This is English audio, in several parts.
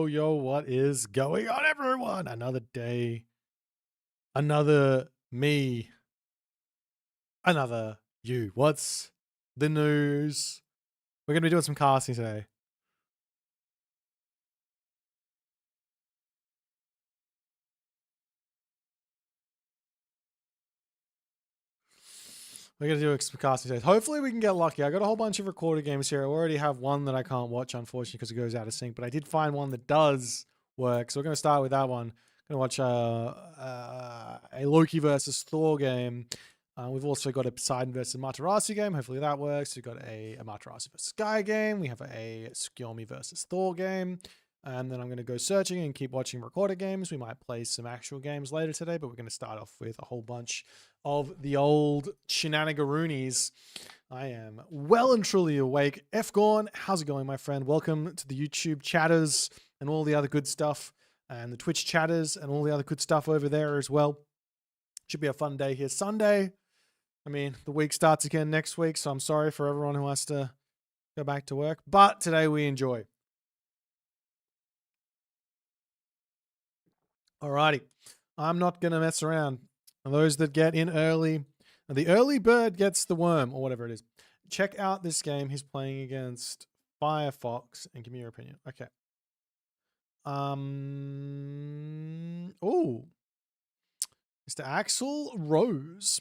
Yo, what is going on, everyone? Another day, another me, another you. What's the news? We're going to be doing some casting today. We're going to do some casting today. Hopefully we can get lucky. I got a whole bunch of recorded games here. I already have one that I can't watch, unfortunately, because it goes out of sync. But I did find one that does work. So we're going to start with that one. I'm going to watch a Loki versus Thor game. We've also got a Poseidon versus Amaterasu game. Hopefully that works. We've got a Amaterasu versus Sky game. We have a Skyomi versus Thor game. And then I'm going to go searching and keep watching recorded games. We might play some actual games later today, but we're going to start off with a whole bunch of the old shenanigaroonies. I am well and truly awake. F. Gorn, how's it going, my friend? Welcome to the YouTube chatters and all the other good stuff, and the Twitch chatters and all the other good stuff over there as well. Should be a fun day here. Sunday. I mean, the week starts again next week, so I'm sorry for everyone who has to go back to work. But today we enjoy. Alrighty. I'm not going to mess around. And those that get in early, the early bird gets the worm, or whatever it is. Check out this game. He's playing against Firefox, and give me your opinion. Okay. Oh. Mr. Axel Rose.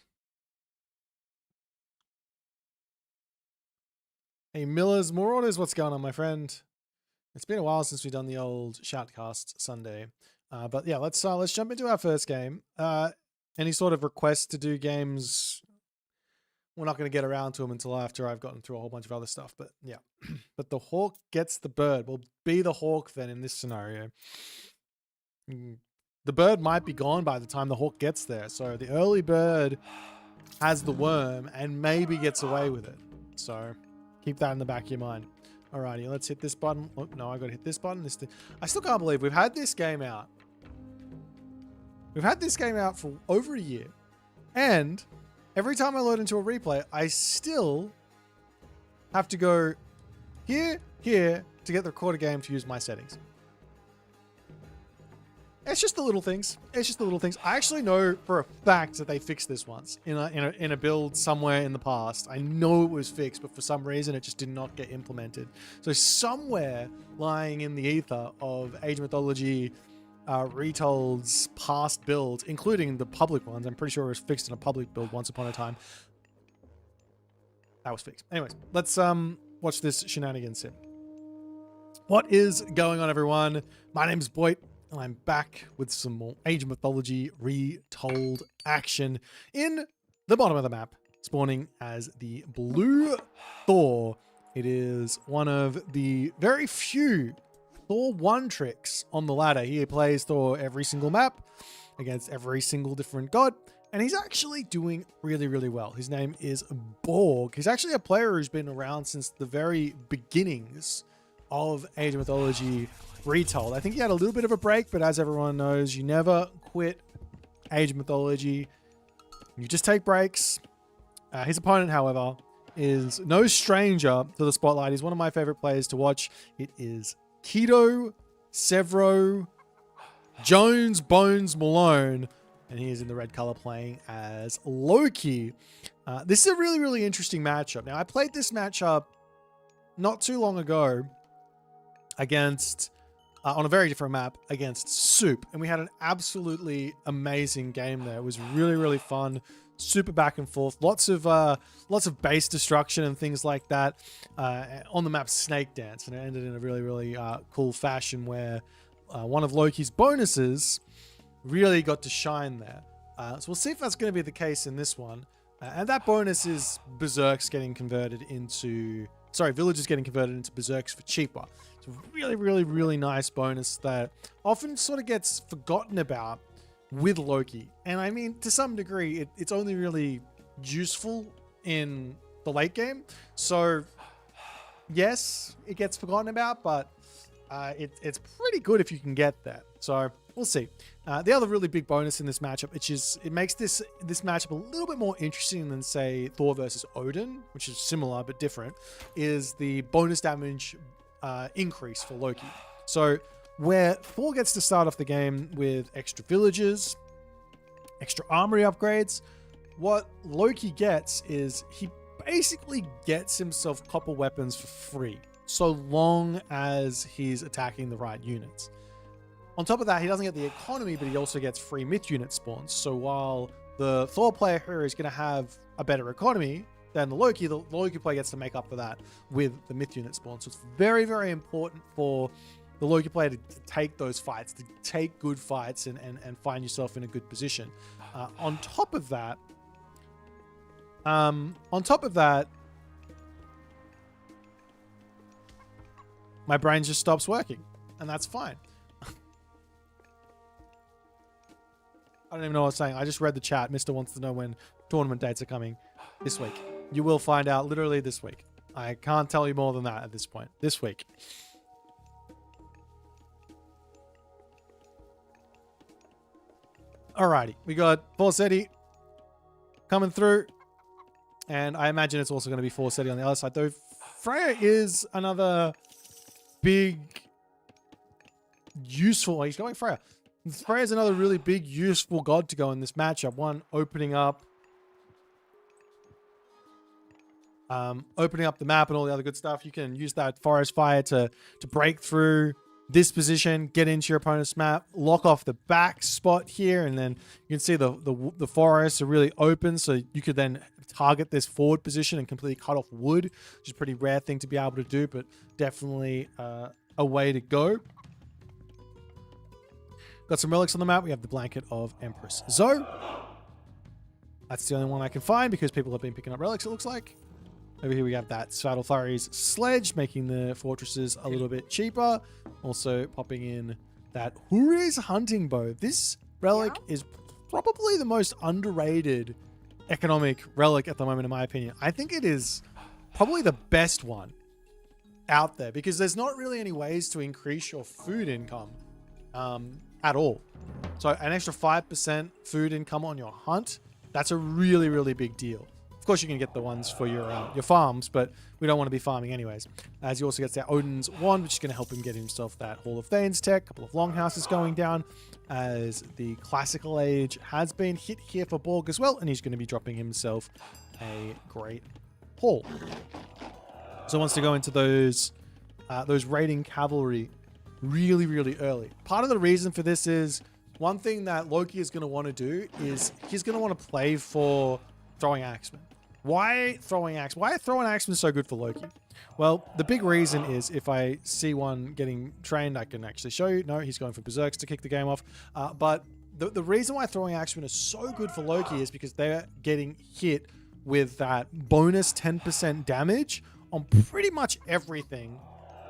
Hey, Miller's More Orders. What's going on, my friend? It's been a while since we've done the old Shoutcast Sunday. But yeah, let's jump into our first game. Any sort of requests to do games, we're not going to get around to them until after I've gotten through a whole bunch of other stuff. But yeah, but the hawk gets the bird. We'll be the hawk then in this scenario. The bird might be gone by the time the hawk gets there. So the early bird has the worm and maybe gets away with it. So keep that in the back of your mind. Alrighty, let's hit this button. Oh, no, I got to hit this button. I still can't believe we've had this game out. We've had this game out for over a year. And every time I load into a replay, I still have to go here to get the recorded game to use my settings. It's just the little things. It's just the little things. I actually know for a fact that they fixed this once in a build somewhere in the past. I know it was fixed, but for some reason it just did not get implemented. So somewhere lying in the ether of Age of Mythology Retold's past builds, including the public ones, I'm pretty sure it was fixed in a public build once upon a time. That was fixed. Anyways, let's watch this shenanigans here. What is going on, everyone? My name's Boit. And I'm back with some more Age of Mythology Retold action in the bottom of the map, spawning as the blue Thor. It is one of the very few Thor one tricks on the ladder. He plays Thor every single map against every single different god, and he's actually doing really, really well. His name is Borg. He's actually a player who's been around since the very beginnings of Age of Mythology Retold. I think he had a little bit of a break, but as everyone knows, you never quit Age of Mythology. You just take breaks. His opponent, however, is no stranger to the spotlight. He's one of my favorite players to watch. It is Keto Severo Jones Bones Malone, and he is in the red color playing as Loki. This is a really, really interesting matchup. Now, I played this matchup not too long ago against on a very different map against Soup, and we had an absolutely amazing game there. It was really, really fun, super back and forth, lots of base destruction and things like that on the map Snake Dance, and it ended in a really, really cool fashion where one of Loki's bonuses really got to shine there. So we'll see if that's going to be the case in this one. And that bonus is Berserks getting converted into... Sorry, villagers getting converted into Berserks for cheaper. It's a really, really, really nice bonus that often sort of gets forgotten about with Loki. And I mean, to some degree, it's only really useful in the late game. So, yes, it gets forgotten about, but it's pretty good if you can get that. So, we'll see. The other really big bonus in this matchup, which is it makes this matchup a little bit more interesting than, say, Thor versus Odin, which is similar but different, is the bonus damage increase for Loki. So, where Thor gets to start off the game with extra villagers, extra armory upgrades, what Loki gets is he basically gets himself copper weapons for free, so long as he's attacking the right units. On top of that, he doesn't get the economy, but he also gets free myth unit spawns. So while the Thor player here is going to have a better economy than the Loki player gets to make up for that with the myth unit spawn. So it's very, very important for the Loki player to take those fights, to take good fights and find yourself in a good position. On top of that, my brain just stops working, and that's fine. I don't even know what I was saying. I just read the chat. Mister wants to know when tournament dates are coming this week. You will find out literally this week. I can't tell you more than that at this point. This week. Alrighty. We got Forseti coming through. And I imagine it's also going to be Forseti on the other side. Though Freya is another big, useful... He's going Freya. Freya is another really big, useful god to go in this matchup. One, opening up the map and all the other good stuff. You can use that forest fire to break through this position, get into your opponent's map, lock off the back spot here, and then you can see the forests are really open, so you could then target this forward position and completely cut off wood, which is a pretty rare thing to be able to do, but definitely a way to go. Got some relics on the map. We have the blanket of Empress Zoe. That's the only one I can find because people have been picking up relics, it looks like. Over here we have that Svartalfari's sledge, making the fortresses a little bit cheaper. Also popping in that Huri's hunting bow. This relic is probably the most underrated economic relic at the moment, in my opinion. I think it is probably the best one out there because there's not really any ways to increase your food income at all. So an extra 5% food income on your hunt, that's a really, really big deal. Of course, you can get the ones for your farms, but we don't want to be farming anyways. As you also get that Odin's wand, which is going to help him get himself that Hall of Thanes tech. A couple of longhouses going down, as the classical age has been hit here for Borg as well, and he's going to be dropping himself a great haul. So wants to go into those raiding cavalry really, really early. Part of the reason for this is one thing that Loki is going to want to do is he's going to want to play for throwing axemen. Why throwing axemen? Why are throwing axemen so good for Loki? Well, the big reason is if I see one getting trained, I can actually show you. No, he's going for Berserks to kick the game off. But the reason why throwing axemen is so good for Loki is because they're getting hit with that bonus 10% damage on pretty much everything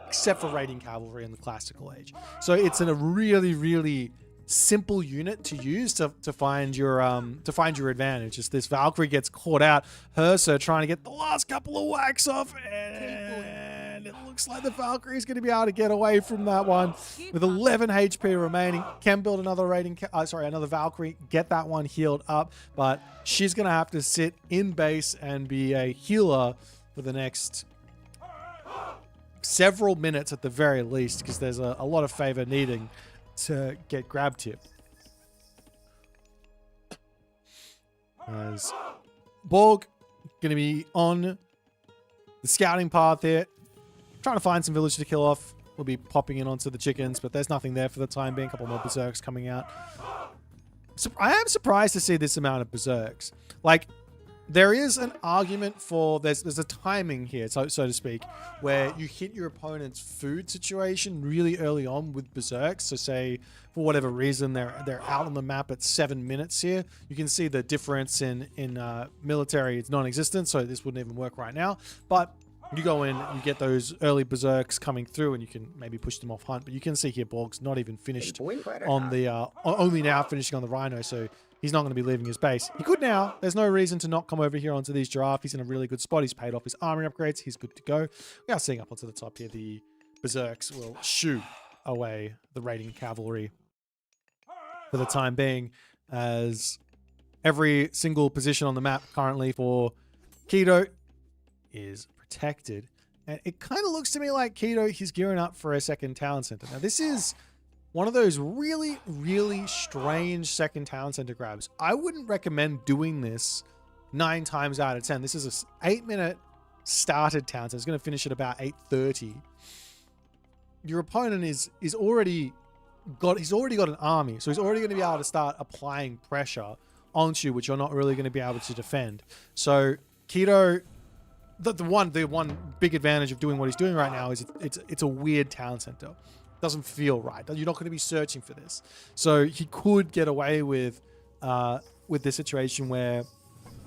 except for raiding cavalry in the classical age. So it's in a really, really simple unit to use to find your advantage. As this Valkyrie gets caught out, Hersa trying to get the last couple of whacks off, and it looks like the Valkyrie is going to be able to get away from that one with 11 HP remaining. Can build another another Valkyrie, get that one healed up, but she's going to have to sit in base and be a healer for the next several minutes at the very least, because there's a lot of favor needing to get grabbed here. As Borg going to be on the scouting path here, trying to find some village to kill off. We'll be popping in onto the chickens, but there's nothing there for the time being. A couple more berserks coming out. So I am surprised to see this amount of berserks. Like, there is an argument for there's a timing here, so to speak, where you hit your opponent's food situation really early on with berserks. So say for whatever reason they're out on the map at 7 minutes here. You can see the difference in military is non-existent, so this wouldn't even work right now. But you go in, you get those early berserks coming through, and you can maybe push them off hunt. But you can see here Borg's not even finished on the only now finishing on the Rhino, so he's not going to be leaving his base. He could now. There's no reason to not come over here onto these giraffe. He's in a really good spot. He's paid off his armory upgrades. He's good to go. We are seeing up onto the top here. The berserks will shoo away the raiding cavalry for the time being, as every single position on the map currently for Keto is protected. And it kind of looks to me like Keto, he's gearing up for a second town center. Now, this is one of those really, really strange second town center grabs. I wouldn't recommend doing this 9 times out of 10. This is a 8-minute started town center. It's going to finish at about 8:30. Your opponent is already got an army, so he's already going to be able to start applying pressure onto you, which you're not really going to be able to defend. So Keto, the one big advantage of doing what he's doing right now is it's a weird town center. Doesn't feel right. You're not going to be searching for this. So he could get away with this situation where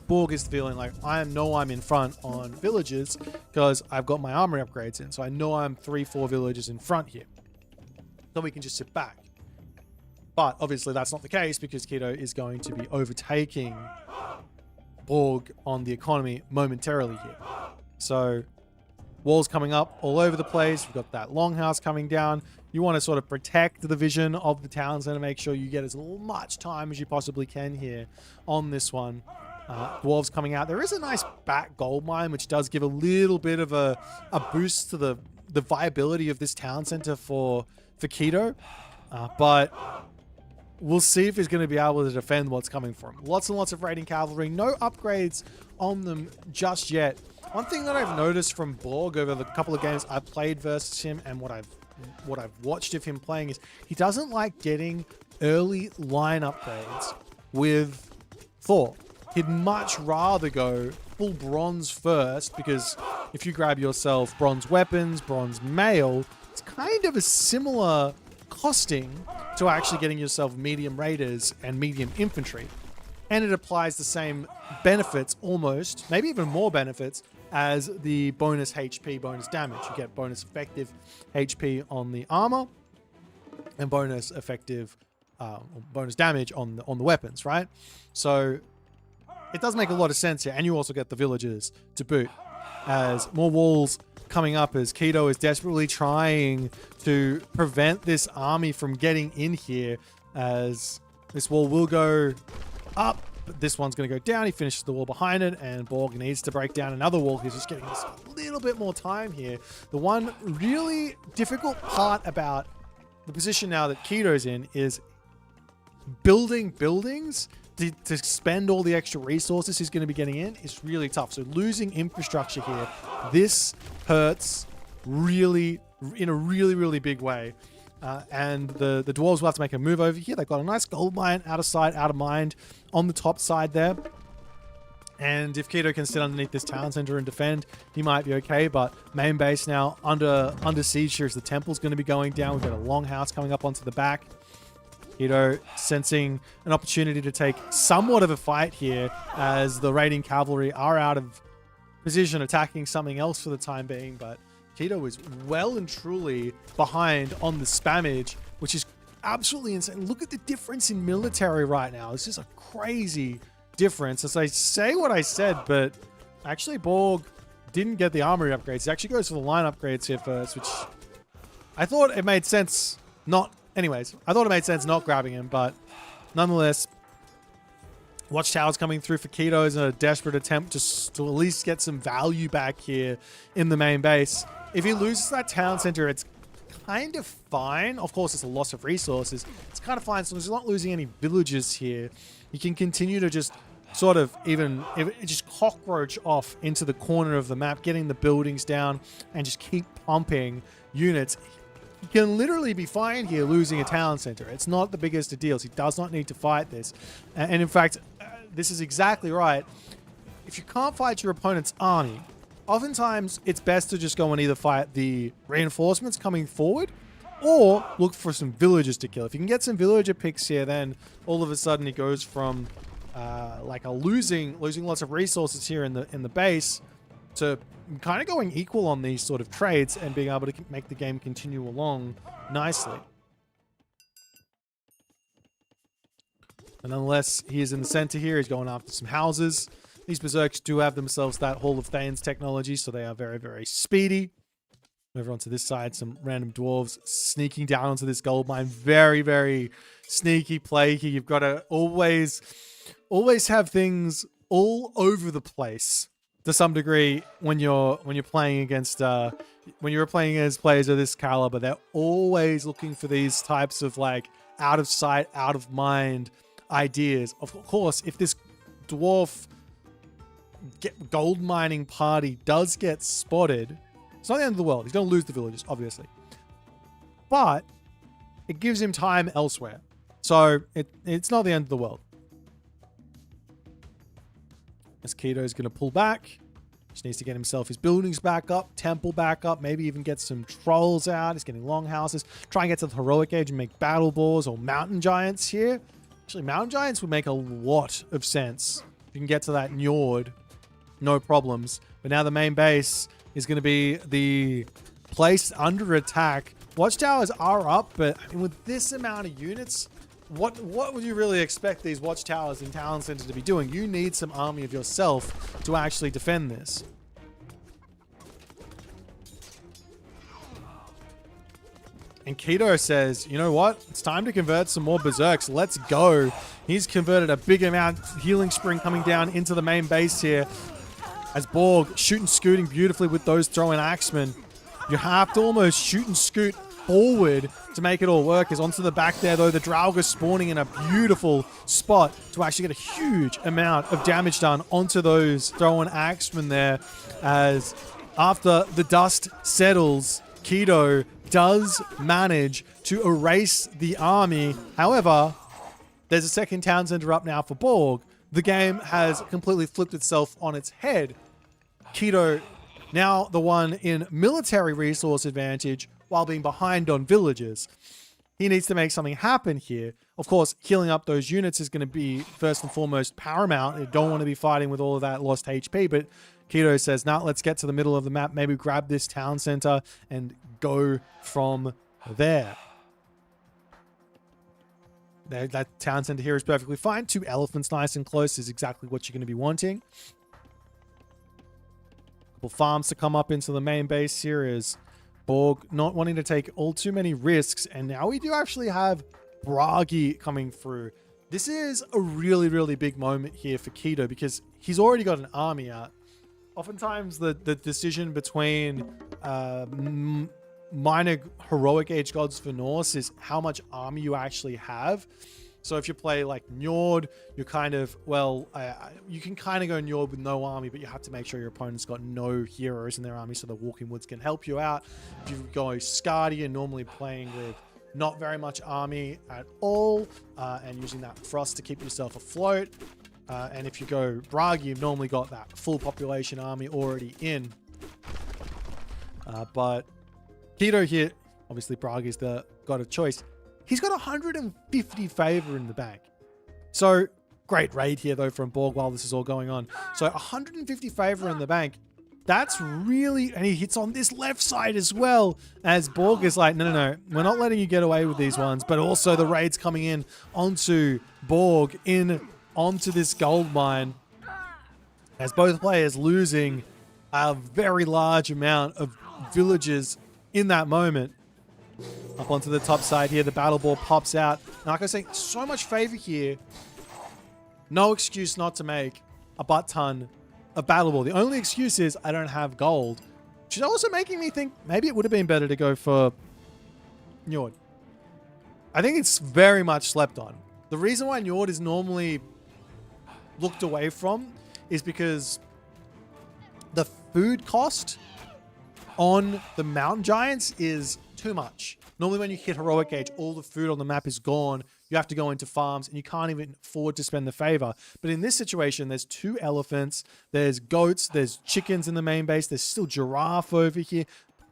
Borg is feeling like, I'm in front on villages because I've got my armory upgrades in. So I know I'm 3-4 villages in front here. So we can just sit back. But obviously that's not the case, because Keto is going to be overtaking Borg on the economy momentarily here. So walls coming up all over the place. We've got that longhouse coming down. You want to sort of protect the vision of the town center, make sure you get as much time as you possibly can here on this one. Dwarves coming out. There is a nice back gold mine, which does give a little bit of a boost to the viability of this town center for Keto. But we'll see if he's going to be able to defend what's coming for him. Lots and lots of raiding cavalry. No upgrades on them just yet. One thing that I've noticed from Borg over the couple of games I've played versus him, and what I've watched of him playing, is he doesn't like getting early line upgrades with Thor. He'd much rather go full bronze first, because if you grab yourself bronze weapons, bronze mail, it's kind of a similar costing to actually getting yourself medium raiders and medium infantry. And it applies the same benefits, almost, maybe even more benefits, as the bonus HP, bonus damage. You get bonus effective HP on the armor and bonus effective, bonus damage on the weapons, right? So it does make a lot of sense here. And you also get the villagers to boot, as more walls coming up, as Keto is desperately trying to prevent this army from getting in here, as this wall will go up, but this one's going to go down. He finishes the wall behind it, and Borg needs to break down another wall. He's just getting a little bit more time here. The one really difficult part about the position now that Keto's in is building buildings to spend all the extra resources he's going to be getting in is really tough. So losing infrastructure here, this hurts really, in a really, really big way. And the dwarves will have to make a move over here. They've got a nice gold mine, out of sight, out of mind, on the top side there. And if Keto can sit underneath this town center and defend, he might be okay. But main base now under siege here, as the temple's going to be going down. We've got a longhouse coming up onto the back. Keto sensing an opportunity to take somewhat of a fight here, as the raiding cavalry are out of position, attacking something else for the time being. But Keto is well and truly behind on the spammage, which is absolutely insane. Look at the difference in military right now. This is a crazy difference. As I say what I said, but actually Borg didn't get the armory upgrades. He actually goes for the line upgrades here first, which I thought it made sense not... Anyways, I thought it made sense not grabbing him, but nonetheless, Watchtowers coming through for Keto is a desperate attempt to at least get some value back here in the main base. If he loses that town center, it's kind of fine. Of course, it's a loss of resources. It's kind of fine, so he's not losing any villages here. You can continue to just sort of just cockroach off into the corner of the map, getting the buildings down, and just keep pumping units. He can literally be fine here losing a town center. It's not the biggest of deals. He does not need to fight this. And in fact, this is exactly right. if you can't fight your opponent's army, oftentimes it's best to just go and either fight the reinforcements coming forward or look for some villagers to kill. If you can get some villager picks here, then all of a sudden it goes from like a losing lots of resources here in the base to kind of going equal on these sort of trades and being able to make the game continue along nicely. And unless he is in the center here, he's going after some houses. These berserks do have themselves that Hall of Thanes technology, so they are very, very speedy. Over onto this side, some random dwarves sneaking down onto this gold mine. Very, very sneaky play here. You've got to always have things all over the place to some degree when you're playing against when you're playing against players of this caliber. They're always looking for these types of like out of sight, out of mind ideas. Of course, if this dwarf gold mining party does get spotted, it's not the end of the world. He's going to lose the villagers, obviously. But it gives him time elsewhere. So it's not the end of the world. As Keto's going to pull back. Just needs to get himself his buildings back up, temple back up, maybe even get some trolls out. He's getting longhouses. Try and get to the heroic age and make battle boars or mountain giants here. Actually, mountain giants would make a lot of sense. If you can get to that Njord, no problems. But now the main base is going to be the place under attack. Watchtowers are up, but I mean, with this amount of units, what would you really expect these watchtowers and town centers to be doing? You need some army of yourself to actually defend this. And Keto says, you know what? It's time to convert some more berserks. Let's go. He's converted a big amount. Healing spring coming down into the main base here. As Borg shooting, scooting beautifully with those throwing axemen. You have to almost shoot and scoot forward to make it all work. As onto the back there, though, the Draugr spawning in a beautiful spot to actually get a huge amount of damage done onto those throwing axemen there. As after the dust settles, Keto does manage to erase the army. However, there's a second town center up now for Borg. The game has completely flipped itself on its head. Keto now the one in military resource advantage while being behind on villagers. He needs to make something happen here. Of course, healing up those units is going to be first and foremost paramount. You don't want to be fighting with all of that lost HP, but Keto says, nah, let's get to the middle of the map, maybe grab this town center and go from there. That town center here is perfectly fine. 2 elephants nice and close is exactly what you're going to be wanting. A couple farms to come up into the main base here is Borg not wanting to take all too many risks. And now we do actually have Bragi coming through. This is a really, really big moment here for Keto because he's already got an army out. Oftentimes the decision between minor heroic age gods for Norse is how much army you actually have. So if you play like Njord, you're kind of, well, you can kind of go Njord with no army, but you have to make sure your opponent's got no heroes in their army so the Walking Woods can help you out. If you go Skadi, you're normally playing with not very much army at all and using that frost to keep yourself afloat. And if you go Bragi, you've normally got that full population army already in. But Keto here, obviously Bragi's the god of choice. He's got 150 favor in the bank. So great raid here though from Borg while this is all going on. So 150 favor in the bank. That's really, and he hits on this left side as well, as Borg is like, no, we're not letting you get away with these ones, but also the raids coming in onto Borg, onto this gold mine, as both players losing a very large amount of villagers in that moment. Up onto the top side here, the battle ball pops out. And like I was saying, so much favor here. No excuse not to make a butt ton of battle ball. The only excuse is I don't have gold. Which is also making me think maybe it would have been better to go for Njord. I think it's very much slept on. The reason why Njord is normally looked away from is because the food cost on the mountain giants is too much. Normally when you hit heroic age, all the food on the map is gone. you have to go into farms, and you can't even afford to spend the favor. But in this situation, there's 2 elephants, there's goats, there's chickens in the main base, there's still giraffe over here.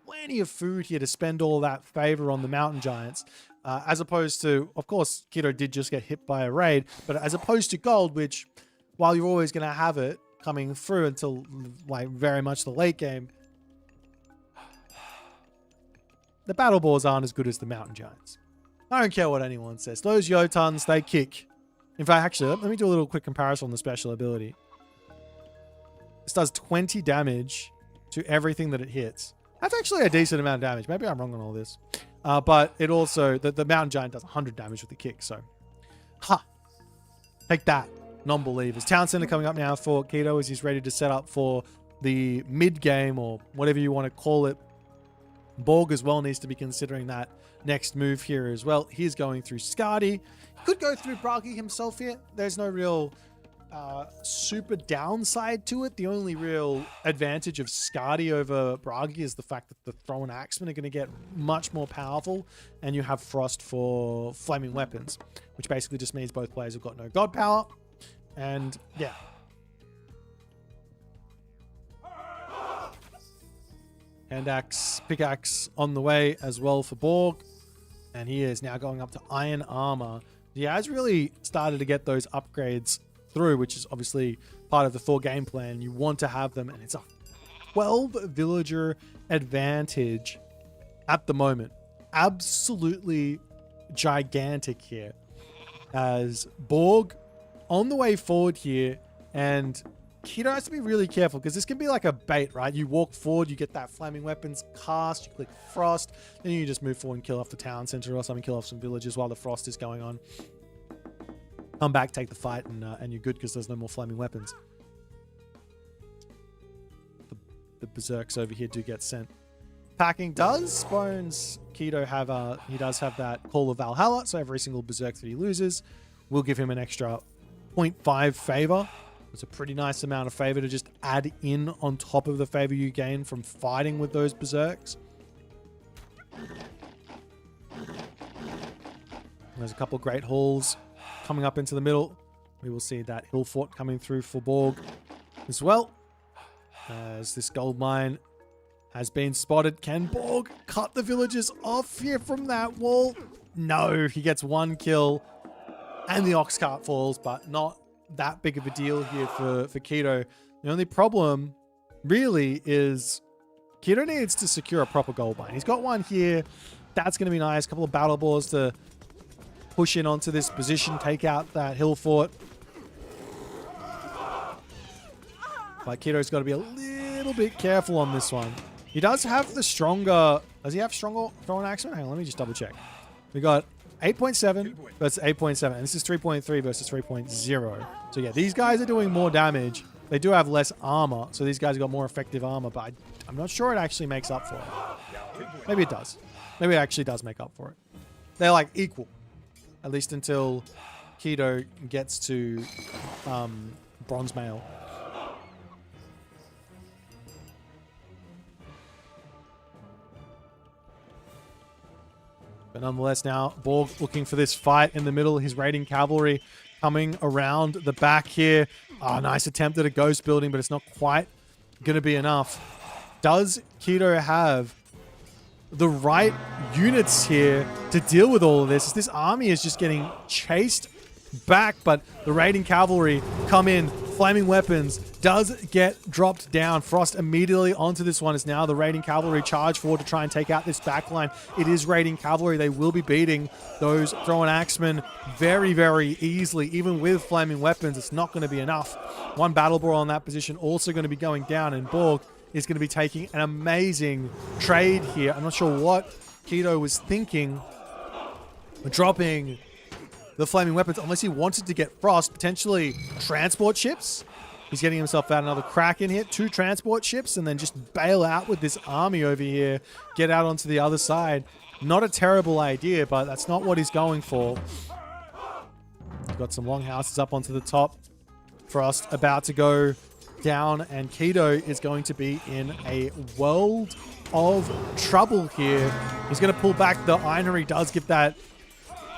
Plenty of food here to spend all that favor on the mountain giants. As opposed to, of course, Keto did just get hit by a raid, but as opposed to gold, which, while you're always going to have it coming through until like very much the late game, the battle boars aren't as good as the mountain giants. I don't care what anyone says. Those Jotuns, they kick. In fact, actually, let me do a little quick comparison on the special ability. This does 20 damage to everything that it hits. That's actually a decent amount of damage. Maybe I'm wrong on all this. But it also, the mountain giant does 100 damage with the kick. So, take that, non-believers. Town center coming up now for Keto as he's ready to set up for the mid game, or whatever you want to call it. Borg as well needs to be considering that next move here as well. He's going through Skadi. He could go through Bragi himself here. There's no real super downside to it. The only real advantage of Skadi over Bragi is the fact that the thrown axemen are going to get much more powerful, and you have Frost for flaming weapons, which basically just means both players have got no god power. And yeah. Hand axe, pickaxe on the way as well for Borg. And he is now going up to iron armor. He has really started to get those upgrades through, which is obviously part of the Thor game plan. You want to have them, and it's a 12 villager advantage at the moment. Absolutely gigantic here. As Borg on the way forward here, and Keto has to be really careful because this can be like a bait, right? You walk forward, you get that flaming weapons cast, you click Frost, then you just move forward and kill off the town center or something, kill off some villages while the Frost is going on. Come back, take the fight, and you're good because there's no more flaming weapons. The berserks over here do get sent packing. Does Bones Keto have he does have that Call of Valhalla, so every single berserk that he loses will give him an extra 0.5 favor. It's a pretty nice amount of favor to just add in on top of the favor you gain from fighting with those berserks. There's a couple great hauls coming up into the middle. We will see that hill fort coming through for Borg as well. As this gold mine has been spotted. Can Borg cut the villagers off here from that wall? No, he gets 1 kill and the ox cart falls, but not that big of a deal here for Keto. The only problem really is Keto needs to secure a proper gold mine. He's got one here. That's going to be nice. A couple of battle boars to push in onto this position, take out that hill fort. But Keto's got to be a little bit careful on this one. He does have the stronger... Does he have stronger thrown axemen? Hang on, let me just double check. We got 8.7 versus 8.7. And this is 3.3 versus 3.0. So yeah, these guys are doing more damage. They do have less armor, so these guys have got more effective armor, but I'm not sure it actually makes up for it. Maybe it does. Maybe it actually does make up for it. They're like equal. At least until Keto gets to bronze mail. But nonetheless now, Borg looking for this fight in the middle. His raiding cavalry coming around the back here. Oh, nice attempt at a ghost building, but it's not quite going to be enough. Does Keto have the right units here to deal with all of this? This army is just getting chased back, but the raiding cavalry come in. Flaming weapons does get dropped down. Frost immediately onto this one as now the raiding cavalry charge forward to try and take out this backline. It is raiding cavalry. They will be beating those thrown axemen very, very easily. Even with flaming weapons, it's not going to be enough. One battle boar on that position also going to be going down, and Borg is going to be taking an amazing trade here. I'm not sure what Keto was thinking, dropping the flaming weapons, unless he wanted to get Frost, potentially transport ships. He's getting himself out another crack in here. 2 transport ships, and then just bail out with this army over here. Get out onto the other side. Not a terrible idea, but that's not what he's going for. He's got some long houses up onto the top. Frost about to go down, and Keto is going to be in a world of trouble here. He's going to pull back. The Ironry does give that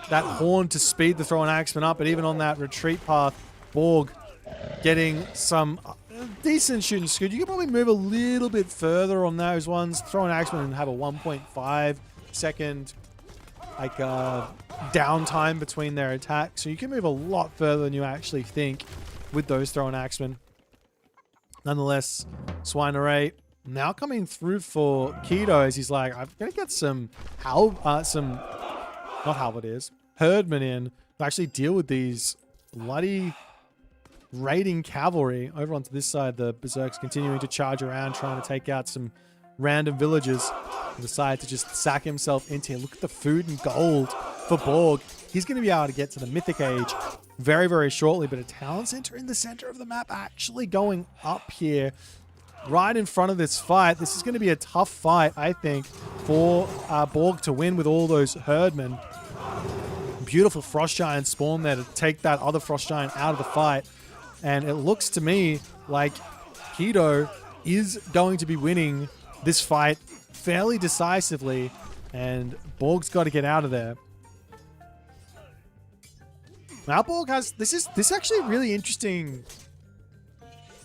that horn to speed the throwing axeman up, but even on that retreat path, Borg getting some decent shooting scoot. You can probably move a little bit further on those ones. Throwing axeman and have a 1.5 second like downtime between their attacks, so you can move a lot further than you actually think with those throwing axemen. Nonetheless, Swine Array now coming through for Keto as he's like, I'm gonna get some not halberdiers, herdmen in to actually deal with these bloody raiding cavalry. Over onto this side, the berserks continuing to charge around, trying to take out some random villagers. And decide to just sack himself into here. Look at the food and gold for Borg. He's going to be able to get to the Mythic Age very, very shortly, but a town center in the center of the map actually going up here right in front of this fight. This is going to be a tough fight, I think, for Borg to win with all those herdmen. Beautiful Frost Giant spawn there to take that other Frost Giant out of the fight. And it looks to me like Keto is going to be winning this fight fairly decisively, and Borg's got to get out of there. Now Borg has this actually really interesting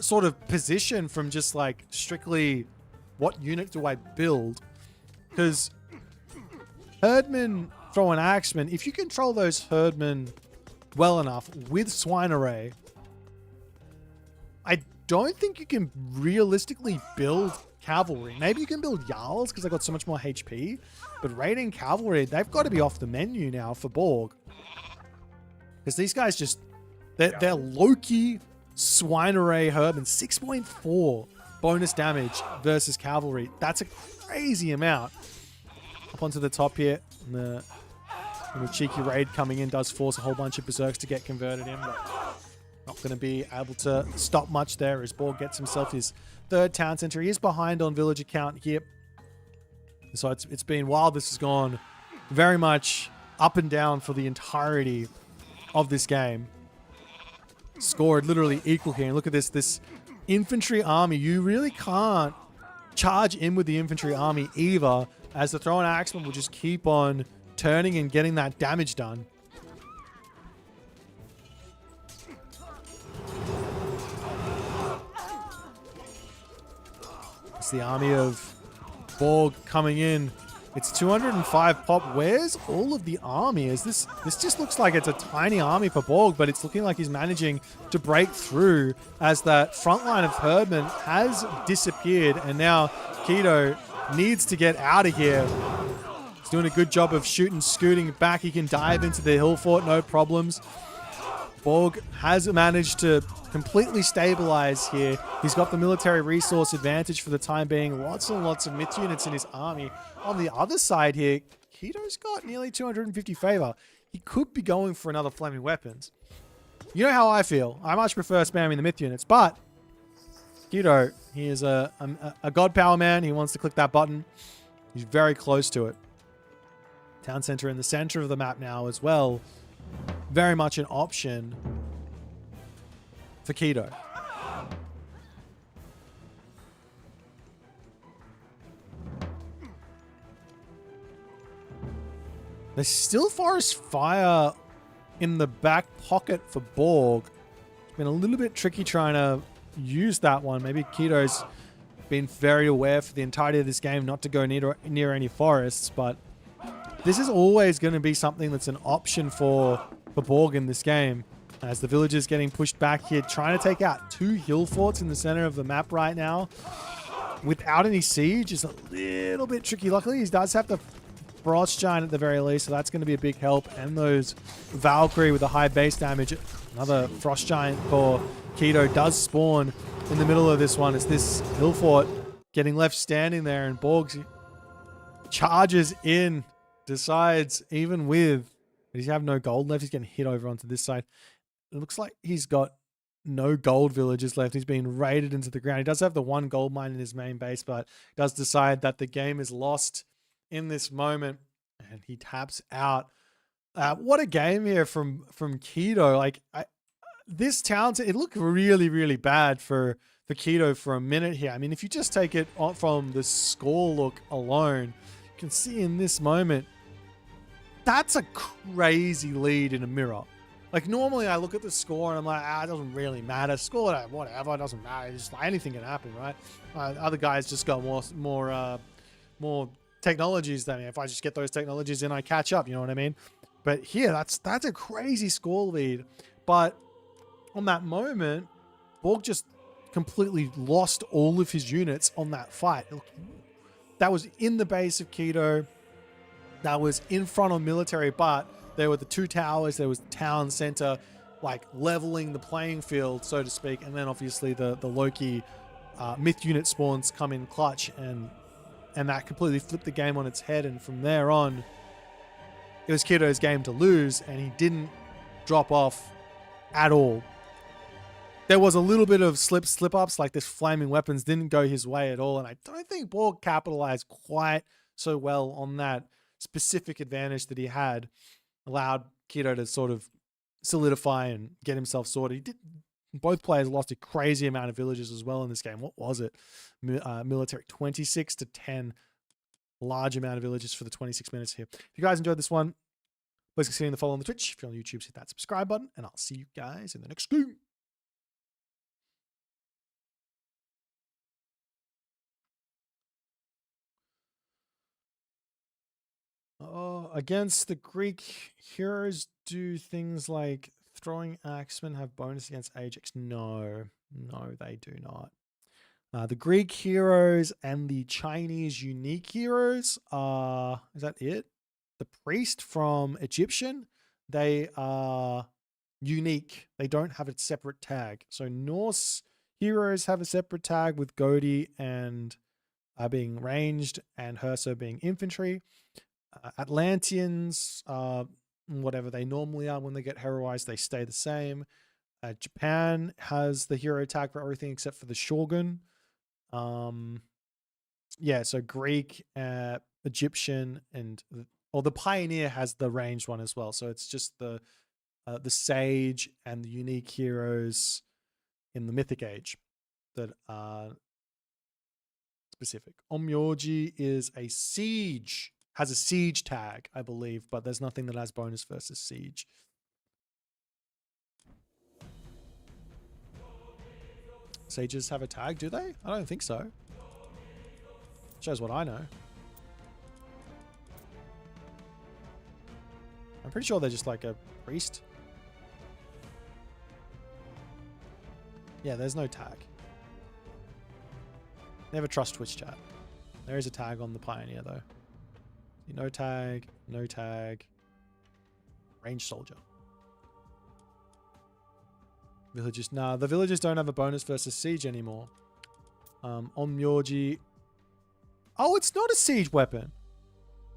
sort of position from just like strictly what unit do I build, because herdmen throw an axeman. If you control those herdmen well enough with Swine Array, I don't think you can realistically build cavalry. Maybe you can build Jarls because they got so much more HP, but raiding cavalry, they've got to be off the menu now for Borg, because these guys just they're Loki Swine Array herdmen. 6.4 bonus damage versus cavalry. That's a crazy amount. Up onto the top here, and the cheeky raid coming in does force a whole bunch of berserks to get converted in, but not going to be able to stop much there as Borg gets himself his third town center. He is behind on villager count here. So it's been wild. This has gone very much up and down for the entirety of this game. Scored literally equal here. And look at this infantry army. You really can't charge in with the infantry army either, as the thrown axeman will just keep on turning and getting that damage done. It's the army of Borg coming in. It's 205 pop. Where's all of the army? This just looks like it's a tiny army for Borg, but it's looking like he's managing to break through as that front line of herdmen has disappeared, and now Keto needs to get out of here. He's doing a good job of shooting, scooting back. He can dive into the hill fort, no problems. Borg has managed to completely stabilize here. He's got the military resource advantage for the time being. Lots and lots of myth units in his army. On the other side here, Keto's got nearly 250 favor. He could be going for another flaming weapons. You know how I feel. I much prefer spamming the myth units, but Keto, he is a god power man. He wants to click that button. He's very close to it. Town center in the center of the map now as well. Very much an option for Keto. There's still Forest Fire in the back pocket for Borg. It's been a little bit tricky trying to use that one. Maybe Keto's been very aware for the entirety of this game not to go near any forests, but this is always going to be something that's an option for Borg in this game, as the villagers getting pushed back here, trying to take out 2 hill forts in the center of the map right now. Without any siege, is a little bit tricky. Luckily, he does have the Frost Giant at the very least, so that's going to be a big help. And those Valkyrie with the high base damage. Another Frost Giant for Keto does spawn in the middle of this one. It's this hill fort getting left standing there, and Borg charges in, decides even with... Does he have no gold left? He's getting hit over onto this side. It looks like he's got no gold villagers left. He's being raided into the ground. He does have the 1 gold mine in his main base, but does decide that the game is lost in this moment, and he taps out. What a game here from Keto. Like, this town, it looked really, really bad for Keto for a minute here. I mean, if you just take it from the score look alone, you can see in this moment, That's a crazy lead in a mirror. Like, normally I look at the score and I'm like, it doesn't really matter. Score, whatever, it doesn't matter. It's just like anything can happen, right? Other guys just got more technologies than me. If I just get those technologies in, I catch up. You know what I mean? But here, that's a crazy score lead. But on that moment, Borg just completely lost all of his units on that fight. That was in the base of Keto. That was in front of military, but there were the two towers. There was the town center, like leveling the playing field, so to speak. And then obviously the Loki myth unit spawns come in clutch, and that completely flipped the game on its head. And from there on, it was Kito's game to lose, and he didn't drop off at all. There was a little bit of slip-ups, like this flaming weapons didn't go his way at all, and I don't think Borg capitalized quite so well on that specific advantage that he had, allowed Kito to sort of solidify and get himself sorted. Both players lost a crazy amount of villages as well in this game. What was it? Military 26 to 10. Large amount of villages for the 26 minutes here. If you guys enjoyed this one, please consider the follow on the Twitch. If you're on YouTube, hit that subscribe button, and I'll see you guys in the next game. Against the Greek heroes, do things like throwing axemen have bonus against Ajax? No, they do not. The Greek heroes and the Chinese unique heroes are, is that it? The priest from Egyptian, they are unique. They don't have a separate tag. So Norse heroes have a separate tag, with Godi and being ranged and Herso being infantry. Atlanteans, whatever they normally are when they get heroized, they stay the same. Japan has the hero tag for everything except for the Shogun. Yeah, so Greek, Egyptian, and the Pioneer has the ranged one as well. So it's just the Sage and the unique heroes in the Mythic Age that are specific. Omyoji is a siege, has a siege tag, I believe, but there's nothing that has bonus versus siege. Sages have a tag, do they? I don't think so. Shows what I know. I'm pretty sure they're just like a priest. Yeah, there's no tag. Never trust Twitch chat. There is a tag on the Pioneer though. No tag, no tag. Ranged soldier. Villagers, nah, the villagers don't have a bonus versus siege anymore. Onmyoji. Oh, it's not a siege weapon.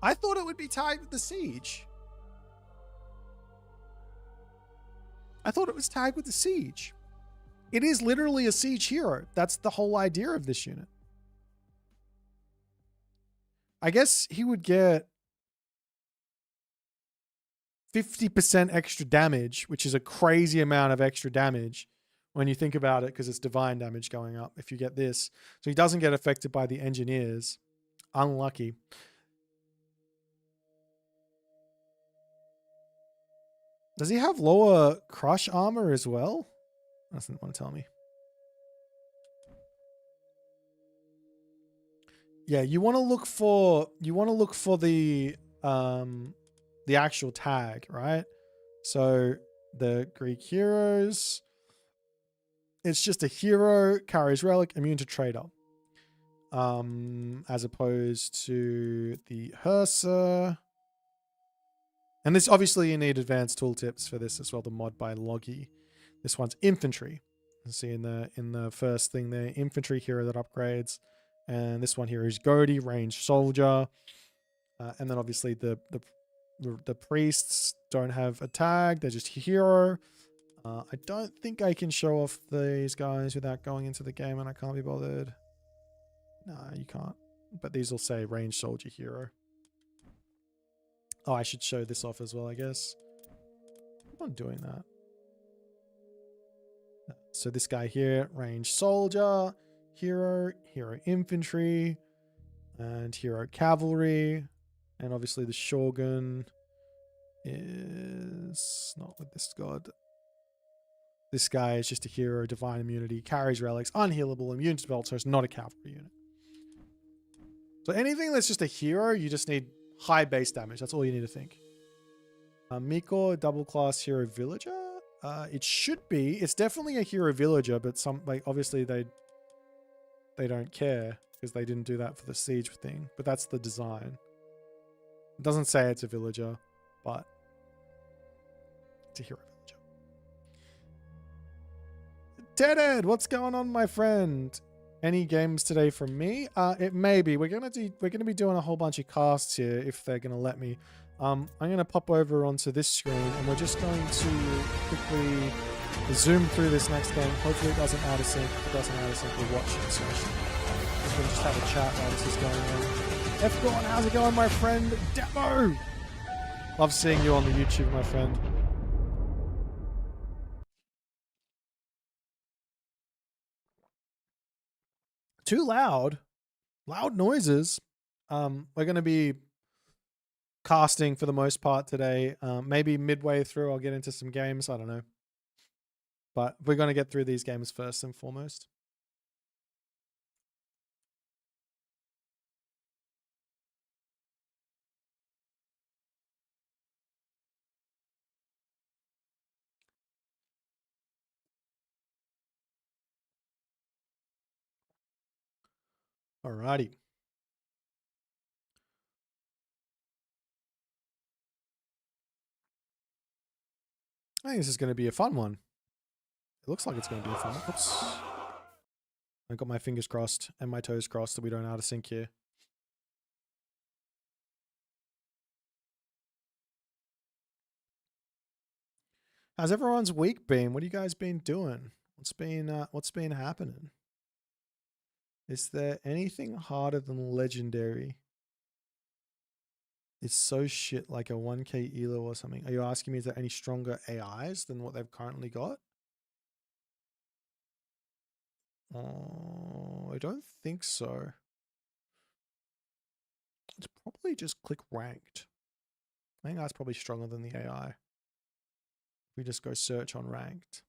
I thought it would be tagged with the siege. I thought it was tagged with the siege. It is literally a siege hero. That's the whole idea of this unit. I guess he would get 50% extra damage, which is a crazy amount of extra damage when you think about it, because it's divine damage going up if you get this. So he doesn't get affected by the engineers. Unlucky. Does he have lower crush armor as well? Doesn't want to tell me. Yeah, you want to look for the actual tag, right? So the Greek heroes, it's just a hero, carries relic, immune to traitor. As opposed to the Hersa. And this, obviously you need advanced tooltips for this as well, the mod by Loki. This one's infantry. You see in the first thing there, infantry hero that upgrades. And this one here is Godi, ranged soldier. And then obviously the priests don't have a tag, they're just hero. I don't think I can show off these guys without going into the game, and I can't be bothered. Nah, you can't. But these will say ranged soldier hero. Oh, I should show this off as well, I guess. I'm not doing that. So this guy here, ranged soldier, hero infantry, and hero cavalry, and obviously the Shogun is not with this god. This guy is just a hero, divine immunity, carries relics, unhealable, immune to spell, so it's not a cavalry unit. So anything that's just a hero, you just need high base damage. That's all you need to think. Miko, double class hero villager. It should be. It's definitely a hero villager, but some obviously they don't care because they didn't do that for the siege thing. But that's the design. It doesn't say it's a villager, but it's a hero villager. Ted, what's going on, my friend? Any games today from me? It may be. We're gonna be doing a whole bunch of casts here if they're gonna let me. I'm gonna pop over onto this screen and we're just going to quickly zoom through this next game. Hopefully it doesn't out of sync. If it doesn't out of sync, we'll watch it session. We're gonna just have a chat while this is going on. F-Gone, how's it going, my friend? Demo! Love seeing you on the YouTube, my friend. Too loud. Loud noises. We're going to be casting for the most part today. Maybe midway through I'll get into some games. I don't know. But we're going to get through these games first and foremost. Alrighty. I think this is going to be a fun one. It looks like it's going to be a fun one. Oops. I've got my fingers crossed and my toes crossed that we don't out of sync here. How's everyone's week been? What have you guys been doing? What's been happening? Is there anything harder than legendary? It's so shit, like a 1k ELO or something. Are you asking me, is there any stronger AIs than what they've currently got? Oh, I don't think so. It's probably just click ranked. I think that's probably stronger than the AI. We just go search on ranked.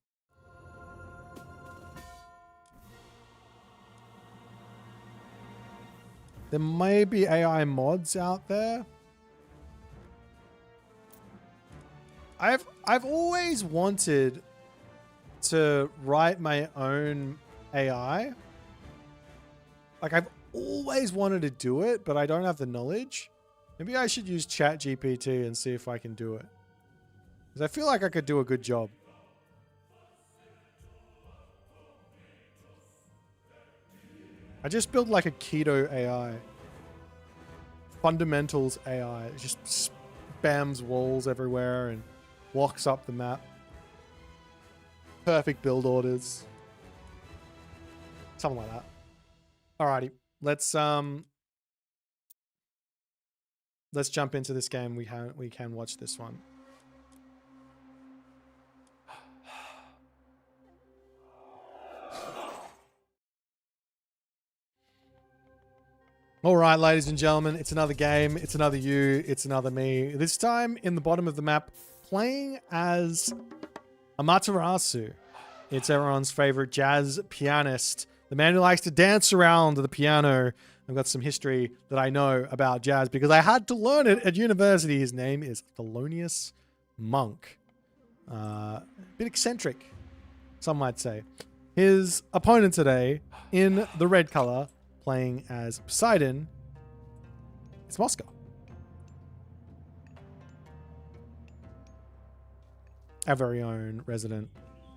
There may be AI mods out there. I've always wanted to write my own AI. Like, I've always wanted to do it, but I don't have the knowledge. Maybe I should use ChatGPT and see if I can do it. Because I feel like I could do a good job. I just built like a keto AI. Fundamentals AI. It just spams walls everywhere and walks up the map. Perfect build orders. Something like that. Alrighty. Let's jump into this game. We can watch this one. All right, ladies and gentlemen, it's another game. It's another you. It's another me. This time in the bottom of the map, playing as Amaterasu. It's everyone's favorite jazz pianist. The man who likes to dance around the piano. I've got some history that I know about jazz because I had to learn it at university. His name is Thelonious Monk. Bit eccentric, some might say. His opponent today, in the red color, playing as Poseidon, it's Moscow. Our very own resident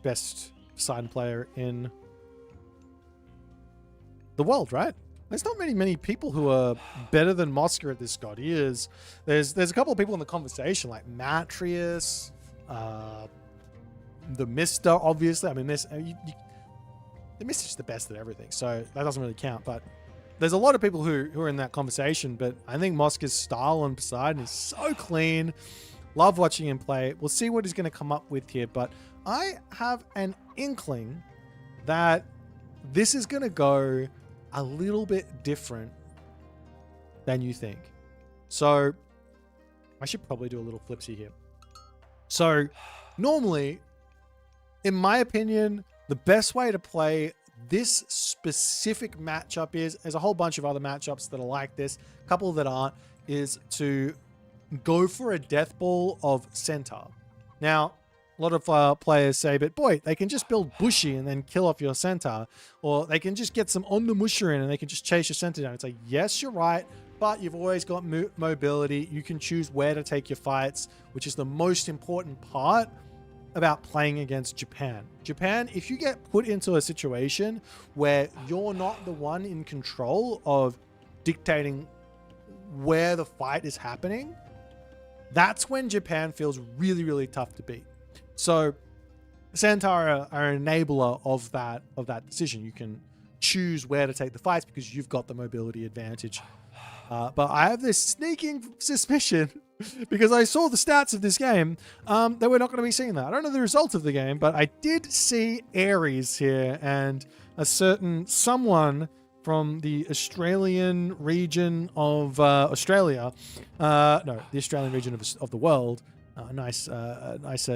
best Poseidon player in the world, right? There's not many people who are better than Moscow at this god. He is. There's a couple of people in the conversation, like Amaterasu, the Mister, obviously. I mean, the Mister's the best at everything, so that doesn't really count. But there's a lot of people who are in that conversation. But I think Moscow's style on Poseidon is so clean. Love watching him play. We'll see what he's going to come up with here. But I have an inkling that this is going to go a little bit different than you think. So I should probably do a little flipsy here. So normally, in my opinion, the best way to play this specific matchup is, there's a whole bunch of other matchups that are like this, a couple that aren't, is to go for a death ball of centaur. Now, a lot of players say, but boy, they can just build bushy and then kill off your centaur, or they can just get some on the musher in and they can just chase your centaur down. It's like, yes, you're right, but you've always got mobility. You can choose where to take your fights, which is the most important part about playing against Japan. Japan, if you get put into a situation where you're not the one in control of dictating where the fight is happening, that's when Japan feels really, really tough to beat. So Centaur are an enabler of that decision. You can choose where to take the fights because you've got the mobility advantage. But I have this sneaking suspicion, because I saw the stats of this game, that we're not going to be seeing that. I don't know the result of the game, but I did see Ares here, and a certain someone from the Australian region of Australia, no, the Australian region of the world, a nice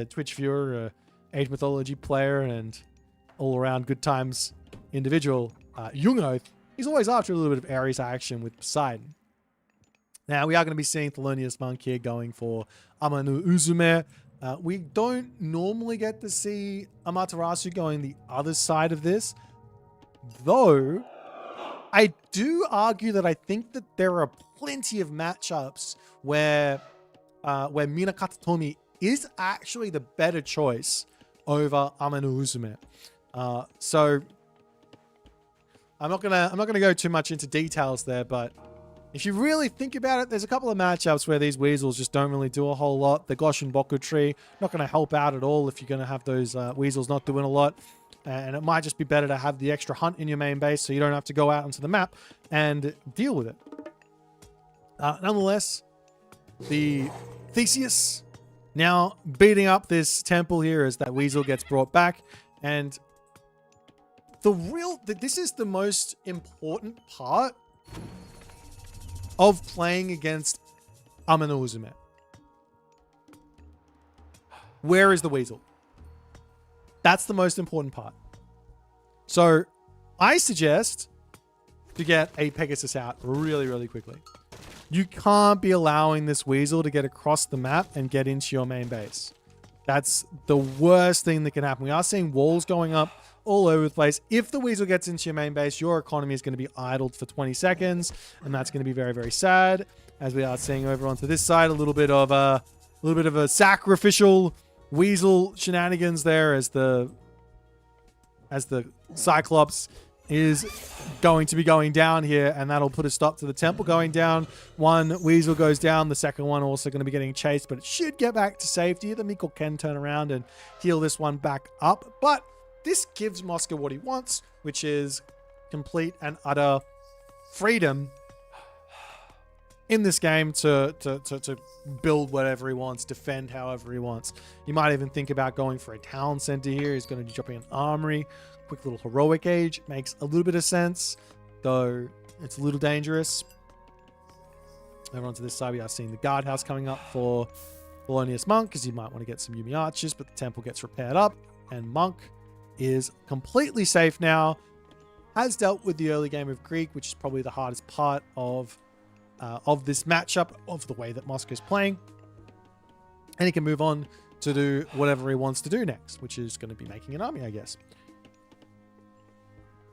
Twitch viewer, Age Mythology player, and all-around good times individual, Jungoth. He's always after a little bit of Ares action with Poseidon. Now, we are going to be seeing Thelonious Monk here going for Amano-Uzume. We don't normally get to see Amaterasu going the other side of this, though I do argue that I think that there are plenty of matchups where Minakata is actually the better choice over Amano-Uzume. So I'm not gonna go too much into details there, but if you really think about it, there's a couple of matchups where these weasels just don't really do a whole lot. The Goshen Boku tree, not going to help out at all if you're going to have those weasels not doing a lot. And it might just be better to have the extra hunt in your main base so you don't have to go out onto the map and deal with it. Nonetheless, the Theseus now beating up this temple here as that weasel gets brought back. And this is the most important part of playing against Amano-Uzume. Where is the weasel? That's the most important part. So I suggest to get a Pegasus out really, really quickly. You can't be allowing this weasel to get across the map and get into your main base. That's the worst thing that can happen. We are seeing walls going up all over the place. If the weasel gets into your main base, your economy is going to be idled for 20 seconds, and that's going to be very, very sad. As we are seeing over onto this side, a little bit of a sacrificial weasel shenanigans there, as the Cyclops is going to be going down here, and that'll put a stop to the temple going down. One weasel goes down, the second one also going to be getting chased, but it should get back to safety. The Miko can turn around and heal this one back up, but this gives Moscow what he wants, which is complete and utter freedom in this game to build whatever he wants, defend however he wants. You might even think about going for a town center here. He's going to be dropping an armory. Quick little heroic age makes a little bit of sense, though it's a little dangerous. Over onto this side, we are seeing the guardhouse coming up for Thelonious Monk, because you might want to get some Yumi archers, but the temple gets repaired up, and Monk is completely safe now. Has dealt with the early game of Greek, which is probably the hardest part of this matchup, of the way that Moscow's playing. And he can move on to do whatever he wants to do next, which is going to be making an army, I guess.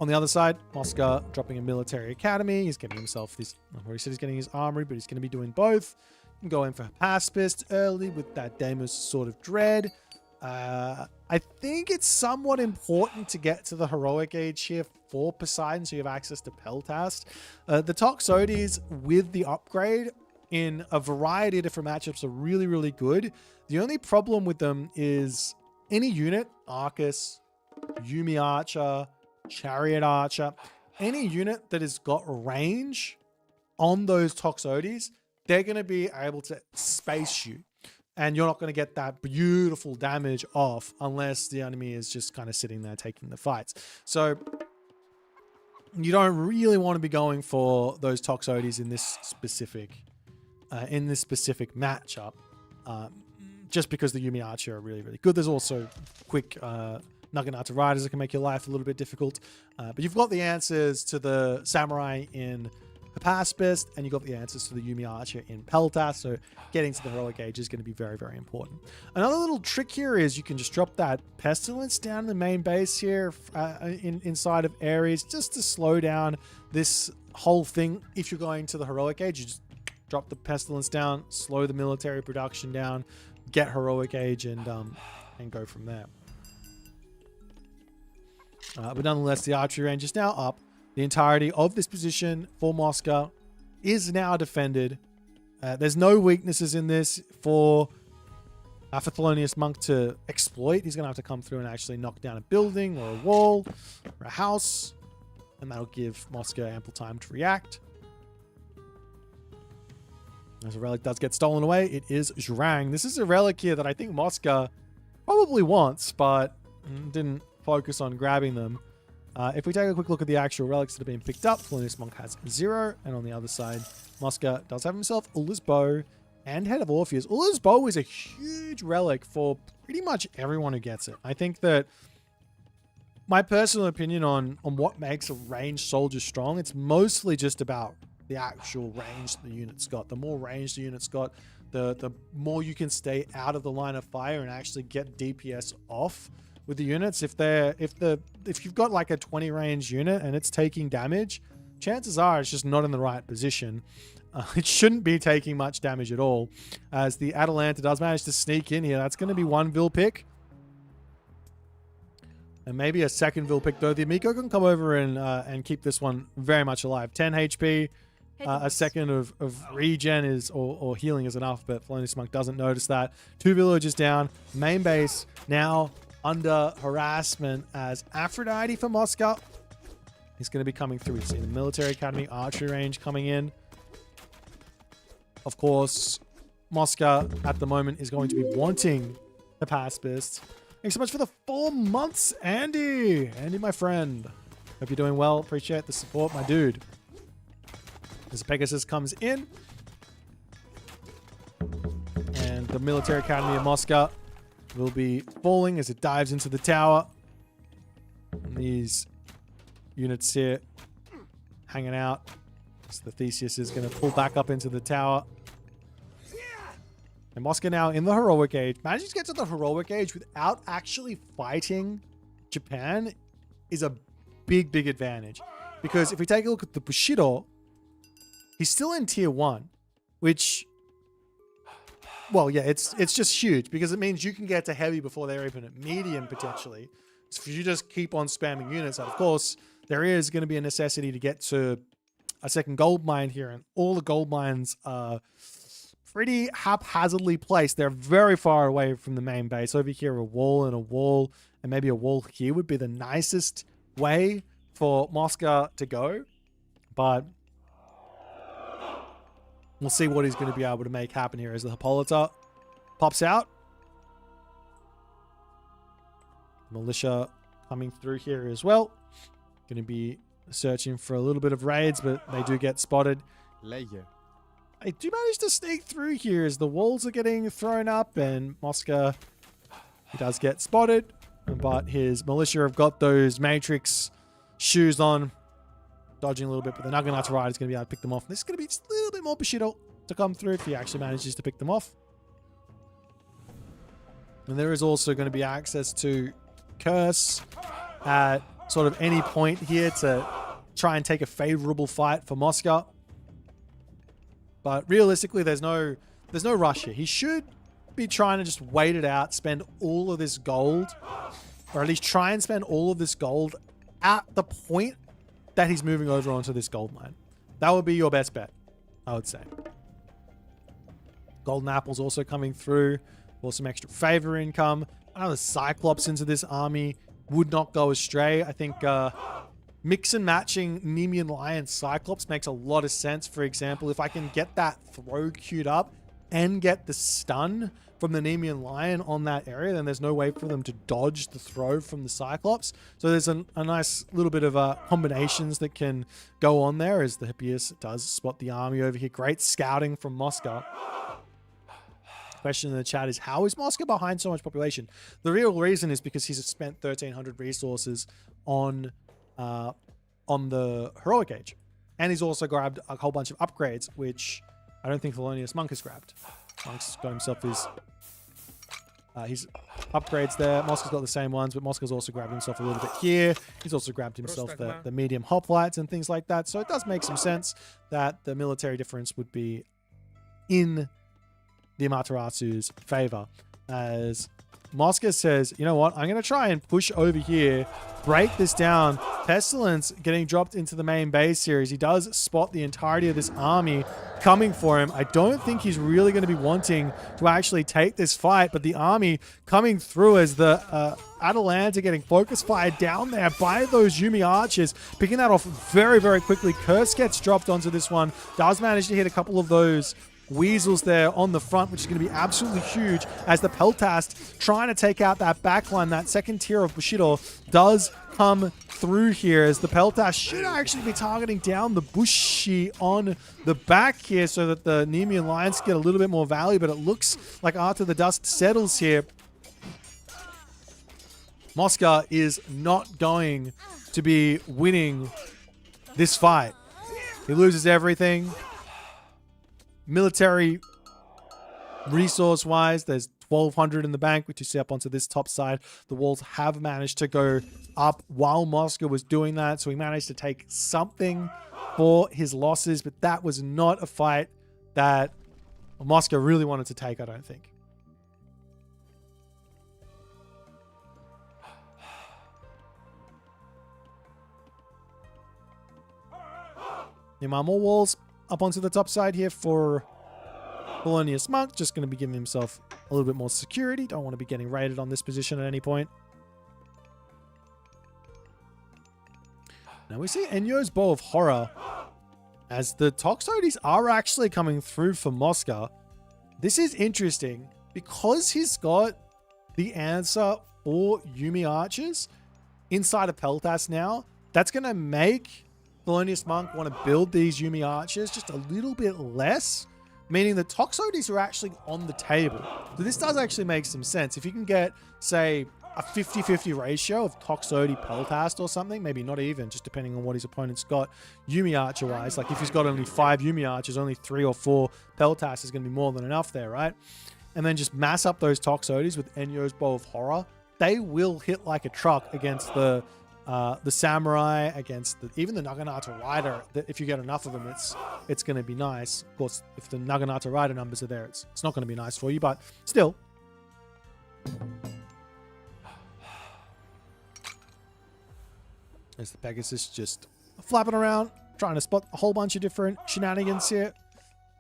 On the other side, Moscow dropping a military academy. He's getting himself this, I've already said he's getting his armory, but he's going to be doing both. You can go in for Paspist early with that Deimos Sword of Dread. I think it's somewhat important to get to the heroic age here for Poseidon, so you have access to Peltast. The Toxotes with the upgrade in a variety of different matchups are really, really good. The only problem with them is any unit, Arcus, Yumi Archer, Chariot Archer, any unit that has got range on those Toxotes, they're going to be able to space you. And you're not going to get that beautiful damage off unless the enemy is just kind of sitting there taking the fights. So you don't really want to be going for those Toxotes in this specific matchup. just because the Yumi Archer are really, really good. There's also quick Naginata Riders that can make your life a little bit difficult. But you've got the answers to the Samurai in Hypaspis, and you've got the answers to the Yumi Archer in Peltas, so getting to the heroic age is going to be very, very important. Another little trick here is you can just drop that Pestilence down in the main base here inside of Ares, just to slow down this whole thing. If you're going to the heroic age, you just drop the Pestilence down, slow the military production down, get heroic age, and go from there. But nonetheless, the archery range is now up. The entirety of this position for Mosca is now defended. There's no weaknesses in this for Thelonious Monk to exploit. He's going to have to come through and actually knock down a building or a wall or a house, and that'll give Mosca ample time to react. As a relic does get stolen away, it is Zhurang. This is a relic here that I think Mosca probably wants, but didn't focus on grabbing them. If we take a quick look at the actual relics that have been picked up, Thelonious Monk has 0, and on the other side, Mosca does have himself Ulla's Bow and Head of Orpheus. Ulla's Bow is a huge relic for pretty much everyone who gets it. I think that my personal opinion on what makes a ranged soldier strong, it's mostly just about the actual range the unit's got. The more range the unit's got, the more you can stay out of the line of fire and actually get DPS off with the units. If you've got like a 20 range unit and it's taking damage, chances are it's just not in the right position. It shouldn't be taking much damage at all. As the Atalanta does manage to sneak in here, that's going to be one Vil pick. And maybe a second Vil pick, though. The Amico can come over and keep this one very much alive. 10 HP. A second of regen is or healing is enough, but Thelonious Monk doesn't notice that. 2 villagers down. Main base now under harassment as Aphrodite for Mosca is going to be coming through. We see the military academy archery range coming in. Of course, Mosca at the moment is going to be wanting the Hypaspis. Thanks so much for the 4 months, Andy. Andy, my friend. Hope you're doing well. Appreciate the support, my dude. As Pegasus comes in. And the military academy of Mosca will be falling as it dives into the tower. And these units here hanging out. So the Theseus is going to pull back up into the tower. And Mosca now in the heroic age. Managing to get to the heroic age without actually fighting Japan is a big, big advantage. Because if we take a look at the Bushido, he's still in tier 1, which... well, yeah, it's just huge because it means you can get to heavy before they're even at medium potentially. So if you just keep on spamming units, of course, there is going to be a necessity to get to a second gold mine here, and all the gold mines are pretty haphazardly placed. They're very far away from the main base. Over here, a wall, and maybe a wall here would be the nicest way for Mosca to go, but we'll see what he's going to be able to make happen here as the Hippolyta pops out. Militia coming through here as well. Going to be searching for a little bit of raids, but they do get spotted. They do manage to sneak through here as the walls are getting thrown up, and Mosca, he does get spotted, but his militia have got those Matrix shoes on. Dodging a little bit, but the Naginata Rider is going to be able to pick them off. This is going to be just a little bit more Bushido to come through if he actually manages to pick them off. And there is also going to be access to Curse at sort of any point here to try and take a favorable fight for Mosca. But realistically, there's no rush here. He should be trying to just wait it out, spend all of this gold, or at least try and spend all of this gold at the point that he's moving over onto this gold mine. That would be your best bet, I would say. Golden apples also coming through for some extra favor income. Another Cyclops into this army would not go astray. I think mix and matching Nemean Lion Cyclops makes a lot of sense. For example, if I can get that throw queued up and get the stun from the Nemean Lion on that area, then there's no way for them to dodge the throw from the Cyclops. So there's a nice little bit of combinations that can go on there as the Hippias does spot the army over here. Great scouting from Mosca. question in the chat is, how is Moscow behind so much population? The real reason is because he's spent 1,300 resources on the heroic age, and he's also grabbed a whole bunch of upgrades, which I don't think Thelonious Monk has grabbed. Monk's got himself his upgrades there. Moscow's got the same ones, but Moscow's also grabbed himself a little bit here. He's also grabbed himself the medium hoplites and things like that. So it does make some sense that the military difference would be in the Amaterasu's favor, as Moscow says, you know what, I'm going to try and push over here, break this down. Pestilence getting dropped into the main base here as he does spot the entirety of this army coming for him. I don't think he's really going to be wanting to actually take this fight, but the army coming through as the Atalanta getting focus fired down there by those Yumi archers, picking that off very, very quickly. Curse gets dropped onto this one, does manage to hit a couple of those weasels there on the front, which is going to be absolutely huge as the Peltast trying to take out that backline. That second tier of Bushido does come through here as the Peltast should actually be targeting down the Bushi on the back here so that the Nemean Lions get a little bit more value, but it looks like after the dust settles here, Moscow is not going to be winning this fight. He loses everything. Military resource wise, there's 1,200 in the bank, which you see up onto this top side. The walls have managed to go up while Moscow was doing that, so he managed to take something for his losses, but that was not a fight that Moscow really wanted to take, I don't think. More walls up onto the top side here for Miscellaneous Monk. Just going to be giving himself a little bit more security. Don't want to be getting raided on this position at any point. Now we see Enyo's Bow of Horror as the Toxotes are actually coming through for Moscow. This is interesting because he's got the answer for Yumi Archers inside of Peltas now. That's going to make Thelonious Monk want to build these Yumi Archers just a little bit less, meaning the Toxotes are actually on the table. So this does actually make some sense. If you can get, say, a 50-50 ratio of Toxote Peltast or something, maybe not even, just depending on what his opponent's got Yumi Archer-wise. Like if he's got only 5 Yumi Archers, only 3 or 4 Peltast is going to be more than enough there, right? And then just mass up those Toxotes with Enyo's Bow of Horror. They will hit like a truck against the samurai, against even the Naginata Rider. If you get enough of them, it's going to be nice. Of course, if the Naginata Rider numbers are there, it's not going to be nice for you, but still. There's the Pegasus just flapping around, trying to spot a whole bunch of different shenanigans here.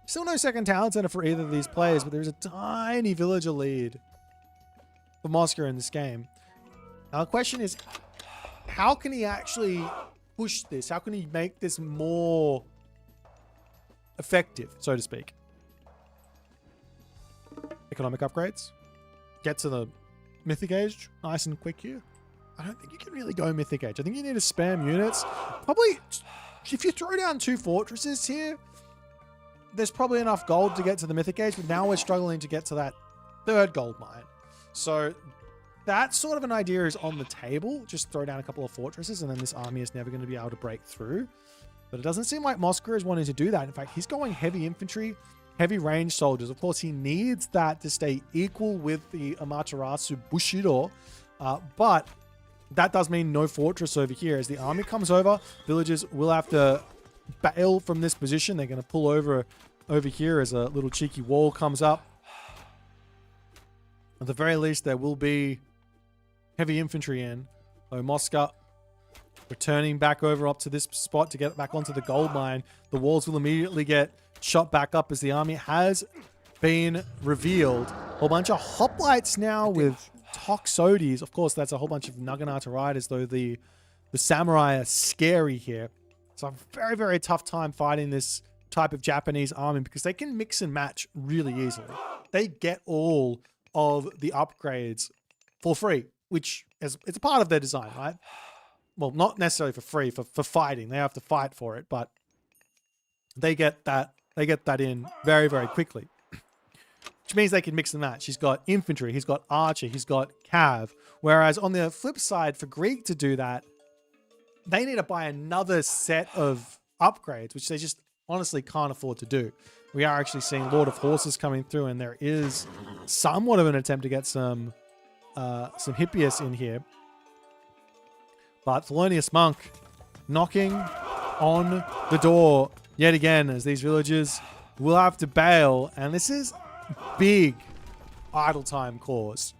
Still no second talent center for either of these players, but there's a tiny villager lead for Moscow in this game. Now the question is, how can he actually push this? How can he make this more effective, so to speak? Economic upgrades. Get to the Mythic Age nice and quick here. I don't think you can really go Mythic Age. I think you need to spam units. Probably, if you throw down 2 fortresses here, there's probably enough gold to get to the Mythic Age, but now we're struggling to get to that 3rd gold mine. So that sort of an idea is on the table. Just throw down a couple of fortresses and then this army is never going to be able to break through. But it doesn't seem like Moscow is wanting to do that. In fact, he's going heavy infantry, heavy range soldiers. Of course, he needs that to stay equal with the Amaterasu Bushido. But that does mean no fortress over here. As the army comes over, villagers will have to bail from this position. They're going to pull over here as a little cheeky wall comes up. At the very least, there will be heavy infantry in. So Moscow returning back over up to this spot to get back onto the gold mine. The walls will immediately get shot back up as the army has been revealed. A whole bunch of hoplites now with Toxotes. Of course, that's a whole bunch of Naginata Riders, though the samurai are scary here. So a very, very tough time fighting this type of Japanese army because they can mix and match really easily. They get all of the upgrades for free, which is it's a part of their design, right? Well, not necessarily for free, for fighting. They have to fight for it, but they get that in very, very quickly. which means they can mix and match. He's got infantry, he's got archer, he's got cav. Whereas on the flip side, for Greek to do that, they need to buy another set of upgrades, which they just honestly can't afford to do. We are actually seeing Lord of Horses coming through, and there is somewhat of an attempt to get some Hippias in here. But Miscellaneous Monk knocking on the door yet again, as these villagers will have to bail. And this is big idle time cause.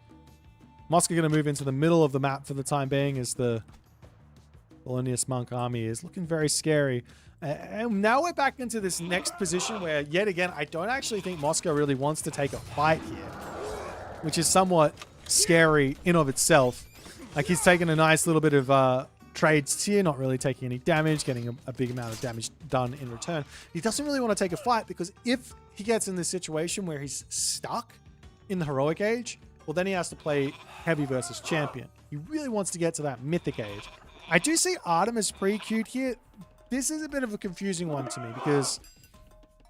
Moscow going to move into the middle of the map for the time being, as the Miscellaneous Monk army is looking very scary. And now we're back into this next position where, yet again, I don't actually think Moscow really wants to take a fight here, which is somewhat scary in of itself. Like, he's taking a nice little bit of trades here, not really taking any damage, getting a big amount of damage done in return. He doesn't really want to take a fight, because if he gets in this situation where he's stuck in the heroic age, well, then he has to play heavy versus champion. He really wants to get to that mythic age. I do see Artemis pre-queued here. This is a bit of a confusing one to me, because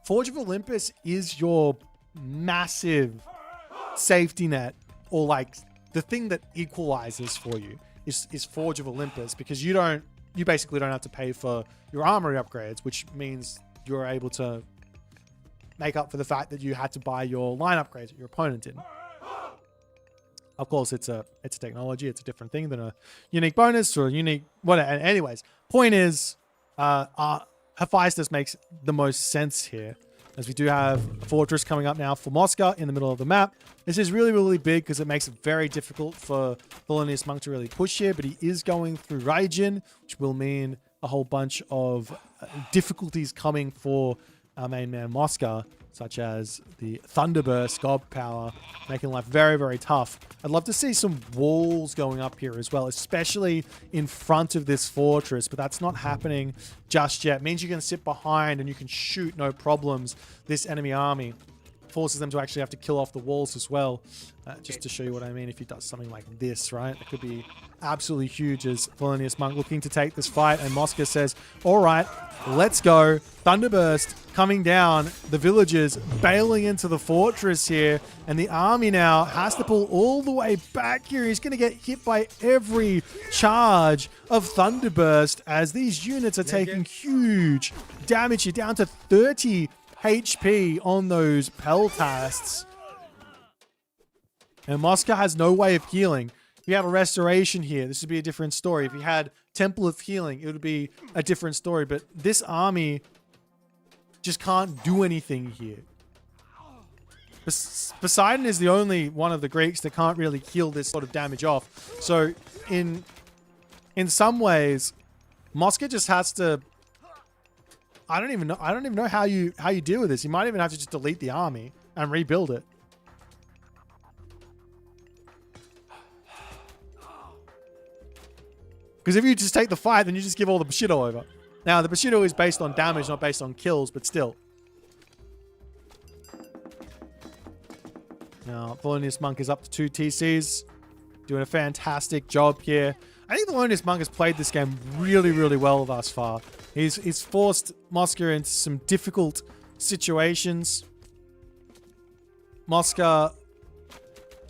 Forge of Olympus is your massive safety net, or like the thing that equalizes for you is Forge of Olympus, because you basically don't have to pay for your armory upgrades, which means you're able to make up for the fact that you had to buy your line upgrades that your opponent didn't. Of course, it's a technology. It's a different thing than a unique bonus or a unique whatever. Anyways, point is, Hephaestus makes the most sense here, as we do have a fortress coming up now for Moscow in the middle of the map. This is really, really big, because it makes it very difficult for Miscellaneous Monk to really push here, but he is going through Raijin, which will mean a whole bunch of difficulties coming for our main man Moscow, such as the Thunderburst, God Power, making life very, very tough. I'd love to see some walls going up here as well, especially in front of this fortress, but that's not happening just yet. It means you can sit behind and you can shoot no problems this enemy army. Forces them to actually have to kill off the walls as well, just to show you what I mean. If he does something like this, right, it could be absolutely huge, as Miscellaneous Monk looking to take this fight, and Moscow says, all right, let's go. Thunderburst coming down, the villagers bailing into the fortress here, and the army now has to pull all the way back here. He's going to get hit by every charge of Thunderburst, as these units are taking huge damage here, down to 30 HP on those peltasts. And Moscow has no way of healing. If you had a restoration here, this would be a different story. If you had Temple of Healing, it would be a different story. But this army just can't do anything here. Poseidon is the only one of the Greeks that can't really heal this sort of damage off. So in some ways, Moscow just has to... I don't even know how you deal with this. You might even have to just delete the army and rebuild it. Because if you just take the fight, then you just give all the Bushido over. Now, the Bushido is based on damage, not based on kills, but still. Now, Miscellaneous Monk is up to 2 TCs. Doing a fantastic job here. I think the Miscellaneous Monk has played this game really, really well thus far. He's forced Moscow into some difficult situations. Moscow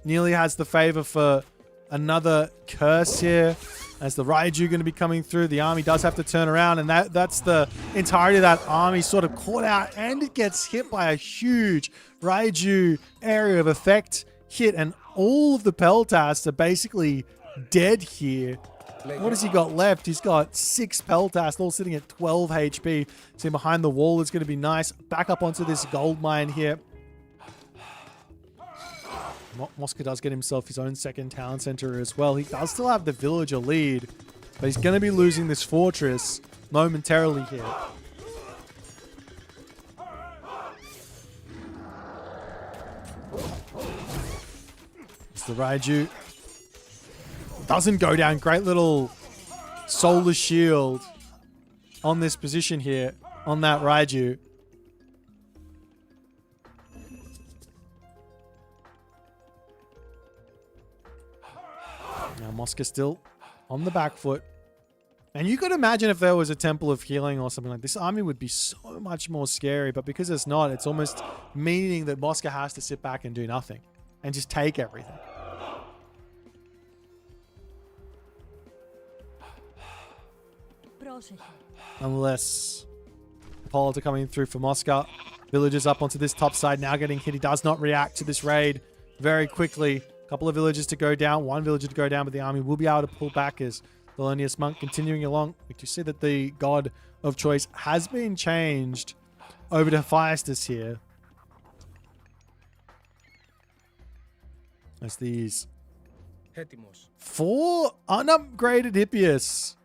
nearly has the favor for another curse here, as the Raiju going to be coming through. The army does have to turn around, and that's the entirety of that army sort of caught out, and it gets hit by a huge Raiju area of effect hit, and all of the Peltasts are basically dead here. What has he got left? He's got 6 Peltasts, all sitting at 12 HP. See, behind the wall is going to be nice. Back up onto this gold mine here. Moscow does get himself his own second town center as well. He does still have the villager lead, but he's going to be losing this fortress momentarily here. It's the Raiju. Doesn't go down. Great little solar shield on this position here, on that Raiju. Now Moscow still on the back foot. And you could imagine if there was a temple of healing or something like this, army would be so much more scary. But because it's not, it's almost meaning that Moscow has to sit back and do nothing and just take everything. Unless Apollo coming through for Moscow. Villagers up onto this top side now getting hit. He does not react to this raid very quickly. A couple of villagers to go down. One villager to go down, but the army will be able to pull back as Miscellaneous monk continuing along. We can see that the god of choice has been changed over to Hephaestus here. As these 4 unupgraded Hippias.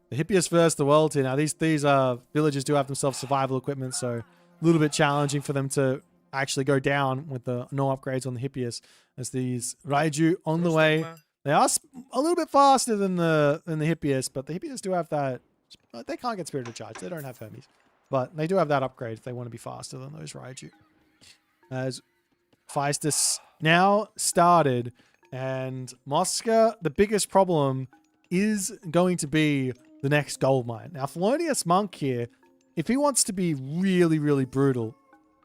The Hippias versus the world here. Now, these villagers do have themselves survival equipment, so a little bit challenging for them to actually go down with the no upgrades on the Hippias. As these Raiju on the way. They are a little bit faster than the Hippias, but the Hippias do have that. They can't get Spirited Charge. They don't have Hermes. But they do have that upgrade if they want to be faster than those Raiju. As Hephaestus now started, and Mosca, the biggest problem is going to be the next gold mine. Now, Miscellaneous monk here, if he wants to be really, really brutal,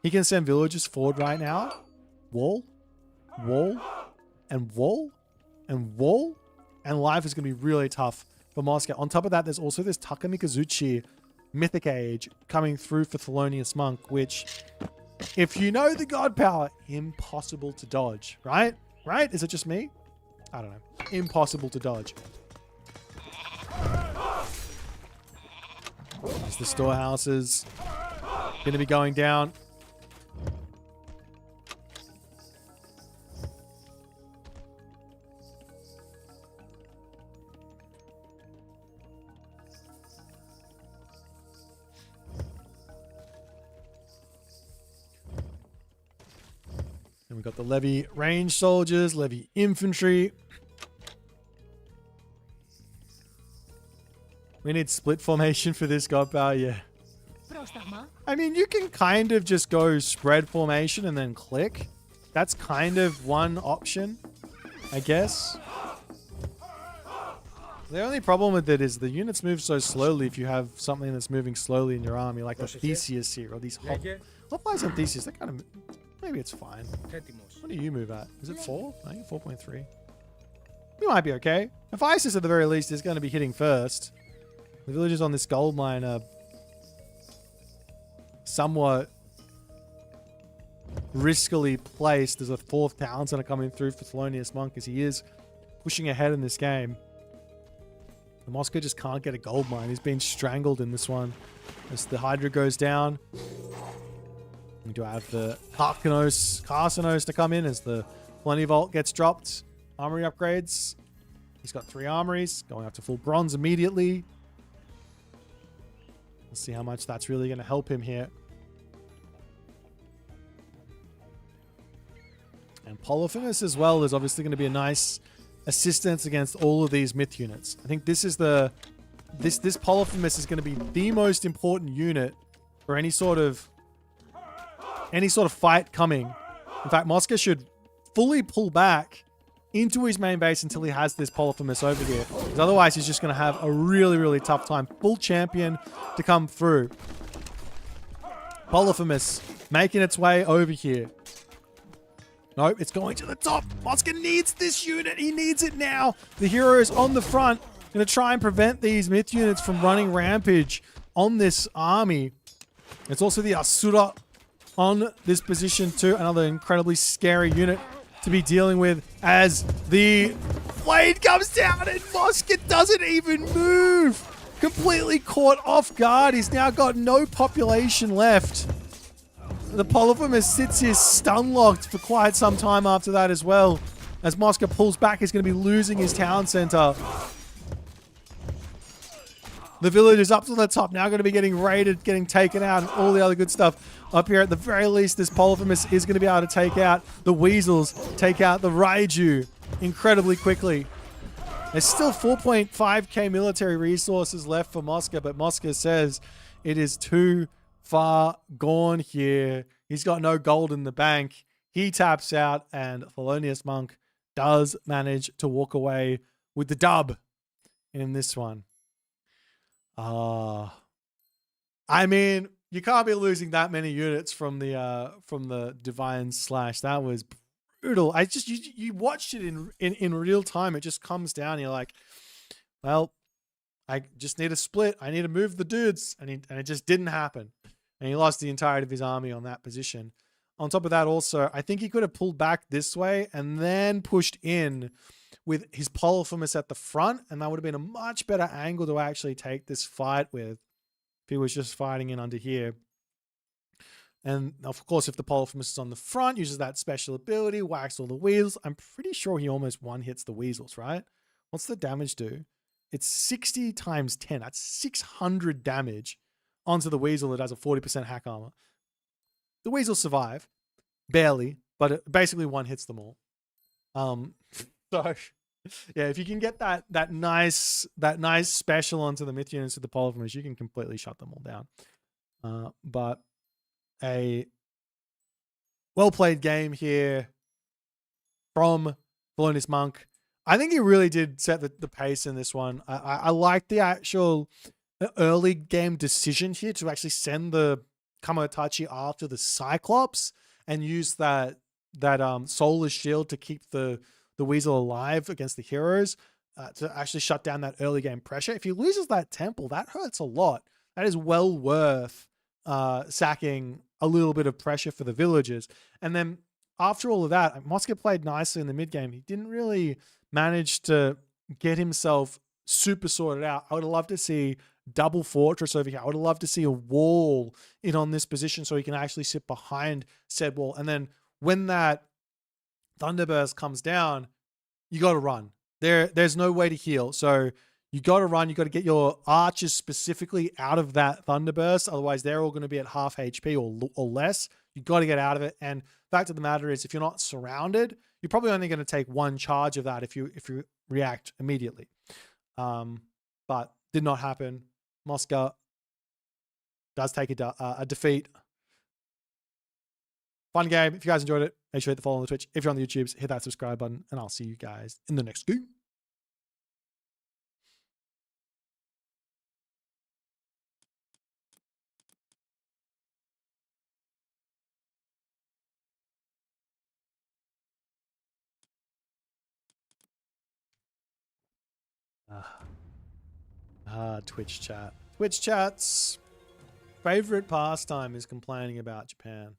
he can send villagers forward right now. Wall, wall, and wall, and wall. And life is going to be really tough for Moscow. On top of that, there's also this Takamikazuchi Mythic Age coming through for Thelonious Monk, which, if you know the god power, impossible to dodge, right? Right? Is it just me? I don't know. Impossible to dodge. As the storehouses going to be going down. And we've got the Levy range soldiers, Levy infantry. We need split formation for this god power, yeah. I mean, you can kind of just go spread formation and then click. That's kind of one option, I guess. The only problem with it is the units move so slowly if you have something that's moving slowly in your army, like the Theseus here, or these Hoplites and Theseus. They kind of... Maybe it's fine. What do you move at? Is it 4? I think 4.3. You might be okay. Hephaestus, at the very least, is going to be hitting first. The villagers on this gold mine are somewhat riskily placed. There's a 4th town center coming through for Thelonious Monk as he is pushing ahead in this game. The Moscow just can't get a gold mine. He's been strangled in this one. As the Hydra goes down. We do have the Carcinos to come in as the Plenty Vault gets dropped. Armory upgrades. He's got 3 armories. Going up to full bronze immediately. Let's see how much that's really going to help him here. And Polyphemus as well is obviously going to be a nice assistance against all of these myth units. I think this is the... This Polyphemus is going to be the most important unit for any sort of fight coming. In fact, Moscow should fully pull back into his main base until he has this Polyphemus over here. Because otherwise, he's just going to have a really, really tough time. Full champion to come through. Polyphemus making its way over here. Nope, it's going to the top. Moscow needs this unit. He needs it now. The hero is on the front. Going to try and prevent these myth units from running rampage on this army. It's also the Asura on this position too. Another incredibly scary unit to be dealing with as the blade comes down and Moscow doesn't even move. Completely caught off guard. He's now got no population left. The Polyphemus sits here stun locked for quite some time after that as well. As Moscow pulls back, he's going to be losing his town center. The villagers up to the top now going to be getting raided, getting taken out, and all the other good stuff. Up here at the very least, this Polyphemus is going to be able to take out the Weasels, take out the Raiju incredibly quickly. There's still 4.5k military resources left for Moscow, but Moscow says it is too far gone here. He's got no gold in the bank. He taps out, and Thelonious Monk does manage to walk away with the dub in this one. I mean, you can't be losing that many units from the Divine Slash. That was brutal. I just you watched it in real time. It just comes down. You're like, well, I just need a split. I need to move the dudes, and it just didn't happen. And he lost the entirety of his army on that position. On top of that, also, I think he could have pulled back this way and then pushed in with his Polyphemus at the front, and that would have been a much better angle to actually take this fight with if he was just fighting in under here. And of course, if the Polyphemus is on the front, uses that special ability, whacks all the weasels. I'm pretty sure he almost one-hits the weasels, right? What's the damage do? It's 60 times 10. That's 600 damage onto the weasel that has a 40% hack armor. The weasels survive, barely, but it basically one-hits them all. So yeah, if you can get that nice special onto the myth units with the Polyphemus, you can completely shut them all down. But a well-played game here from Thelonious Monk. I think he really did set the pace in this one. I like the actual early game decision here to actually send the Kamatachi after the Cyclops and use that Solar Shield to keep the Weasel alive against the heroes to actually shut down that early game pressure. If he loses that temple, that hurts a lot. That is well worth sacking a little bit of pressure for the villagers. And then after all of that, Moska played nicely in the mid game. He didn't really manage to get himself super sorted out. I would have loved to see double fortress over here. I would have loved to see a wall in on this position so he can actually sit behind said wall. And then when that Thunderburst comes down, you got to run. There's no way to heal. So you got to run. You got to get your archers specifically out of that Thunderburst. Otherwise, they're all going to be at half HP or less. You got to get out of it. And fact of the matter is, if you're not surrounded, you're probably only going to take one charge of that if you react immediately. But did not happen. Mosca does take a defeat. Fun game. If you guys enjoyed it, make sure to hit the follow on the Twitch. If you're on the YouTubes, hit that subscribe button, and I'll see you guys in the next game. Twitch chat. Twitch chat's favorite pastime is complaining about Japan.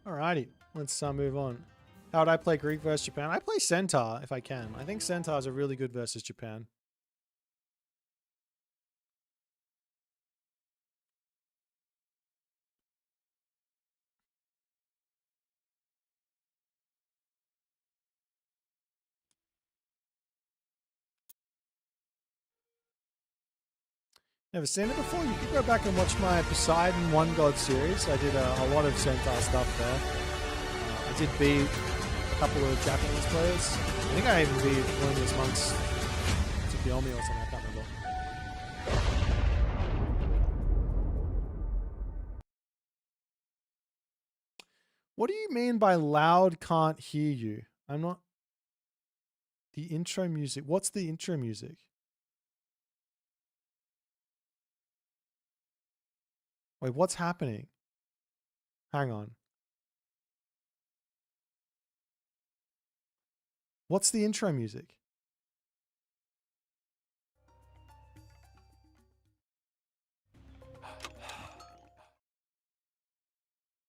Alrighty, let's move on. How would I play Greek versus Japan? I play Centaur if I can. I think Centaurs are really good versus Japan. Never seen it before? You could go back and watch my Poseidon One God series. I did a lot of Centaur stuff there. I did beat a couple of Japanese players. I think I even beat Miscellaneous Monks Tsukiyomi or something. I can't remember. What do you mean by loud can't hear you? I'm not... The intro music. What's the intro music? Wait, what's happening? Hang on. What's the intro music?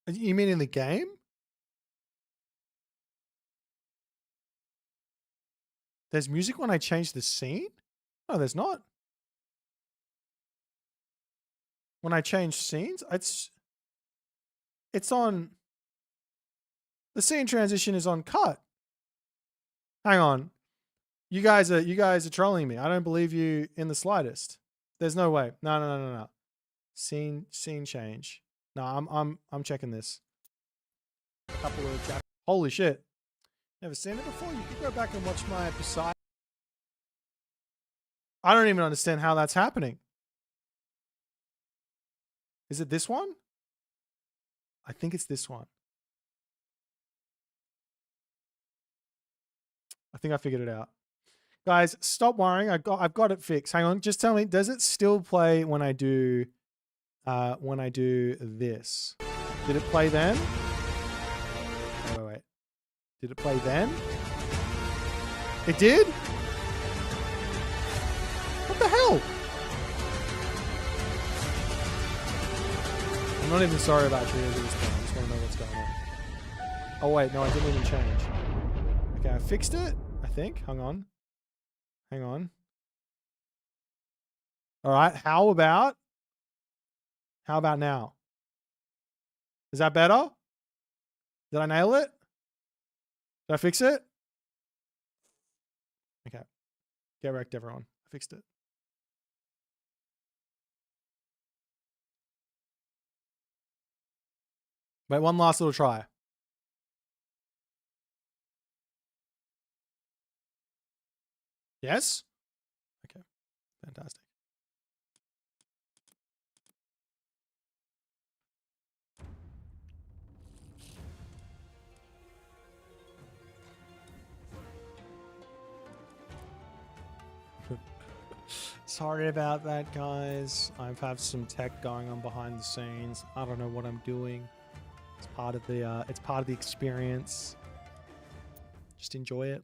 You mean in the game? There's music when I change the scene? No, there's not. When I change scenes, it's on... The scene transition is on cut. Hang on. You guys are trolling me. I don't believe you in the slightest. There's no way. No. Scene change. No, I'm checking this. Couple of chapters. Holy shit. Never seen it before. You could go back and watch my Poseidon. I don't even understand how that's happening. Is it this one? I think it's this one. I think I figured it out. Guys, stop worrying. I've got it fixed. Hang on. Just tell me, does it still play when I do this? Did it play then? Wait. Did it play then? It did? What the hell? I'm not even sorry about you at this point. I just want to know what's going on. Oh wait, no, I didn't even change. Okay, I fixed it, I think. Hang on. All right, how about now? Is that better? Did I nail it? Did I fix it? Okay. Get wrecked, everyone. I fixed it. Wait, one last little try. Yes? Okay. Fantastic. Sorry about that, guys. I've had some tech going on behind the scenes. I don't know what I'm doing. It's part of the experience. Just enjoy it.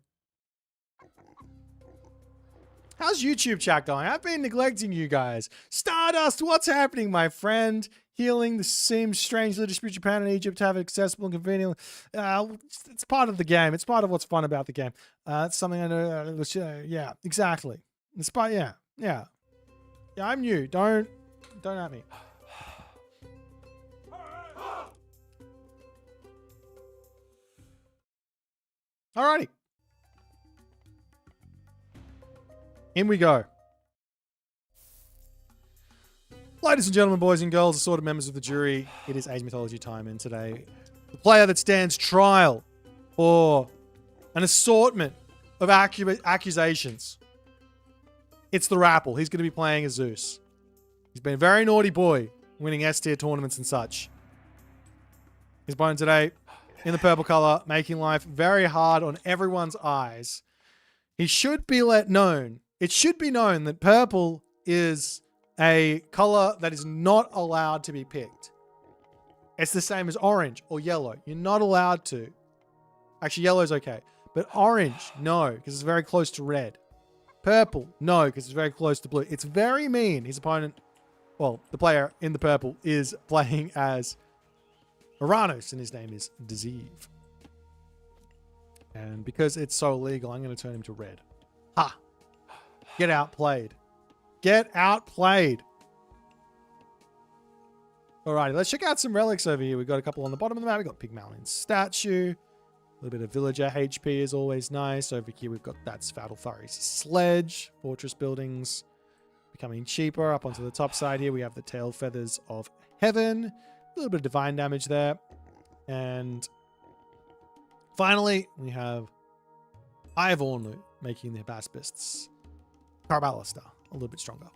How's YouTube chat going? I've been neglecting you guys. Stardust, what's happening, my friend? Healing the seems strangely to dispute Japan and Egypt to have it accessible and convenient. It's part of the game. It's part of what's fun about the game. It's something I know. Yeah, exactly. It's part. Yeah. Yeah, I'm new. Don't at me. Alrighty. In we go. Ladies and gentlemen, boys and girls, assorted members of the jury, it is Age Mythology time, and today, the player that stands trial for an assortment of accusations. It's the Rapple. He's going to be playing as Zeus. He's been a very naughty boy, winning S-tier tournaments and such. His opponent today, in the purple color, making life very hard on everyone's eyes. He should be let known. It should be known that purple is a color that is not allowed to be picked. It's the same as orange or yellow. You're not allowed to. Actually, yellow's okay. But orange, no, because it's very close to red. Purple, no, because it's very close to blue. It's very mean. His opponent, well, the player in the purple is playing as Uranus, and his name is Zeus. And because it's so illegal, I'm going to turn him to red. Ha! Get outplayed. Get outplayed. Alrighty, let's check out some relics over here. We've got a couple on the bottom of the map. We've got Pygmalion's statue. A little bit of villager HP is always nice. Over here, we've got that Svadilthari's sledge. Fortress buildings becoming cheaper. Up onto the top side here, we have the tail feathers of heaven. A little bit of divine damage there. And finally, we have Eye of Ornu making the Hypaspists Carballista a little bit stronger.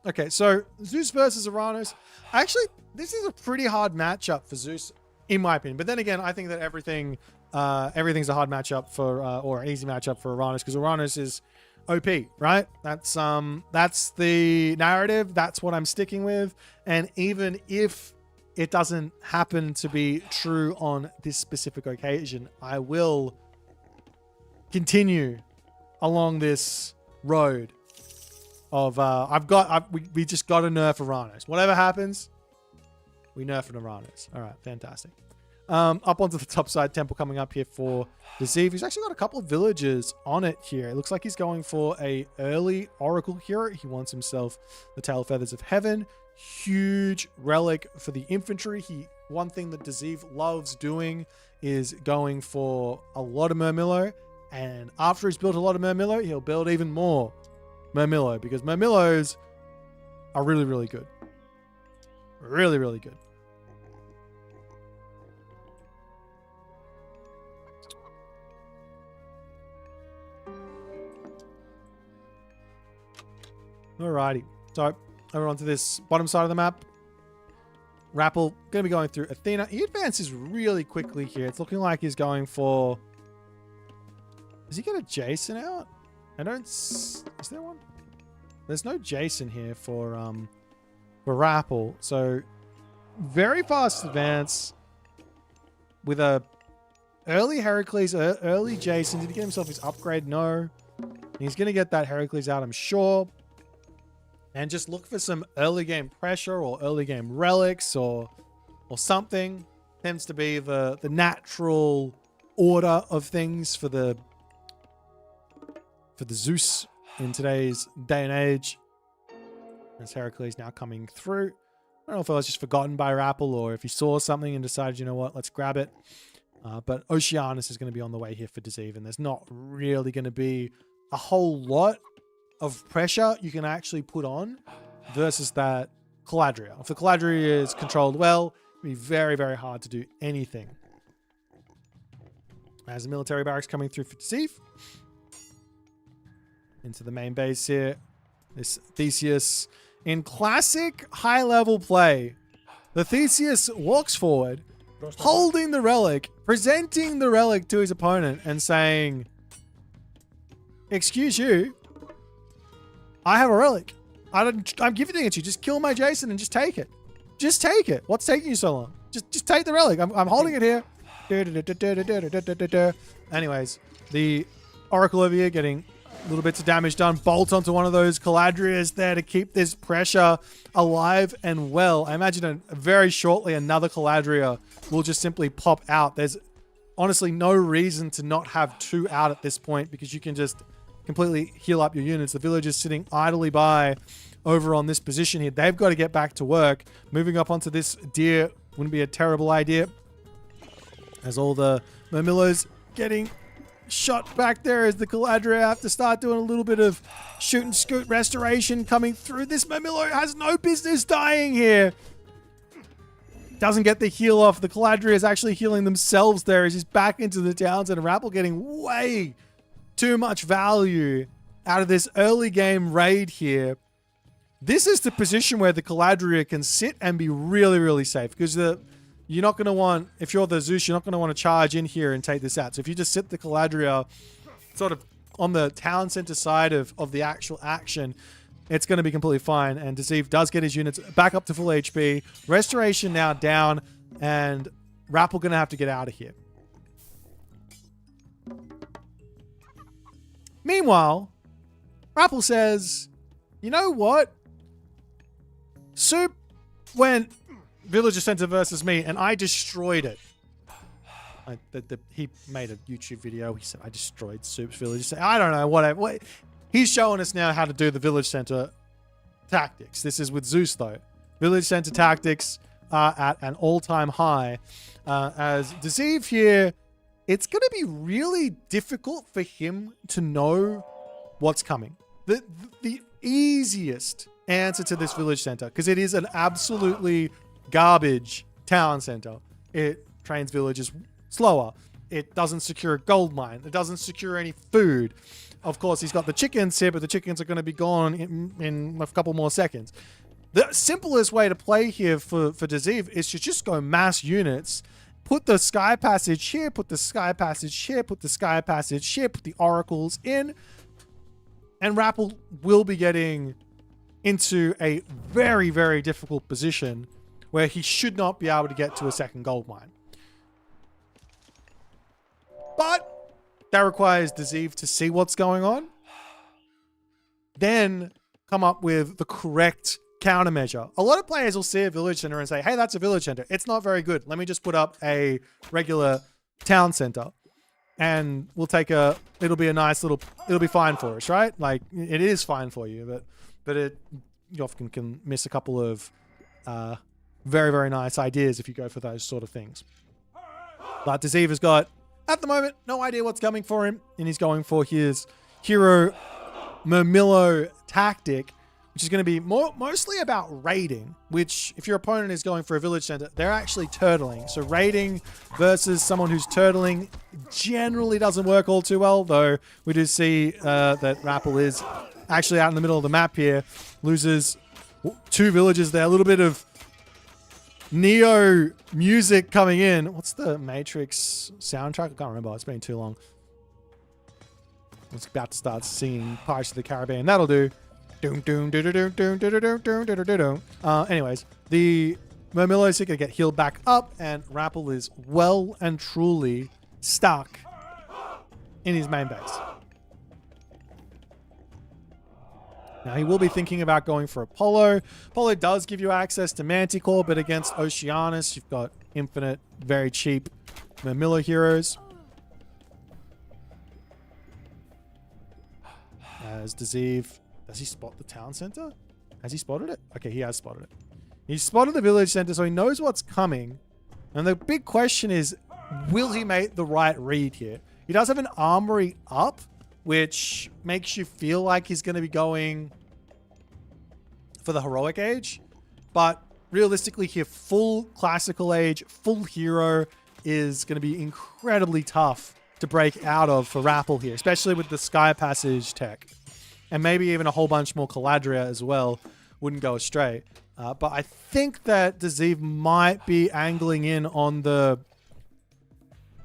Okay, so Zeus versus Uranus. Actually, this is a pretty hard matchup for Zeus, in my opinion. But then again, I think that everything's a hard matchup for, or an easy matchup for Uranus, because Uranus is OP, right? That's the narrative. That's what I'm sticking with. And even if it doesn't happen to be true on this specific occasion, I will continue along this road of we just got to nerf Uranus. Whatever happens, we nerf an Uranus. All right, fantastic. Up onto the top side, temple coming up here for the Zeus. He's actually got a couple of villagers on it here. It looks like he's going for a early oracle hero. He wants himself the tail feathers of heaven. Huge relic for the infantry. One thing that Zeus loves doing is going for a lot of Murmillo. And after he's built a lot of Murmillo, he'll build even more Murmillo, because Murmillos are really, really good. Really, really good. Alrighty. So, over onto this bottom side of the map. Rappel going to be going through Athena. He advances really quickly here. It's looking like he's going for... Does he get a Jason out? I don't... Is there one? There's no Jason here for Rappel. So, very fast advance with a early Heracles, early Jason. Did he get himself his upgrade? No. He's going to get that Heracles out, I'm sure. And just look for some early game pressure or early game relics or something. Tends to be the natural order of things for the Zeus in today's day and age. As Heracles now coming through. I don't know if it was just forgotten by Rappel or if he saw something and decided, you know what, let's grab it. But Oceanus is going to be on the way here for Deceive, and there's not really going to be a whole lot of pressure you can actually put on versus that Caladria. If the Caladria is controlled well, it'll be very, very hard to do anything. As the military barracks coming through for Deceive. Into the main base here. This Theseus in classic high-level play. The Theseus walks forward, holding the relic, presenting the relic to his opponent and saying, "Excuse you, I have a relic. I'm giving it to you. Just kill my Jason and just take it. Just take it. What's taking you so long? Just take the relic. I'm holding it here." Anyways, the Oracle over here getting little bits of damage done. Bolt onto one of those Caladrias there to keep this pressure alive and well. I imagine very shortly another Caladria will just simply pop out. There's honestly no reason to not have two out at this point because you can just completely heal up your units. The village is sitting idly by over on this position here. They've got to get back to work. Moving up onto this deer wouldn't be a terrible idea. As all the Murmillos getting shot back there as the Caladria have to start doing a little bit of shoot and scoot restoration coming through. This Murmillo has no business dying here. Doesn't get the heal off. The Caladria is actually healing themselves there as he's back into the towns, and Rappel getting way too much value out of this early game raid here. This is the position where the Caladria can sit and be really, really safe because you're not going to want, if you're the Zeus, you're not going to want to charge in here and take this out. So if you just sit the Caladria sort of on the town center side of the actual action, it's going to be completely fine. And Deceive does get his units back up to full HP. Restoration now down, and Rappel going to have to get out of here. Meanwhile, Rappel says, "You know what? Soup went Villager Center versus me, and I destroyed it." He made a YouTube video. He said, "I destroyed Soup's village." I don't know what. He's showing us now how to do the Village Center tactics. This is with Zeus, though. Village Center tactics are at an all-time high. As Deceive here, it's going to be really difficult for him to know what's coming. The easiest answer to this Village Center, because it is an absolutely garbage town center. It trains villages slower. It doesn't secure a gold mine. It doesn't secure any food. Of course, he's got the chickens here, but the chickens are going to be gone in a couple more seconds. The simplest way to play here for Deceive is to just go mass units, put the Sky Passage here, put the Sky Passage here, put the Sky Passage here, put the Oracles in, and Rappel will be getting into a very, very difficult position where he should not be able to get to a second gold mine. But that requires Deceive to see what's going on, then come up with the correct countermeasure. A lot of players will see a village center and say, "Hey, that's a village center. It's not very good. Let me just put up a regular town center and it'll be a nice little, it'll be fine for us," right? Like, it is fine for you, but you often can miss a couple of very, very nice ideas if you go for those sort of things. But Deceive has got, at the moment, no idea what's coming for him, and he's going for his hero Murmillo tactic, which is going to be mostly about raiding, which if your opponent is going for a village center, they're actually turtling. So raiding versus someone who's turtling generally doesn't work all too well, though we do see that Rappel is actually out in the middle of the map here, loses 2 villages there, a little bit of Neo music coming in. What's the Matrix soundtrack? I can't remember. It's been too long. It's about to start singing Pirates of the Caribbean. That'll do. Anyways, the Murmillo's here going to get healed back up, and Rappel is well and truly stuck in his main base. Now, he will be thinking about going for Apollo. Apollo does give you access to Manticore, but against Oceanus, you've got infinite, very cheap Murmillo heroes. As Dezeve, does he spot the town center? Has he spotted it? Okay, he has spotted it. He's spotted the village center, so he knows what's coming. And the big question is, will he make the right read here? He does have an armory up, which makes you feel like he's going to be going for the heroic age. But realistically here, full classical age, full hero is going to be incredibly tough to break out of for Rappel here, especially with the Sky Passage tech. And maybe even a whole bunch more Caladria as well wouldn't go astray. But I think that Dezeve might be angling in on the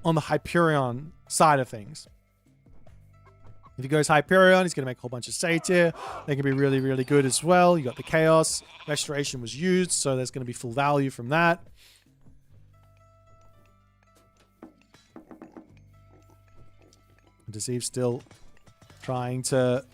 Hyperion side of things. If he goes Hyperion, he's going to make a whole bunch of Satyr. They can be really, really good as well. You got the Chaos. Restoration was used, so there's going to be full value from that. Dezeve still trying to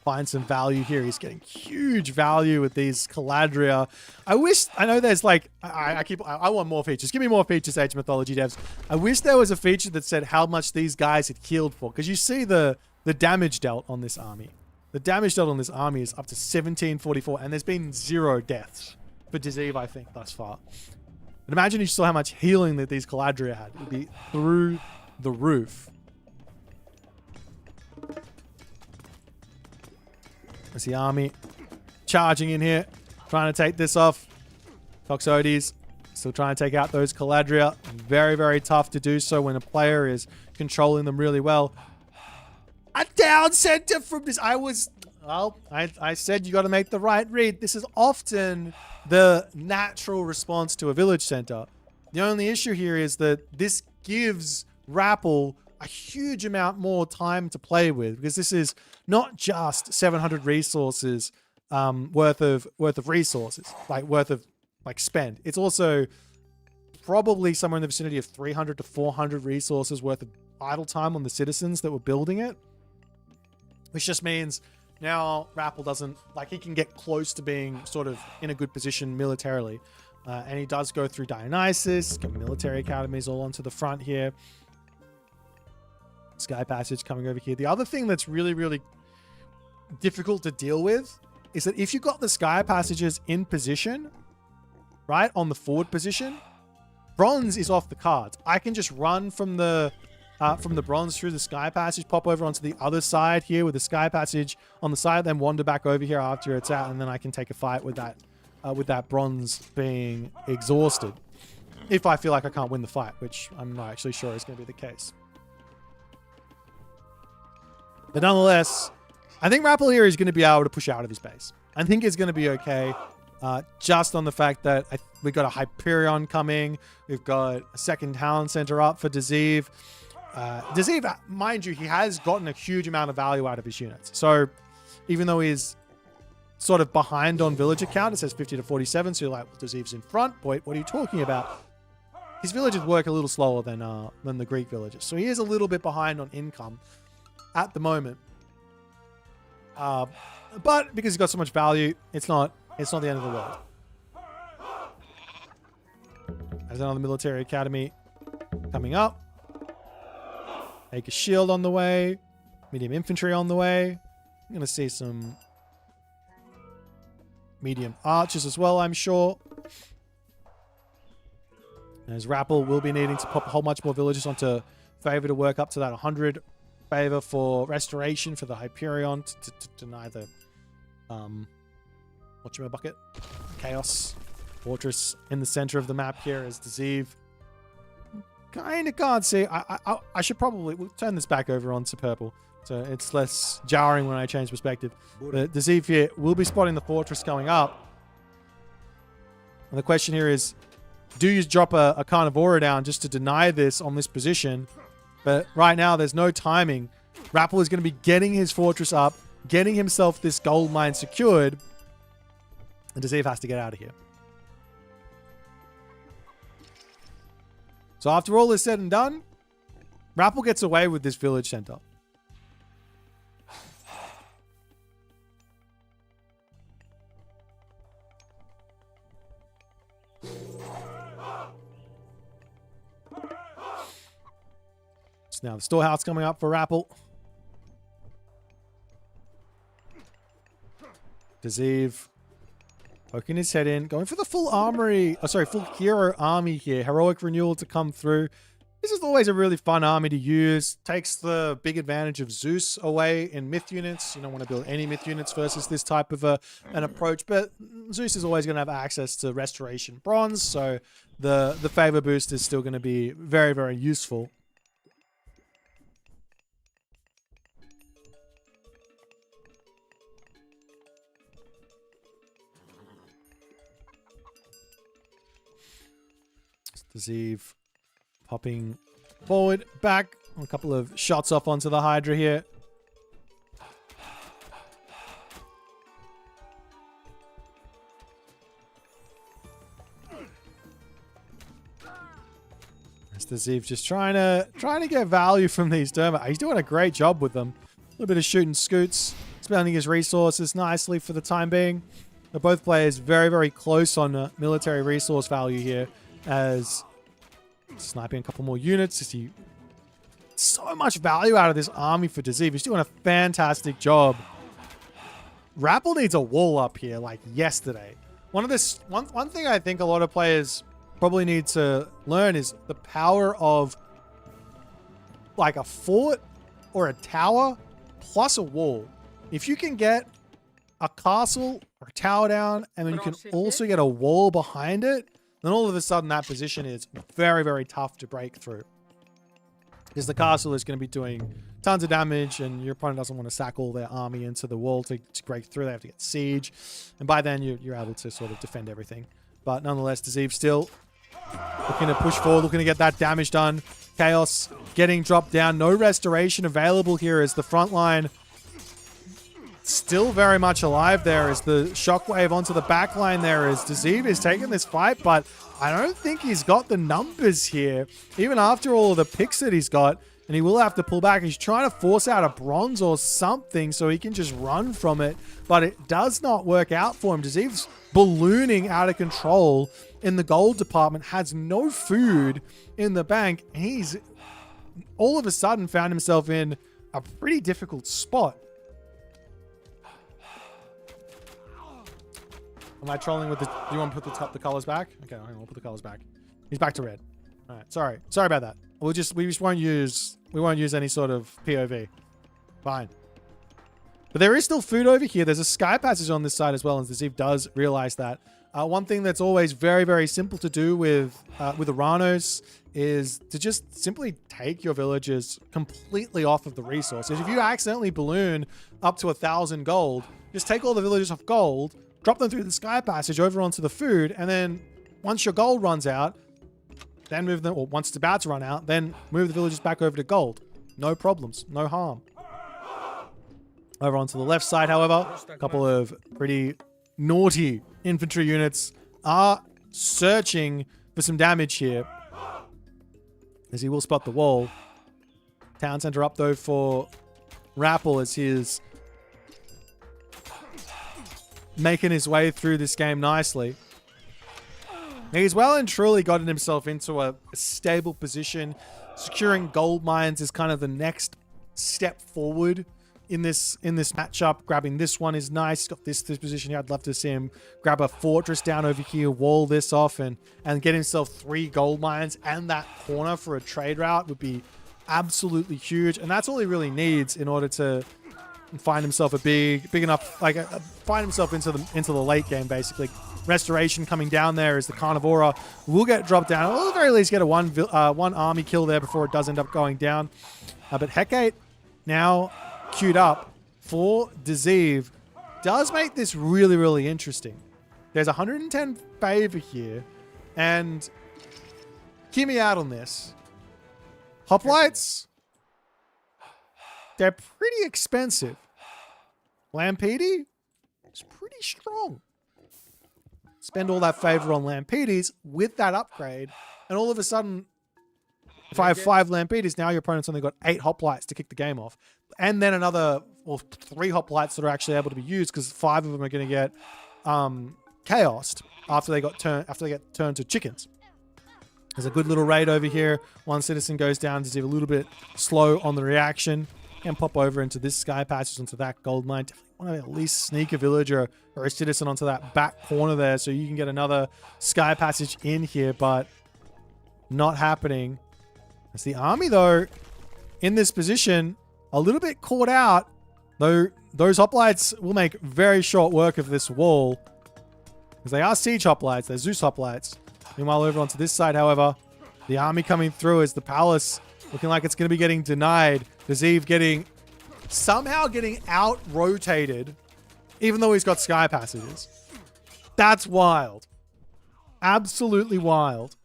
find some value here. He's getting huge value with these Caladria. I know there's like, I want more features. Give me more features, Age of Mythology devs. I wish there was a feature that said how much these guys had healed for, because you see the damage dealt on this army. The damage dealt on this army is up to 1744, and there's been 0 deaths for Dezeve, I think, thus far. But imagine you saw how much healing that these Caladria had. It would be through the roof. There's the army charging in here, trying to take this off. Toxotes still trying to take out those Caladria. Very, very tough to do so when a player is controlling them really well. A down center from this. I said you got to make the right read. This is often the natural response to a village center. The only issue here is that this gives Rappel a huge amount more time to play with, because this is not just 700 resources worth of resources, worth of spend. It's also probably somewhere in the vicinity of 300 to 400 resources worth of idle time on the citizens that were building it, which just means now Rappel doesn't, he can get close to being sort of in a good position militarily. And he does go through Dionysus, get military academies all onto the front here. Sky Passage coming over here. The other thing that's really, really difficult to deal with is that if you've got the Sky Passages in position, right, on the forward position, bronze is off the cards. I can just run from the bronze through the Sky Passage, pop over onto the other side here with the Sky Passage on the side, then wander back over here after it's out, and then I can take a fight with that bronze being exhausted. If I feel like I can't win the fight, which I'm not actually sure is going to be the case. But nonetheless, I think Rappel here is going to be able to push out of his base. I think it's going to be okay, just on the fact that we've got a Hyperion coming. We've got a second town center up for Dezeve. Dezeve, mind you, he has gotten a huge amount of value out of his units. So even though he's sort of behind on villager count, it says 50 to 47, so you're like, well, Dezeve's in front. Boit, what are you talking about? His villages work a little slower than the Greek villages. So he is a little bit behind on income at the moment. But because he's got so much value, it's not the end of the world. There's another military academy coming up. Take a shield on the way. Medium infantry on the way. I'm going to see some medium archers as well, I'm sure. As Rappel will be needing to pop a whole bunch more villages onto favor to work up to that 100 favor for restoration for the Hyperion to deny the Bucket. Chaos. Fortress in the center of the map here is Zeus. Kind of can't see. I should probably turn this back over onto purple, so it's less jarring when I change perspective. But Zeus here will be spotting the fortress going up. And the question here is, do you drop a Carnivora down just to deny this on this position? But right now, there's no timing. Rappel is going to be getting his fortress up, getting himself this gold mine secured, and Zeus has to get out of here. So after all is said and done, Rappel gets away with this village center. So now the storehouse coming up for Rappel. Zeus poking his head in, going for the full armory. Oh, sorry, full hero army here. Heroic renewal to come through. This is always a really fun army to use. Takes the big advantage of Zeus away in myth units. You don't want to build any myth units versus this type of an approach. But Zeus is always going to have access to restoration bronze. So the favor boost is still going to be very, very useful. Zeus popping forward, back. A couple of shots off onto the Hydra here. Zeus just trying to get value from these Derma. He's doing a great job with them. A little bit of shooting scoots, spending his resources nicely for the time being. They're both players very, very close on military resource value here, as sniping a couple more units. You see so much value out of this army for Zeus. He's doing a fantastic job. Rappel needs a wall up here like yesterday. One thing I think a lot of players probably need to learn is the power of like a fort or a tower plus a wall. If you can get a castle or a tower down and then you can also get a wall behind it, then all of a sudden that position is very, very tough to break through. Because the castle is going to be doing tons of damage and your opponent doesn't want to sack all their army into the wall to break through. They have to get siege. And by then you're able to sort of defend everything. But nonetheless, Zeus still looking to push forward, looking to get that damage done. Chaos getting dropped down. No restoration available here as the front line still very much alive there, as the shockwave onto the back line there, as Zeus is taking this fight, but I don't think he's got the numbers here. Even after all of the picks that he's got, and he will have to pull back. He's trying to force out a bronze or something so he can just run from it, but it does not work out for him. Zeus ballooning out of control in the gold department, has no food in the bank. He's all of a sudden found himself in a pretty difficult spot. Am I trolling with the... Do you want to put the colors back? Okay, I'll put the colors back. He's back to red. All right, sorry about that. We just won't use any sort of POV. Fine. But there is still food over here. There's a sky passage on this side as well, and Zeus does realize that. One thing that's always very, very simple to do with Uranus is to just simply take your villagers completely off of the resources. If you accidentally balloon up to 1,000 gold, just take all the villagers off gold, drop them through the sky passage over onto the food, and then once your gold runs out, then move them, or once it's about to run out, then move the villagers back over to gold. No problems, no harm. Over onto the left side, however, a couple of pretty naughty infantry units are searching for some damage here, as he will spot the wall. Town center up though for Rappel, as he is making his way through this game nicely. He's well and truly gotten himself into a stable position. Securing gold mines is kind of the next step forward in this matchup. Grabbing this one is nice. Got this position here. I'd love to see him grab a fortress down over here, wall this off, and get himself 3 gold mines, and that corner for a trade route would be absolutely huge. And that's all he really needs in order to and find himself a big enough, like find himself into the late game basically. Restoration coming down there as the Carnivora will get dropped down. Or at the very least get a one army kill there before it does end up going down. But Hecate now queued up for Deceive does make this really, really interesting. There's 110 favor here, and hear me out on this. Hoplites, they're pretty expensive. Lampedes, it's pretty strong. Spend all that favor on Lampedes with that upgrade, and all of a sudden, if I have 5 Lampedes, now your opponent's only got 8 Hoplites to kick the game off. And then another, well, 3 Hoplites that are actually able to be used because 5 of them are going to get chaosed after they get turned to chickens. There's a good little raid over here. One citizen goes down to a little bit slow on the reaction and pop over into this sky passage onto that gold mine. Definitely want to at least sneak a villager or a citizen onto that back corner there so you can get another sky passage in here, but not happening. As the army, though, in this position, a little bit caught out, though those hoplites will make very short work of this wall because they are siege hoplites, they're Zeus hoplites. Meanwhile, over onto this side, however, the army coming through as the palace looking like it's going to be getting denied. Deceive somehow getting out-rotated, even though he's got sky passages. That's wild. Absolutely wild.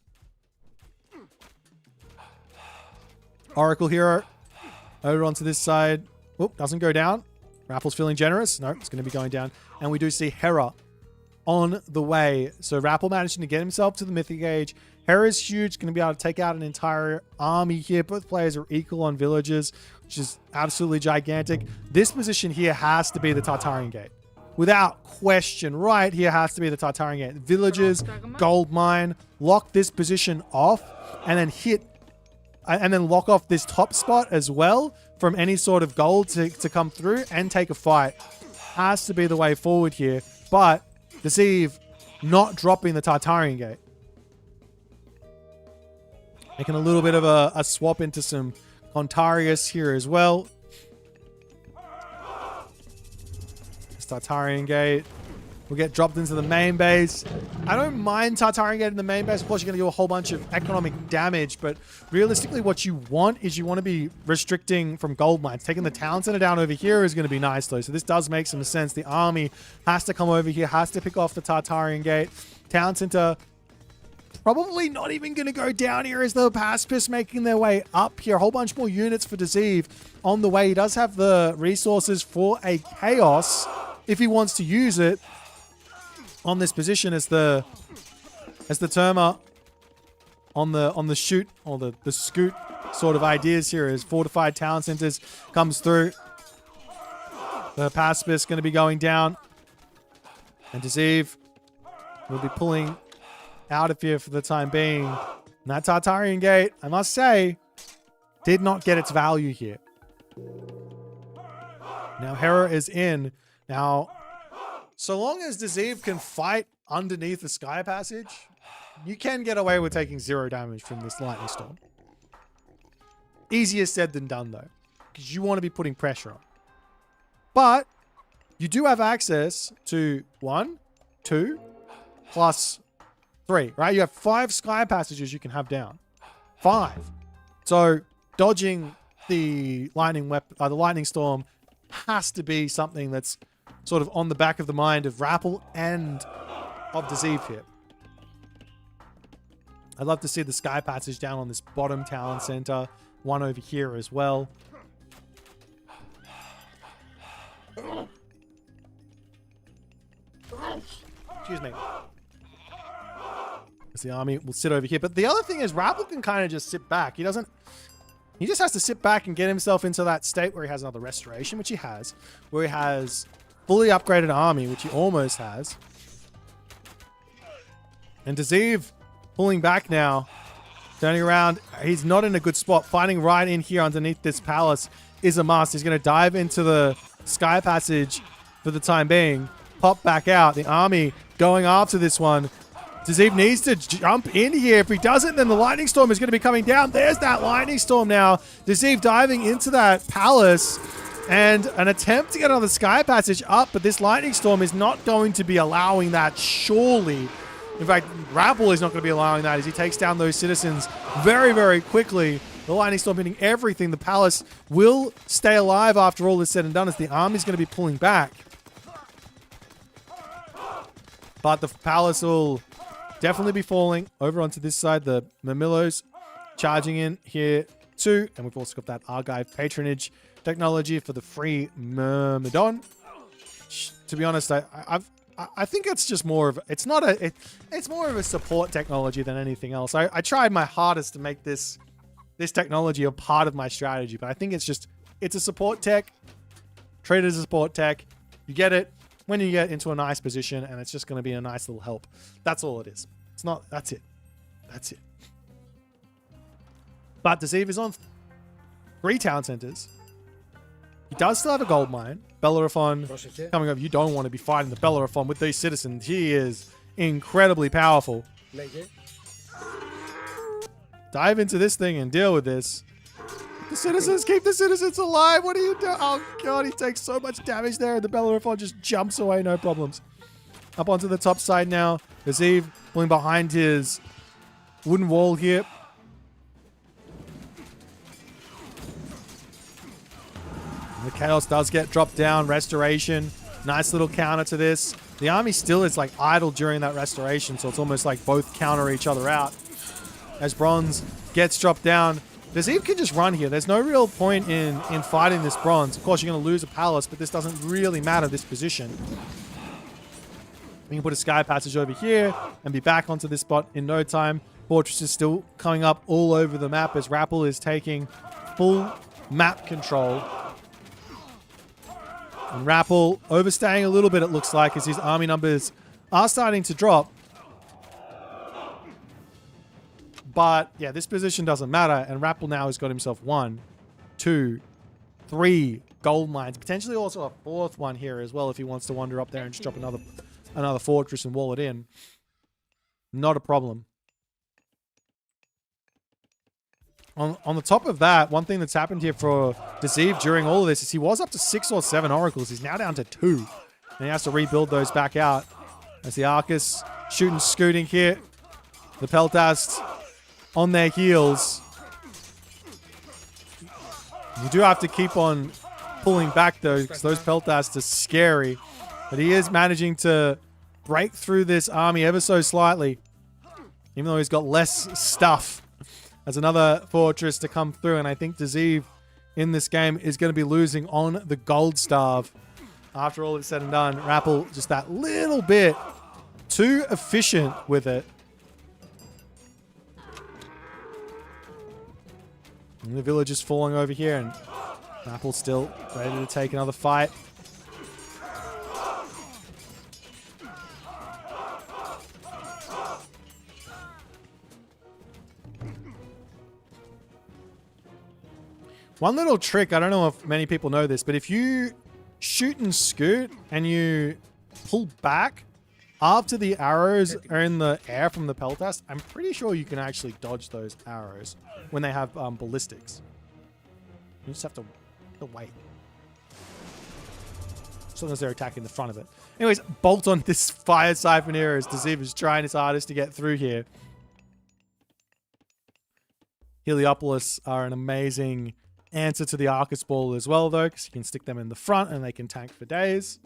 Oracle Hero over onto this side. Oop, doesn't go down. Rappel's feeling generous. No, it's going to be going down. And we do see Hera on the way. So Rappel managing to get himself to the Mythic Age. Hera's huge. Going to be able to take out an entire army here. Both players are equal on villages, which is absolutely gigantic. This position here has to be the Tartarian Gate. Without question, right here has to be the Tartarian Gate. Villages, gold mine, lock this position off, and then lock off this top spot as well from any sort of gold to come through and take a fight. Has to be the way forward here. But Deceive not dropping the Tartarian Gate. Making a little bit of a swap into some Contarius here as well. This Tartarian Gate will get dropped into the main base. I don't mind Tartarian Gate in the main base. Of course, you're going to do a whole bunch of economic damage, but realistically, what you want is you want to be restricting from gold mines. Taking the town center down over here is going to be nice, though. So this does make some sense. The army has to come over here, has to pick off the Tartarian Gate. Town center probably not even going to go down here as the pacifists making their way up here. A whole bunch more units for Deceive on the way. He does have the resources for a chaos if he wants to use it on this position as the Terma on the shoot or the scoot sort of ideas here as fortified town centers comes through. The pacifist going to be going down, and Deceive will be pulling out of here for the time being. And that Tartarian Gate, I must say, did not get its value here. Now Hera is in. Now, so long as Deceive can fight underneath the sky passage, you can get away with taking 0 damage from this lightning storm. Easier said than done, though, because you want to be putting pressure on. But you do have access to 1, 2, plus 3, right? You have 5 sky passages you can have down. 5. So dodging the lightning storm has to be something that's sort of on the back of the mind of Rappel and of Deceive here. I'd love to see the sky passage down on this bottom town center. One over here as well. Excuse me. As the army will sit over here. But the other thing is Rappel can kind of just sit back. He just has to sit back and get himself into that state where he has another restoration, which he has. Where he has fully upgraded army, which he almost has. And Deceive pulling back now. Turning around. He's not in a good spot. Fighting right in here underneath this palace is a must. He's going to dive into the sky passage for the time being. Pop back out. The army going after this one. Deceive needs to jump in here. If he doesn't, then the lightning storm is going to be coming down. There's that lightning storm now. Deceive diving into that palace. And an attempt to get another sky passage up, but this lightning storm is not going to be allowing that, surely. In fact, Rappel is not going to be allowing that as he takes down those citizens very, very quickly. The lightning storm hitting everything. The palace will stay alive after all is said and done as the army is going to be pulling back. But the palace will definitely be falling over onto this side. The Mamillos charging in here too. And we've also got that Argive patronage technology for the free Myrmidon. To be honest, I think it's just more of it's more of a support technology than anything else. I tried my hardest to make this technology a part of my strategy, but I think it's a support tech. Treat it as a support tech. You get it when you get into a nice position, and it's just going to be a nice little help. That's all it is. It's not. That's it. That's it. But Deceive is on 3 town centers. He does still have a gold mine. Bellerophon coming up. You don't want to be fighting the Bellerophon with these citizens. He is incredibly powerful. Dive into this thing and deal with this. The citizens, keep the citizens alive. What are you doing? Oh, God, he takes so much damage there. The Bellerophon just jumps away, no problems. Up onto the top side now. Deceive pulling behind his wooden wall here. The Chaos does get dropped down. Restoration. Nice little counter to this. The army still is like idle during that restoration, so it's almost like both counter each other out. As Bronze gets dropped down, Deceive can just run here. There's no real point in fighting this Bronze. Of course, you're going to lose a palace, but this doesn't really matter, this position. We can put a sky passage over here and be back onto this spot in no time. Fortress is still coming up all over the map as Rappel is taking full map control. And Rappel overstaying a little bit, it looks like, as his army numbers are starting to drop. But, yeah, this position doesn't matter. And Rappel now has got himself 1, 2, 3 gold mines. Potentially also a 4th one here as well if he wants to wander up there and just drop another fortress and wall it in. Not a problem. On the top of that, one thing that's happened here for Deceive during all of this is he was up to 6 or 7 oracles. He's now down to 2. And he has to rebuild those back out. As the Arcus shooting, scooting here. The Peltast on their heels. You do have to keep on pulling back though, because those Peltasts are scary. But he is managing to break through this army ever so slightly. Even though he's got less stuff. As another fortress to come through. And I think Deceive in this game is going to be losing on the gold starve. After all is said and done, Rappel just that little bit too efficient with it. And the village is falling over here, and Rappel still ready to take another fight. One little trick, I don't know if many people know this, but if you shoot and scoot and you pull back after the arrows are in the air from the Peltast, I'm pretty sure you can actually dodge those arrows when they have ballistics. You just have to wait. As long as they're attacking the front of it. Anyways, bolt on this fire siphon here as Deceive is trying his hardest to get through here. Heliopolis are an amazing answer to the Arcus Ball as well, though, because you can stick them in the front and they can tank for days.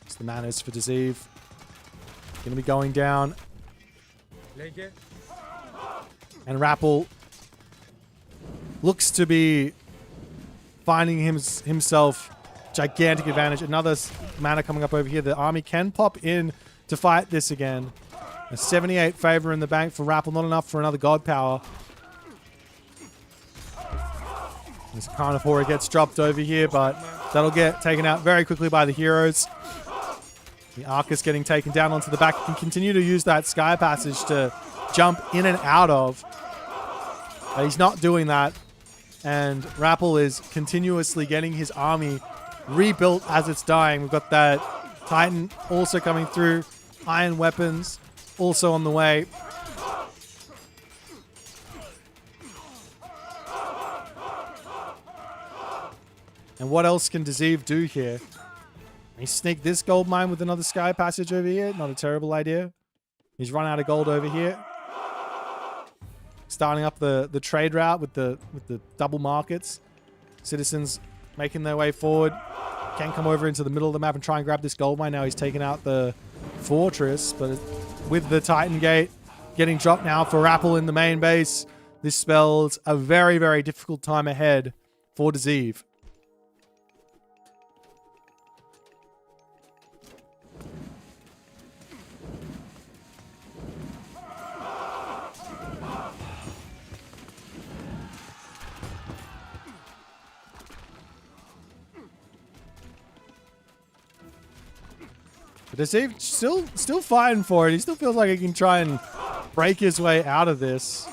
It's the manners for Deceive. Going to be going down. And Rappel looks to be finding himself gigantic advantage. Another mana coming up over here. The army can pop in to fight this again. A 78 favor in the bank for Rappel, not enough for another god power. This Carnivora gets dropped over here, but that'll get taken out very quickly by the heroes. The Arcus getting taken down onto the back. He can continue to use that Sky Passage to jump in and out of. But he's not doing that. And Rappel is continuously getting his army rebuilt as it's dying. We've got that Titan also coming through. Iron weapons also on the way. And what else can Deceive do here? He sneak this gold mine with another sky passage over here. Not a terrible idea. He's run out of gold over here. Starting up the trade route with the double markets. Citizens making their way forward. Can come over into the middle of the map and try and grab this gold mine. Now he's taken out the fortress, but with the Titan Gate getting dropped now for Rappel in the main base, this spells a very, very difficult time ahead for Deceive. Deceive still fighting for it. He still feels like he can try and break his way out of this.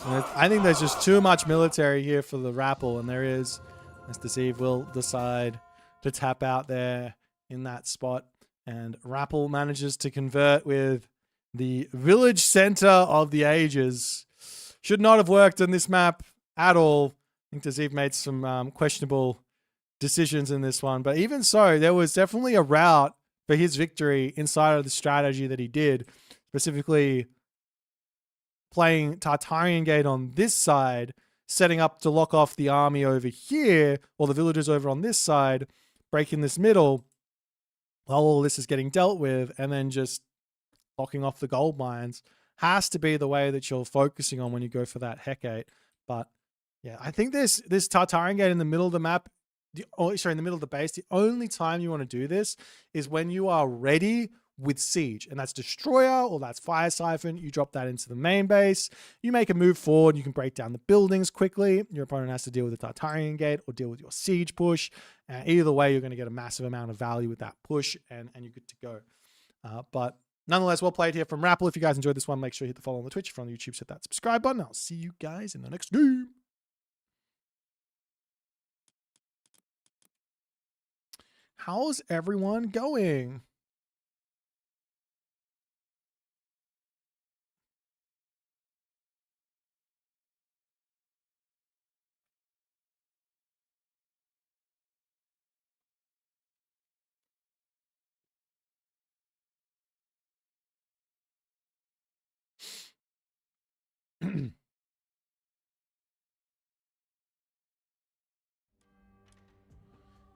And I think there's just too much military here for the Rappel, and there is. As Deceive will decide to tap out there in that spot. And Rappel manages to convert with the village center of the ages. Should not have worked on this map at all. I think Deceive made some questionable decisions in this one, but even so, there was definitely a route for his victory inside of the strategy that he did, specifically playing Tartarian Gate on this side, setting up to lock off the army over here, or the villagers over on this side, breaking this middle while all this is getting dealt with, and then just locking off the gold mines has to be the way that you're focusing on when you go for that Hecate. But yeah, I think this Tartarian Gate in the middle of the map, in the middle of the base, the only time you want to do this is when you are ready with siege, and that's Destroyer or that's Fire Siphon. You drop that into the main base, you make a move forward, you can break down the buildings quickly. Your opponent has to deal with the Tartarian Gate or deal with your siege push. Either way, you're going to get a massive amount of value with that push, and you're good to go. But nonetheless, well played here from Rappel. If you guys enjoyed this one, make sure you hit the follow on the Twitch. If you're on the YouTube, hit that subscribe button. I'll see you guys in the next game. How's everyone going?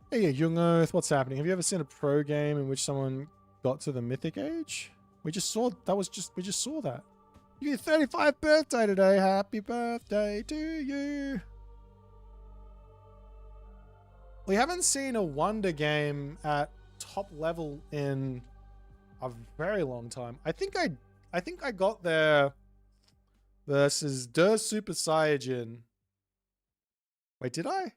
Hey, Young Earth, what's happening? Have you ever seen a pro game in which someone got to the Mythic Age? We just saw that. Your 35th birthday today. Happy birthday to you. We haven't seen a Wonder game at top level in a very long time. I think I got there versus Der Super Saiyajin. Wait, did I?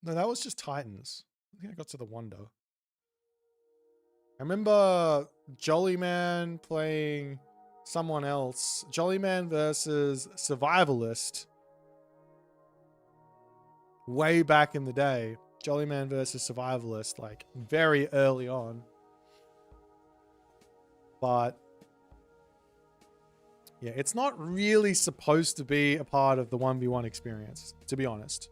No, that was just Titans. I think I got to the Wonder. I remember Jolly Man playing someone else. Jolly Man versus Survivalist. Way back in the day. Jolly Man versus Survivalist, like very early on. But yeah, it's not really supposed to be a part of the 1v1 experience, to be honest.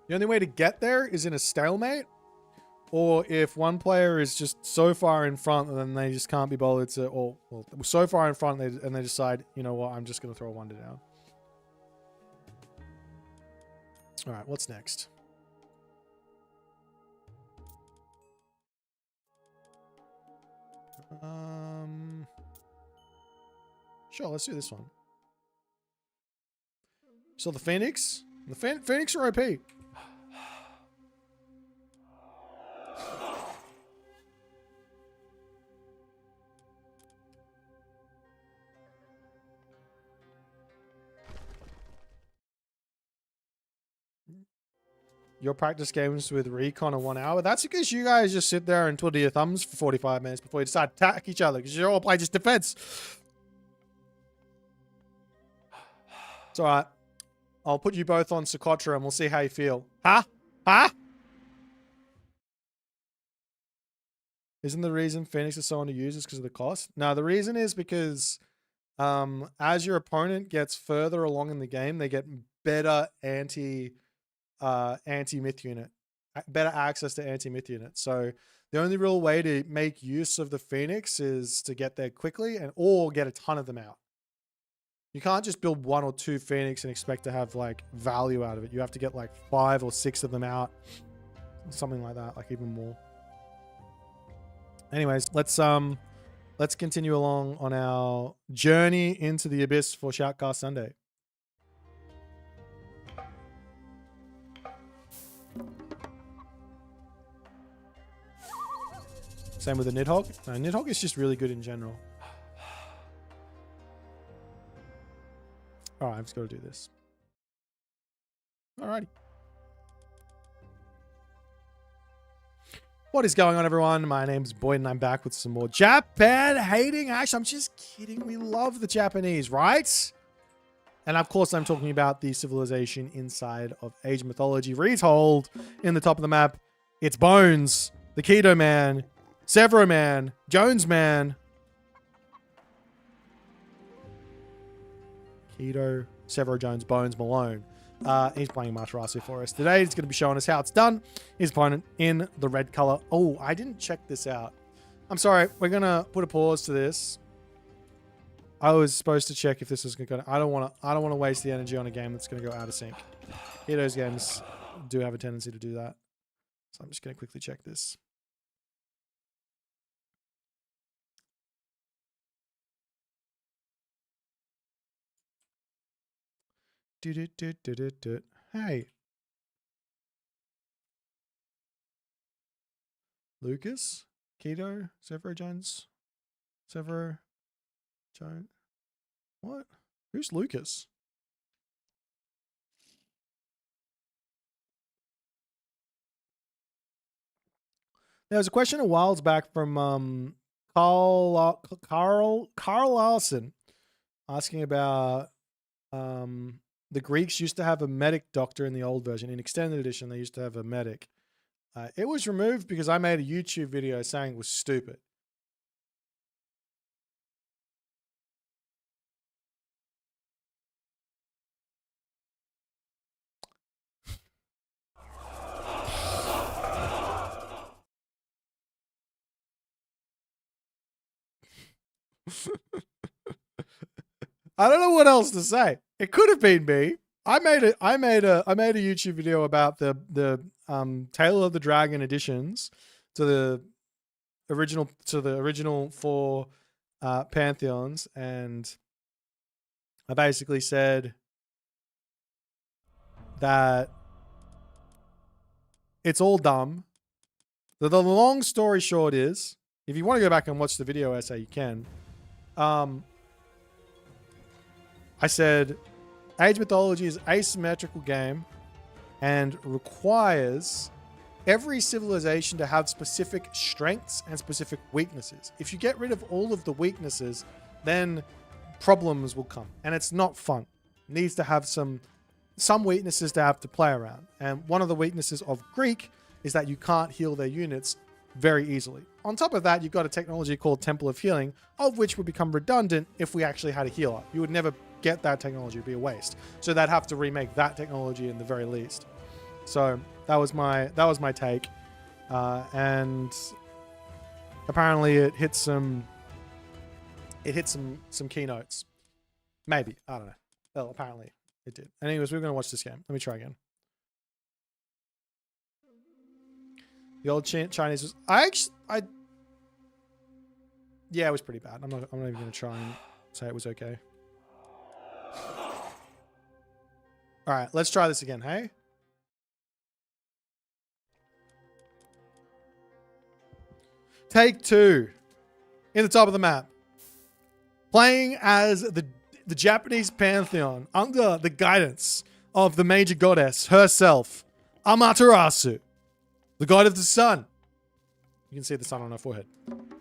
The only way to get there is in a stalemate, or if one player is just so far in front and then they just can't be bothered to, or well, so far in front and they decide, you know what, I'm just going to throw a Wonder down. All right, what's next? Sure, let's do this one. So the Phoenix? The Phoenix are OP. Your practice games with Recon are 1 hour. That's because you guys just sit there and twiddle your thumbs for 45 minutes before you decide to attack each other, because you all play just defense. It's all right. I'll put you both on Socotra and we'll see how you feel. Huh? Huh? Isn't the reason Phoenix is so underused is because of the cost? No, the reason is because As your opponent gets further along in the game, they get better anti-myth unit, better access to anti-myth unit. So the only real way to make use of the Phoenix is to get there quickly or get a ton of them out. You can't just build 1 or 2 Phoenix and expect to have like value out of it. You have to get like 5 or 6 of them out, something like that, like even more. Anyways, let's continue along on our journey into the abyss for Shoutcast Sunday. Same with the Nidhogg. No, Nidhogg is just really good in general. All right, I've just got to do this. Alrighty. What is going on, everyone? My name's Boit, and I'm back with some more Japan hating. Actually, I'm just kidding. We love the Japanese, right? And of course, I'm talking about the civilization inside of Asian mythology retold. In the top of the map, it's Bones, the Keto Man, Severo Man, Jones Man. Keto, Severo, Jones, Bones, Malone. He's playing Amaterasu for us today. He's going to be showing us how it's done. His opponent in the red color. Oh, I didn't check this out. I'm sorry. We're going to put a pause to this. I was supposed to check if this was going to go. I don't want to waste the energy on a game that's going to go out of sync. Those games do have a tendency to do that. So I'm just going to quickly check this. Hey. Lucas? Keto? Severo Jones? Severo Jones? What? Who's Lucas? There was a question a while back from Carl Larson asking about the Greeks used to have a medic doctor in the old version. In extended edition, they used to have a medic. It was removed because I made a YouTube video saying it was stupid. I don't know what else to say. It could have been me. I made a YouTube video about the Tail of the Dragon additions to the original 4 pantheons, and I basically said that it's all dumb. The long story short is, if you want to go back and watch the video essay, you can. I said, Age Mythology is an asymmetrical game and requires every civilization to have specific strengths and specific weaknesses. If you get rid of all of the weaknesses, then problems will come, and it's not fun. It needs to have some weaknesses to have to play around. And one of the weaknesses of Greek is that you can't heal their units very easily. On top of that, you've got a technology called Temple of Healing, of which would become redundant if we actually had a healer. You would never get that technology, it'd be a waste. So they'd have to remake that technology in the very least. So that was my take, and apparently it hit some keynotes. Maybe, I don't know. Well, apparently it did. Anyways, we're going to watch this game. Let me try again. The old Chinese was... Yeah, it was pretty bad. I'm not even going to try and say it was okay. All right, let's try this again, hey? Take 2. In the top of the map. Playing as the Japanese pantheon under the guidance of the major goddess herself, Amaterasu, the god of the sun. You can see the sun on her forehead.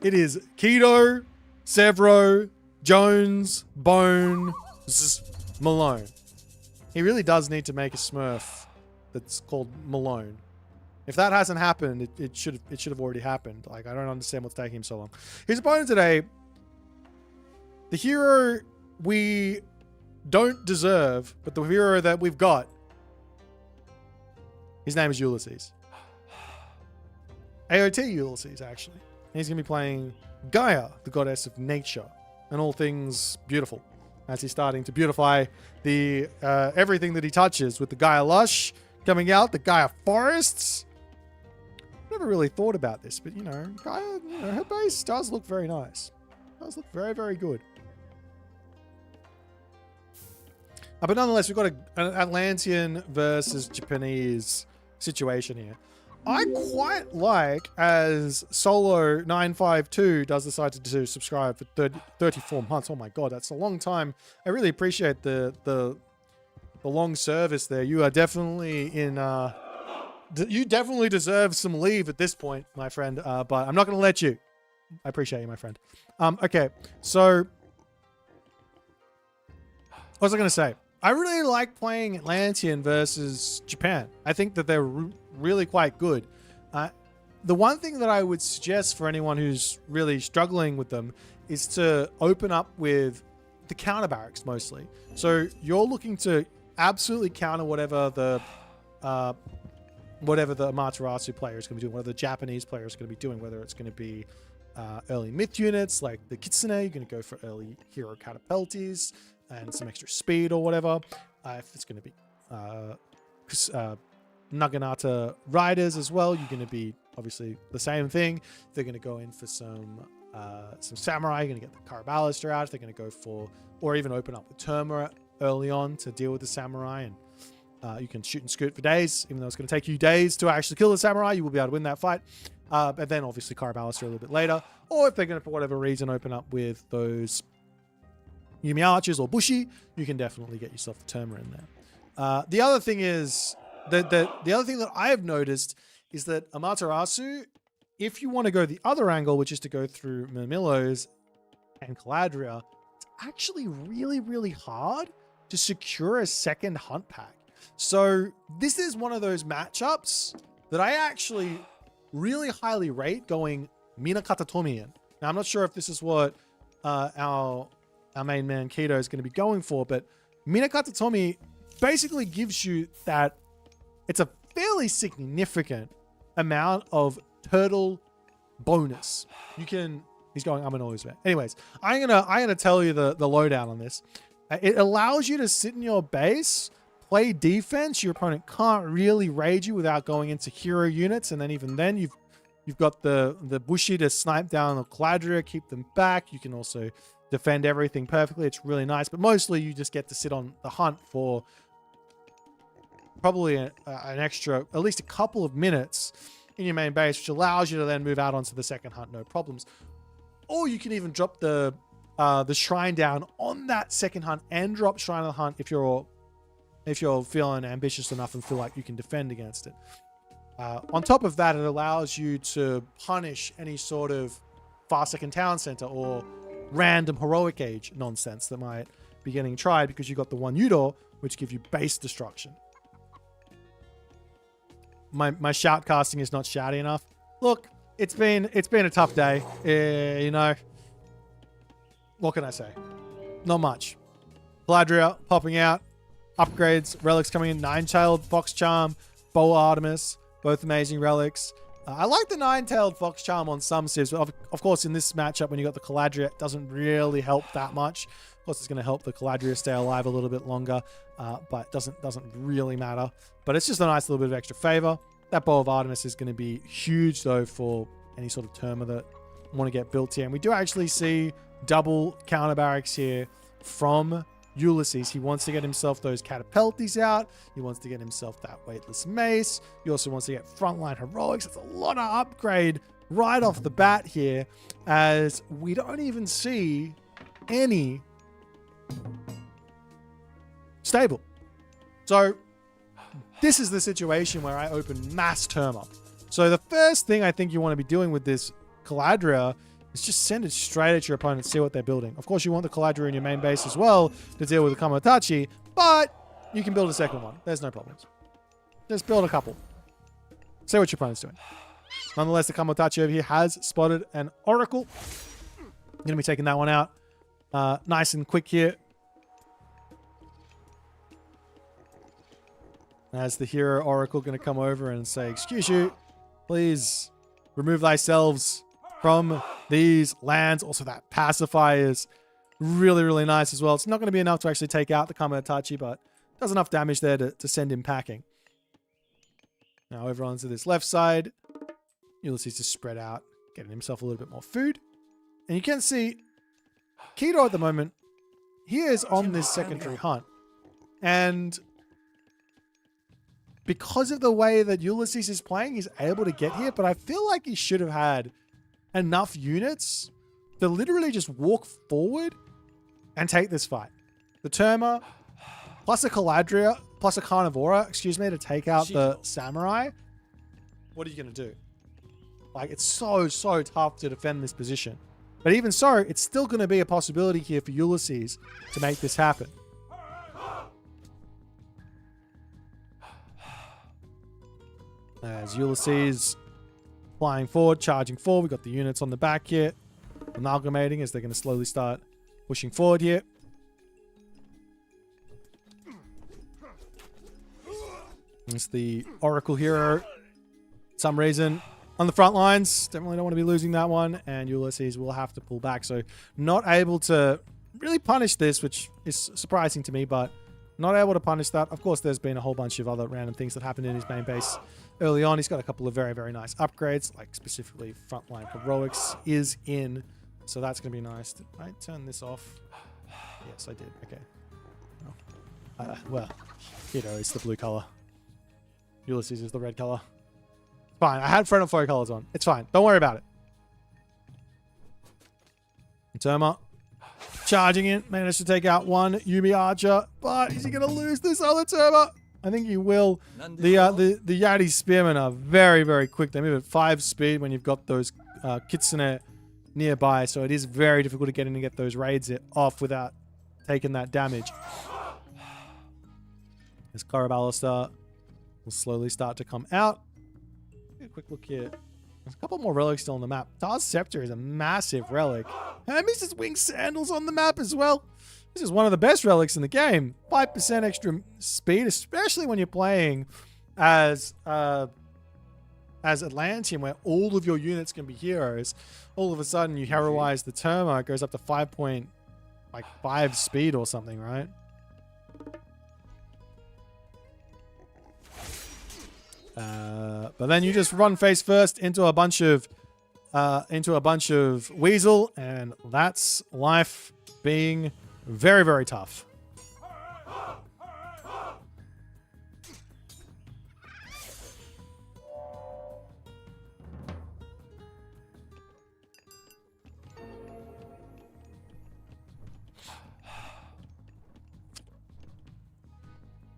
It is Keto, Severo, Jones, Bone, Malone. He really does need to make a Smurf that's called Malone. If that hasn't happened, it should have already happened. Like, I don't understand what's taking him so long. His opponent today, the hero we don't deserve, but the hero that we've got, his name is Ulysses. AOT Ulysses, actually. And he's going to be playing Gaia, the goddess of nature, and all things beautiful, as he's starting to beautify the everything that he touches with the Gaia Lush coming out, the Gaia Forests. Never really thought about this, but Gaia, her base does look very nice. It does look very, very good. But nonetheless, we've got an Atlantean versus Japanese situation here. I quite like, as Solo952 does decide to subscribe for 34 months. Oh my god, that's a long time. I really appreciate the long service there. You are definitely in... you definitely deserve some leave at this point, my friend. But I'm not going to let you. I appreciate you, my friend. Okay, so... What was I going to say? I really like playing Atlantean versus Japan. I think that they're really quite good. The one thing that I would suggest for anyone who's really struggling with them is to open up with the counter barracks mostly. So you're looking to absolutely counter whatever the Amaterasu player is going to be doing, whatever the Japanese player is going to be doing, whether it's going to be early myth units like the Kitsune, you're going to go for early hero catapulties and some extra speed or whatever. If it's going to be Naginata riders as well, you're going to be obviously the same thing. They're going to go in for some samurai. You're going to get the Karabalister out. They're going to go for, or even open up with Terma early on to deal with the samurai. And you can shoot and scoot for days, even though it's going to take you days to actually kill the samurai. You will be able to win that fight. But then obviously Karabalister a little bit later. Or if they're going to, for whatever reason, open up with those Yumi Archers or Bushi, you can definitely get yourself the Terma in there. The other thing is, the other thing that I have noticed is that Amaterasu, if you want to go the other angle, which is to go through Murmillos and Caladria, it's actually really, really hard to secure a second hunt pack. So this is one of those matchups that I actually really highly rate going Minakata Tomi in. Now, I'm not sure if this is what our main man Keto is going to be going for, but Minakata Tomi basically gives you that. It's a fairly significant amount of turtle bonus. You can... He's going, I'm an always bet. Anyways, I'm gonna tell you the lowdown on this. It allows you to sit in your base, play defense. Your opponent can't really raid you without going into hero units, and then even then you've got the Bushi to snipe down the Caladria, keep them back. You can also defend everything perfectly. It's really nice, but mostly you just get to sit on the hunt for probably an extra, at least a couple of minutes in your main base, which allows you to then move out onto the second hunt, no problems. Or you can even drop the shrine down on that second hunt and drop shrine on the hunt if you're feeling ambitious enough and feel like you can defend against it. On top of that, it allows you to punish any sort of far second town center or random heroic age nonsense that might be getting tried, because you got the one Udor, which give you base destruction. My shout casting is not shouty enough. Look, it's been a tough day. What can I say? Not much. Caladria popping out, upgrades, relics coming in, Nine-Tailed Fox Charm, Bow Artemis, both amazing relics. I like the Nine-Tailed Fox Charm on some civs, but of course in this matchup when you got the Caladria, it doesn't really help that much. Of course, it's going to help the Caladria stay alive a little bit longer, but doesn't really matter. But it's just a nice little bit of extra favor. That Bow of Artemis is going to be huge, though, for any sort of Terma that want to get built here. And we do actually see double counter barracks here from Ulysses. He wants to get himself those catapulties out. He wants to get himself that weightless mace. He also wants to get frontline heroics. It's a lot of upgrade right off the bat here, as we don't even see any stable. So this is the situation where I open mass Terma. So the first thing I think you want to be doing with this Caladria is just send it straight at your opponent, see what they're building. Of course, you want the Caladria in your main base as well to deal with the Kamatachi, but you can build a second one. There's no problems. Just build a couple. See what your opponent's doing. Nonetheless, the Kamatachi over here has spotted an Oracle. I'm going to be taking that one out nice and quick here. As the hero oracle going to come over and say, excuse you, please remove thyselves from these lands. Also, that pacifier is really, really nice as well. It's not going to be enough to actually take out the Amaterasu, but does enough damage there to send him packing. Now over onto this left side, Ulysses is spread out, getting himself a little bit more food. And you can see Keto at the moment, he is on this secondary hunt. And because of the way that Ulysses is playing, he's able to get here, but I feel like he should have had enough units to literally just walk forward and take this fight. The Terma plus a Caladria plus a Carnivora, excuse me, to take out the Samurai. What are you going to do? Like, it's so tough to defend this position. But even so, it's still going to be a possibility here for Ulysses to make this happen. As Ulysses flying forward, charging forward. We've got the units on the back here, amalgamating as they're going to slowly start pushing forward here. It's the Oracle hero. For some reason, on the front lines, definitely don't want to be losing that one, and Ulysses will have to pull back. So not able to really punish this, which is surprising to me, but not able to punish that. Of course, there's been a whole bunch of other random things that happened in his main base early on. He's got a couple of very nice upgrades, like specifically Frontline Heroics is in, so that's going to be nice. Did I turn this off? Yes, I did. Okay. Oh. Well, you know, it's the blue color. Ulysses is the red color. Fine. I had Friend of Foe colors on. It's fine. Don't worry about it. Terma charging in. Managed to take out one Yumi Archer. But is he going to lose this other Terma? I think he will. The Yati Spearmen are very quick. They move at 5 speed when you've got those Kitsune nearby. So it is very difficult to get in and get those raids off without taking that damage. This Corabalister will slowly start to come out. A quick look here. There's a couple more relics still on the map. Tar's Scepter is a massive relic. Hermes' Winged Sandals on the map as well. This is one of the best relics in the game. 5% extra speed, especially when you're playing as Atlantean, where all of your units can be heroes. All of a sudden, you heroize the Terma. It goes up to 5.5 speed or something, right? But then you just run face first into a bunch of Weasel, and that's life being very tough.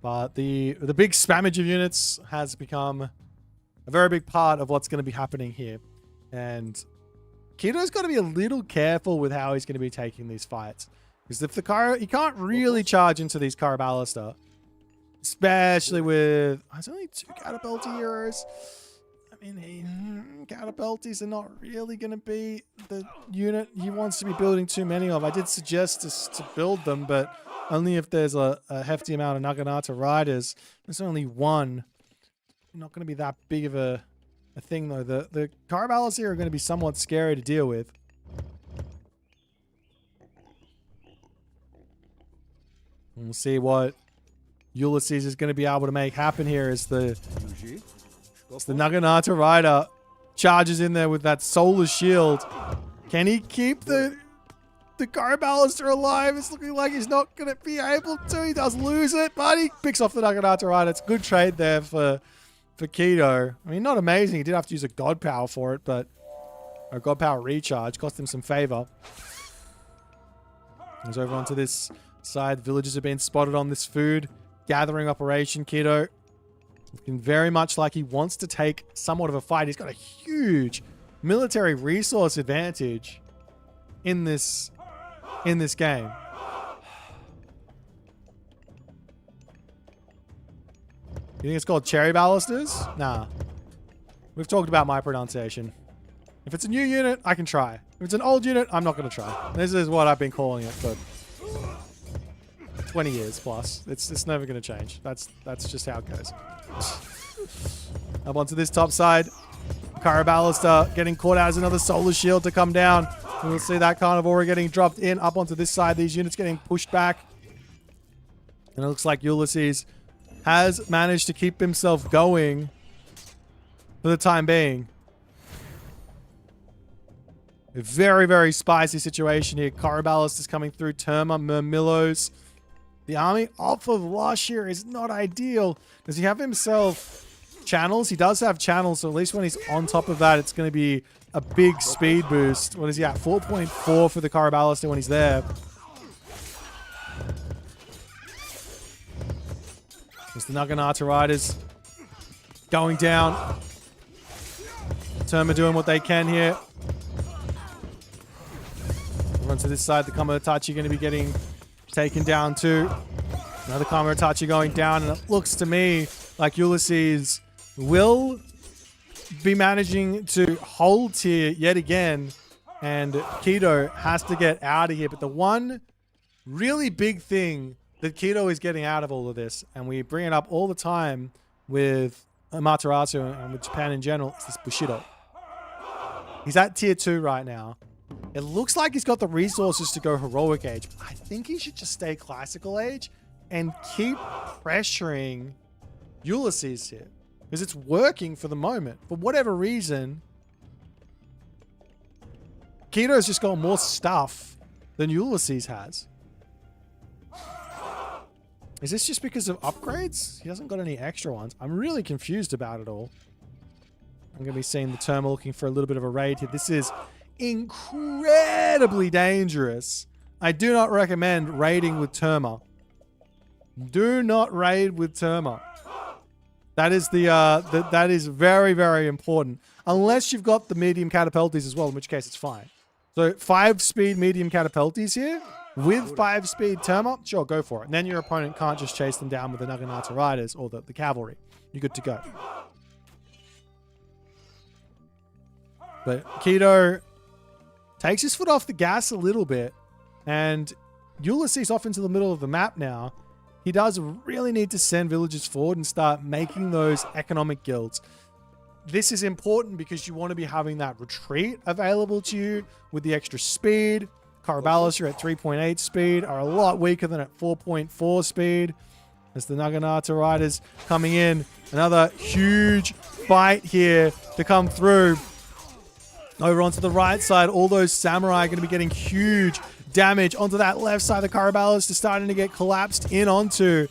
But the big spammage of units has become a very big part of what's going to be happening here. And Kito's got to be a little careful with how he's going to be taking these fights. Because if he can't really charge into these Corabalister. Especially with... There's only 2 Catapulti heroes. I mean, Catapultis are not really going to be the unit he wants to be building too many of. I did suggest to build them, but only if there's a hefty amount of Naginata riders. There's only one. Not going to be that big of a thing, though. The Corabalister here are going to be somewhat scary to deal with. And we'll see what Ulysses is going to be able to make happen here as the Naginata rider charges in there with that solar shield. Can he keep the Corabalister alive? It's looking like he's not going to be able to. He does lose it, but he picks off the Naginata rider. It's a good trade there for Keto. I mean, not amazing. He did have to use a God Power for it, but a God Power recharge cost him some favor. Goes over onto this side. Villagers have been spotted on this food gathering operation. Keto looking very much like he wants to take somewhat of a fight. He's got a huge military resource advantage in this game. You think it's called Cherry Ballisters? Nah. We've talked about my pronunciation. If it's a new unit, I can try. If it's an old unit, I'm not going to try. This is what I've been calling it for 20 years plus. It's never going to change. That's just how it goes. Up onto this top side. Caraballister getting caught out as another solar shield to come down. And we'll see that Carnivore getting dropped in up onto this side. These units getting pushed back. And it looks like Ulysses has managed to keep himself going for the time being. A very, very spicy situation here. Caraballis is coming through. Terma, Murmillos. The army off of last year is not ideal. Does he have himself channels? He does have channels, so at least when he's on top of that, it's going to be a big speed boost. What is he at? 4.4 for the Caraballister when he's there. There's the Naginata Riders going down. Terma doing what they can here. Run to this side. The Kamehameha going to be getting taken down too. Another Kamehameha going down, and it looks to me like Ulysses will be managing to hold here yet again, and Keto has to get out of here. But the one really big thing that Keto is getting out of all of this, and we bring it up all the time with Amaterasu and with Japan in general, is this Bushido. He's at tier 2 right now. It looks like he's got the resources to go heroic age. I think he should just stay classical age and keep pressuring Ulysses here, because it's working for the moment. For whatever reason, Keto's just got more stuff than Ulysses has. Is this just because of upgrades? He hasn't got any extra ones. I'm really confused about it all. I'm going to be seeing the Terma looking for a little bit of a raid here. This is incredibly dangerous. I do not recommend raiding with Terma. Do not raid with Terma. That is that is very, very important. Unless you've got the medium catapulties as well, in which case it's fine. So 5-speed medium catapulties here with 5-speed Terma, sure, go for it. And then your opponent can't just chase them down with the Naginata Riders or the cavalry. You're good to go. But Keto takes his foot off the gas a little bit, and Ulysses off into the middle of the map now. He does really need to send villagers forward and start making those economic guilds. This is important because you want to be having that retreat available to you with the extra speed. Caraballis, you're at 3.8 speed, are a lot weaker than at 4.4 speed. As the Naginata Riders coming in. Another huge fight here to come through. Over onto the right side, all those samurai are going to be getting huge damage onto that left side. The Caraballis is starting to get collapsed in onto,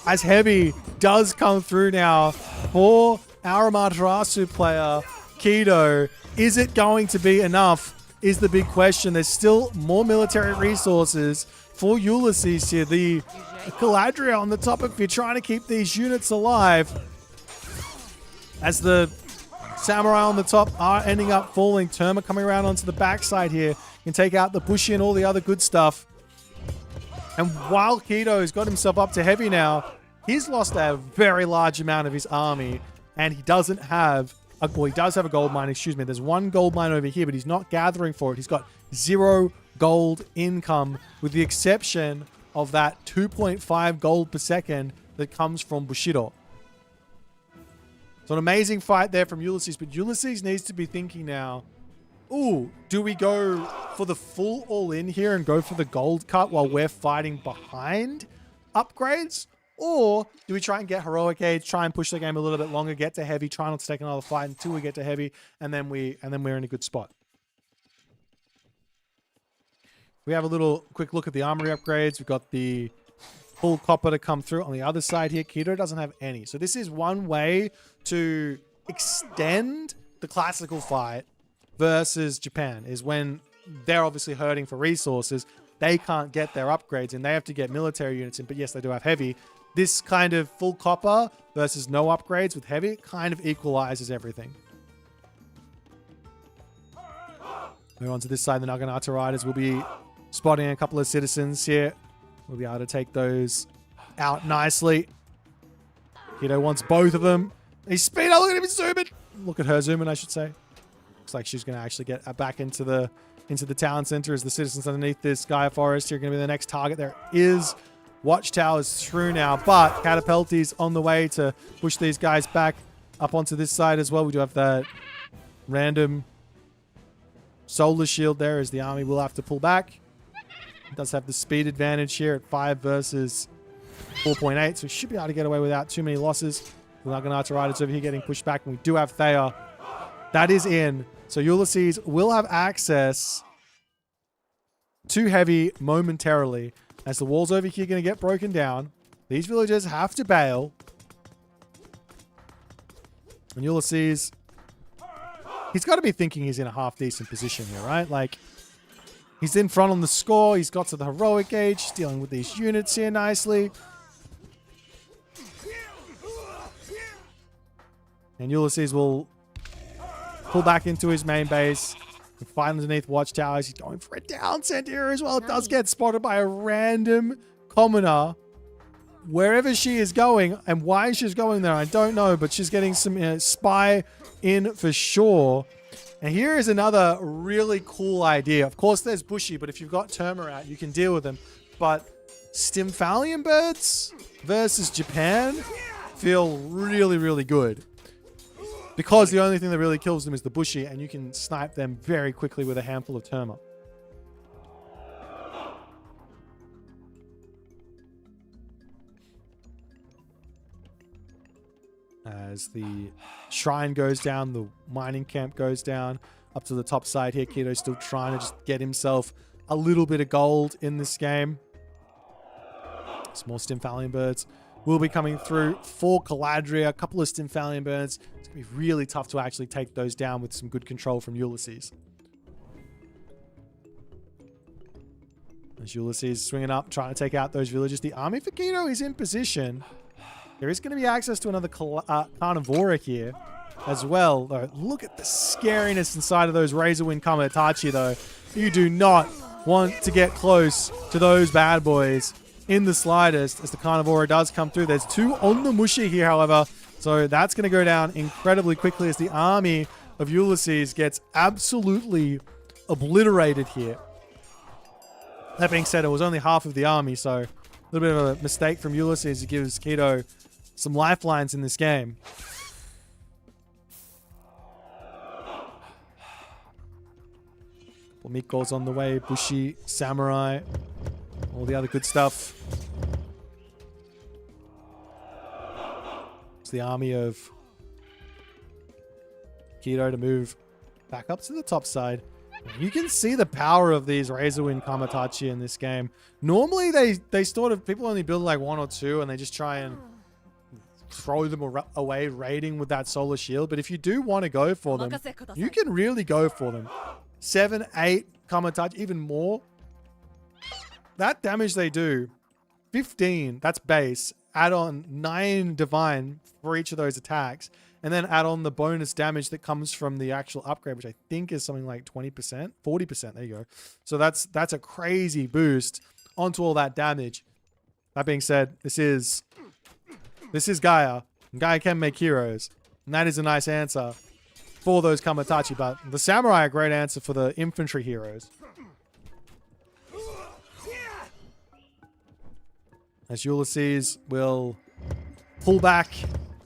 as heavy does come through now for our Amaterasu player, Keto. Is it going to be enough is the big question. There's still more military resources for Ulysses here. The Caladria on the top, if you're trying to keep these units alive, as the Samurai on the top are ending up falling. Terma coming around onto the backside here. Can take out the Bushi and all the other good stuff. And while Keto's got himself up to heavy now, he's lost a very large amount of his army. And he doesn't have... Well, he does have a gold mine, excuse me. There's one gold mine over here, but he's not gathering for it. He's got 0 gold income, with the exception of that 2.5 gold per second that comes from Bushido. So an amazing fight there from Ulysses, but Ulysses needs to be thinking now, ooh, do we go for the full all-in here and go for the gold cut while we're fighting behind upgrades? Or do we try and get heroic age, try and push the game a little bit longer, get to heavy, try not to take another fight until we get to heavy, and then we're in a good spot. We have a little quick look at the armory upgrades. We've got the full copper to come through on the other side here. Keto doesn't have any. So this is one way to extend the classical fight versus Japan, is when they're obviously hurting for resources. They can't get their upgrades and they have to get military units in, but yes, they do have heavy. This kind of full copper versus no upgrades with heavy kind of equalizes everything. Move on to this side. The Naginata Riders will be spotting a couple of citizens here. We'll be able to take those out nicely. Keto wants both of them. He's speed up. Look at him zooming. Look at her zooming, I should say. Looks like she's going to actually get back into the town center, as the citizens underneath this Gaia Forest here are going to be the next target. There is watchtowers through now, but Catapulti's on the way to push these guys back up onto this side as well. We do have that random solar shield there as the army will have to pull back. It does have the speed advantage here at 5 versus 4.8, so we should be able to get away without too many losses. The Amaterasu over here getting pushed back, and we do have Thea. That is in. So Ulysses will have access to heavy momentarily as the walls over here are going to get broken down. These villagers have to bail. And Ulysses, he's got to be thinking he's in a half-decent position here, right? Like, he's in front on the score. He's got to the heroic gauge, dealing with these units here nicely. And Ulysses will pull back into his main base and fight underneath watchtowers. He's going for a down center here as well. It does get spotted by a random commoner. Wherever she is going, and why she's going there, I don't know, but she's getting some spy in for sure. And here is another really cool idea. Of course, there's Bushy, but if you've got Terma out, you can deal with them. But Stymphalian birds versus Japan feel really, really good. Because the only thing that really kills them is the Bushy, and you can snipe them very quickly with a handful of Terma. As the shrine goes down, the mining camp goes down. Up to the top side here, Keto's still trying to just get himself a little bit of gold in this game. Some more Stymphalian birds will be coming through for Caladria. A couple of Stymphalian birds. It's going to be really tough to actually take those down with some good control from Ulysses. As Ulysses is swinging up, trying to take out those villagers. The army for Keto is in position. There is going to be access to another Carnivora here as well. Though. Look at the scariness inside of those Razorwind Kamatachi, though. You do not want to get close to those bad boys in the slightest as the Carnivora does come through. There's 2 on the Mushi here, however. So that's going to go down incredibly quickly as the army of Ulysses gets absolutely obliterated here. That being said, it was only half of the army, so a little bit of a mistake from Ulysses to give Keto some lifelines in this game. Miko's on the way, Bushi, Samurai, all the other good stuff. It's the army of Keto to move back up to the top side. You can see the power of these Razorwind Kamatachi in this game. Normally, they sort of, people only build like 1 or 2 and they just try and throw them away raiding with that solar shield. But if you do want to go for them, you can really go for them. 7, 8 Kamatachi, even more. That damage they do, 15, that's base. Add on 9 divine for each of those attacks. And then add on the bonus damage that comes from the actual upgrade, which I think is something like 20%, 40%. There you go. So that's a crazy boost onto all that damage. That being said, this is Gaia. And Gaia can make heroes. And that is a nice answer for those Kamatachi. But the Samurai are a great answer for the infantry heroes. As Ulysses will pull back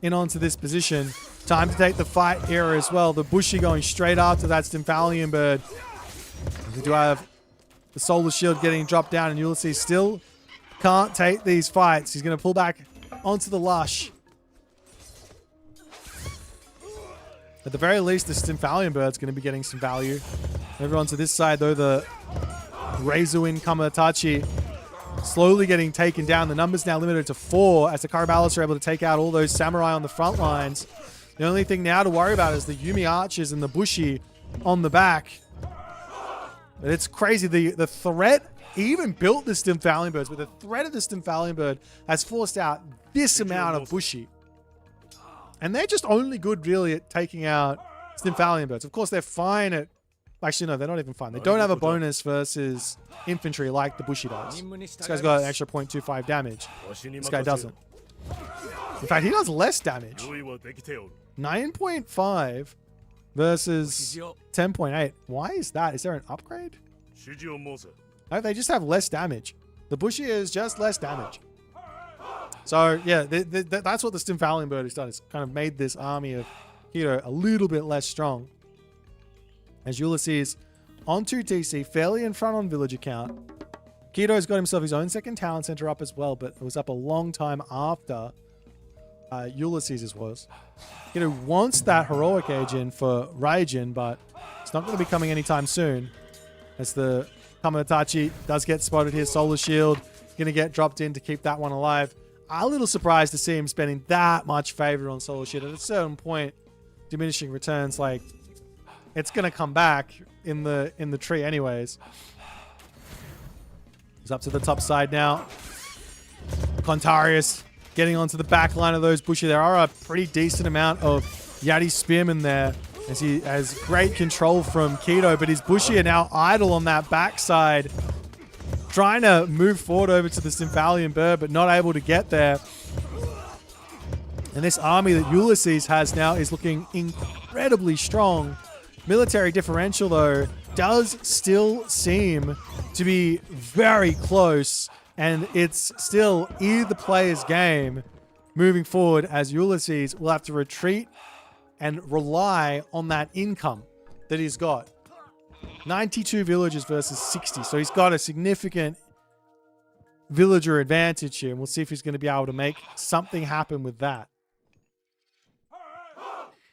in onto this position. Time to take the fight here as well. The Bushi going straight after that Stymphalian bird. We do have the solar shield getting dropped down, and Ulysses still can't take these fights. He's going to pull back onto the Lush. At the very least, the Stymphalian bird's going to be getting some value. Over onto this side, though, the Razorwind Kamatachi slowly getting taken down. The number's now limited to 4 as the Karabalis are able to take out all those samurai on the front lines. The only thing now to worry about is the Yumi archers and the Bushi on the back. But it's crazy. The threat, he even built the Stymphalian birds, but the threat of the Stymphalian bird has forced out this amount of Bushi. And they're just only good, really, at taking out Stymphalian birds. Of course, they're fine at... Actually, no, they're not even fine. They don't have a bonus versus infantry like the Bushi does. This guy's got an extra 0.25 damage. This guy doesn't. In fact, he does less damage. 9.5 versus 10.8. Why is that? Is there an upgrade? No, they just have less damage. The Bushi is just less damage. So yeah, that's what the Stymphalian bird has done. It's kind of made this army of Keto a little bit less strong. As Ulysses on 2 TC, fairly in front on villager count. Keto's got himself his own second talent center up as well, but it was up a long time after Ulysses' was. Keto wants that heroic age in for Raijin, but it's not going to be coming anytime soon. As the Amaterasu does get spotted here, Solar Shield going to get dropped in to keep that one alive. A little surprised to see him spending that much favor on Solar Shield. At a certain point, diminishing returns, like, it's going to come back in the tree anyways. He's up to the top side now. Contarius getting onto the back line of those Bushi. There are a pretty decent amount of Yati Spearmen there as he has great control from Keto, but his Bushi are now idle on that backside, trying to move forward over to the Stymphalian bird, but not able to get there. And this army that Ulysses has now is looking incredibly strong. Military differential, though, does still seem to be very close, and it's still either player's game moving forward, as Ulysses will have to retreat and rely on that income that he's got. 92 villagers versus 60, so he's got a significant villager advantage here, and we'll see if he's going to be able to make something happen with that.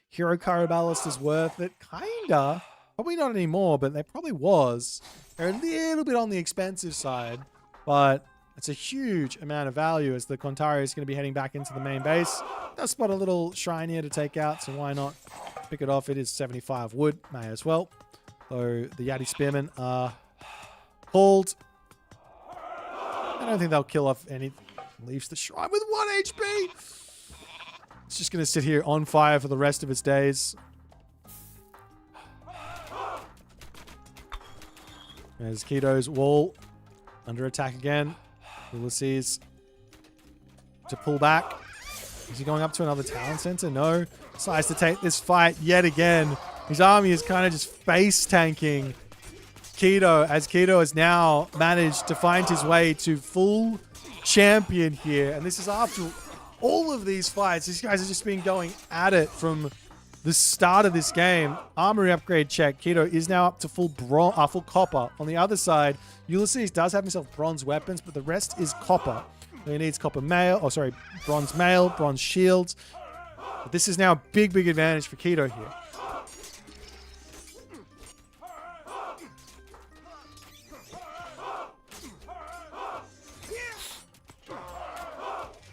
Hero Carabalist is worth it, kinda. Probably not anymore, but there probably was. They're a little bit on the expensive side, but it's a huge amount of value as the Contari is going to be heading back into the main base. Does spot a little shrine here to take out, so why not pick it off? It is 75 wood, may as well. So the Yati Spearmen are called. I don't think they'll kill off any. Leaves the shrine with 1 HP. It's just going to sit here on fire for the rest of its days. There's Keto's wall under attack again. Ulysses to pull back. Is he going up to another talent center? No. Decides to take this fight yet again. His army is kind of just face tanking Keto, as Keto has now managed to find his way to full champion here. And this is after all of these fights. These guys have just been going at it from the start of this game. Armory upgrade check. Keto is now up to full copper. On the other side, Ulysses does have himself bronze weapons, but the rest is copper. So he needs copper mail, bronze mail, bronze shields. But this is now a big advantage for Keto here.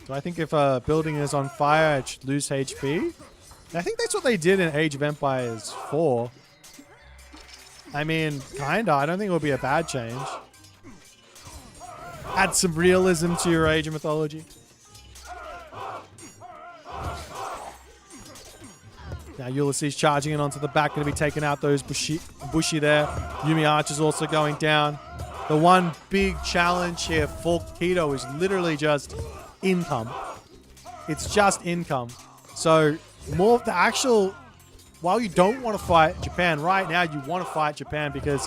So I think if a building is on fire, it should lose HP. I think that's what they did in Age of Empires 4. I mean, kinda. I don't think it would be a bad change. Add some realism to your Age of Mythology. Now Ulysses charging in onto the back, going to be taking out those Bushi there. Yumi Archer's also going down. The one big challenge here for Keto is literally just income. It's just income. So more of the actual, while you don't want to fight Japan right now, you want to fight Japan because,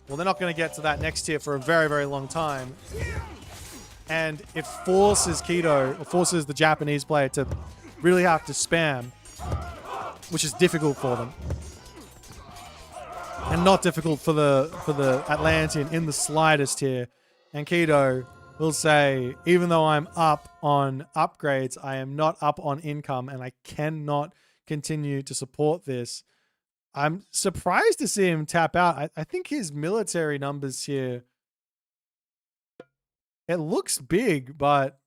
well, they're not going to get to that next tier for a very long time. And it forces Keto, or forces the Japanese player to really have to spam, which is difficult for them. And not difficult for the Atlantean in the slightest here. And Keto will say, even though I'm up on upgrades, I am not up on income, and I cannot continue to support this. I'm surprised to see him tap out. I think his military numbers here, it looks big, but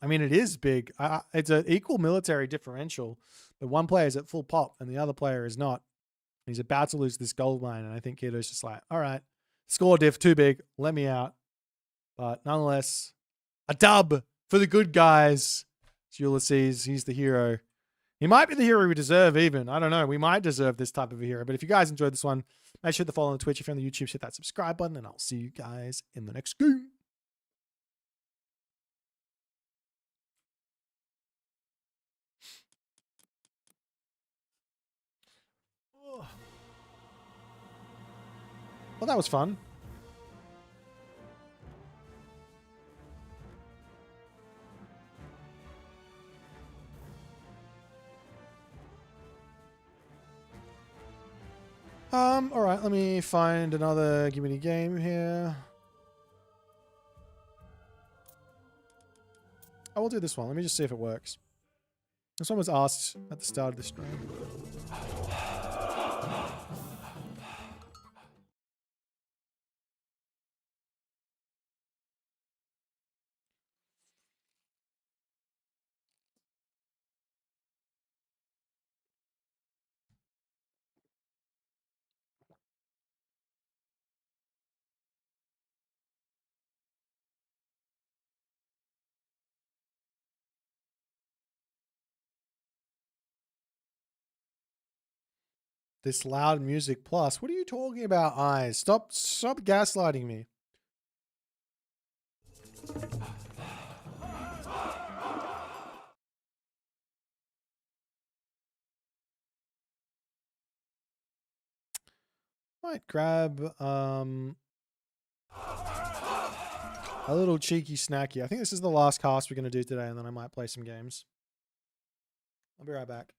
I mean, it is big. It's an equal military differential, but one player is at full pop and the other player is not. He's about to lose this gold line, and I think Keto's just like, all right, score diff too big, let me out. But nonetheless, a dub for the good guys. It's Ulysses, he's the hero. He might be the hero we deserve even. I don't know. We might deserve this type of a hero. But if you guys enjoyed this one, make sure to follow on Twitch. If you're on the YouTube, hit that subscribe button, and I'll see you guys in the next game. Well, that was fun. All right, let me find another Gimme game here. I will do this one. Let me just see if it works. This one was asked at the start of the stream. This loud music plus. What are you talking about, eyes? Stop gaslighting me. Might grab a little cheeky snacky. I think this is the last cast we're going to do today, and then I might play some games. I'll be right back.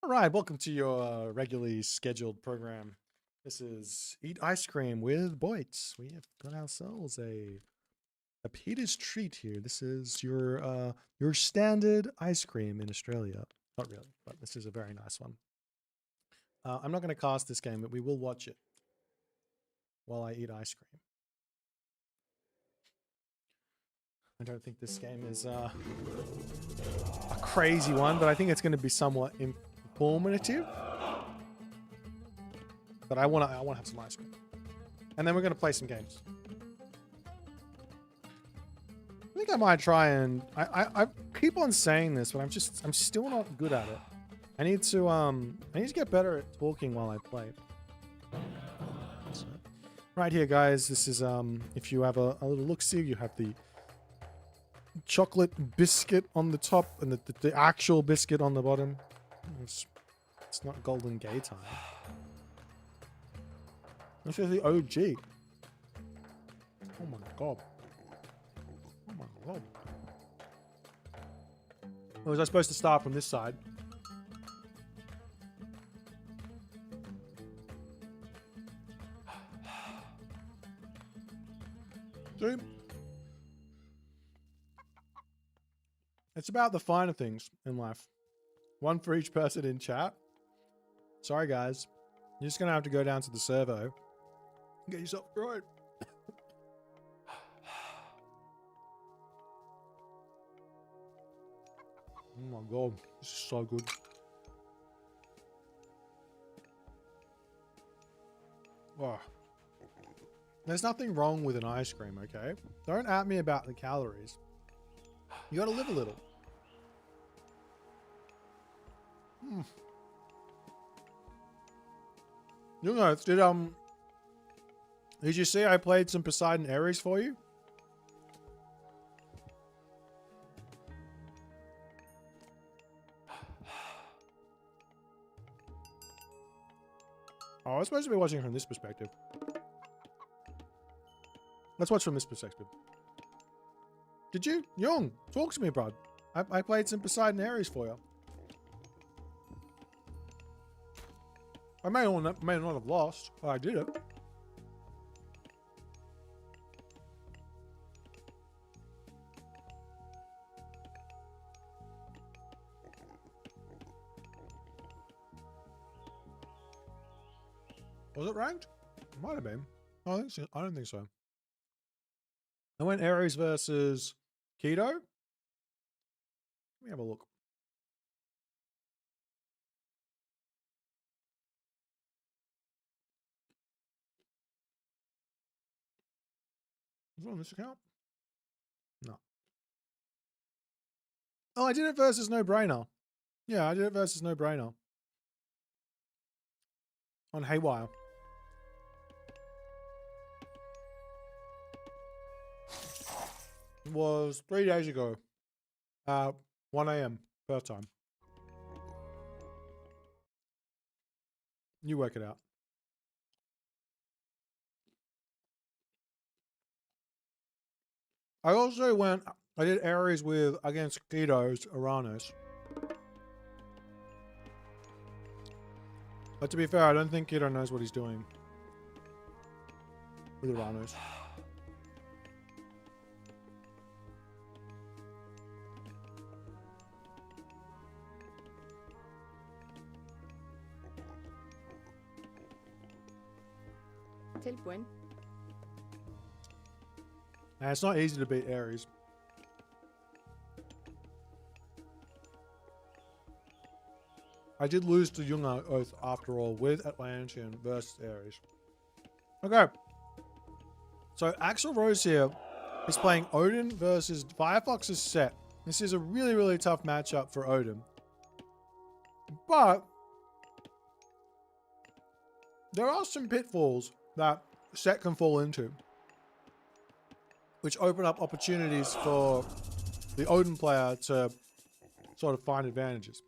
All right, welcome to your regularly scheduled program. This is Eat Ice Cream with Boit. We have got ourselves a Peter's treat here. This is your standard ice cream in Australia. Not really, but this is a very nice one. I'm not going to cast this game, but we will watch it while I eat ice cream. I don't think this game is a crazy one, but I think it's going to be somewhat informative. But I want to have some ice cream, and then we're going to play some games. I think I might try and I keep on saying this, but I'm still not good at it. I need to get better at talking while I play. So, right here, guys. This is if you have a little look-see, you have the chocolate biscuit on the top and the actual biscuit on the bottom. It's not Golden Gay time. This is the OG. Oh my god. Oh my god. Or was I supposed to start from this side? See? It's about the finer things in life. One for each person in chat. Sorry, guys. You're just going to have to go down to the servo and get yourself right. Oh my god. This is so good. Oh. There's nothing wrong with an ice cream, okay? Don't at me about the calories. You gotta live a little. You know, did you see I played some Poseidon Ares for you? Oh, I was supposed to be watching from this perspective. Let's watch from this perspective. Did you? Young, talk to me, bro. I played some Poseidon Ares for you. I may not have lost, but I did it. Was it ranked? It might have been. I don't think so. I don't think so. I went Ares versus Keto. Let me have a look. Was it on this account? No. Oh, I did it versus No Brainer. Yeah, I did it versus No Brainer. On Haywire. It was 3 days ago. 1 a.m. first time. You work it out. I also I did Ares against Keto's Uranus. But to be fair, I don't think Keto knows what he's doing with Uranus. Tilbúin. And it's not easy to beat Ares. I did lose to Junga Oath after all with Atlantean versus Ares. Okay. So Axel Rose here is playing Odin versus Firefox's Set. This is a really, really tough matchup for Odin. But there are some pitfalls that Set can fall into, which open up opportunities for the Odin player to sort of find advantages.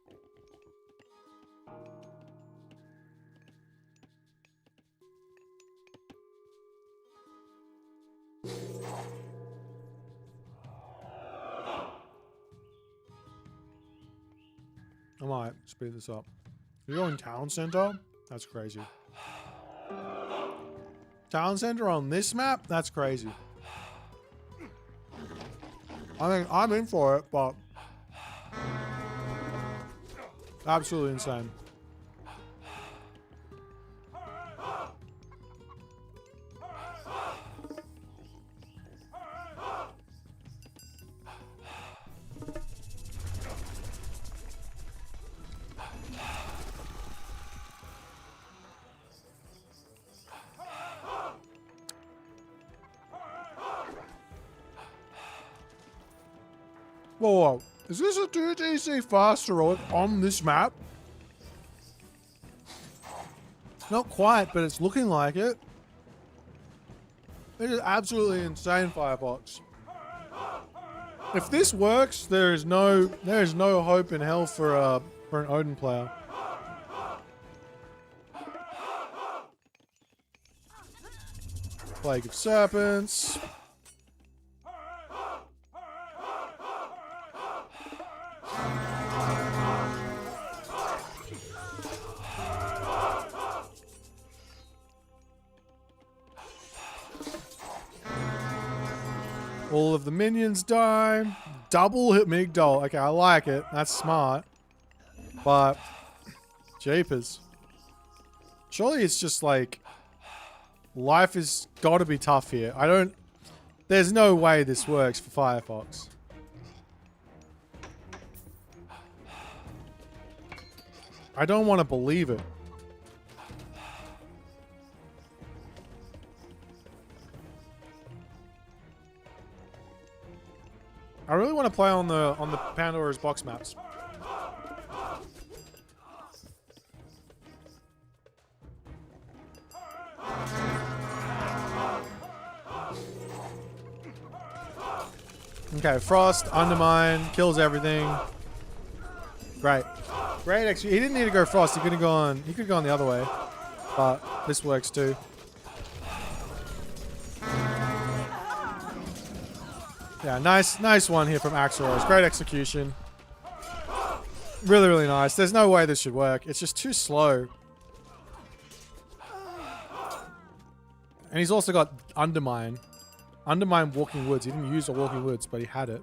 I might speed this up. You're going Town Center? That's crazy. Town Center on this map? That's crazy. I mean, I'm in for it, but absolutely insane. Whoa. Is this a 2DC fast heroic on this map? Not quite, but it's looking like it. It is absolutely insane, Firefox. If this works, there is no hope in hell for an Odin player. Plague of Serpents. All of the minions die. Double hit Migdol. Okay, I like it. That's smart. But jeepers. Surely it's just like life has got to be tough here. There's no way this works for Firefox. I don't want to believe it. I really want to play on the Pandora's box maps. Okay, Frost, Undermine, kills everything. Great. Great execution. He didn't need to go Frost, he could have gone the other way. But this works too. Yeah, nice one here from Axelrose. Great execution. Really, really nice. There's no way this should work. It's just too slow. And he's also got Undermine. Undermine Walking Woods. He didn't use the Walking Woods, but he had it.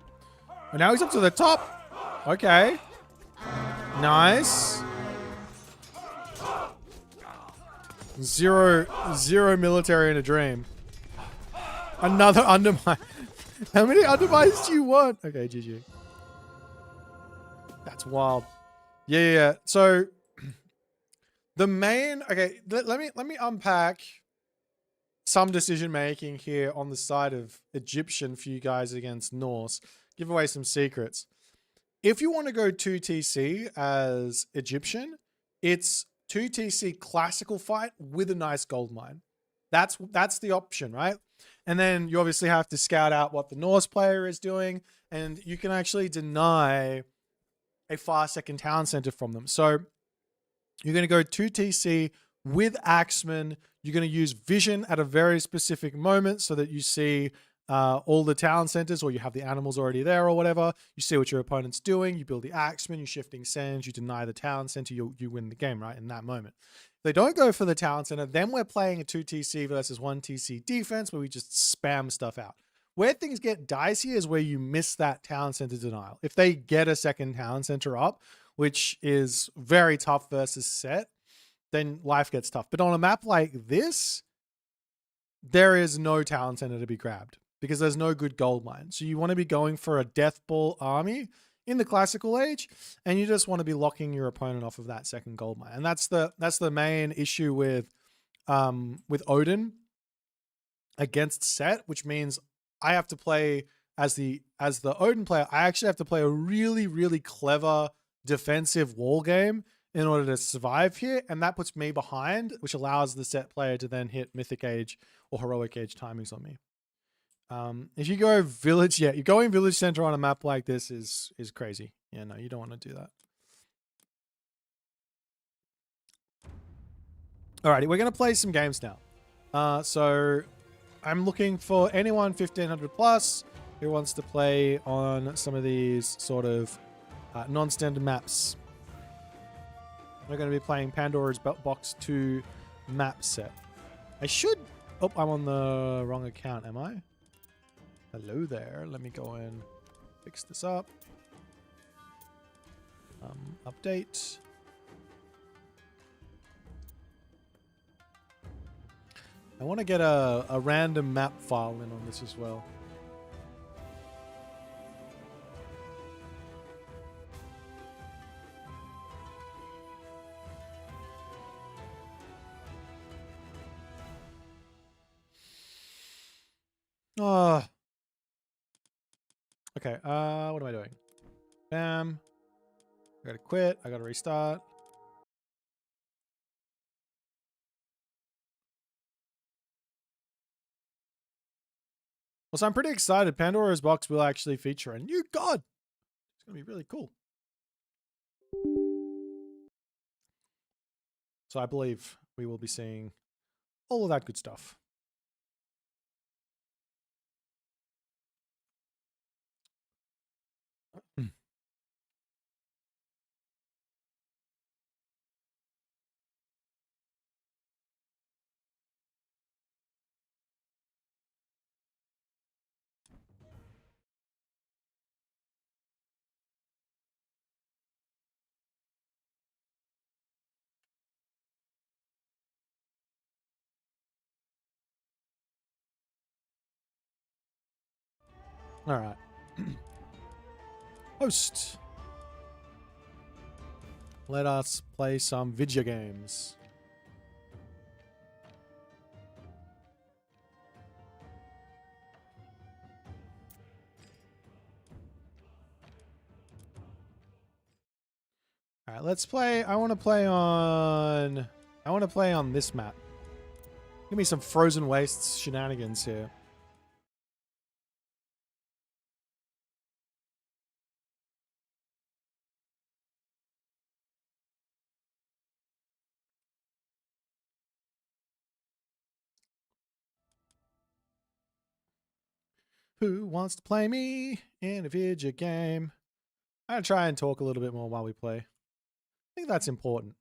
And now he's up to the top. Okay. Zero military in a dream. Another undermine. How many undermines do you want? Okay, GG. That's wild. Yeah. So the main. Okay, let me unpack some decision making here on the side of Egyptian for you guys against Norse. Give away some secrets. If you want to go 2TC as Egyptian, it's 2TC classical fight with a nice gold mine. That's the option, right? And then you obviously have to scout out what the Norse player is doing, and you can actually deny a far second town center from them. So you're going to go 2TC with Axeman. You're going to use vision at a very specific moment so that you see all the town centers, or you have the animals already there or whatever. You see what your opponent's doing. You build the Axeman, you're shifting sands, you deny the town center, you win the game, right? In that moment. If they don't go for the town center, then we're playing a 2TC versus 1TC defense where we just spam stuff out. Where things get dicey is where you miss that town center denial. If they get a second town center up, which is very tough versus set, then life gets tough. But on a map like this, there is no town center to be grabbed because there's no good gold mine. So you want to be going for a death ball army in the classical age, and you just want to be locking your opponent off of that second gold mine. And that's the main issue with Odin against set, which means I have to play as the Odin player. I actually have to play a really clever defensive wall game in order to survive here, and that puts me behind, which allows the set player to then hit mythic age or heroic age timings on me. If you go village, you're going village center on a map like this is crazy. Yeah, no, you don't want to do that. Alrighty, we're gonna play some games now. So I'm looking for anyone 1500 plus who wants to play on some of these sort of non-standard maps. We're going to be playing Pandora's Box 2 map set. I should... Oh, I'm on the wrong account, am I? Hello there. Let me go and fix this up. Update. I want to get a random map file in on this as well. Oh. Okay, what am I doing? Bam. I gotta quit. I gotta restart. Well, so I'm pretty excited. Pandora's Box will actually feature a new god. It's gonna be really cool. So I believe we will be seeing all of that good stuff. All right. Host. Let us play some video games. All right, let's play. I want to play on this map. Give me some Frozen Wastes shenanigans here. Who wants to play me in a video game? I'm going to try and talk a little bit more while we play. I think that's important.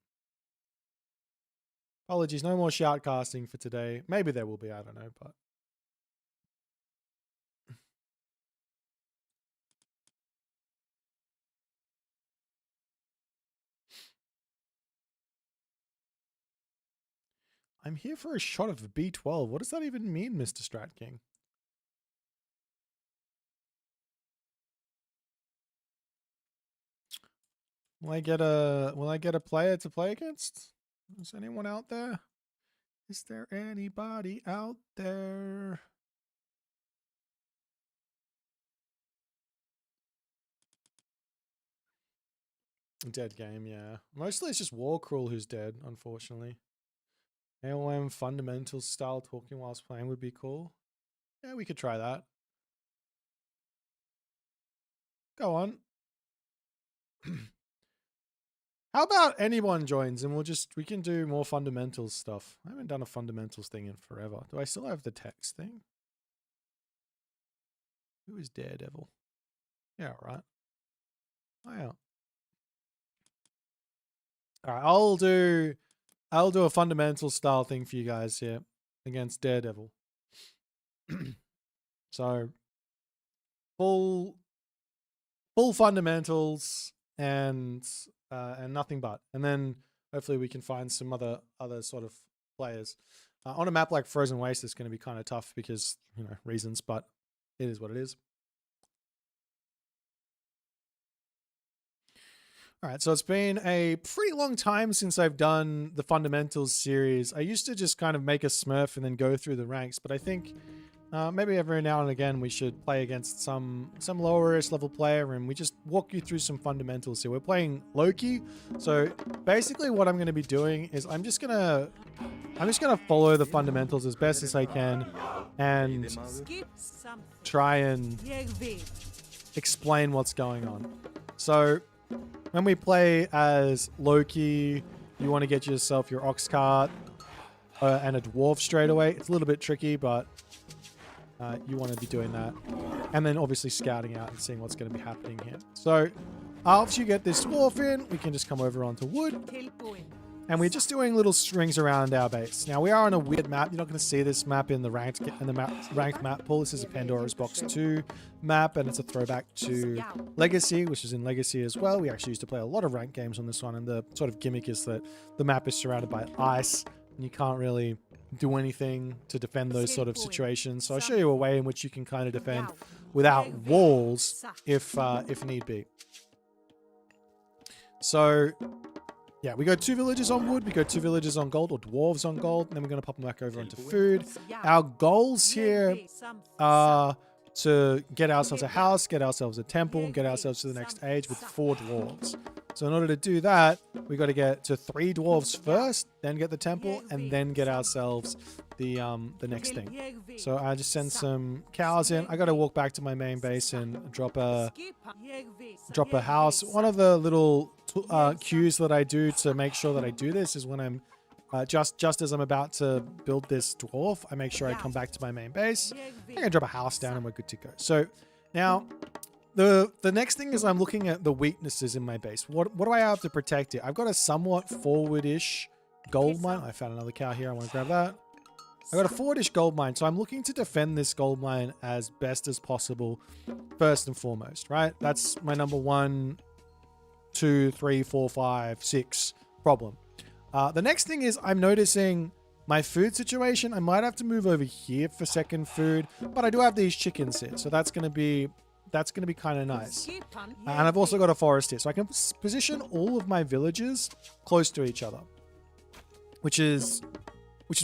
Apologies, no more shoutcasting for today. Maybe there will be, I don't know, but... I'm here for a shot of a B12. What does that even mean, Mr. Strat King? Will I get a player to play against? Is anyone out there? Is there anybody out there? Dead game, yeah. Mostly it's just Warcrawl who's dead, unfortunately. AOM fundamental style talking whilst playing would be cool. Yeah, we could try that. Go on. How about anyone joins and we can do more fundamentals stuff. I haven't done a fundamentals thing in forever. Do I still have the text thing? Who is Daredevil? Yeah, all right. Oh, yeah. All right, I'll do a fundamental style thing for you guys here against Daredevil. So full fundamentals and nothing but, and then hopefully we can find some other sort of players on a map like Frozen Waste. It's going to be kind of tough because reasons, but it is what it is. All right, so it's been a pretty long time since I've done the fundamentals series. I used to just kind of make a smurf and then go through the ranks, but I think maybe every now and again we should play against some lowerish level player and we just walk you through some fundamentals here. We're playing Loki, so basically what I'm going to be doing is I'm just gonna follow the fundamentals as best as I can and try and explain what's going on. So when we play as Loki, you want to get yourself your ox cart and a dwarf straight away. It's a little bit tricky, but you want to be doing that. And then obviously scouting out and seeing what's going to be happening here. So after you get this dwarf in, we can just come over onto wood. And we're just doing little strings around our base. Now we are on a weird map. You're not going to see this map in the ranked map pool. This is a Pandora's Box 2 map, and it's a throwback to Legacy, which is in Legacy as well. We actually used to play a lot of ranked games on this one, and the sort of gimmick is that the map is surrounded by ice, and you can't really do anything to defend those sort of situations. So I'll show you a way in which you can kind of defend without walls if need be. So yeah, we go 2 villagers on wood, we go 2 villagers on gold, or dwarves on gold, and then we're going to pop them back over into food. Our goals here are to get ourselves a house, get ourselves a temple, and get ourselves to the next age with 4 dwarves. So in order to do that, we got to get to 3 dwarves first, then get the temple, and then get ourselves the next thing. So I just send some cows in. I got to walk back to my main base and drop a house. One of the little cues that I do to make sure that I do this is when I'm just as I'm about to build this dwarf, I make sure I come back to my main base. I'm gonna drop a house down and we're good to go. So now the next thing is I'm looking at the weaknesses in my base. What do I have to protect it? I've got a somewhat forward-ish gold mine. I found another cow here. I want to grab that. I got a forward-ish gold mine, so I'm looking to defend this gold mine as best as possible, first and foremost, right? That's my number 1, 2, 3, 4, 5, 6 problem. The next thing is I'm noticing my food situation. I might have to move over here for second food, but I do have these chickens here, so that's going to be kind of nice. And I've also got a forest here, so I can position all of my villages close to each other, which is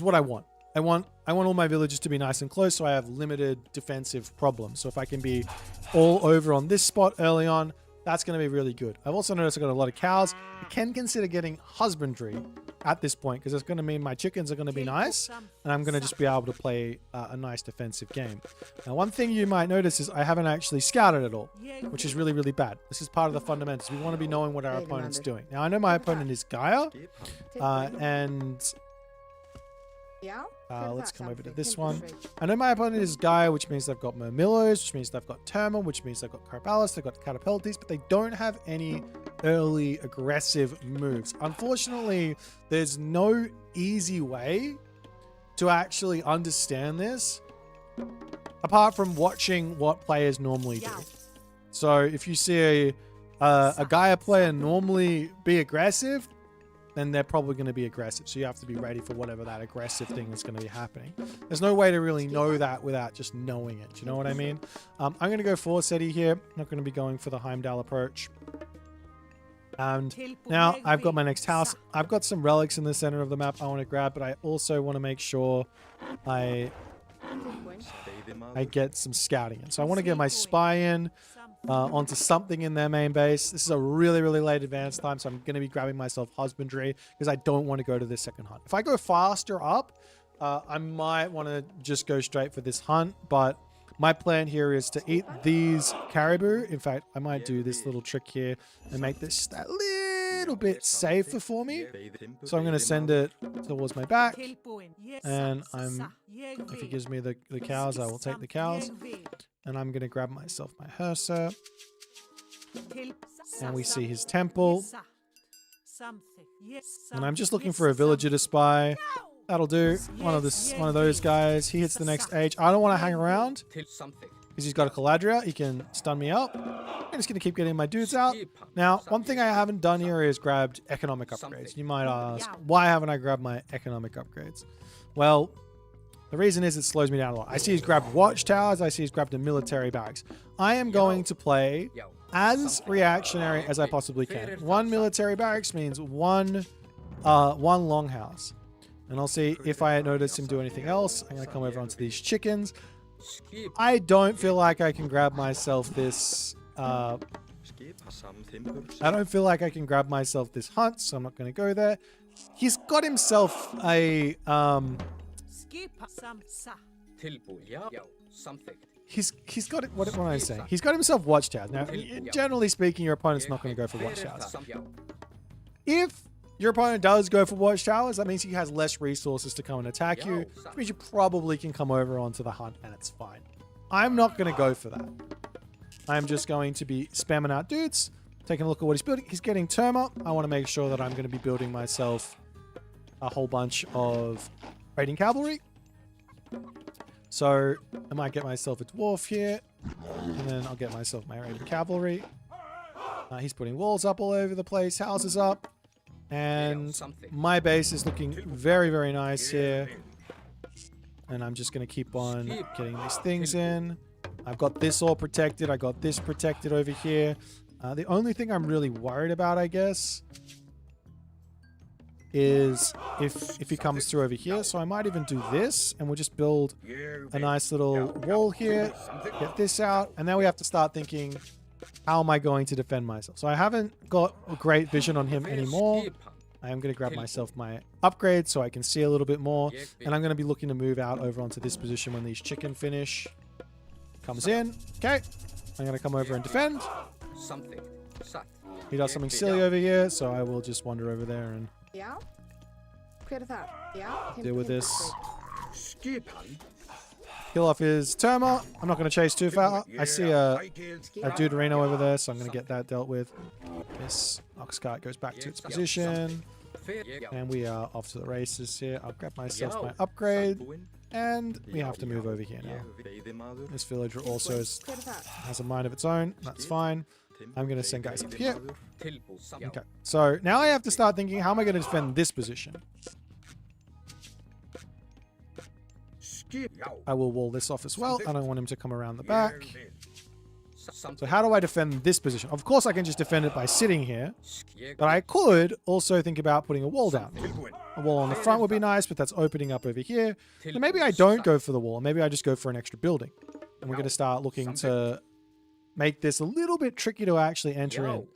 what I want. I want all my villages to be nice and close, so I have limited defensive problems. So if I can be all over on this spot early on, that's going to be really good. I've also noticed I've got a lot of cows. I can consider getting husbandry at this point because it's going to mean my chickens are going to be nice and I'm going to just be able to play a nice defensive game. Now, one thing you might notice is I haven't actually scouted at all, which is really, really bad. This is part of the fundamentals. We want to be knowing what our opponent's doing. Now, I know my opponent is Gaia, and let's come over to this one. I know my opponent is Gaia, which means they've got Murmillos, which means they've got Terma, which means they've got Corballis, they've got Catapultes, but they don't have any early aggressive moves. Unfortunately, there's no easy way to actually understand this apart from watching what players normally do. So if you see a Gaia player normally be aggressive, then they're probably going to be aggressive. So you have to be ready for whatever that aggressive thing is going to be happening. There's no way to really know that without just knowing it. You know what I mean? I'm going to go Forseti here. I'm not going to be going for the Heimdall approach. And now I've got my next house. I've got some relics in the center of the map I want to grab, but I also want to make sure I get some scouting in. So I want to get my spy in onto something in their main base. This is a really, really late advance time, so I'm going to be grabbing myself husbandry because I don't want to go to this second hunt. If I go faster up, I might want to just go straight for this hunt, but my plan here is to eat these caribou. In fact, I might do this little trick here and make this a little bit safer for me. So I'm going to send it towards my back. And if he gives me the cows, I will take the cows. And I'm going to grab myself my Hersa. And we see his temple. And I'm just looking for a villager to spy. That'll do. One of those guys. He hits the next age. I don't want to hang around because he's got a Caladria. He can stun me up. I'm just going to keep getting my dudes out. Now, one thing I haven't done here is grabbed economic upgrades. You might ask, why haven't I grabbed my economic upgrades? Well, the reason is it slows me down a lot. I see he's grabbed watchtowers. I see he's grabbed a military barracks. I am going to play as reactionary as I possibly can. One military barracks means one longhouse. And I'll see if I notice him do anything else. I'm going to come over onto these chickens. I don't feel like I can grab myself this... I don't feel like I can grab myself this hunt, so I'm not going to go there. He's got himself a... He's got it. What am I saying? He's got himself watchtowers. Now, generally speaking, your opponent's not going to go for watchtowers. If your opponent does go for watchtowers, that means he has less resources to come and attack you, which means you probably can come over onto the hunt and it's fine. I'm not going to go for that. I'm just going to be spamming out dudes, taking a look at what he's building. He's getting Terma. I want to make sure that I'm going to be building myself a whole bunch of raiding cavalry. So I might get myself a dwarf here, and then I'll get myself my raiding cavalry. He's putting walls up all over the place, houses up. And my base is looking very, very nice here. And I'm just going to keep on getting these things in. I've got this all protected. I got this protected over here. The only thing I'm really worried about, I guess, is if he comes through over here. So I might even do this, and we'll just build a nice little wall here. Get this out. And now we have to start thinking, how am I going to defend myself? So I haven't got a great vision on him anymore. I am going to grab myself my upgrade so I can see a little bit more. And I'm going to be looking to move out over onto this position when these chicken finish. Comes in. Okay. I'm going to come over and defend. He does something silly over here, so I will just wander over there and deal with this. Kill off his Terma. I'm not going to chase too far. I see a Deuterino over there, so I'm going to get that dealt with. This ox cart goes back to its position. And we are off to the races here. I'll grab myself my upgrade. And we have to move over here now. This villager also has a mind of its own. That's fine. I'm going to send guys up here. Okay. So now I have to start thinking, how am I going to defend this position? I will wall this off as well. I don't want him to come around the back. So how do I defend this position? Of course, I can just defend it by sitting here. But I could also think about putting a wall down. A wall on the front would be nice, but that's opening up over here. So maybe I don't go for the wall. Maybe I just go for an extra building. And we're going to start looking to make this a little bit tricky to actually enter in.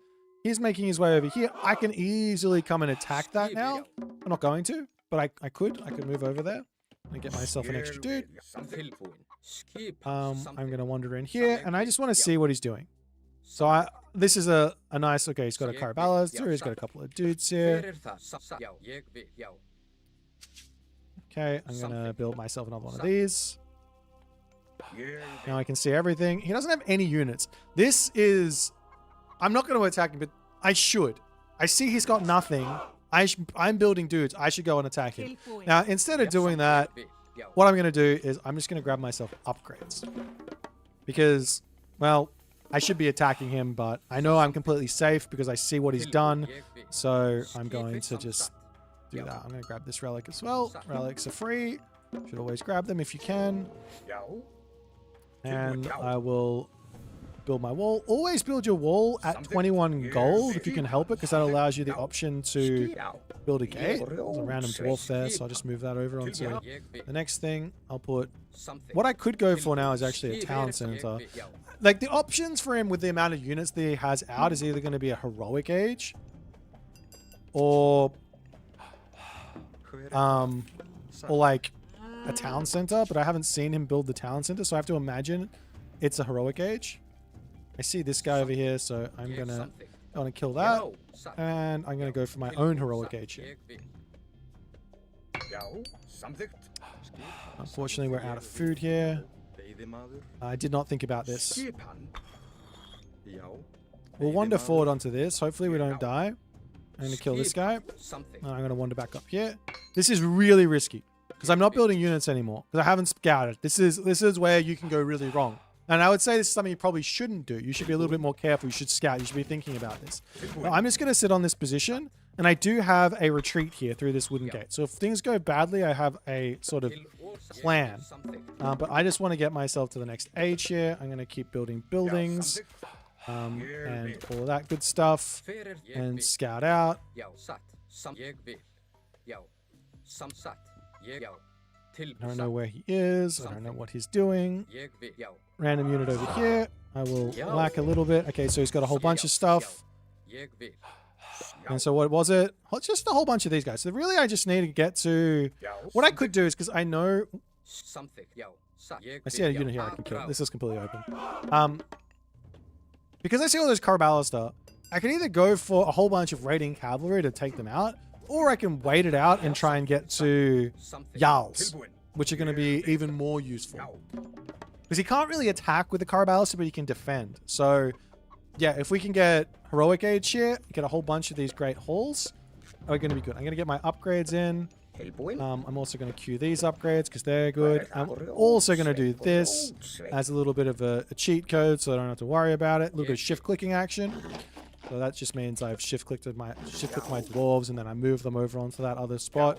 He's making his way over here. I can easily come and attack that now. I'm not going to, but I could. I could move over there and get myself an extra dude. I'm going to wander in here, and I just want to see what he's doing. So this is a nice... Okay, he's got a Caraballas through. He's got a couple of dudes here. Okay, I'm going to build myself another one of these. Now I can see everything. He doesn't have any units. This is... I'm not going to attack him, but I should. I see he's got nothing. I'm building dudes. I should go and attack him. Now, instead of doing that, what I'm going to do is I'm just going to grab myself upgrades. Because, well, I should be attacking him, but I know I'm completely safe because I see what he's done. So I'm going to just do that. I'm going to grab this relic as well. Relics are free. Should always grab them if you can. And I will build my wall. Always build your wall at 21 gold if you can help it, because that allows you the option to build a gate. There's a random dwarf there, so I'll just move that over onto the next thing. I'll put... What I could go for now is actually a town center. Like, the options for him with the amount of units that he has out is either going to be a heroic age or like a town center, but I haven't seen him build the town center, so I have to imagine it's a heroic age. I see this guy over here, so I'm gonna kill that, and I'm gonna go for my own heroic age here. Unfortunately, we're out of food here. I did not think about this. We'll wander forward onto this. Hopefully we don't die. I'm going to kill this guy. And I'm going to wander back up here. This is really risky because I'm not building units anymore because I haven't scouted. This is where you can go really wrong. And I would say this is something you probably shouldn't do. You should be a little bit more careful. You should scout. You should be thinking about this. But I'm just going to sit on this position. And I do have a retreat here through this wooden gate. So if things go badly, I have a sort of plan. But I just want to get myself to the next age here. I'm going to keep building buildings and all of that good stuff. And scout out. I don't know where he is. I don't know what he's doing. Random unit over here. I will whack a little bit. Okay, so he's got a whole bunch of stuff. And so what was it? Just a whole bunch of these guys. So really I just need to get to... What I could do is, because I know... I see a unit here I can kill. This is completely open. Because I see all those Carballister, I can either go for a whole bunch of raiding cavalry to take them out, or I can wait it out and try and get to Jarls, which are going to be even more useful. Because he can't really attack with the Carballister, but he can defend. So... yeah, if we can get heroic age here, get a whole bunch of these great halls, are going to be good. I'm going to get my upgrades in. I'm also going to queue these upgrades because they're good. I'm also going to do this as a little bit of a cheat code so I don't have to worry about it. A little bit of shift clicking action. So that just means I've shift clicked my dwarves and then I move them over onto that other spot.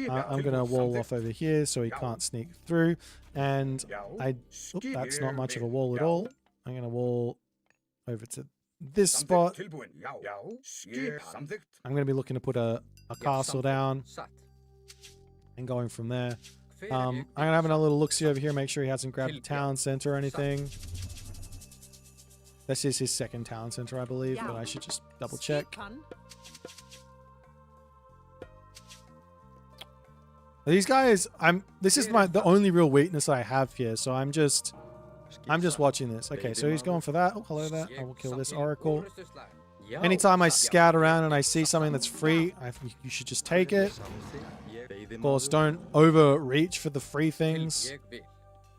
I'm going to wall off over here so he can't sneak through. And that's not much of a wall at all. I'm going to wall over to this spot. I'm going to be looking to put a castle down and going from there. I'm going to have another little look-see over here, make sure he hasn't grabbed a town center or anything. This is his second town center, I believe, but I should just double check. These guys, this is the only real weakness I have here, so I'm just watching this. Okay, so he's going for that. Oh, hello there. I will kill this oracle. Anytime I scout around and I see something that's free, you should just take it. Of course, don't overreach for the free things.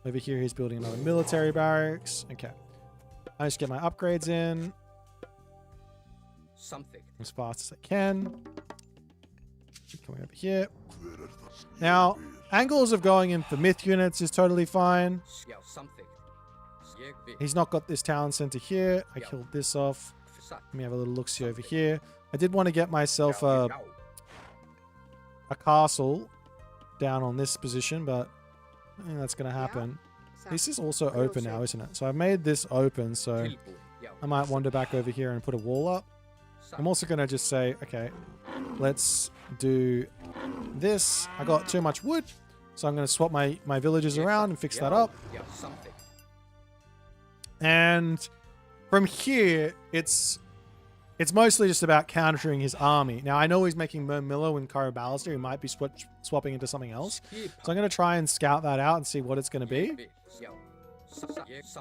Over here, he's building another military barracks. Okay. I just get my upgrades in as fast as I can. Coming over here. Now, angles of going in for myth units is totally fine. He's not got this town center here. I killed this off. Let me have a little look-see over here. I did want to get myself a castle down on this position, but I think that's going to happen. This is also open now, isn't it? So I've made this open, so I might wander back over here and put a wall up. I'm also going to just say, okay, let's do this. I got too much wood, so I'm going to swap my villages around and fix that up. And from here, it's mostly just about countering his army. Now, I know he's making Murmillo and Carballister. He might be swapping into something else. So I'm going to try and scout that out and see what it's going to be.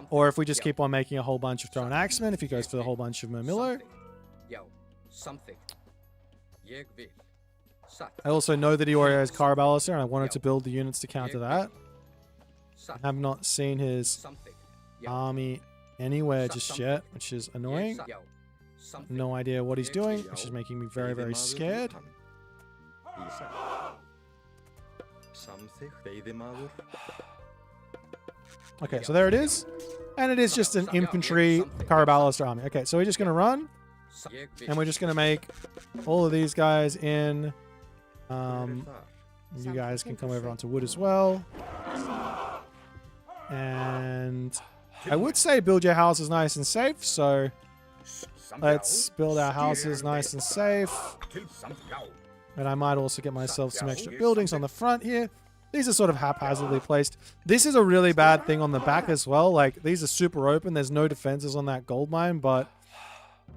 Or if we just keep on making a whole bunch of Thrown Axemen, if he goes for the whole bunch of Murmillo. I also know that he already has Carballister, and I wanted to build the units to counter that. I have not seen his army anywhere just yet, which is annoying. No idea what he's doing, which is making me very, very scared. Okay, so there it is. And it is just an infantry Caraballister army. Okay, so we're just going to run. And we're just going to make all of these guys in. You guys can come over onto wood as well. And I would say build your houses nice and safe. So let's build our houses nice and safe. And I might also get myself some extra buildings on the front here. These are sort of haphazardly placed. This is a really bad thing on the back as well. Like, these are super open. There's no defenses on that gold mine, but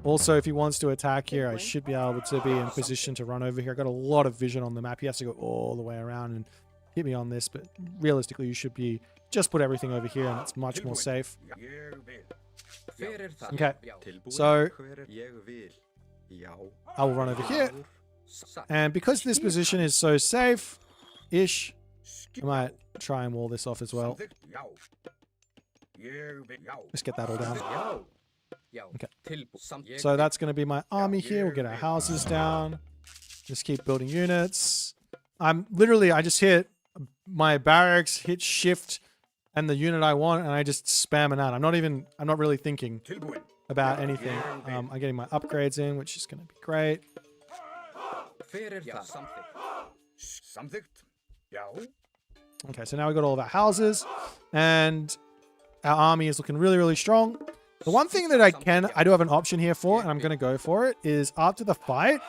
also if he wants to attack here, I should be able to be in position to run over here. I got a lot of vision on the map. He has to go all the way around and hit me on this, but realistically, you should be just put everything over here and it's much more safe. Okay, so I will run over here. And because this position is so safe-ish, I might try and wall this off as well. Let's get that all down. Okay. So that's going to be my army here. We'll get our houses down. Just keep building units. I just hit my barracks, hit shift, and the unit I want, and I just spam it out. I'm not really thinking about anything. I'm getting my upgrades in, which is going to be great. Okay, so now we've got all of our houses, and our army is looking really, really strong. The one thing that I do have an option here for, and I'm going to go for it, is after the fight,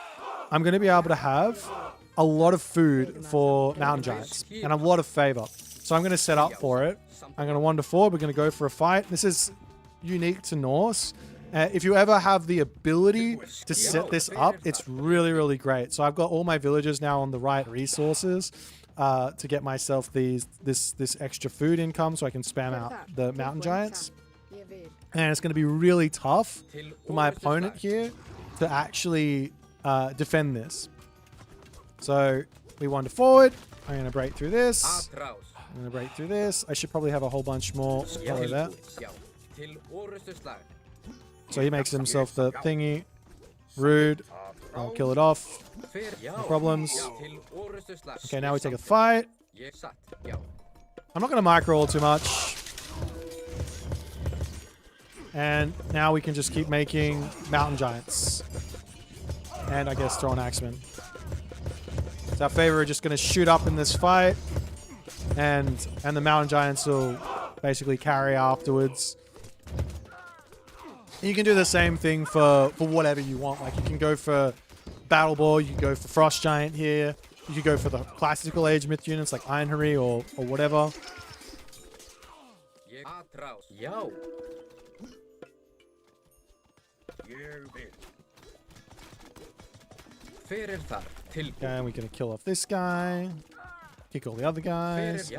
I'm going to be able to have a lot of food for mountain giants, and a lot of favor. So I'm going to set up for it. I'm going to wander forward. We're going to go for a fight. This is unique to Norse. If you ever have the ability to set this up, it's really, really great. So I've got all my villagers now on the right resources to get myself this extra food income so I can spam out the mountain giants. And it's going to be really tough for my opponent here to actually defend this. So we wander forward. I'm going to break through this. I'm going to break through this. I should probably have a whole bunch more over there. So he makes himself the thingy. Rude. I'll kill it off. No problems. Okay, now we take a fight. I'm not going to micro all too much. And now we can just keep making mountain giants. And I guess throw an axeman. So our favor are just going to shoot up in this fight. And the mountain giants will basically carry afterwards. You can do the same thing for whatever you want. Like, you can go for Battle Ball, you can go for Frost Giant here. You could go for the classical age myth units like Iron Harry or whatever. Okay, and we're going to kill off this guy. Kick all the other guys.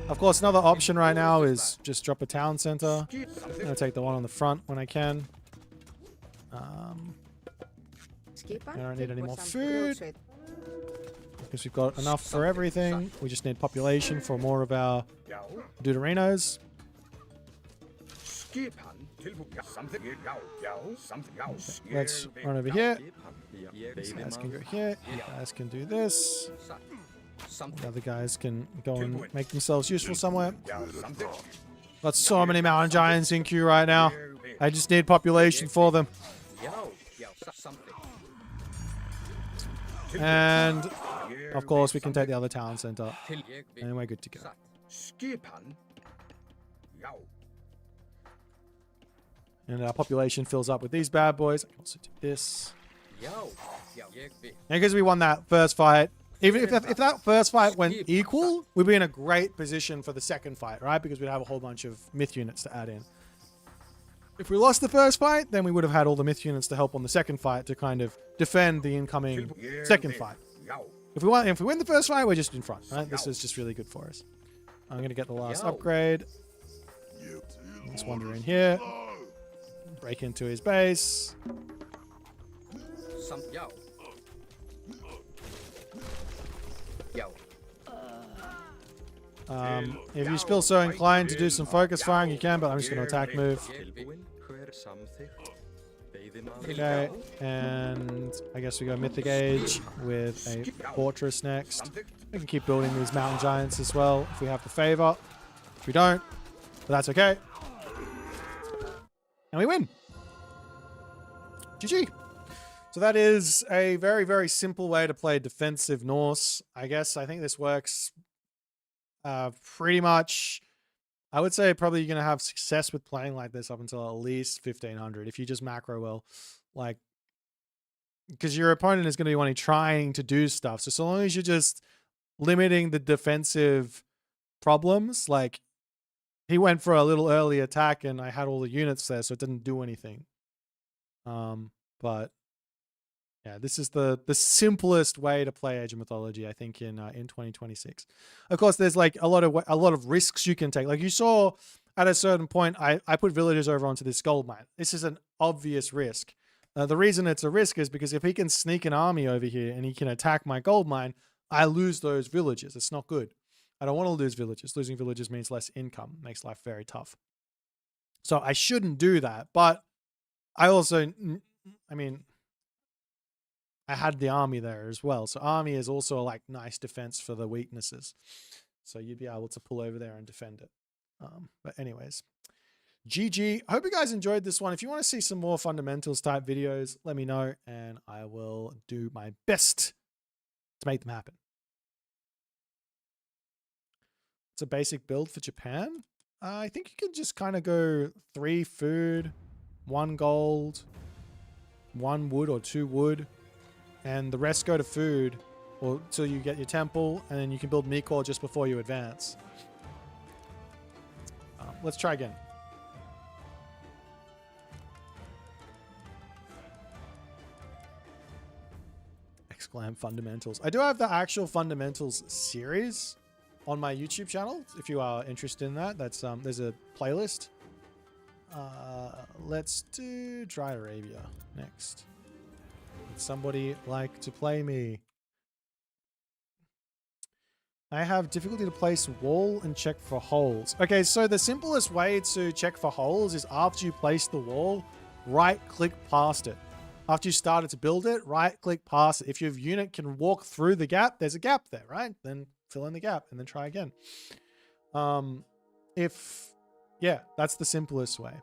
Of course, another option right now is just drop a town center. I'm going to take the one on the front when I can. I don't need any more food. Because we've got enough for everything. We just need population for more of our Deuterinos. Okay, let's run over here. These guys can go here. You guys can do this. The other guys can go and make themselves useful somewhere. Got so many mountain giants in queue right now. I just need population for them. And of course we can take the other town center. And we're good to go. And our population fills up with these bad boys. I can also do this. And because we won that first fight, even if that first fight went equal, we'd be in a great position for the second fight, right? Because we'd have a whole bunch of myth units to add in. If we lost the first fight, then we would have had all the myth units to help on the second fight to kind of defend the incoming second fight. If we win the first fight, we're just in front, right? This is just really good for us. I'm going to get the last upgrade. Let's wander in here. Break into his base. If you feel so inclined to do some focus firing, you can, but I'm just going to attack move. Okay, and I guess we go Mythic Age with a Fortress next. We can keep building these mountain giants as well if we have the favor. If we don't, but that's okay. And we win. GG. So that is a very, very simple way to play defensive Norse. I guess I think this works pretty much. I would say probably you're going to have success with playing like this up until at least 1500 if you just macro well. Like, because your opponent is going to be wanting trying to do stuff. So long as you're just limiting the defensive problems, like he went for a little early attack and I had all the units there, so it didn't do anything. But yeah, this is the simplest way to play Age of Mythology, I think, in 2026. Of course, there's like a lot of risks you can take. Like you saw at a certain point, I put villagers over onto this gold mine. This is an obvious risk. The reason it's a risk is because if he can sneak an army over here and he can attack my gold mine, I lose those villagers. It's not good. I don't want to lose villagers. Losing villagers means less income, makes life very tough. So I shouldn't do that. But I also, I mean, I had the army there as well. So army is also a like nice defense for the weaknesses. So you'd be able to pull over there and defend it. But anyways, GG. I hope you guys enjoyed this one. If you want to see some more fundamentals type videos, let me know and I will do my best to make them happen. It's a basic build for Japan. I think you can just kind of go 3 food, 1 gold, 1 wood or 2 wood, and the rest go to food or till you get your temple, and then you can build meat core just before you advance. Let's try again. Exclam fundamentals. I do have the actual fundamentals series on my YouTube channel. If you are interested in that, that's there's a playlist. Let's do Dry Arabia next. Would somebody like to play me? I have difficulty to place wall and check for holes. Okay, so the simplest way to check for holes is after you place the wall, right-click past it. After you started to build it, right-click past it. If your unit can walk through the gap, there's a gap there, right? Then fill in the gap and then try again. Yeah, that's the simplest way.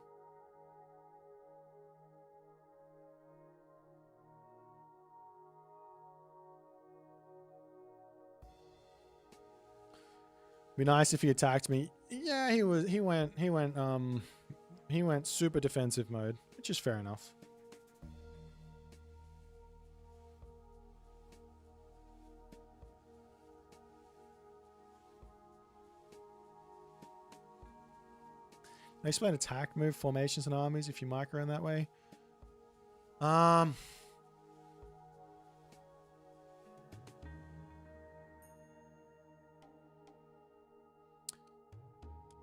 Be nice if he attacked me. Yeah, he went super defensive mode, which is fair enough. They explain attack, move, formations, and armies if you micro in that way.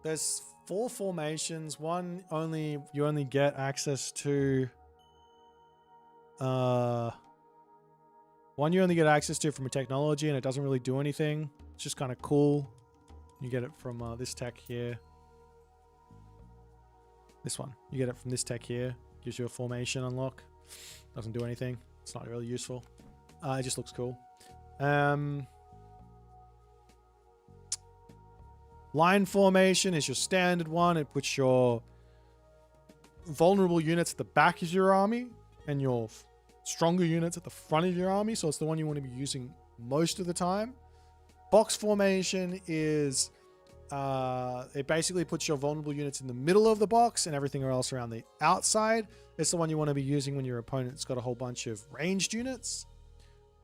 There's 4 formations. One you only get access to. One you only get access to from a technology, and it doesn't really do anything. It's just kind of cool. You get it from this tech here. This one. You get it from this tech here. Gives you a formation unlock. Doesn't do anything. It's not really useful. It just looks cool. Line formation is your standard one. It puts your vulnerable units at the back of your army and your stronger units at the front of your army. So it's the one you want to be using most of the time. Box formation is it basically puts your vulnerable units in the middle of the box and everything else around the outside. It's the one you want to be using when your opponent's got a whole bunch of ranged units.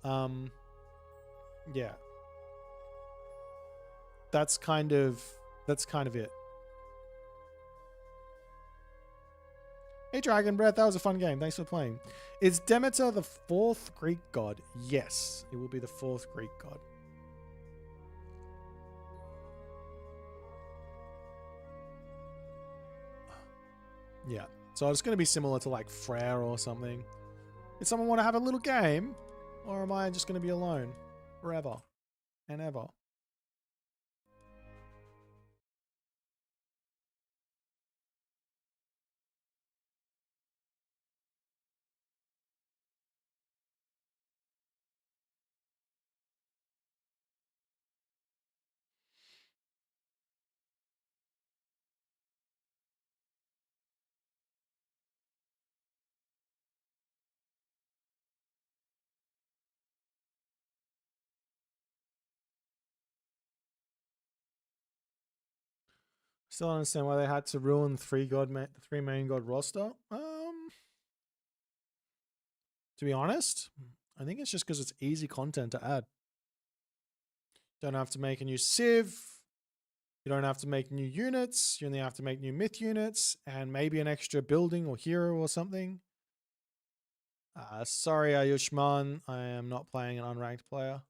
Yeah. That's kind of it. Hey Dragon Breath, that was a fun game. Thanks for playing. Is Demeter the 4th Greek god? Yes, it will be the 4th Greek god. Yeah, so it's going to be similar to like Freyr or something. Does someone want to have a little game? Or am I just going to be alone forever and ever? Still don't understand why they had to ruin three main god roster. To be honest, I think it's just because it's easy content to add. Don't have to make a new civ. You don't have to make new units. You only have to make new myth units and maybe an extra building or hero or something. Sorry, Ayushman. I am not playing an unranked player.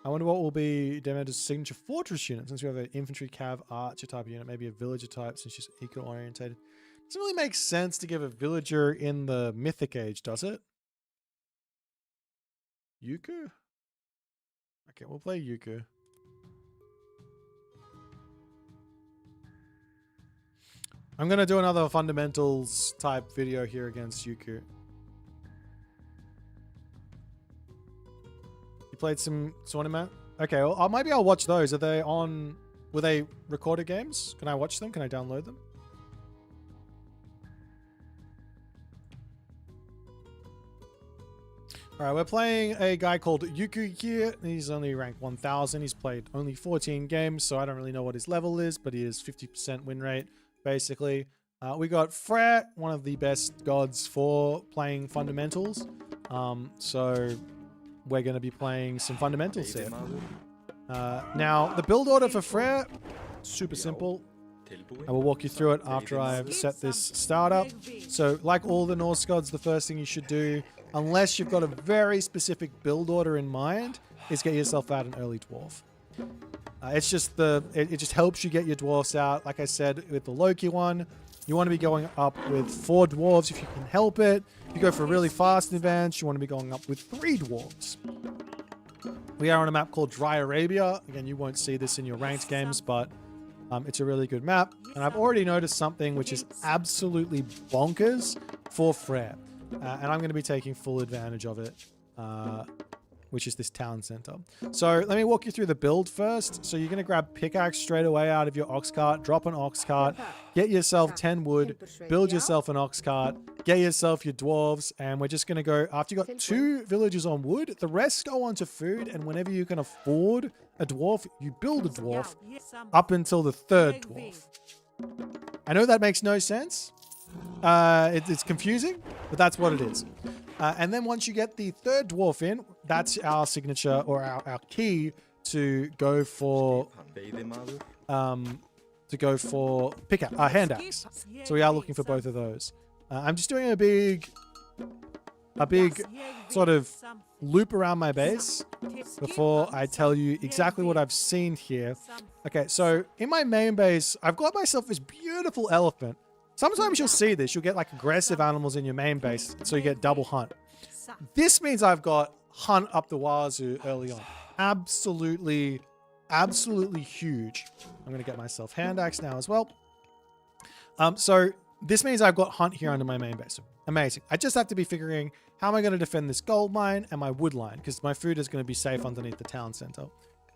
I wonder what will be Demeter's signature fortress unit, since we have an infantry, cav, archer type unit, maybe a villager type since she's eco-orientated. Doesn't really make sense to give a villager in the mythic age, does it? Yuku? Okay, we'll play Yuku. I'm going to do another fundamentals type video here against Yuku. You played some Tournament? Okay, well, maybe I'll watch those. Are they on... Were they recorded games? Can I watch them? Can I download them? Alright, we're playing a guy called Yuku here. He's only ranked 1000. He's played only 14 games, so I don't really know what his level is, but he is 50% win rate, basically. We got Freyr, one of the best gods for playing fundamentals. So we're going to be playing some fundamentals here. Now, the build order for Freyr, super simple. I will walk you through it after I've set this startup. So, like all the Norse gods, the first thing you should do, unless you've got a very specific build order in mind, is get yourself out an early dwarf. It's just it just helps you get your dwarfs out. Like I said, with the Loki one, you want to be going up with 4 dwarves if you can help it. If you go for a really fast advance, you want to be going up with 3 dwarves. We are on a map called Dry Arabia. Again, you won't see this in your ranked games, but it's a really good map. And I've already noticed something which is absolutely bonkers for Freyr. And I'm going to be taking full advantage of it, which is this town center. So let me walk you through the build first. So you're going to grab pickaxe straight away out of your ox cart, drop an ox cart, get yourself 10 wood, build yourself an ox cart, get yourself your dwarves, and we're just going to go, after you've got 2 villagers on wood, the rest go on to food, and whenever you can afford a dwarf, you build a dwarf up until the 3rd dwarf. I know that makes no sense. It's confusing, but that's what it is. And then once you get the 3rd dwarf in, that's our signature or our key to go for hand axe. So we are looking for both of those. I'm just doing a big sort of loop around my base before I tell you exactly what I've seen here. Okay, so in my main base, I've got myself this beautiful elephant. Sometimes you'll see this. You'll get like aggressive animals in your main base, so you get double hunt. This means I've got hunt up the wazoo early on. Absolutely, absolutely huge. I'm going to get myself hand axe now as well. So this means I've got hunt here under my main base. Amazing. I just have to be figuring how am I going to defend this gold mine and my wood line, because my food is going to be safe underneath the town center.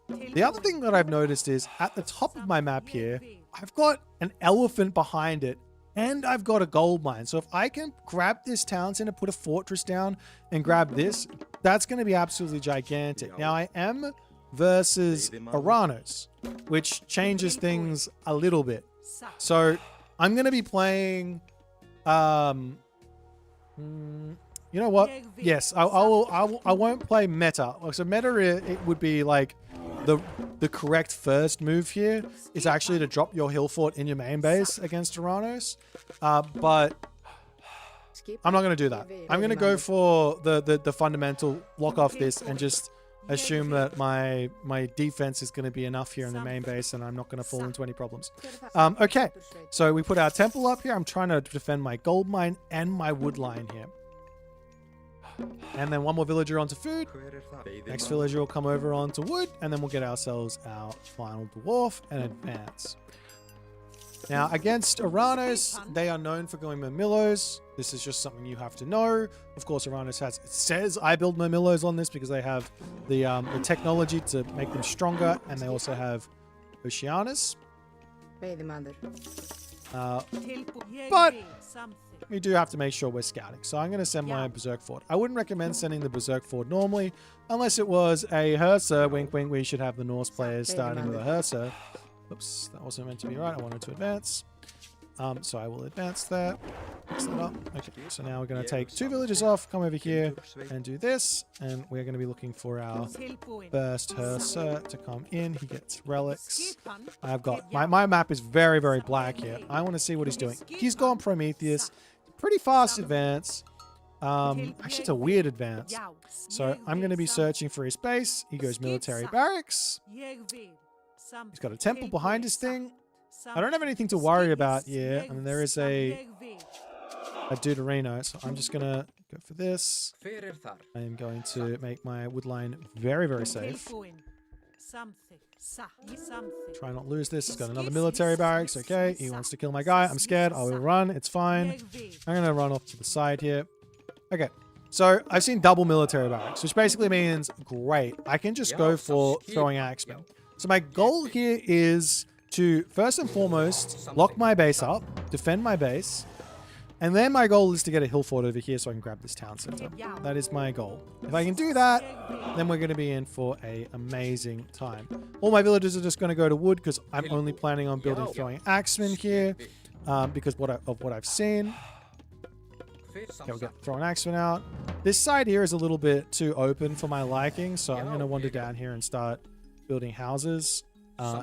The other thing that I've noticed is at the top of my map here, I've got an elephant behind it. And I've got a gold mine. So if I can grab this town center, put a fortress down, and grab this, that's going to be absolutely gigantic. Now, I am versus Uranus, which changes things a little bit. So I'm going to be playing... you know what? Yes, I won't play meta. So meta, it would be like... The correct first move here is actually to drop your hill fort in your main base against Uranus. But I'm not going to do that. I'm going to go for the fundamental, lock off this, and just assume that my defense is going to be enough here in the main base and I'm not going to fall into any problems. Okay, so we put our temple up here. I'm trying to defend my gold mine and my wood line here. And then one more villager onto food. Next villager will come over onto wood, and then we'll get ourselves our final dwarf and advance. Now, against Uranus, they are known for going Murmillos. This is just something you have to know. Of course, Uranus says I build Murmillos on this because they have the technology to make them stronger, and they also have Oceanus. But we do have to make sure we're scouting. So I'm going to send my Berserk forward. I wouldn't recommend sending the Berserk forward normally, unless it was a Hersa. Wink, wink, we should have the Norse players starting with a Hersa. Oops, that wasn't meant to be right. I wanted to advance. So I will advance that. Fix that up. Okay, so now we're going to take 2 villages off, come over here and do this. And we're going to be looking for our first Hersa to come in. He gets relics. I've got, my map is very, very black here. I want to see what he's doing. He's gone Prometheus. Pretty fast advance. Actually, it's a weird advance. So I'm going to be searching for his base. He goes military barracks. He's got a temple behind his thing. I don't have anything to worry about here. I mean, there is a Deuterino, so I'm just going to go for this. I am going to make my wood line very, very safe. Try not lose this. He's got another military barracks. Okay, he wants to kill my guy. I'm scared. I will run. It's fine. I'm going to run off to the side here. Okay, so I've seen double military barracks, which basically means, great, I can just go for throwing axemen. So my goal here is to, first and foremost, lock my base up, defend my base, and then my goal is to get a hill fort over here so I can grab this town center. That is my goal. If I can do that, then we're going to be in for an amazing time. All my villagers are just going to go to wood because I'm only planning on building throwing axemen here because of what I've seen. Okay, we'll get throwing axemen out. This side here is a little bit too open for my liking, so I'm going to wander down here and start building houses.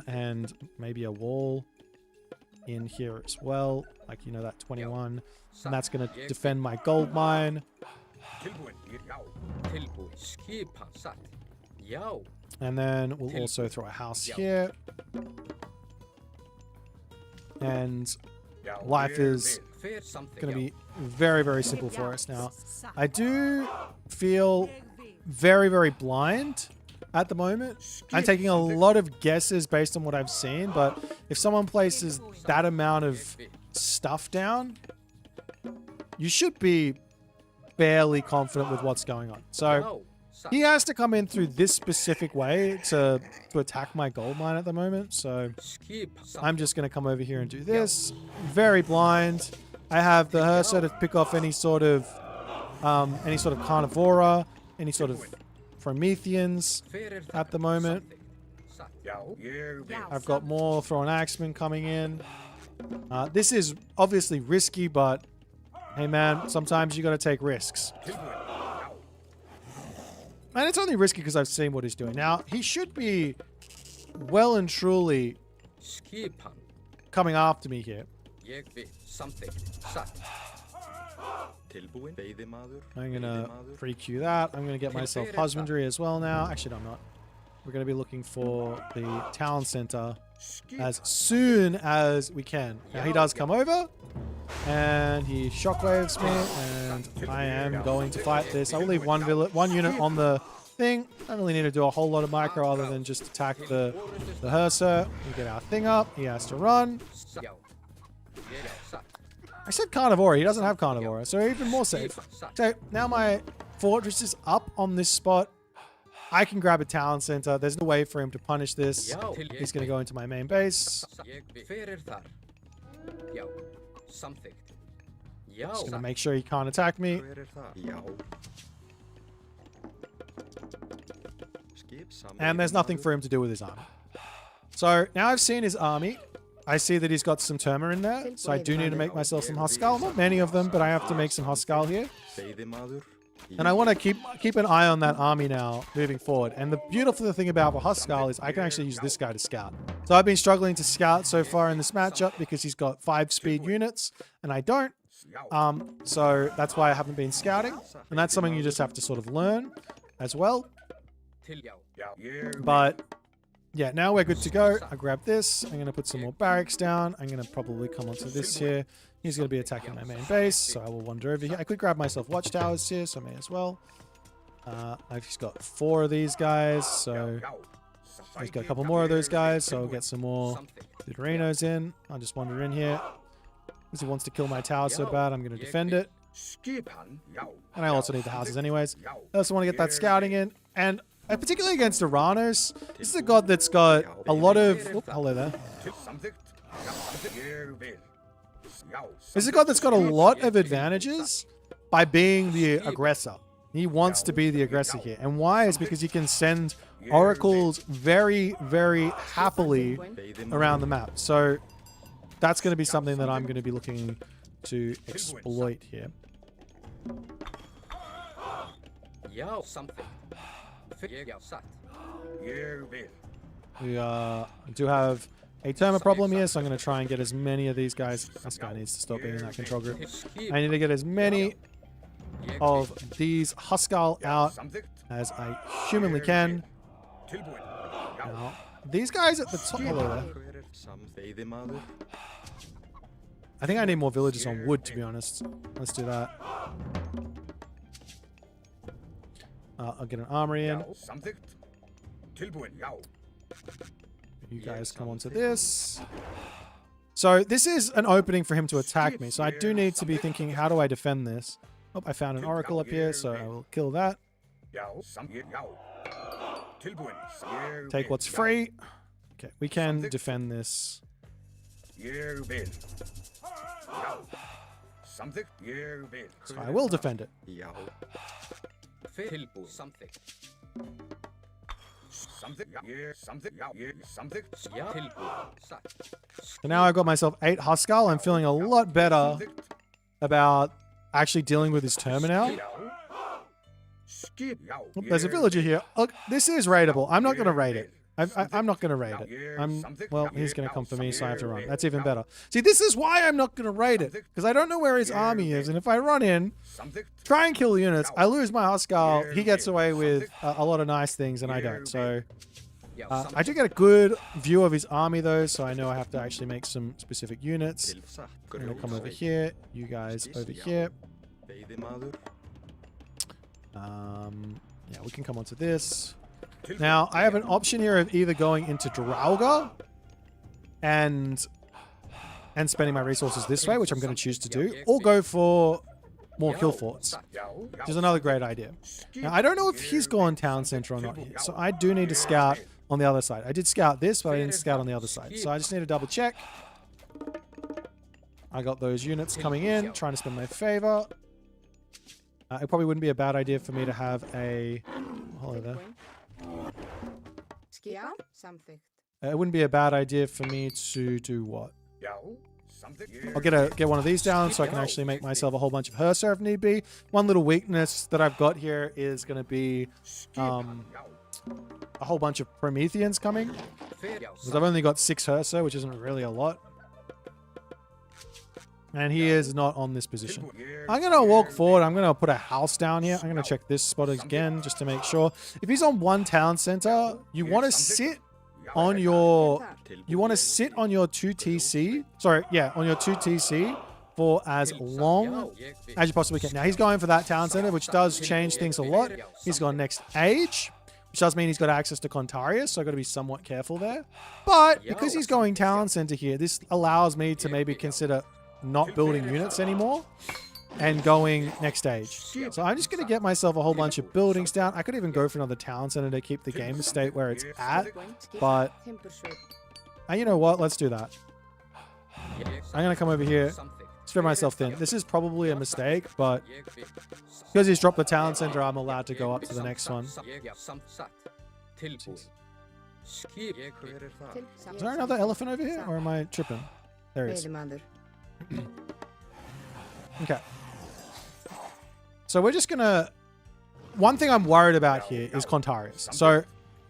And maybe a wall in here as well, like, you know, that 21, and that's going to defend my gold mine. And then we'll also throw a house here, and life is going to be very, very simple for us now. I do feel very, very blind at the moment. I'm taking a lot of guesses based on what I've seen, but if someone places that amount of stuff down, you should be fairly confident with what's going on. So he has to come in through this specific way to attack my gold mine at the moment. So I'm just going to come over here and do this. Very blind. I have the Hersa to pick off any sort of carnivora, any sort of Prometheans at the moment. I've got more throwing axemen coming in. This is obviously risky, but hey man, sometimes you got to take risks. And it's only risky because I've seen what he's doing. Now, he should be well and truly coming after me here. I'm going to pre-queue that. I'm going to get myself husbandry as well now. Actually, no, I'm not. We're going to be looking for the town center as soon as we can. Now, he does come over, and he shockwaves me, and I am going to fight this. I will leave one unit on the thing. I don't really need to do a whole lot of micro other than just attack the Hersa. We get our thing up. He has to run. I said carnivora. He doesn't have carnivora, so even more safe. So now my fortress is up on this spot. I can grab a town center. There's no way for him to punish this. He's going to go into my main base. Just going to make sure he can't attack me. And there's nothing for him to do with his army. So now I've seen his army. I see that he's got some Terma in there, so I do need to make myself some Huskarl. Not many of them, but I have to make some Huskarl here. And I want to keep an eye on that army now, moving forward. And the beautiful thing about the Huskarl is I can actually use this guy to scout. So I've been struggling to scout so far in this matchup because he's got 5 speed units, and I don't. So that's why I haven't been scouting. And that's something you just have to sort of learn as well. But yeah, now we're good to go. I grab this. I'm going to put some more barracks down. I'm going to probably come onto this here. He's going to be attacking my main base, so I will wander over here. I could grab myself watchtowers here, so I may as well. I've just got 4 of these guys, so I've got a couple more of those guys, so I'll get some more Uranus in. I'll just wander in here. Because he wants to kill my tower so bad, I'm going to defend it. And I also need the houses anyways. I also want to get that scouting in. And particularly against Uranus, this is a god that's got a lot of... Oh, hello there. This is a god that's got a lot of advantages by being the aggressor. He wants to be the aggressor here. And why? Is because he can send oracles very, very happily around the map. So that's going to be something that I'm going to be looking to exploit here. We do have a Terma problem here, so I'm going to try and get as many of these guys. This guy needs to stop being in that control group. I need to get as many of these Huskal out as I humanly can. Now, these guys at the top. Hello there. I think I need more villagers on wood, to be honest. Let's do that. I'll get an armory in. You guys come onto this. So this is an opening for him to attack me. So I do need to be thinking, how do I defend this? Oh, I found an oracle up here, so I will kill that. Take what's free. Okay, we can defend this. So I will defend it. So now I've got myself 8 Huskal. I'm feeling a lot better about actually dealing with his Terma now. Oh, there's a villager here. Look, this is raidable. I'm not going to raid it. I'm not going to raid it. Well, he's going to come for me, so I have to run. That's even better. See, this is why I'm not going to raid it. Because I don't know where his army is. And if I run in, try and kill units, I lose my Huskal. He gets away with a lot of nice things, and I don't. So I do get a good view of his army, though. So I know I have to actually make some specific units. I'm going to come over here. You guys over here. Yeah, we can come onto this. Now, I have an option here of either going into Draugr and spending my resources this way, which I'm going to choose to do, or go for more kill forts, which is another great idea. Now, I don't know if he's gone town center or not here, so I do need to scout on the other side. I did scout this, but I didn't scout on the other side, so I just need to double check. I got those units coming in, trying to spend my favor. It probably wouldn't be a bad idea for me to have a... Hello there. It wouldn't be a bad idea for me to do what? I'll get one of these down so I can actually make myself a whole bunch of Herser if need be. One little weakness that I've got here is going to be a whole bunch of Prometheans coming. Because I've only got 6 Herser, which isn't really a lot. And he is not on this position. I'm going to walk forward. I'm going to put a house down here. I'm going to check this spot again just to make sure. If he's on one town center, you want to sit on your 2TC. Sorry, yeah, on your 2TC for as long as you possibly can. Now, he's going for that town center, which does change things a lot. He's got next age, which does mean he's got access to Contarius, so I've got to be somewhat careful there. But because he's going town center here, this allows me to maybe consider not building units anymore and going next stage. So I'm just going to get myself a whole bunch of buildings down. I could even go for another town center to keep the game state where it's at, but you know what? Let's do that. I'm going to come over here, spread myself thin. This is probably a mistake, but because he's dropped the town center, I'm allowed to go up to the next one. Jeez. Is there another elephant over here, or am I tripping? There he is. Okay. So we're just gonna... One thing I'm worried about here is Contarius. So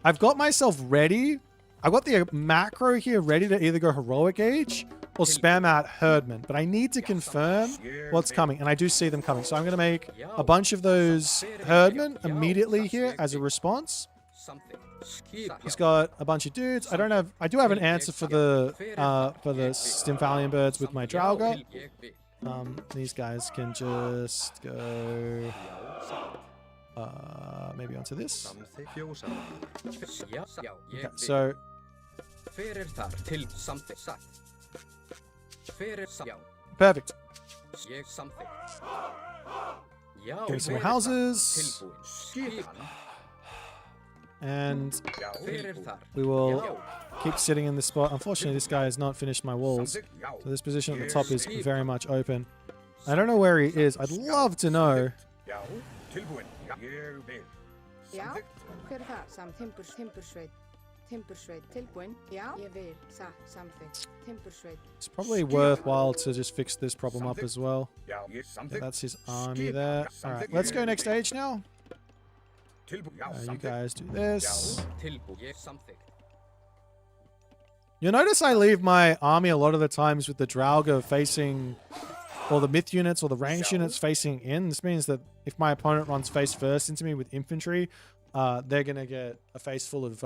I've got myself ready. I've got the macro here ready to either go Heroic Age or spam out Herdman. But I need to confirm what's coming. And I do see them coming. So I'm going to make a bunch of those Herdman immediately here as a response. He's got a bunch of dudes. I do have an answer for the Stymphalian birds with my Draugr. These guys can just go maybe onto this. Okay, so perfect. Give me some more houses. And we will keep sitting in this spot. Unfortunately, this guy has not finished my walls. So this position at the top is very much open. I don't know where he is. I'd love to know. Já, hver það? Timbursveit. Timbursveit, tilbúin. Já, ég vil. Samþykkt. Timbursveit. It's probably worthwhile to just fix this problem up as well. Yeah, that's his army there. All right, let's go next stage now. You guys do this. You'll notice I leave my army a lot of the times with the Draugr facing, or the myth units or the ranged units facing in. This means that if my opponent runs face first into me with infantry, they're going to get a face full of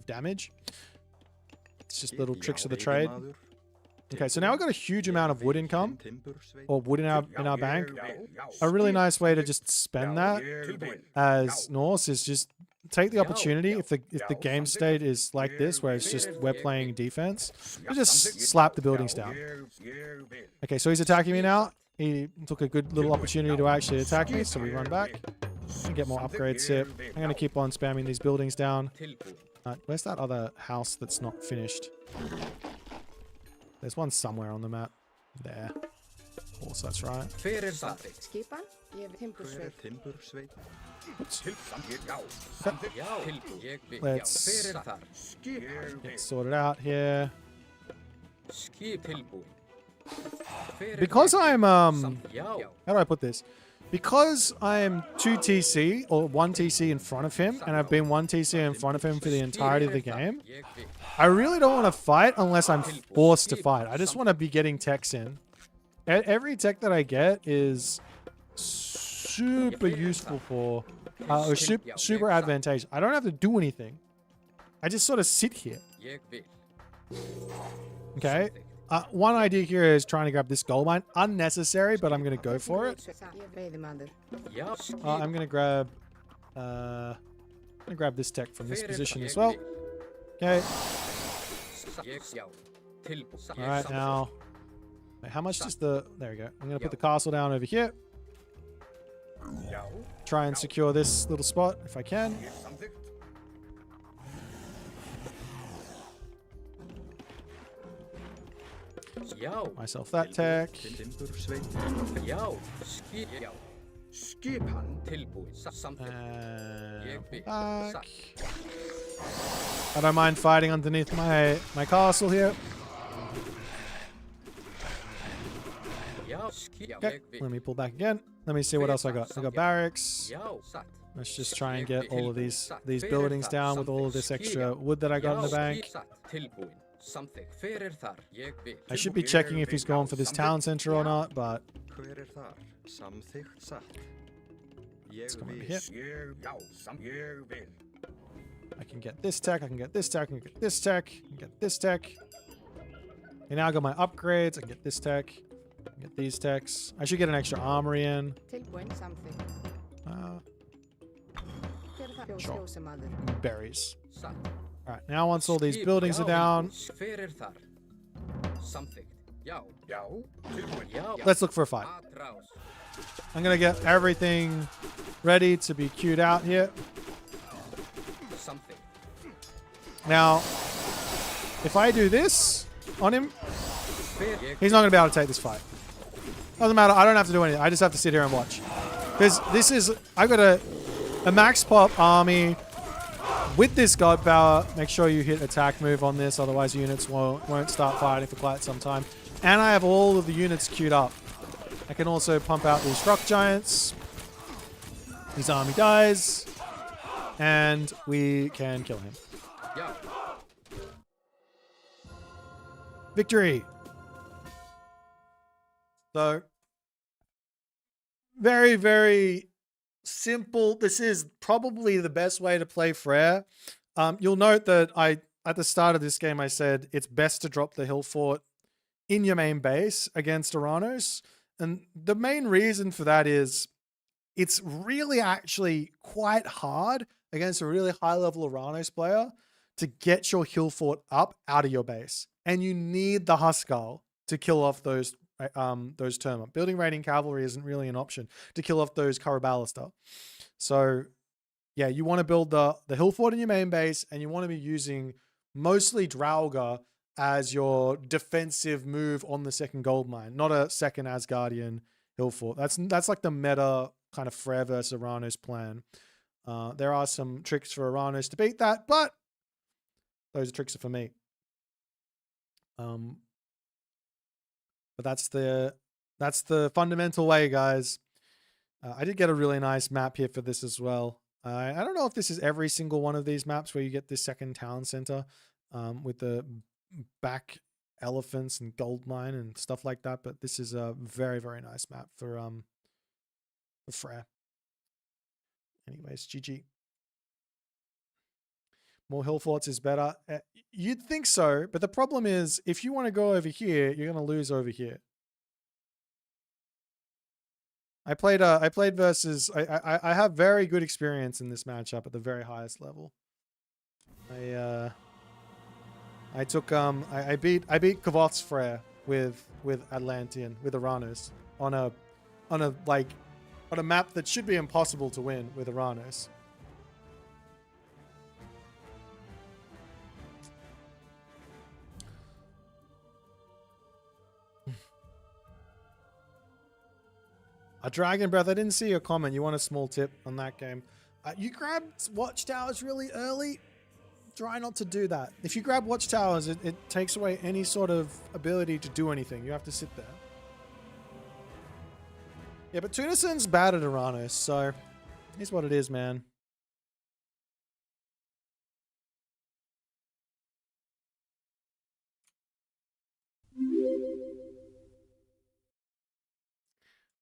damage. It's just little tricks of the trade. Okay, so now we've got a huge amount of wood income, or wood in our bank. A really nice way to just spend that as Norse is just take the opportunity. If the game state is like this, where it's just we're playing defense, we just slap the buildings down. Okay, so he's attacking me now. He took a good little opportunity to actually attack me, so we run back and get more upgrades here. I'm going to keep on spamming these buildings down. Where's that other house that's not finished? There's one somewhere on the map. There. Of course, that's right. Skipan, ég vil timbursveit. Let's get sorted out here. Because I'm how do I put this? Because I'm 2 TC or 1 TC in front of him, and I've been 1 TC in front of him for the entirety of the game, I really don't want to fight unless I'm forced to fight. I just want to be getting techs in. Every tech that I get is super useful for, or super advantageous. I don't have to do anything. I just sort of sit here. Okay. One idea here is trying to grab this gold mine. Unnecessary, but I'm going to go for it. I'm going to grab this tech from this position as well. Okay. All right, now. Wait, how much does the... There we go. I'm going to put the castle down over here. Try and secure this little spot if I can. Myself that tech. Back. I don't mind fighting underneath my castle here. Okay, let me pull back again. Let me see what else I got. I got barracks. Let's just try and get all of these buildings down with all of this extra wood that I got in the bank. I should be checking if he's going for this town center or not, but let's come over here. I can get this tech, I can get this tech, I can get this tech, I can get this tech. Okay, now I got my upgrades, I can get this tech, I can get these techs. I should get an extra armory in. Sure. Berries. Alright, now once all these buildings are down, let's look for a fight. I'm going to get everything ready to be queued out here. Now, if I do this on him, he's not going to be able to take this fight. Doesn't matter, I don't have to do anything. I just have to sit here and watch. Because this is, I've got a max pop army with this god power. Make sure you hit attack move on this, otherwise units won't start fighting for quite some time. And I have all of the units queued up. I can also pump out these rock giants. His army dies. And we can kill him. Victory! So, very, very simple. This is probably the best way to play Freyr. You'll note that at the start of this game, I said it's best to drop the hill fort in your main base against Uranus. And the main reason for that is it's really actually quite hard against a really high level Uranus player to get your hill fort up out of your base. And you need the Huskal to kill off those Terma. Building raiding cavalry isn't really an option to kill off those Karabalista. So yeah, you want to build the hill fort in your main base, and you want to be using mostly Draugr as your defensive move on the second gold mine, not a second Asgardian hill fort. That's like the meta kind of Freyr versus Uranus plan. There are some tricks for Uranus to beat that, but those tricks are for me. But that's the fundamental way, guys. I did get a really nice map here for this as well. I don't know if this is every single one of these maps where you get this second town center with the back elephants and gold mine and stuff like that. But this is a very, very nice map for Freyr. Anyways, GG. More hill forts is better. You'd think so, but the problem is if you want to go over here, you're going to lose over here. I played versus I have very good experience in this matchup at the very highest level. I beat Kavoth's Freyr with Atlantean, with Uranus on a map that should be impossible to win with Uranus. A Dragon Breath. I didn't see your comment. You want a small tip on that game? You grabbed Watchtowers really early. Try not to do that. If you grab Watchtowers, it takes away any sort of ability to do anything. You have to sit there. Yeah, but Tunason's bad at Uranus, so here's what it is, man.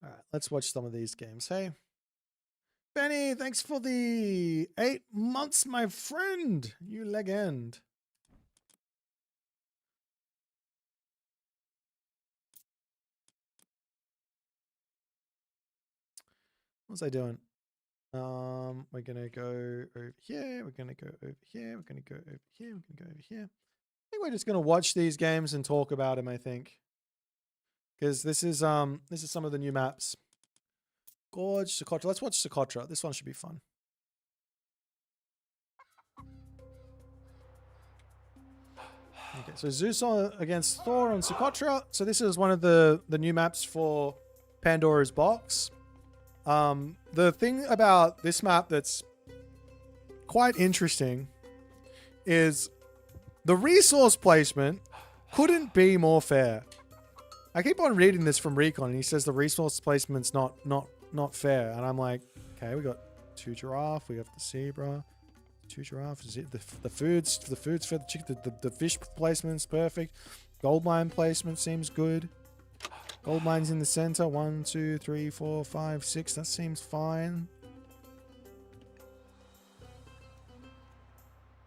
All right, let's watch some of these games. Hey, Benny, thanks for the 8 months, my friend. You legend. What's I doing? We're gonna go over here. We're gonna go over here. We're gonna go over here. We're gonna go over here. I think we're just gonna watch these games and talk about them. I think, because this is some of the new maps. Gorge, Socotra. Let's watch Socotra. This one should be fun. Okay, so Zeus against Thor on Socotra. So this is one of the new maps for Pandora's Box. The thing about this map that's quite interesting is the resource placement couldn't be more fair. I keep on reading this from Recon, and he says the resource placement's not fair, and I'm like, okay, we got 2 giraffe, we have the zebra, 2 giraffe, the foods for the chicken, the fish placement's perfect, gold mine placement seems good. Gold mine's in the center. 1, 2, 3, 4, 5, 6. That seems fine.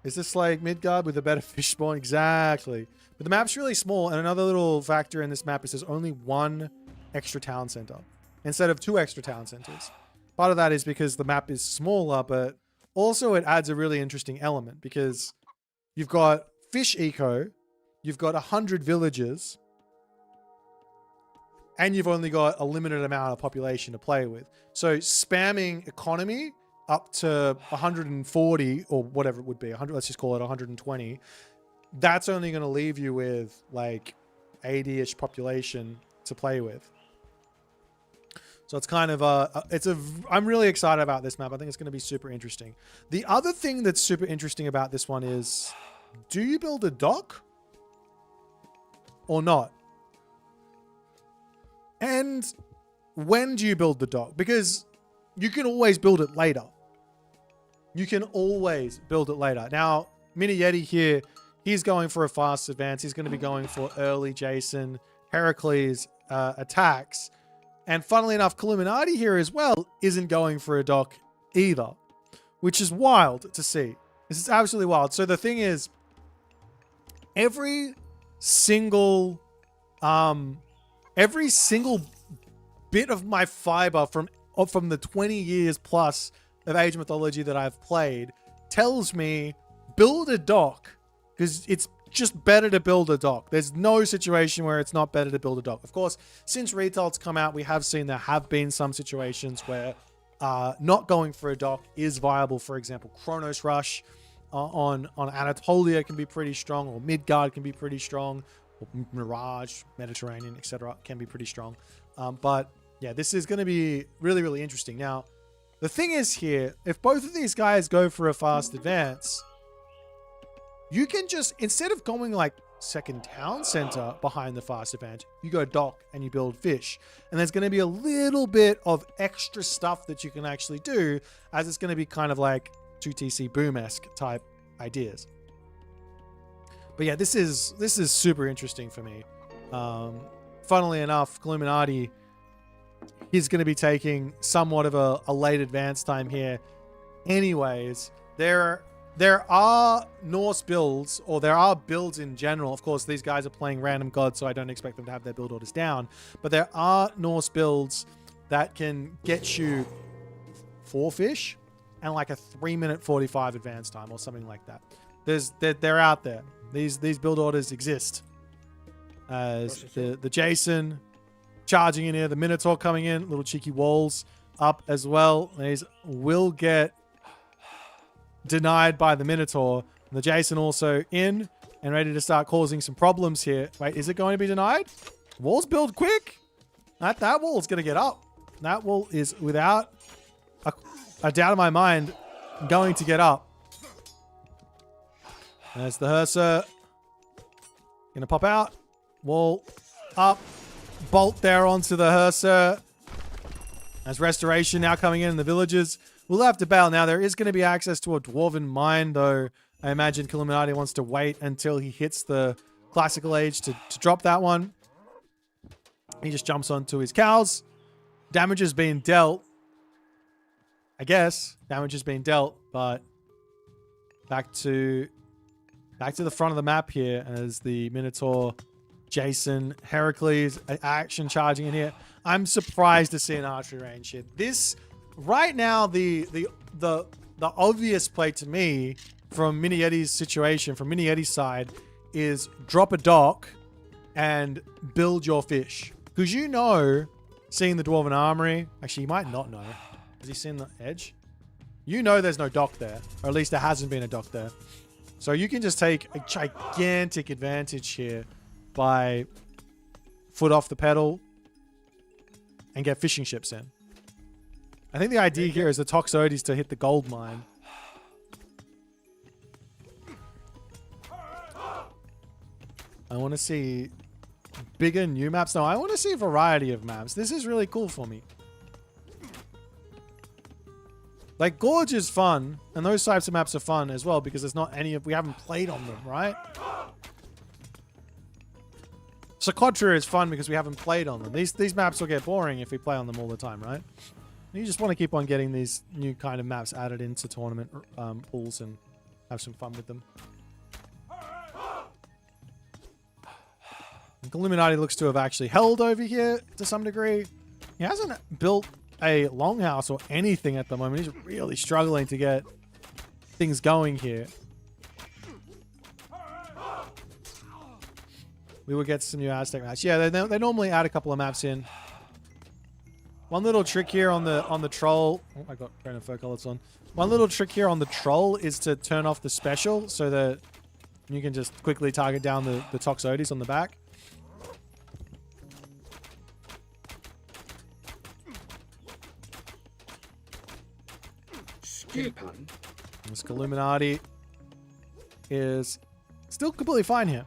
Is this like Midgard with a better fish spawn? Exactly. But the map's really small, and another little factor in this map is there's only 1 extra town center instead of 2 extra town centers. Part of that is because the map is smaller, but also it adds a really interesting element because you've got fish eco, you've got 100 villages, and you've only got a limited amount of population to play with. So spamming economy up to 140 or whatever it would be, 100, let's just call it 120, that's only going to leave you with like 80-ish population to play with. So it's kind of I'm really excited about this map. I think it's going to be super interesting. The other thing that's super interesting about this one is, do you build a dock or not? And when do you build the dock? Because you can always build it later. You can always build it later. Now, Mini Yeti here, he's going for a fast advance. He's going to be going for early Jason, Heracles attacks. And funnily enough, Illuminati here as well isn't going for a dock either, which is wild to see. This is absolutely wild. So the thing is, every single bit of my fiber from the 20 years plus of Age of Mythology that I've played tells me build a dock, because it's just better to build a dock. There's no situation where it's not better to build a dock. Of course, since Retail's come out, we have seen there have been some situations where not going for a dock is viable. For example, Kronos Rush on Anatolia can be pretty strong, or Midgard can be pretty strong, or Mirage, Mediterranean, etc. can be pretty strong. But yeah, this is going to be really, really interesting. Now, the thing is here, if both of these guys go for a fast advance, you can just, instead of going like second town center behind the fast advance, you go dock and you build fish. And there's going to be a little bit of extra stuff that you can actually do, as it's going to be kind of like 2TC Boom-esque type ideas. But yeah, this is super interesting for me. Funnily enough, Illuminati, he's going to be taking somewhat of a late advance time here. Anyways, there are Norse builds, or there are builds in general. Of course, these guys are playing random gods, so I don't expect them to have their build orders down. But there are Norse builds that can get you 4 fish and like a 3-minute 45 advance time or something like that. They're out there. These build orders exist. As the Jason charging in here, the Minotaur coming in, little cheeky walls up as well. These will get denied by the Minotaur. And the Jason also in and ready to start causing some problems here. Wait, is it going to be denied? Walls build quick. That wall is going to get up. That wall is, without a doubt in my mind, going to get up. There's the Herser. Going to pop out. Wall up. Bolt there onto the Herser. There's Restoration now coming in the villages. We'll have to bail. Now, there is going to be access to a Dwarven mine, though. I imagine Illuminati wants to wait until he hits the classical age to drop that one. He just jumps onto his cows. Damage has been dealt. I guess damage has been dealt, but back to the front of the map here as the Minotaur, Jason, Heracles action charging in here. I'm surprised to see an archery range here. This right now, the obvious play to me from Mini Yeti's situation, from Mini Yeti's side, is drop a dock and build your fish. Because you know, seeing the Dwarven Armory, actually you might not know. Has he seen the edge? You know there's no dock there, or at least there hasn't been a dock there. So you can just take a gigantic advantage here by foot off the pedal and get fishing ships in. I think the idea here is the Toxotes to hit the gold mine. I want to see bigger new maps. No, I want to see a variety of maps. This is really cool for me. Like, Gorge is fun, and those types of maps are fun as well, because there's not any of... we haven't played on them, right? Socotra is fun because we haven't played on them. These maps will get boring if we play on them all the time, right? You just want to keep on getting these new kind of maps added into tournament pools and have some fun with them. Illuminati looks to have actually held over here to some degree. He hasn't built a longhouse or anything at the moment. He's really struggling to get things going here. We will get some new Aztec maps. Yeah, they normally add a couple of maps in. One little trick here on the troll. Oh, I got random fur colors on. One little trick here on the troll is to turn off the special so that you can just quickly target down the Toxotes on the back. This Illuminati is still completely fine here.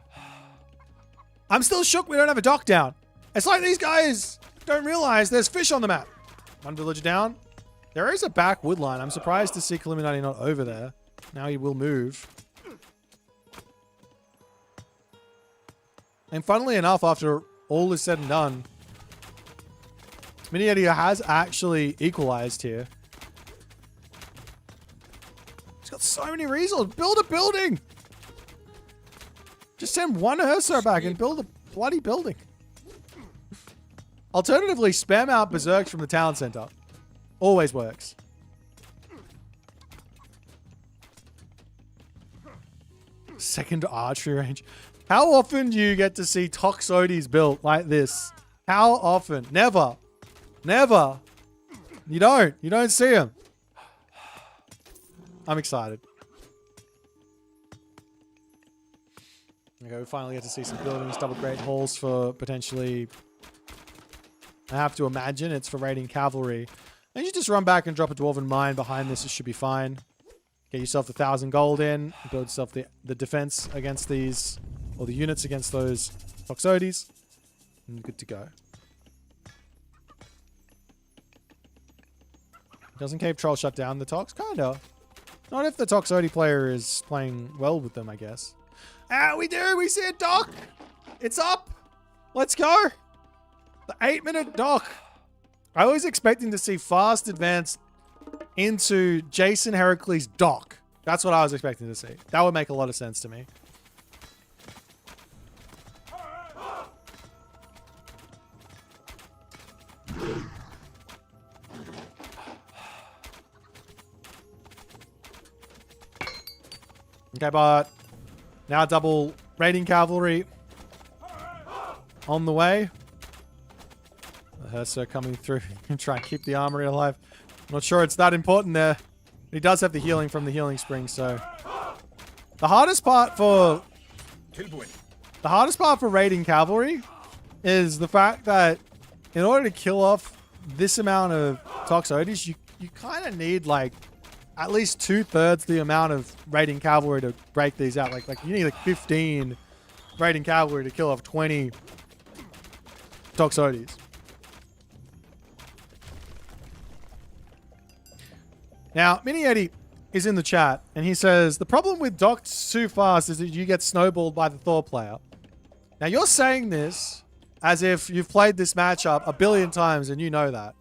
I'm still shook we don't have a dock down. It's like these guys don't realize there's fish on the map. One villager down. There is a back wood line. I'm surprised to see Illuminati not over there. Now he will move. And funnily enough, after all is said and done, Mini Yeti has actually equalized here. He's got so many resources. Build a building. Just send one Ursa back and build a bloody building. Alternatively, spam out berserks from the town center. Always works. Second archery range. How often do you get to see Toxotes built like this? How often? Never. Never. You don't. You don't see them. I'm excited. Okay, we finally get to see some buildings, double great halls for potentially... I have to imagine it's for raiding cavalry. And you just run back and drop a dwarven mine behind this. It should be fine. Get yourself 1,000 gold in. Build yourself the defense against these... Or the units against those Toxotes. And good to go. Doesn't Cave Troll shut down the Tox? Kinda. Not if the Toxote player is playing well with them, I guess. Ah, we do! We see a dock! It's up! Let's go! The 8-minute dock. I was expecting to see fast advance into Jason Heracles' dock. That's what I was expecting to see. That would make a lot of sense to me. Okay, but now double raiding cavalry on the way. The Hersa coming through and try and keep the armory alive. I'm not sure it's that important there. He does have the healing from the healing spring, so the hardest part for raiding cavalry is the fact that in order to kill off this amount of Toxotes, you kind of need like at least 2/3 the amount of raiding cavalry to break these out. Like you need like 15 raiding cavalry to kill off 20 Toxotes. Now, Mini Eddie is in the chat, and he says, the problem with docked too fast is that you get snowballed by the Thor player. Now, you're saying this as if you've played this matchup a billion times and you know that.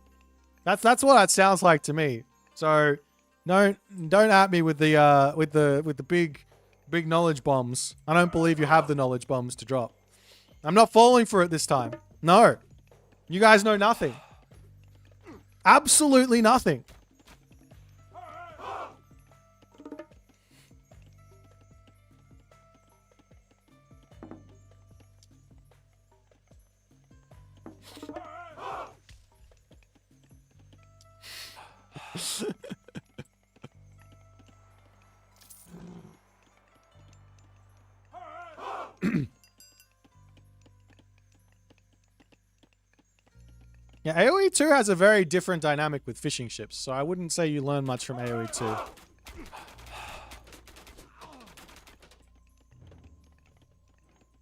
That's what that sounds like to me. So, don't at me with the big knowledge bombs. I don't believe you have the knowledge bombs to drop. I'm not falling for it this time. No. You guys know nothing. Absolutely nothing. Yeah, AoE 2 has a very different dynamic with fishing ships, so I wouldn't say you learn much from AoE 2.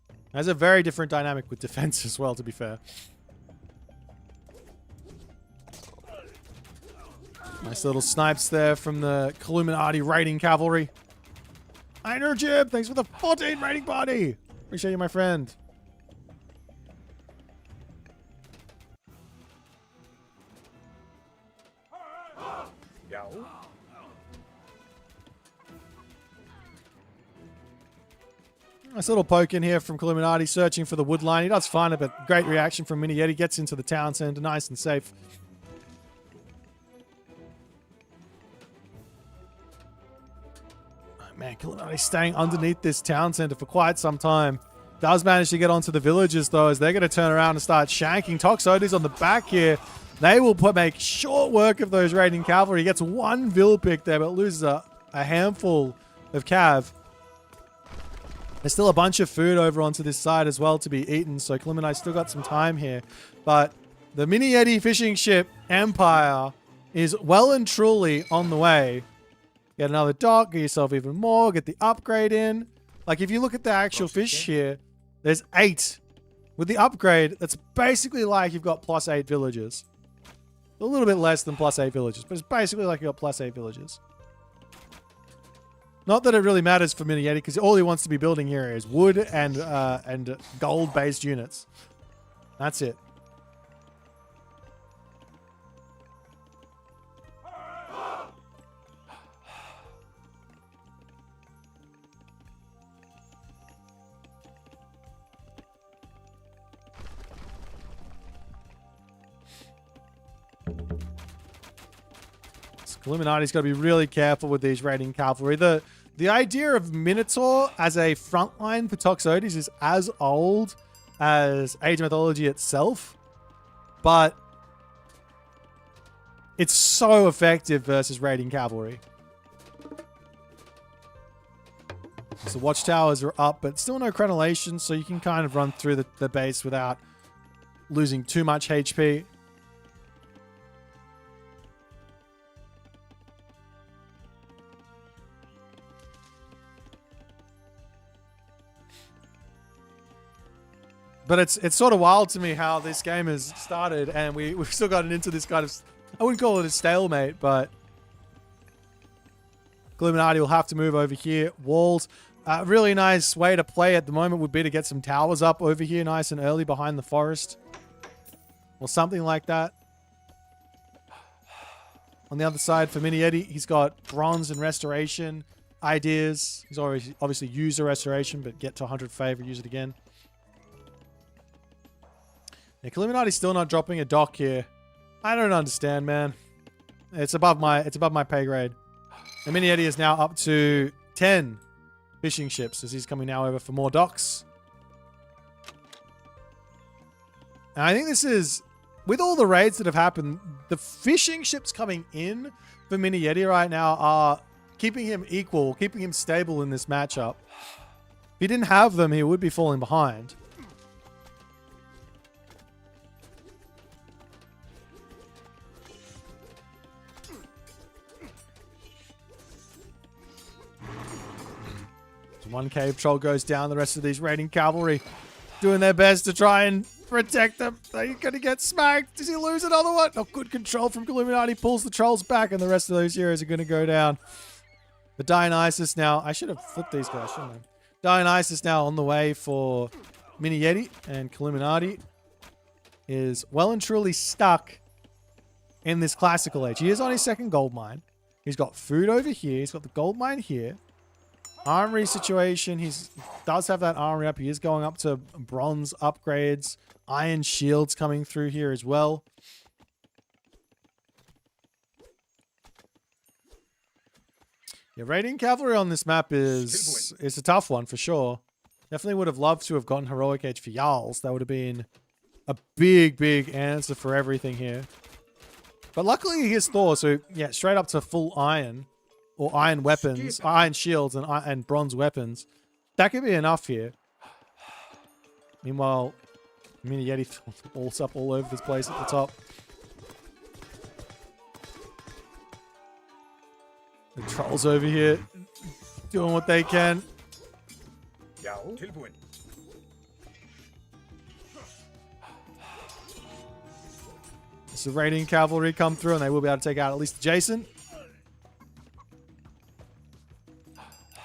It has a very different dynamic with defense as well, to be fair. Nice little snipes there from the Illuminati raiding cavalry. Einer Jib, thanks for the 14 raiding party. Appreciate you, my friend. Nice little poke in here from Illuminati, searching for the wood line. He does find it, but great reaction from Mini Yeti. Gets into the town center, nice and safe. Oh, man, Illuminati staying underneath this town center for quite some time. Does manage to get onto the villagers, though, as they're going to turn around and start shanking. Toxotes on the back here. They will make short work of those raiding cavalry. He gets one vill pick there, but loses a handful of cav. There's still a bunch of food over onto this side as well to be eaten, so Illuminati still got some time here. But the Mini Yeti fishing ship Empire is well and truly on the way. Get another dock, get yourself even more, get the upgrade in. Like, if you look at the actual fish here, there's 8. With the upgrade, that's basically like you've got +8 villages. A little bit less than +8 villages, but it's basically like you've got +8 villages. Not that it really matters for Mini Yeti, because all he wants to be building here is wood and gold-based units. That's it. Illuminati's got to be really careful with these raiding cavalry. The idea of Minotaur as a frontline for Toxotes is as old as Age of Mythology itself, but It's so effective versus raiding cavalry. So watchtowers are up, but still no crenellation, so you can kind of run through the base without losing too much HP. But it's sort of wild to me how this game has started and we've still gotten into this kind of, I wouldn't call it a stalemate, but Illuminati will have to move over here. Walls. A really nice way to play at the moment would be to get some towers up over here nice and early behind the forest. Or something like that. On the other side for Minietti, he's got bronze and restoration ideas. He's already obviously used a restoration, but get to 100 favor, use it again. Yeah, Illuminati's still not dropping a dock here. I don't understand, man. It's above my pay grade. And Minietti is now up to 10 fishing ships as he's coming now over for more docks. And I think this is, with all the raids that have happened, the fishing ships coming in for Minietti right now are keeping him equal, keeping him stable in this matchup. If he didn't have them, he would be falling behind. One cave troll goes down. The rest of these raiding cavalry doing their best to try and protect them. They're going to get smacked. Does he lose another one? Oh, good control from Illuminati. Pulls the trolls back, and the rest of those heroes are going to go down. The Dionysus now. I should have flipped these guys, shouldn't I? Dionysus now on the way for Minietti, and Illuminati is well and truly stuck in this classical age. He is on his second gold mine. He's got food over here. He's got the gold mine here. Armory situation, he does have that armory up. He is going up to bronze upgrades. Iron shields coming through here as well. Yeah, raiding cavalry on this map is a tough one for sure. Definitely would have loved to have gotten heroic age for Jarls. That would have been a big answer for everything here. But luckily he is Thor, so yeah, straight up to full iron. Or iron weapons, iron shields, and bronze weapons. That could be enough here. Meanwhile, Minietti falls up all over this place at the top. The trolls over here doing what they can. So raiding cavalry come through and they will be able to take out at least Jason.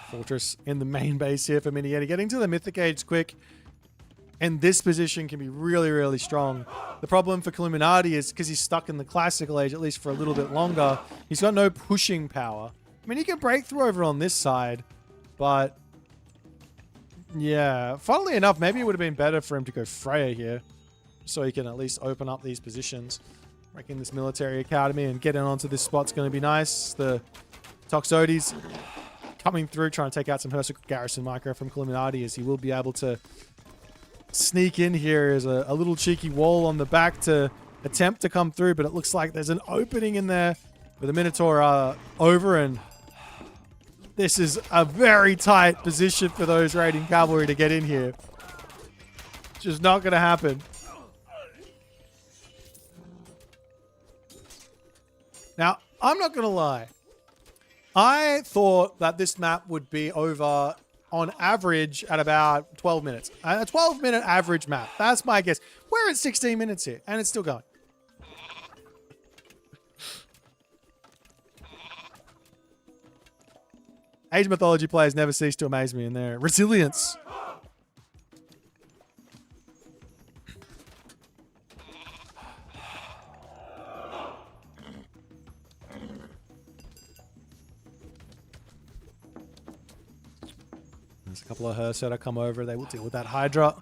Fortress in the main base here for Minietti. Getting to the Mythic Age quick. And this position can be really strong. The problem for Illuminati is because he's stuck in the Classical Age, at least for a little bit longer, he's got no pushing power. I mean, he can break through over on this side, but yeah, funnily enough, maybe it would have been better for him to go Freya here, so he can at least open up these positions. Wrecking this military academy and getting onto this spot's going to be nice. The Toxotes coming through, trying to take out some Hersa Garrison micro from Illuminati, as he will be able to sneak in here as a little cheeky wall on the back to attempt to come through, but it looks like there's an opening in there with the Minotaur over, and this is a very tight position for those raiding cavalry to get in here. It's just not going to happen. Now, I'm not going to lie. I thought that this map would be over on average at about 12 minutes. A 12-minute average map. That's my guess. We're at 16 minutes here, and it's still going. Age Mythology players never cease to amaze me in their resilience. There's a couple of Hersa that come over. They will deal with that Hydra.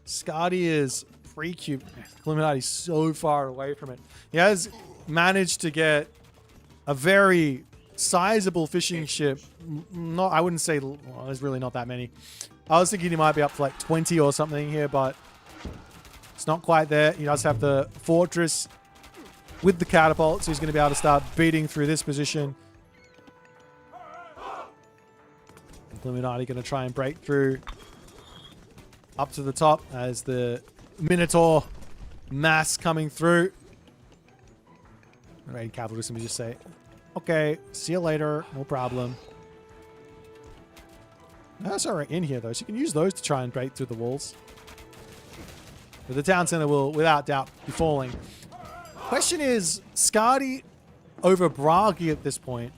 Skadi is pre-cube. Illuminati's so far away from it. He has managed to get a very sizable fishing ship. Not, I wouldn't say, well, there's really not that many. I was thinking he might be up to like 20 or something here, but it's not quite there. He does have the fortress with the catapult, so he's going to be able to start beating through this position. Illuminati going to try and break through up to the top as the Minotaur mass coming through. Raid cavalry, somebody just say, okay, see you later, no problem. That's alright in here though, so you can use those to try and break through the walls. But the town center will, without doubt, be falling. Question is, Skadi over Bragi at this point.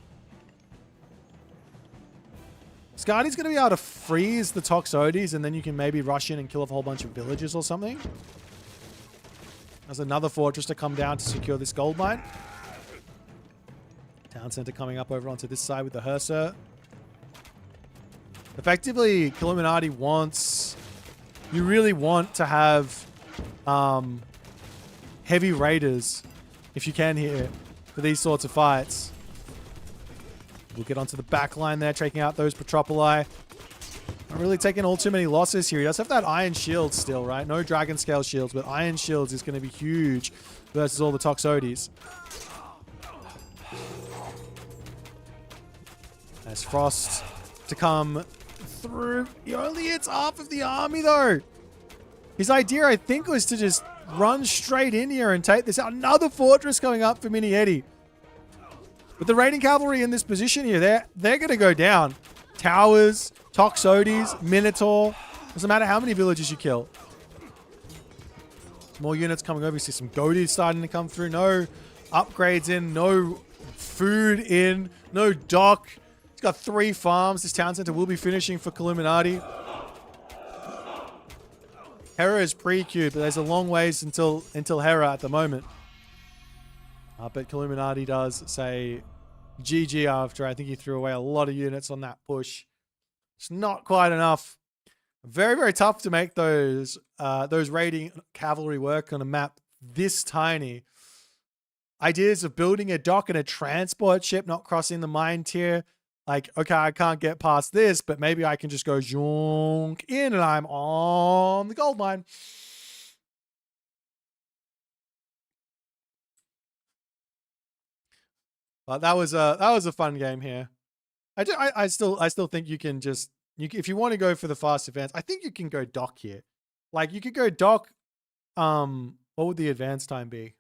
Skadi's going to be able to freeze the Toxotes, and then you can maybe rush in and kill off a whole bunch of villages or something. There's another fortress to come down to secure this gold mine. Town center coming up over onto this side with the Herser. Effectively, Illuminati wants... You really want to have heavy raiders, if you can here, for these sorts of fights. We'll get onto the back line there, taking out those Petropoli. Not really taking all too many losses here. He does have that iron shield still, right? No dragon scale shields, but iron shields is going to be huge versus all the Toxotes. As Frost to come through. He only hits half of the army, though. His idea, I think, was to just run straight in here and take this out. Another fortress going up for Minietti. With the raiding cavalry in this position here, they're going to go down. Towers, Toxotes, Minotaur. Doesn't matter how many villages you kill. Some more units coming over. You see some Goaties starting to come through. No upgrades in. No food in. No dock. He's got 3 farms. This town center will be finishing for Illuminati. Hera is pre-queued, but there's a long ways until Hera at the moment. But Illuminati does say GG after. I think he threw away a lot of units on that push. It's not quite enough. Very, very tough to make those raiding cavalry work on a map this tiny. Ideas of building a dock and a transport ship, not crossing the mine tier. Like, okay, I can't get past this, but maybe I can just go zonk in and I'm on the gold mine. But that was a fun game here. I still think you can just if you want to go for the fast advance, I think you can go dock here. Like you could go dock. What would the advance time be?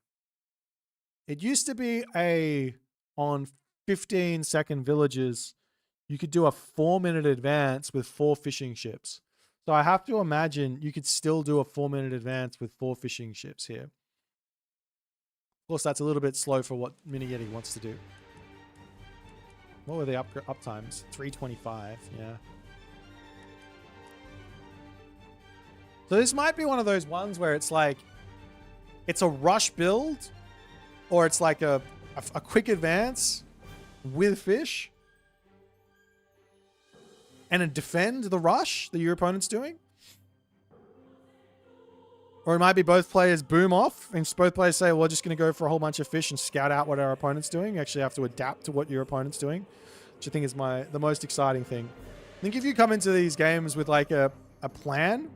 It used to be on 15-second villages, you could do a 4-minute advance with 4 fishing ships. So I have to imagine you could still do a 4-minute advance with 4 fishing ships here. Of course, that's a little bit slow for what Minietti wants to do. What were the up times? 325, yeah. So this might be one of those ones where it's like, it's a rush build, or it's like a quick advance with fish, and a defend the rush that your opponent's doing. Or it might be both players boom off, and both players say, well, we're just going to go for a whole bunch of fish and scout out what our opponent's doing. You actually have to adapt to what your opponent's doing, which I think is the most exciting thing. I think if you come into these games with like a plan,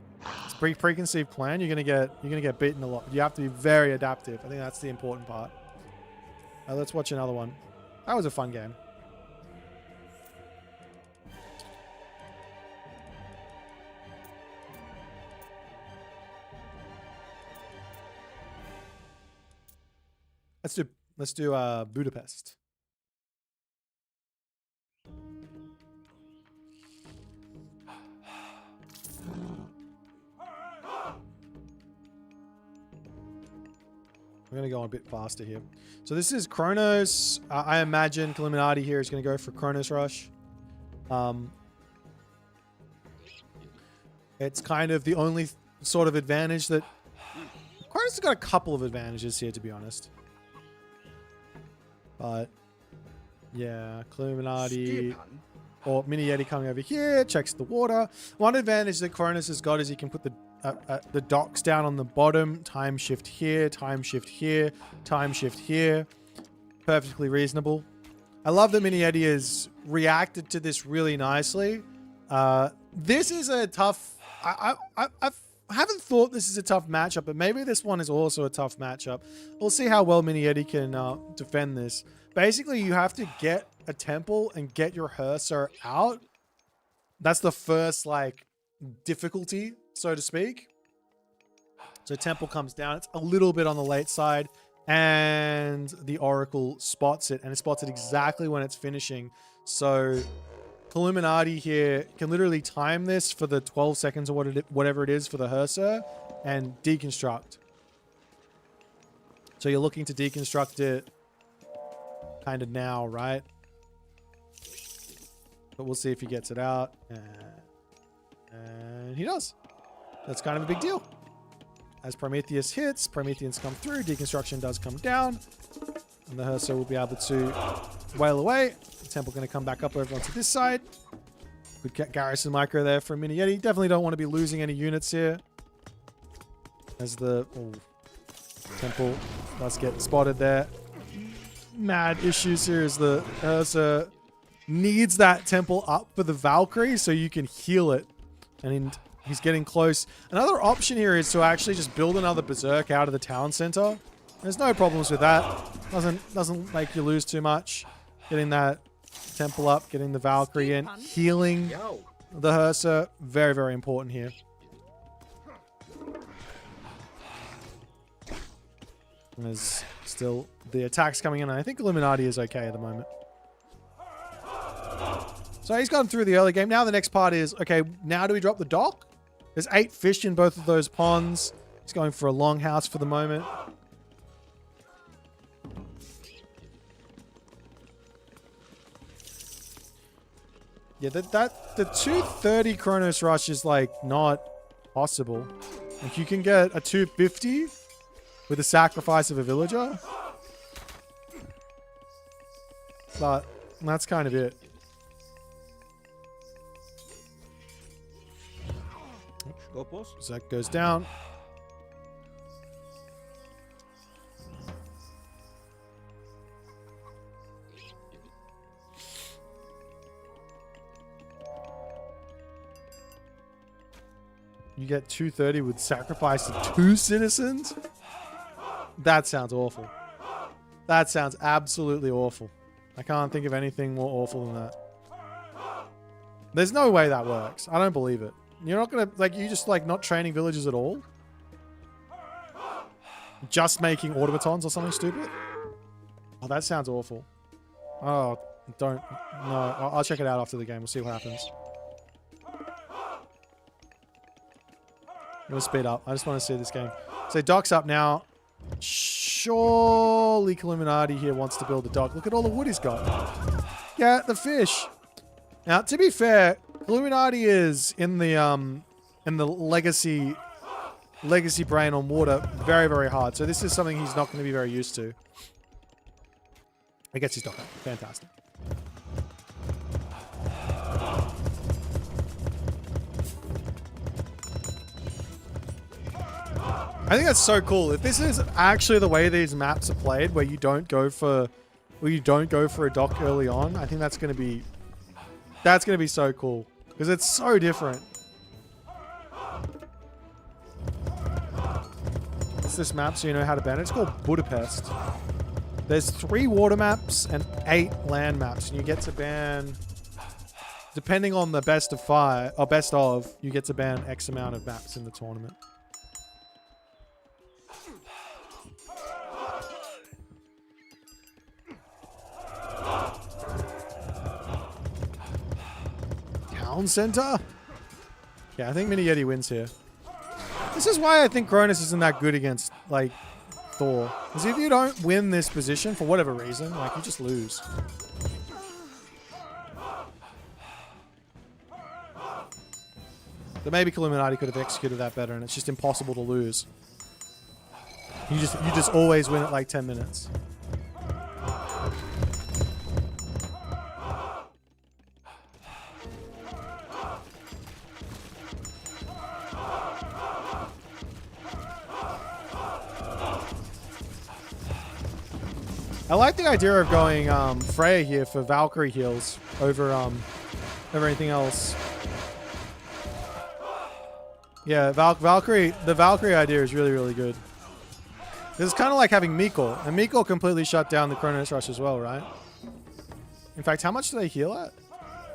it's preconceived plan, you're gonna get beaten a lot. You have to be very adaptive. I think that's the important part. Let's watch another one. That was a fun game. Let's do Budapest. I'm going to go a bit faster here. So this is Kronos. I imagine Illuminati here is going to go for Kronos Rush. It's kind of the only sort of advantage that... Kronos has got a couple of advantages here, to be honest. But, yeah, Illuminati... Or Minietti coming over here, checks the water. One advantage that Kronos has got is he can put the docks down on the bottom. Time shift here, time shift here, time shift here. Perfectly reasonable. I love that Minietti has reacted to this really nicely. This is a tough... haven't thought this is a tough matchup, but maybe this one is also a tough matchup. We'll see how well Miscellaneous can defend this. Basically, you have to get a temple and get your Herser out. That's the first, like, difficulty, so to speak. So temple comes down. It's a little bit on the late side, and the Oracle spots it, and it spots it exactly when it's finishing. So Illuminati here can literally time this for the 12 seconds or whatever it is for the Herser and deconstruct. So you're looking to deconstruct it kind of now, right? But we'll see if he gets it out. And he does. That's kind of a big deal. As Prometheus hits, Prometheans come through, deconstruction does come down, and the Herser will be able to wail away. The temple going to come back up over onto this side. Good garrison micro there for Miscellaneous. Definitely don't want to be losing any units here. As the temple does get spotted there. Mad issues here as the Herser needs that temple up for the Valkyrie so you can heal it. And he's getting close. Another option here is to actually just build another Berserk out of the town center. There's no problems with that. Doesn't make you lose too much. Getting that temple up, getting the Valkyrie in, healing the Herser. Very, very important here. And there's still the attacks coming in. And I think Illuminati is okay at the moment. So he's gone through the early game. Now the next part is, okay, now do we drop the dock? There's 8 fish in both of those ponds. He's going for a longhouse for the moment. Yeah, the 230 Chronos Rush is like not possible. Like you can get a 250 with the sacrifice of a villager. But that's kind of it. So that goes down. You get 230 with sacrifice of 2 citizens? That sounds awful. That sounds absolutely awful. I can't think of anything more awful than that. There's no way that works. I don't believe it. You're not gonna, like, you just, like, not training villagers at all? Just making automatons or something stupid? Oh, that sounds awful. Oh, don't. No, I'll check it out after the game. We'll see what happens. I'm gonna speed up. I just want to see this game. So dock's up now. Surely Illuminati here wants to build a dock. Look at all the wood he's got. Get the fish. Now, to be fair, Illuminati is in the legacy brain on water very, very hard. So this is something he's not going to be very used to. He gets his dock up. Fantastic. I think that's so cool. If this is actually the way these maps are played, where you don't go for a dock early on, I think that's going to be so cool because it's so different. It's this map, so you know how to ban it. It's called Budapest. There's 3 water maps and 8 land maps, and you get to ban, depending on the best of 5 or best of, you get to ban X amount of maps in the tournament. Town center? Yeah, I think Miscellaneous wins here. This is why I think Cronus isn't that good against, like, Thor. Because if you don't win this position, for whatever reason, like, you just lose. But maybe Illuminati could have executed that better, and it's just impossible to lose. You just always win at, like, 10 minutes. I like the idea of going Freya here for Valkyrie heals over anything else. Yeah, Valkyrie. The Valkyrie idea is really, really good. It's kind of like having Mikkel, and Mikkel completely shut down the Kronos Rush as well, right? In fact, how much do they heal at?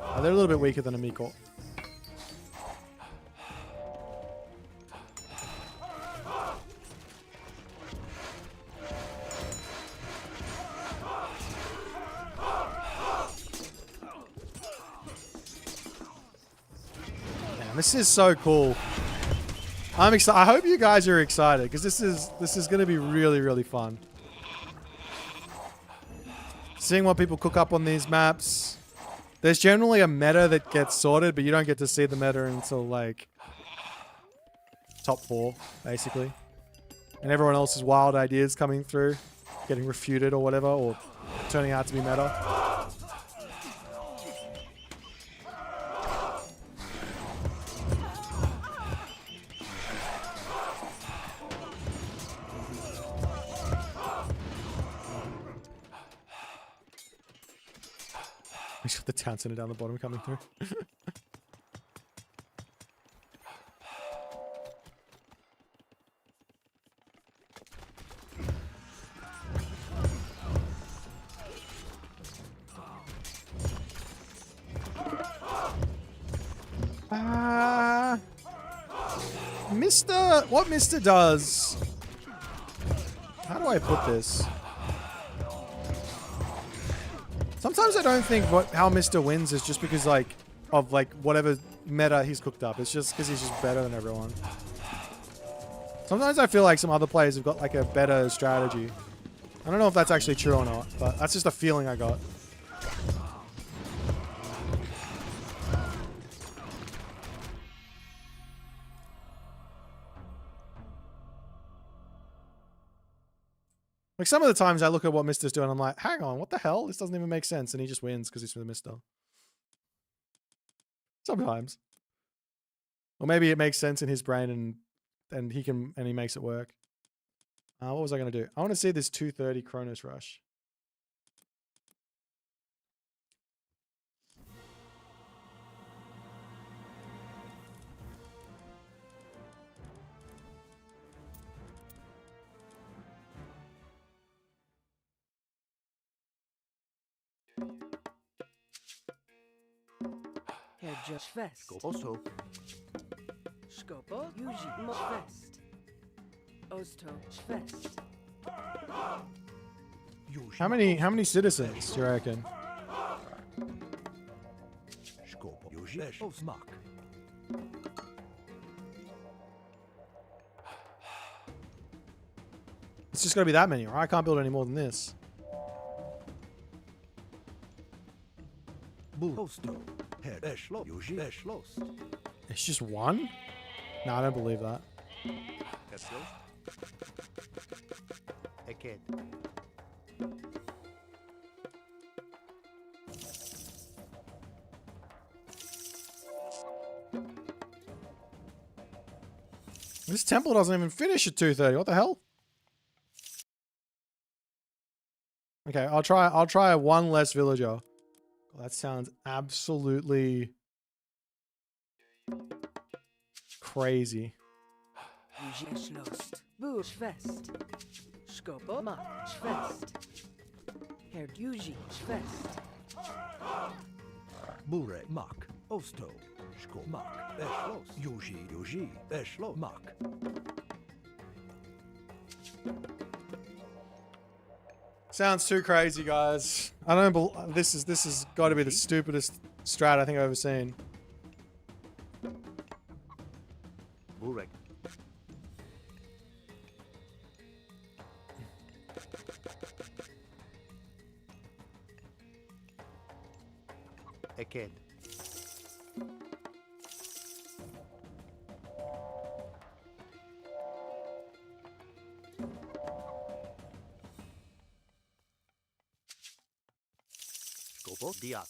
Oh, they're a little bit weaker than a Mikkel. Man, this is so cool. I'm excited. I hope you guys are excited because this is going to be really, really fun. Seeing what people cook up on these maps. There's generally a meta that gets sorted, but you don't get to see the meta until like top 4, basically. And everyone else's wild ideas coming through, getting refuted or whatever, or turning out to be meta. He's got the town center down the bottom coming through. What Mr. does... How do I put this? Sometimes I don't think how Mr. wins is just because of whatever meta he's cooked up. It's just because he's just better than everyone. Sometimes I feel like some other players have got like a better strategy. I don't know if that's actually true or not, but that's just a feeling I got. Like some of the times I look at what Mister's doing, I'm like, hang on, what the hell? This doesn't even make sense. And he just wins because he's from the Mister. Sometimes. Or maybe it makes sense in his brain and he makes it work. What was I going to do? I want to see this 230 Kronos Rush. Herr Josh Fest. Osto. Skopo. Yuji Mo Fest. Osto Fest. How many citizens do you reckon? Skopo. Yuji Osmak. It's just got to be that many, right? I can't build any more than this. Osto. It's just one? No, I don't believe that. This temple doesn't even finish at 230. What the hell? Okay, I'll try one less villager. That sounds absolutely crazy. Bush Fest. Skopo Mak Fest. Herr Yuji Fest. Bure Mak. Osto. Sko Mak. Eschlos. Yuji. Eschlo Mak. Sounds too crazy, guys. I don't believe this has got to be the stupidest strat I think I've ever seen. Burek. Eked.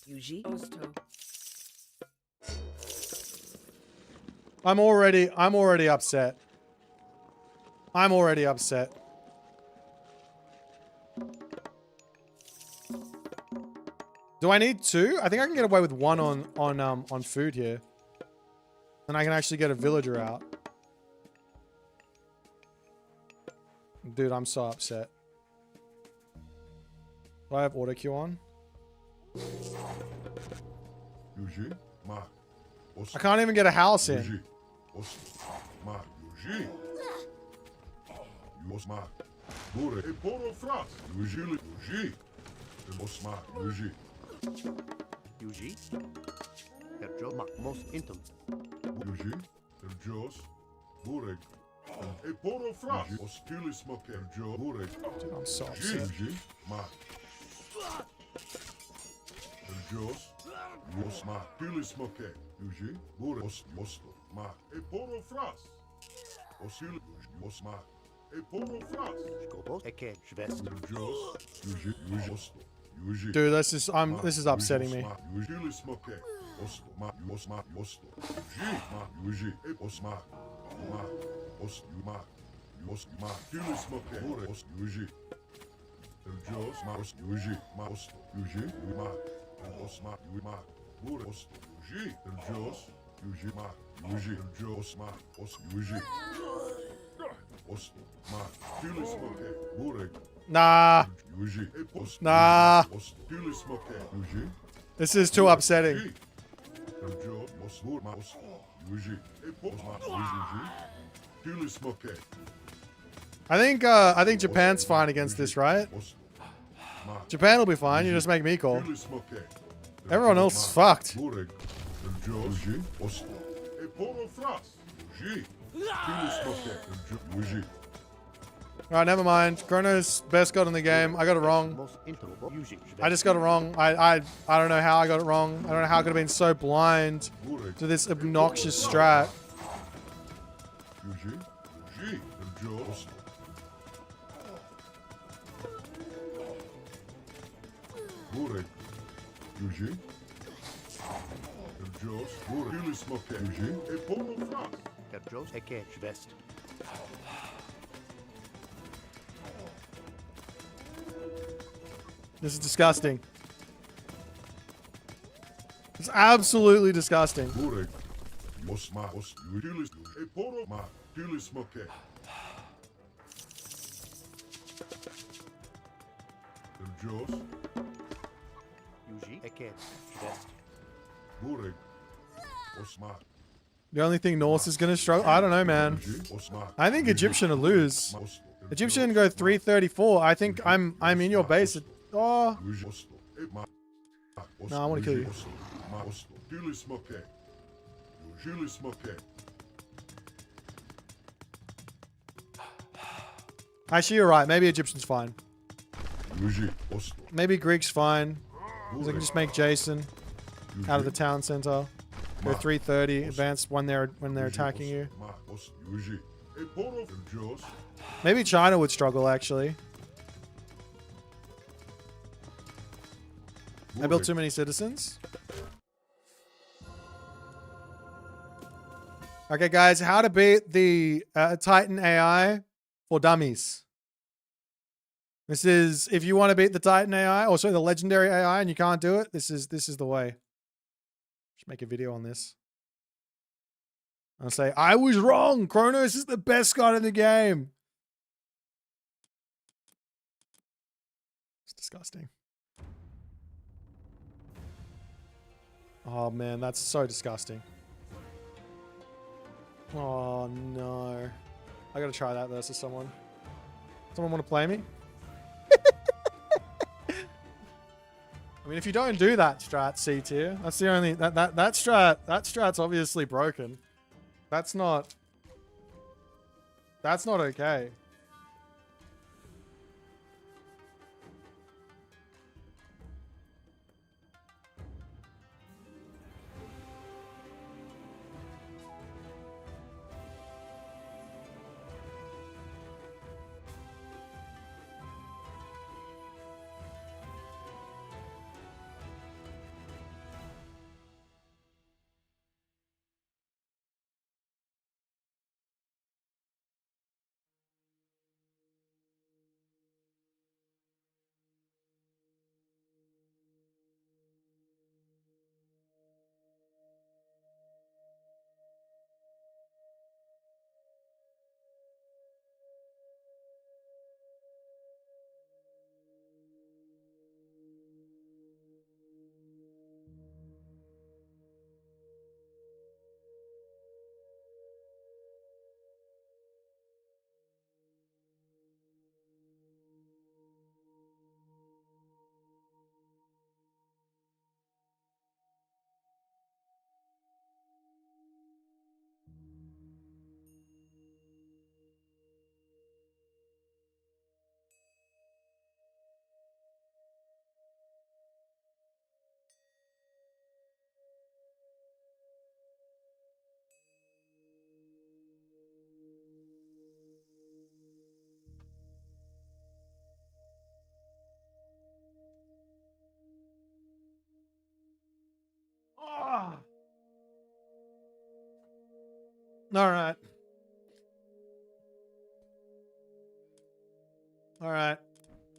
Yuji Osto. I'm already upset. I'm already upset. Do I need 2? I think I can get away with 1 on food here. Then I can actually get a villager out. Dude, I'm so upset. Do I have auto cue on? Yuji, ma. I can't even get a house in. Yuji, os, ma. Yuji. Yos ma. Bure e poro fras. Yuji, Yuji. Os ma. Yuji. Yuji. Erjo mak mos intum. Yuji. Erjos. Bureg. E poro fras. Os kilis mo kerjo. Bureg. Dude, I'm so upset. Yuji, ma. Erjos. Yos ma. Kilis mo ke. Yuji. Bureg. Os yosto. Ma. E poro fras. Os kilis. Yos ma. E poro fras. Skobos eke shvest. Erjos. Yuji. Yuji. Osto. Yuji. Dude, this is upsetting me. Yuji smoke. Osto ma yosma yosto. Yuji ma yuji e osma. Ma os ma yos ma yuji smoke. Ore os yuji. Erjos ma os yuji ma osto. Yuji ma osma yuji ma. Ore osto. Yuji erjos yuji ma yuji erjos ma os yuji. Osto ma yuji smoke. Ore Nah. yuji e os. Nah. Osto yuji smoke. Yuji. This is too upsetting. I think Japan's fine against this, right? Japan will be fine. You just make me call. Everyone else is fucked. Alright, never mind. Chrono's best god in the game. I got it wrong. Mos intum. Yuji. I just got it wrong. I don't know how I got it wrong. I don't know how I could have been so blind to this obnoxious strat. Erjos eke shvest. This is disgusting. It's absolutely disgusting. Yuji eke shvest. The only thing Norse is going to struggle. I don't know, man. I think Egyptian will lose. Egyptian go 334. I think I'm in your base. Oh. No, I want to kill you. Actually, you're right. Maybe Egyptian's fine. Maybe Greek's fine. Because I can just make Jason out of the town center. Go 330, advance when they're attacking you. Maybe China would struggle, actually. I built too many citizens. Okay, guys, how to beat the Titan AI for dummies. This is, if you want to beat the Titan AI, or sorry, the legendary AI, and you can't do it, this is the way. Should make a video on this. I'll say, I was wrong. Kronos is the best god in the game. It's disgusting. Oh man, that's so disgusting. Oh no. I gotta try that versus someone. Someone want to play me? I mean, if you don't do that strat, C tier, that's the only that strat's obviously broken. That's not okay. All right. All right.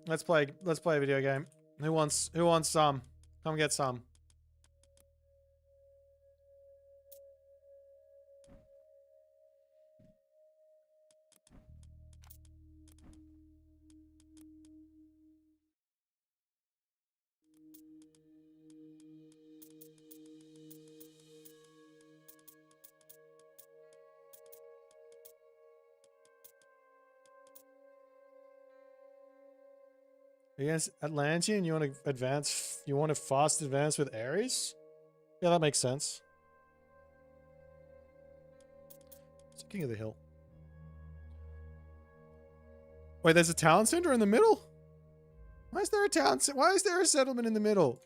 Let's play a video game. Who wants some? Come get some. Against Atlantean, you want to advance? You want to fast advance with Ares? Yeah, that makes sense. It's King of the Hill. Wait, there's a town center in the middle? Why is there a Why is there a settlement in the middle?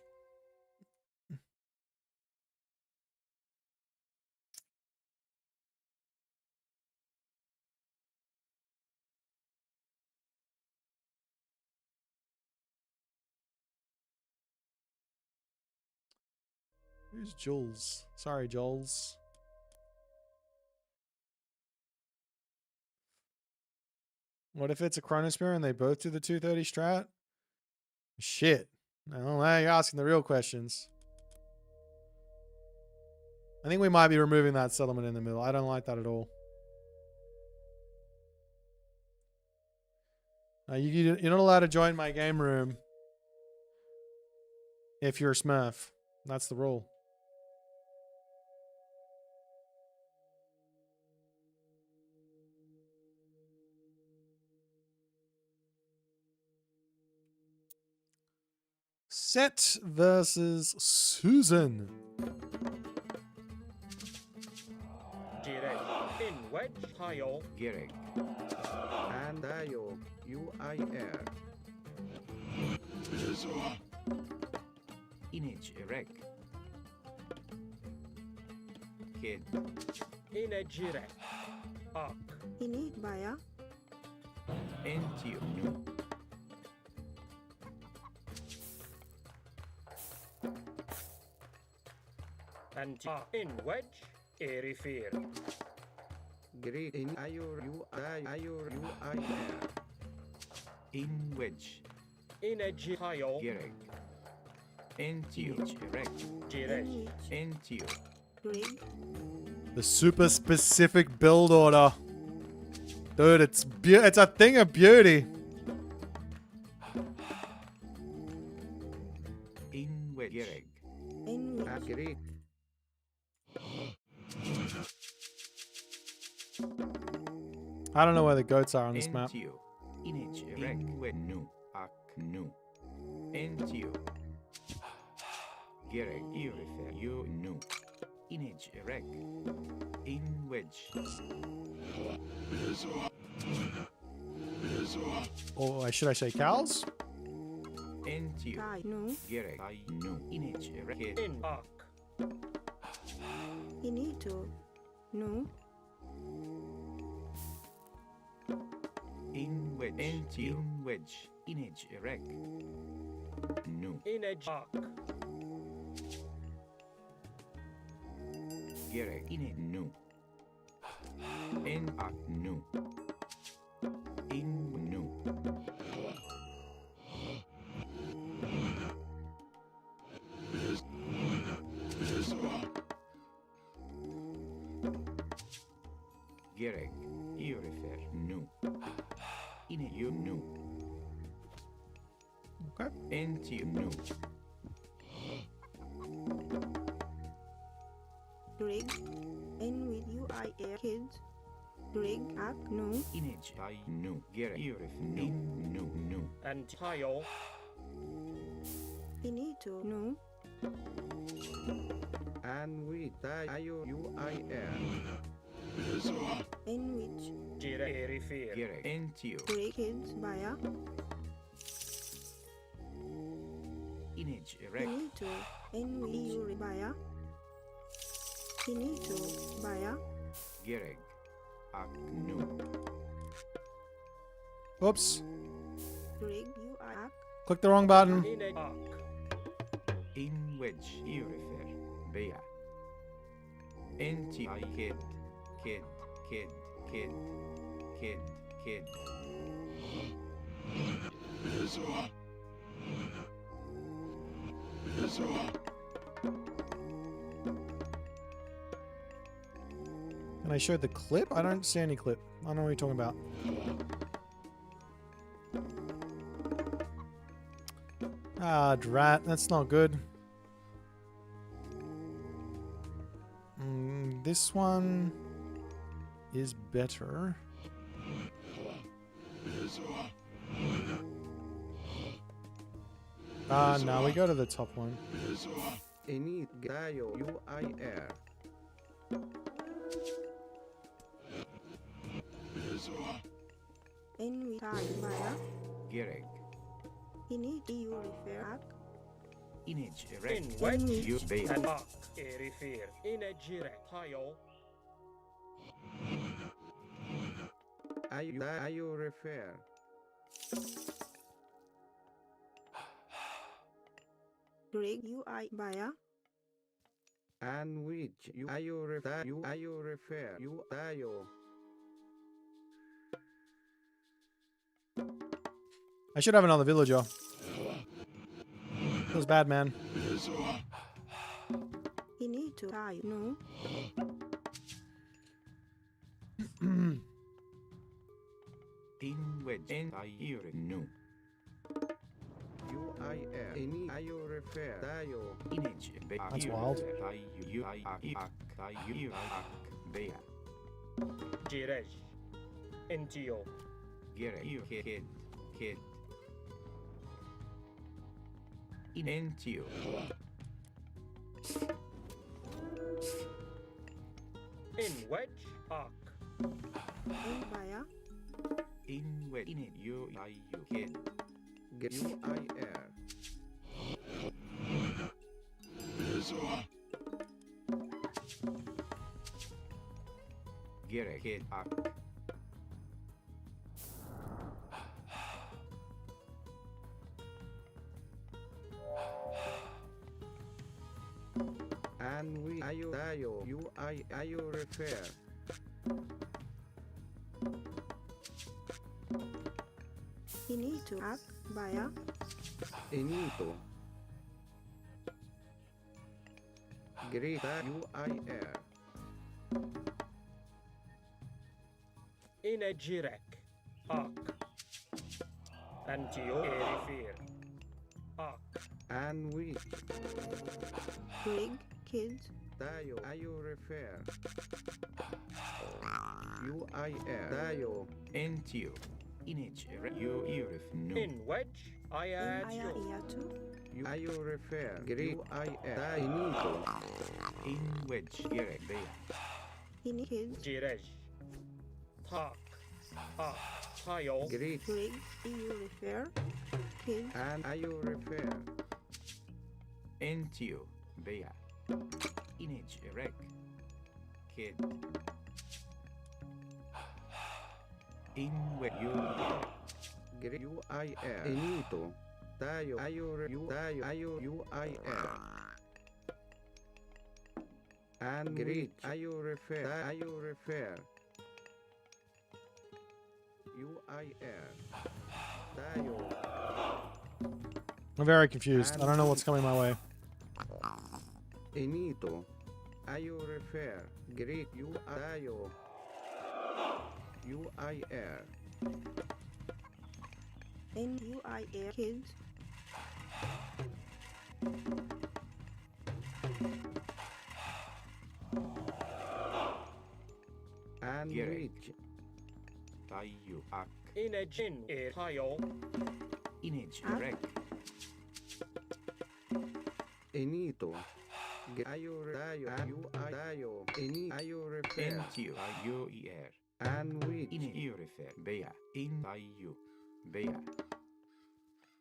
Who's Jules? Sorry, Jules. What if it's a Chronosphere and they both do the 230 strat? Shit. Well, now you're asking the real questions. I think we might be removing that settlement in the middle. I don't like that at all. You're not allowed to join my game room if you're a Smurf. That's the rule. Set versus Susan. Direct. In wedge. Pile. Gerek. And Diog. UIR. Inage erect. Kid. In a direct. Arc. Ini baya. Entio nu. And in wedge. Erifir. Great in Ayur UIR. In wedge. In a pile. Gerek. Entio erect. Direct. Entio. Rig. The super specific build order. Dude, it's a thing of beauty. In wedge. Gerek. In which. Great. I don't know where the goats are on this map. Entio. Inage erect. Nu. Ak nu. Entio. Gerek. Irifer. You nu. Inage erect. In wedge. Or should I say cows? Entio. Kai. No. Gerek. I nu. Inage erect. In arc. Ini to. No. In wedge. Entio. In wedge. Inage erect. Nu. In a arc. Gerek. In nu. In ak nu. In nu. Gerek. Irifer. Nu. In you nu. Okay. Entio nu. Rig. In with UIR. Kids. Rig. Ak. No. Inage. I nu. Gerek. Irif. In nu. Nu. And pile. Ini to. No. And we die. UIR. In which. Direct. Erifir. Gerek. Entio. Rig. Kids. Baya. Inage. Erect. Ini to. In with Yuri baya. Ini to. Baya. Gerek. Ak nu. Oops. Rig. UIR. Click the wrong button. In a arc. In wedge. Irifer. Bea. Entio. I kid. Kid. Kid, kid, kid, kid. Can I show the clip? I don't see any clip. I don't know what you're talking about. Ah, drat. That's not good. This one is better. No, we go to the top one. Enit Gaio UIR. In Baya. Gereg. Ini you refer. Inage In erect. wedge You bait. and arc. Erifir. In a jirek. Hayo. Ayo refer. Greg UI Baya. And which you ayo refer. You ayo. I should have another villager. Feels bad, man. Ini to I no. In wedge. In I no. UIR. Any ayo refer. Dayo. Inage. That's wild. Bea. Jirej. Intio. Gereg. Kid, kid. Intio. In wedge. Arc. In Baya. In wedge. In it. You kid. UIR. Gereg. Kid. Arc. And we ayo dayo. Ayo refer. Ini to Ak Baya. Enito. Greta UIR. In a jirek. Arc. Antio. Erifir. Arc. And we Greg Kids. dayo. Ayo refer. UIR. Dayo. Intio. Inage. You no. In wedge. I In add Aya you. Iatu. Ayo refer. UIR. Dainito. In wedge. Gereg. Bea. Ini Kids. Jirej. Talk. Arc. Hayo. Great. Greg you refer. Kids. And ayo refer. Intio. Bea. Inage. Erect. Kid. In wedge. You. UIR. Enito. Dayo. Ayo UIR. And great. Ayo refer. UIR. Dayo. I'm very confused. I don't know what's coming my way. Enito. Ayo refer. Great. Dayo. UIR. In UIR Kids. And Gerek. reach. Tayo. Ak. In a jin. Hayo. Inage. Ak. Erect. Enito. Ayo dayo. Ayo refer. Intio. Ayo. And reach. Inage. Refer. Bea. In tayo. Bea.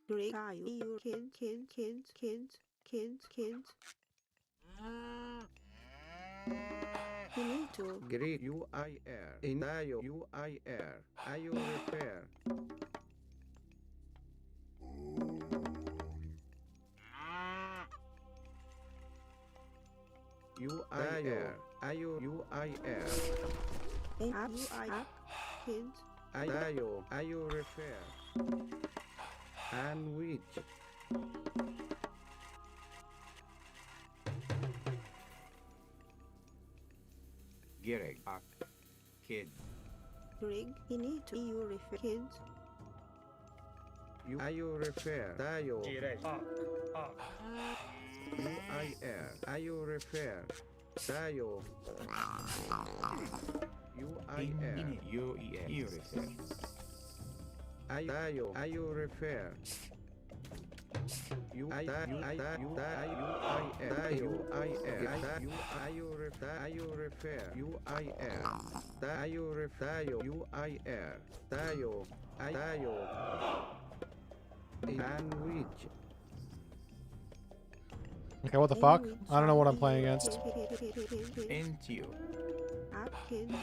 Greg you kids. Finito. Great UIR. Dayo UIR. Ayo refer. UIR. Ayo UIR. N up you I up kids. Ayo refer. And which? Gereg. Ak. Kid. Rig ini to you refer kids. Ayo refer. Tayo. Jirej. Ak. UIR. Ayo refer. Tayo. UIR. UER. You refer. Tayo. Ayo refer. And which? Okay, what the fuck? I don't know what I'm playing against. Into. Up kids.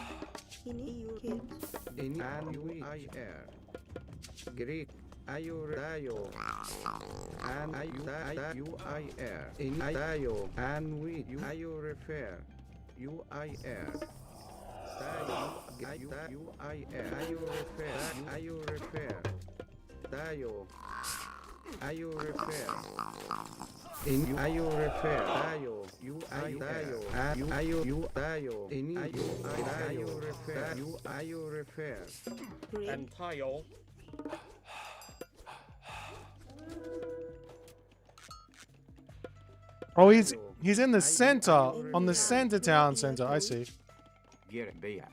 Ini you kids. And UIR. Greek. Ayo tayo. And UIR. In tayo. And which? Ayo refer. UIR. Tayo. UIR. Ayo refer. Ayo refer. Tayo. Ayo refer. In ayo refer. Tayo. Tayo. Ayo tayo. In ayo refer. Ayo refer. And Tayo. Oh, he's in the center, on the center town center. I see. Gerbea.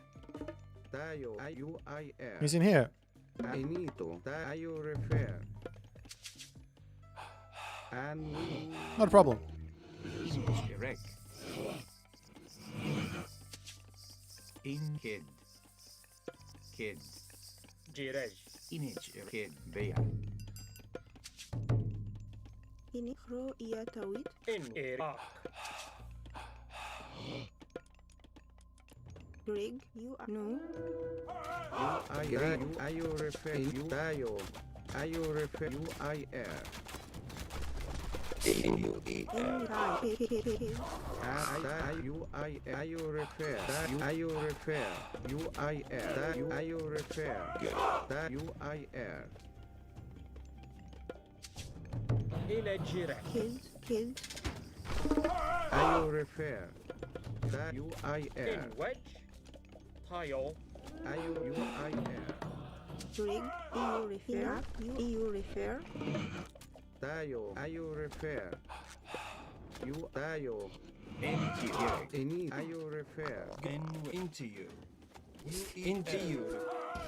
Tayo. UIR. He's in here. Inito. Tayo refer. And we. Not a problem. Erect. In kid. Kid. Jirej. Image. Kid. Bea. Ini kro iya tawit. In Ak. Rig you are no. Ayo refer. Tayo. Ayo refer. UIR. Ayo refer. Ayo refer. UIR. Ayo refer. UIR. Ine Jirej. Kids. Ayo refer. In UIR. Wedge. Tayo. Ayo UIR. Rig you refer. You refer. Tayo. Ayo refer. Tayo. Into you. Ini. Ayo refer. Into you. Into you.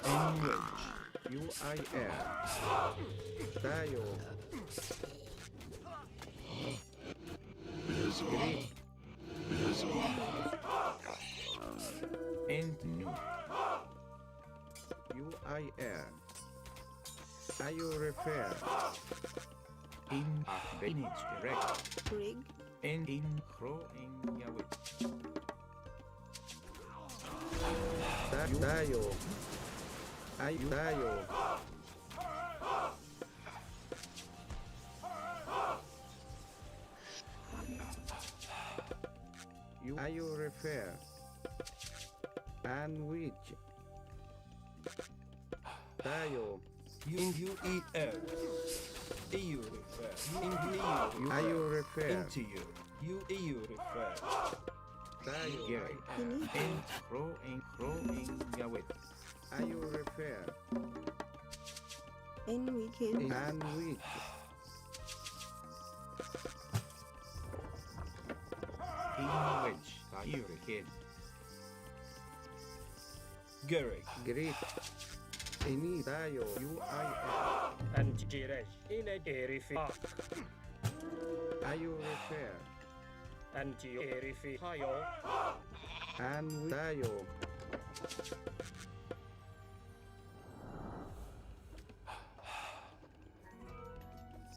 In wedge. UIR. Tayo. And new. UIR. Ayo refer. In image. Erect. Rig And in crow in Yahweh. Tayo. Ayo tayo. Ayo refer. And which? Tayo. UER. EU refer. Ayo refer. Into you. EU refer. Tayo. And crow in Yahweh. Ayo refer. and we kids. And which? In wedge. You kid. Gerek. Greek. Ini tayo. UIR. And Jirej. Ine Erifi. Ak. Ayo refer. And Erifi. Tayo. And which? Tayo.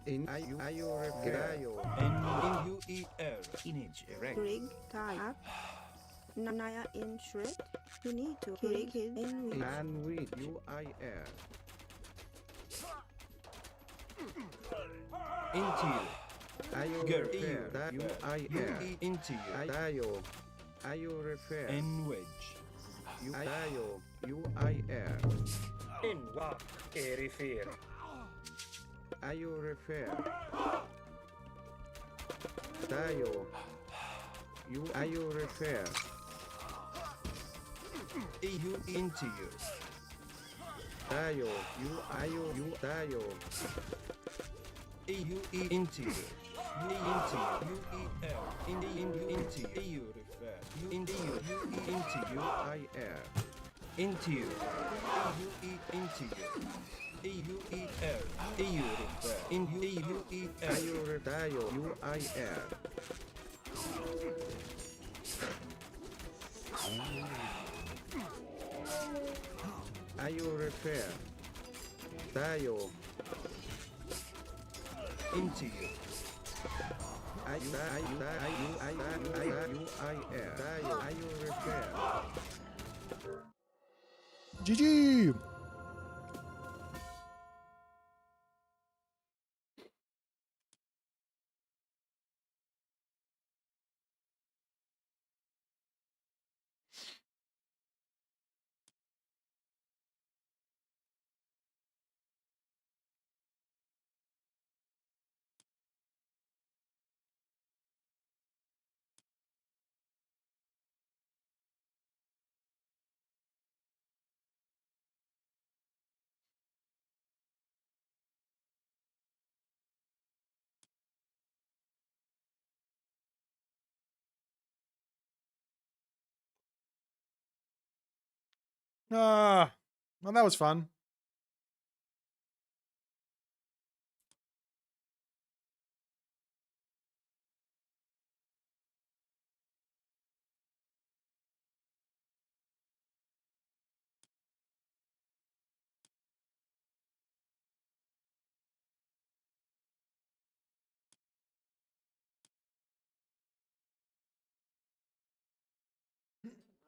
In ayo refer. Tayo. And in UER. Image erect. Rig tie up. Nanaya in shred. We need to rig in with And which? UIR. Into you. Ayo Girl. refer. UIR. Into you. Tayo. Ayo refer. And wedge. Tayo UIR. In wak erifir. Are you refer? Tayo. Are you refer? EU into you. Tayo. Tayo. EU into you. Into you. Into you refer. Into you. Into you. IR. Into you. Into you. EUER. EU refer. In EUER. Tayo UIR. Are you refer? Tayo. Into you. Are you refer? GG. Well, that was fun.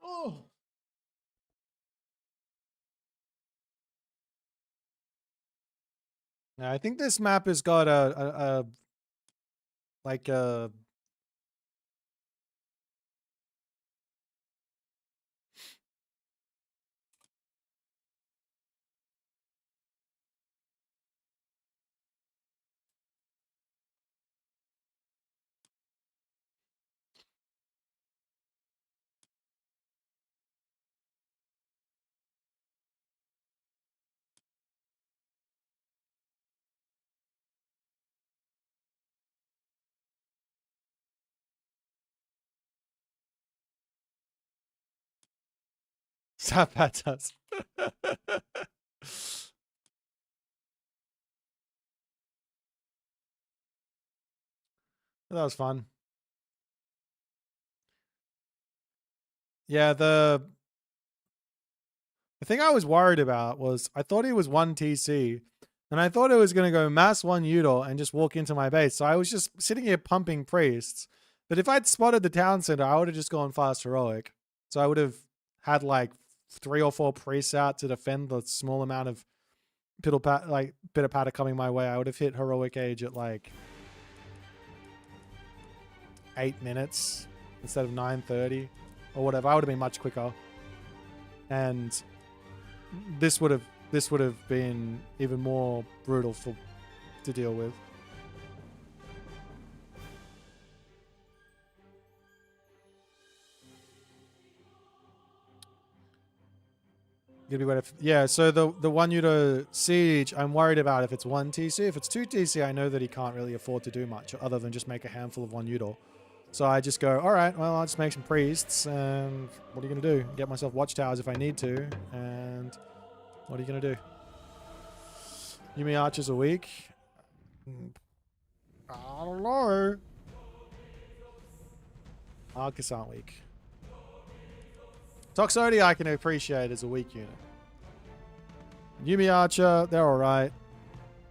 Oh. Yeah, I think this map has got a like a Zapatas. That was fun. Yeah, the thing I was worried about was I thought he was 1 TC, and I thought it was going to go mass 1 Udor and just walk into my base. So I was just sitting here pumping priests. But if I'd spotted the town center, I would have just gone fast heroic. So I would have had like 3 or 4 priests out to defend the small amount of pitter patter coming my way. I would have hit heroic age at like 8 minutes instead of 9:30 or whatever. I would have been much quicker. And this would have been even more brutal to deal with. Gonna be yeah, so the 1 Udo siege, I'm worried about if it's 1 TC. If it's 2 TC, I know that he can't really afford to do much other than just make a handful of 1 Udo. So I just go, all right, well, I'll just make some priests, and what are you gonna do? Get myself watchtowers if I need to, and what are you gonna do? Yumi archers a week? I don't know. Arcus aren't weak. Toxodia I can appreciate as a weak unit. Yumi Archer, they're alright.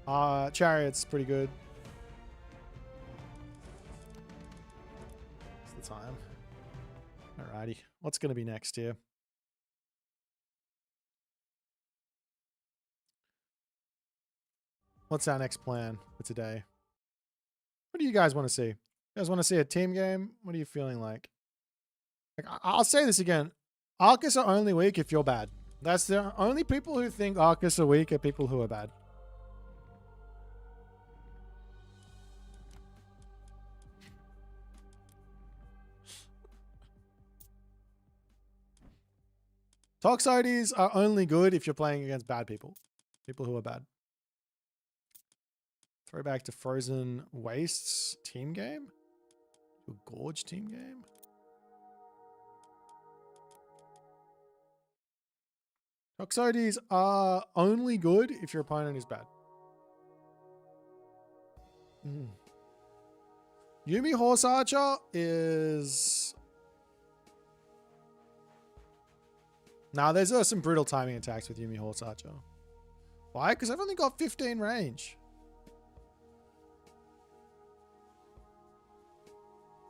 Chariot's pretty good. It's the time. Alrighty. What's going to be next here? What's our next plan for today? What do you guys want to see? You guys want to see a team game? What are you feeling like? I'll say this again. Arcus are only weak if you're bad. That's the only people who think Arcus are weak are people who are bad. Toxotes are only good if you're playing against bad people. People who are bad. Throwback to Frozen Wastes team game? Your Gorge team game? Toxotes are only good if your opponent is bad. Yumi Horse Archer is... Nah, there's some brutal timing attacks with Yumi Horse Archer. Why? Because I've only got 15 range.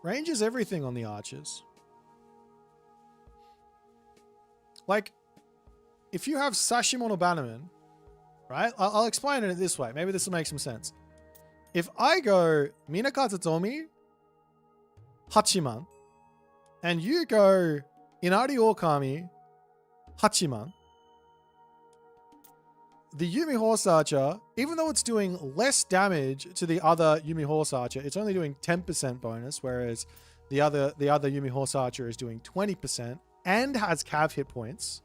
Range is everything on the archers. Like, if you have Sashimon or Bannerman, right? I'll explain it this way. Maybe this will make some sense. If I go Minakata Tomi, Hachiman, and you go Inari Okami, Hachiman, the Yumi Horse Archer, even though it's doing less damage to the other Yumi Horse Archer, it's only doing 10% bonus, whereas the other Yumi Horse Archer is doing 20% and has cav hit points,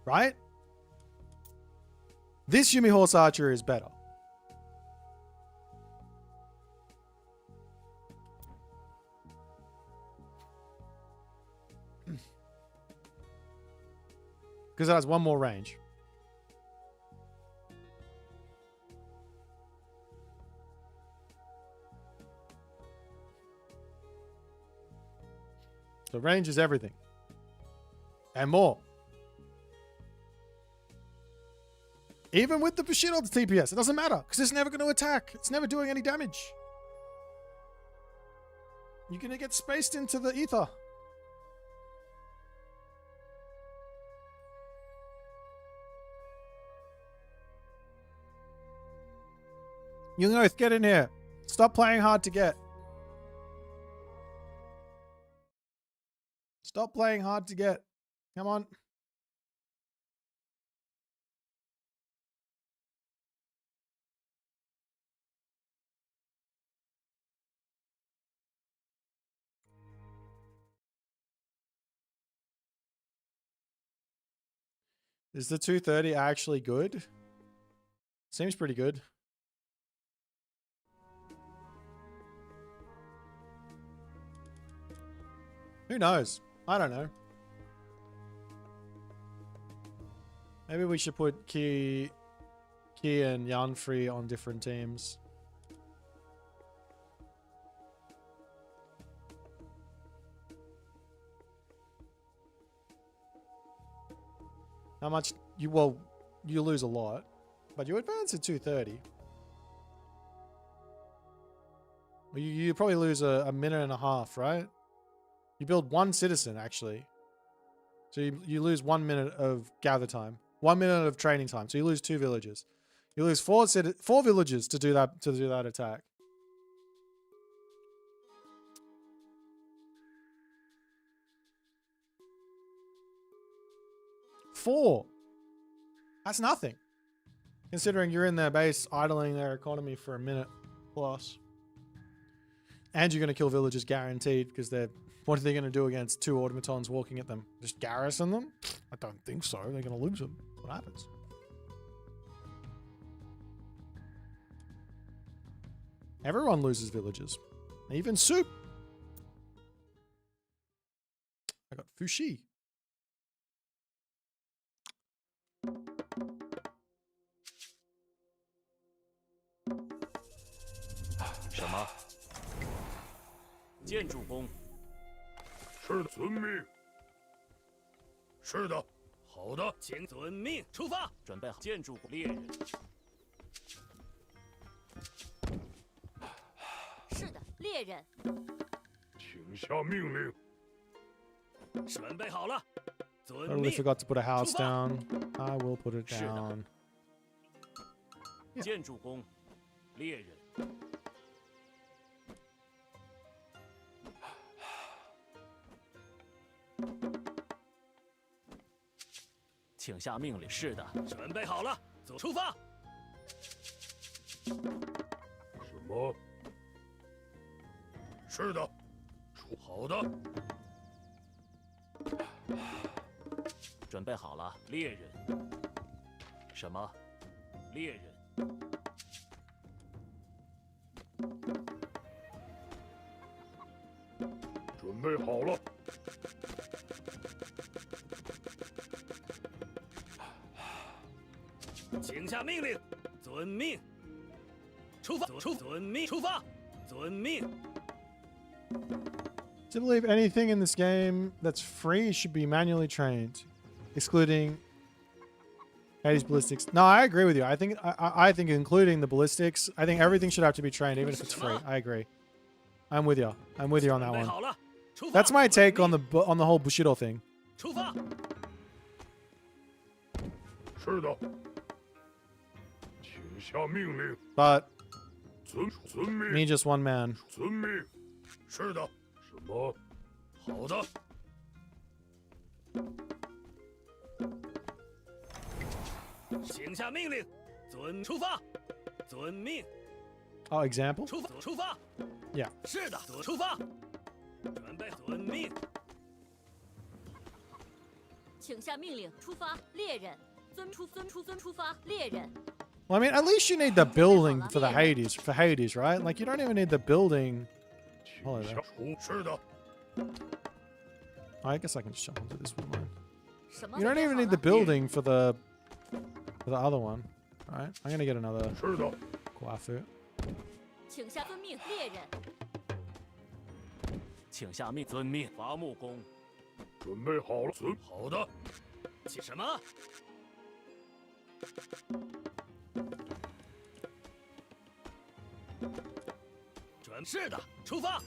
right? This Yumi Horse Archer is better. Because it has one more range. So range is everything. And more. Even with the Bushidon's TPS, it doesn't matter. Because it's never going to attack. It's never doing any damage. You're going to get spaced into the ether. Young Oath, get in here. Stop playing hard to get. Stop playing hard to get. Come on. Is the 230 actually good? Seems pretty good. Who knows? I don't know. Maybe we should put Ki and Yanfree on different teams. How much you lose a lot, but you advance at 230. Well, you probably lose a minute and a half, right? You build one citizen, actually. So you lose 1 minute of gather time. 1 minute of training time. So you lose 2 villages. You lose 4 villages to do that attack. Four. That's nothing. Considering you're in their base idling their economy for a minute plus. And you're going to kill villagers guaranteed because they're... What are they going to do against 2 automatons walking at them? Just garrison them? I don't think so. They're going to lose them. What happens? Everyone loses villages. Even Soup. I got Fushi. Shama. 建主公。 是的，遵命。是的，好的，请遵命出发。准备好，建筑猎人。是的，猎人。请下命令。准备好了，遵 Totally 命。 forgot to put a house down. I will put it down. 建筑工，猎人。 I 请下命令。是的，准备好了，出发。什么？是的，好的。准备好了，猎人。什么？猎人。准备好了。请下命令，遵命。出发，遵命，出发，遵命。To believe anything in this game that's free should be manually trained, excluding Hades ballistics. No, I agree with you. I think including the ballistics, I think everything should have to be trained, even if it's free. I agree. I'm with you. I'm with you on that one. That's my take on the whole Bushido thing. 出发。是的，请下命令。 But 遵命。 me just one man. 遵命。是的。什么？好的。请下命令，出发，遵命。 Oh, example? 出发。 Yeah. 是的，出发。准备，遵命。请下命令，出发，猎人。出发，猎人。 Well, I mean, at least you need the building for the Hades, right? Like, you don't even need the building. Hold on there. 是的。 I guess I can just jump onto this one line. 什么？ You don't even need the building for the other one, right? I'm gonna get another 是的。 Guafu. 请下遵命，猎人。请下命，遵命。伐木工。准备好了。好的。起什么？ 是的，出发。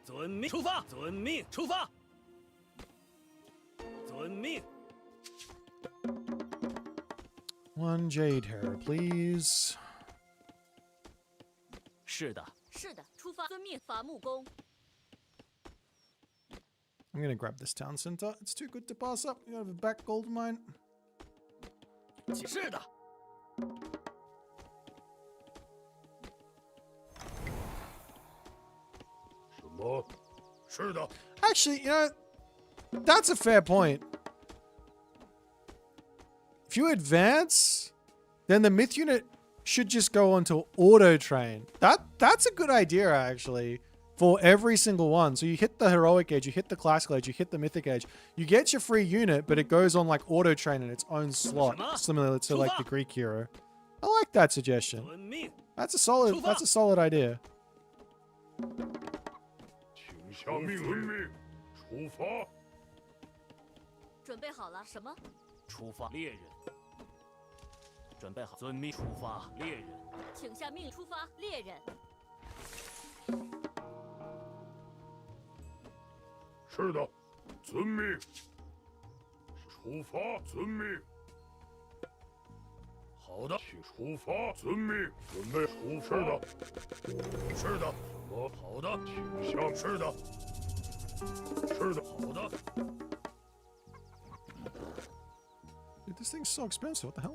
遵命，出发。遵命，出发。遵命。 One jade hair, please. 是的，出发，遵命，伐木工。 I'm gonna grab this town center. It's too good to pass up. You have a back gold mine. 是的。 什么？是的。 Actually, you know, that's a fair point. If you advance, then the myth unit should just go onto auto train. That's a good idea, actually, for every single one. So you hit the heroic age, you hit the classical age, you hit the mythic age. You get your free unit, but it goes on like auto train in its own slot, similar to like the Greek hero. I like that suggestion. That's a solid idea. 请下命令，出发。准备好了？什么？出发，猎人。准备好，遵命，出发，猎人。请下命令，出发，猎人。是的，遵命。出发，遵命。好的，请出发，遵命。准备出发。是的。 好的，请下。是的，是的，好的。 Dude, this thing's so expensive. What the hell?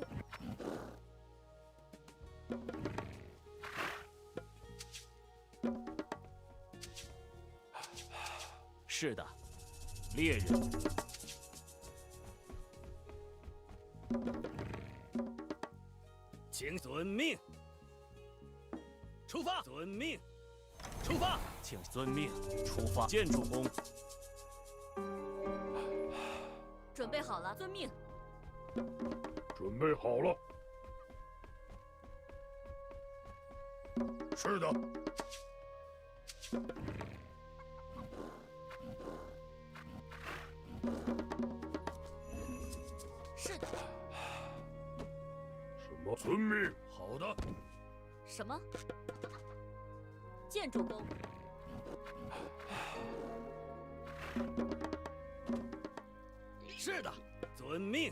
“是的，猎人。请遵命。出发，遵命。 出发，请遵命。出发，建筑工。准备好了，遵命。准备好了。是的。是的。什么？遵命。好的。什么？ 建筑工。是的，遵命。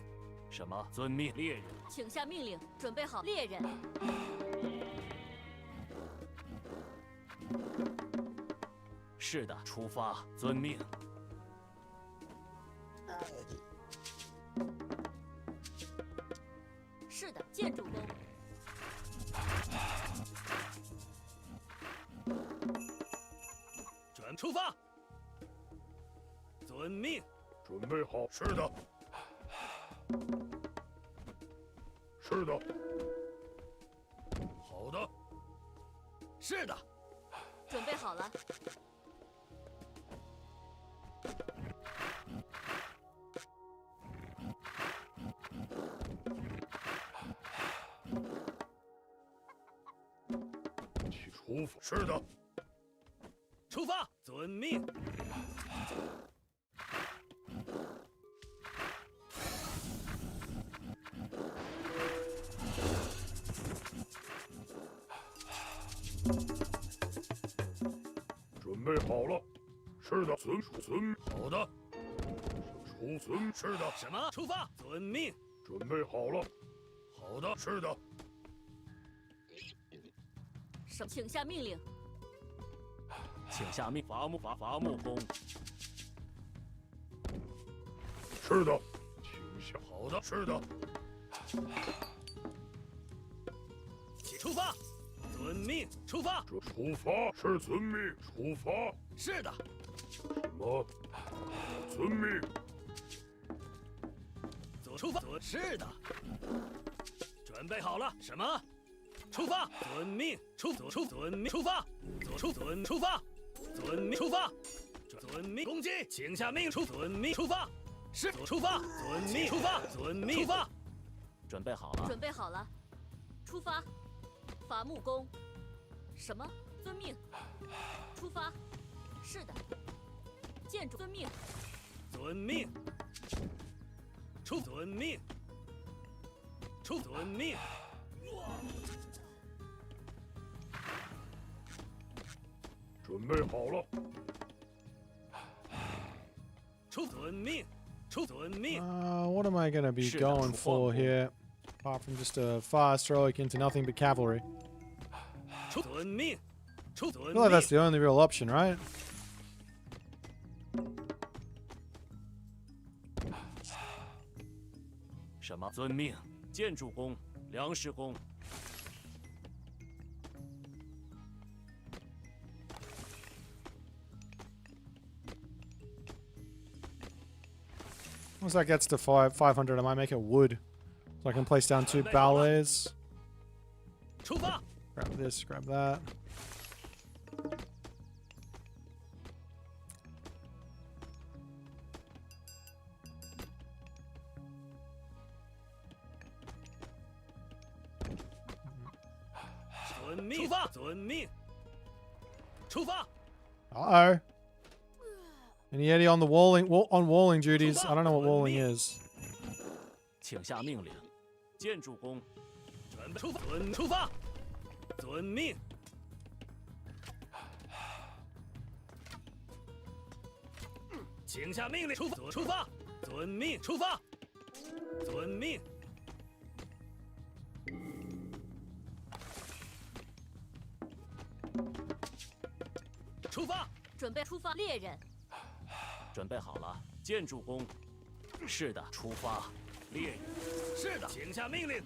什么？遵命，猎人。请下命令，准备好，猎人。是的，出发，遵命。见主公。准出发。遵命。准备好。是的。是的。好的。是的。准备好了。出发。是的。出发。遵命。准备好了。是的。遵。好的。遵。是的。什么？出发。遵命。准备好了。好的。是的。请下命令。请下命。伐木工。是的。请下。好的。是的。出发。遵命。出发。出发。是遵命。出发。是的。什么？遵命。出发。是的。准备好了。什么？出发。遵命。遵命。出发。出发。遵命。出发。遵命。攻击。请下命。遵命。出发。是。出发。遵命。出发。遵命。出发。准备好了。准备好了。出发。伐木工。什么？遵命。出发。是的。建筑。遵命。遵命。遵命。遵命。准备好了。遵命。遵命。What am I going to be going for here? Apart from just a fast heroic into nothing but cavalry. 遵命。 I feel like that's the only real option, right?什么？遵命。建筑工、粮食工。 Once that gets to 500, I might make it wood. So I can place down 2 ballets. Grab this, grab that. Uh-oh. Any Eddie on the walling duties? I don't know what walling is. 请下命令，建筑工，准备出发，遵命。请下命令，出发，遵命，出发，遵命。出发，准备出发，猎人。 准备好了，建筑工。是的，出发，猎人。是的，请下命令。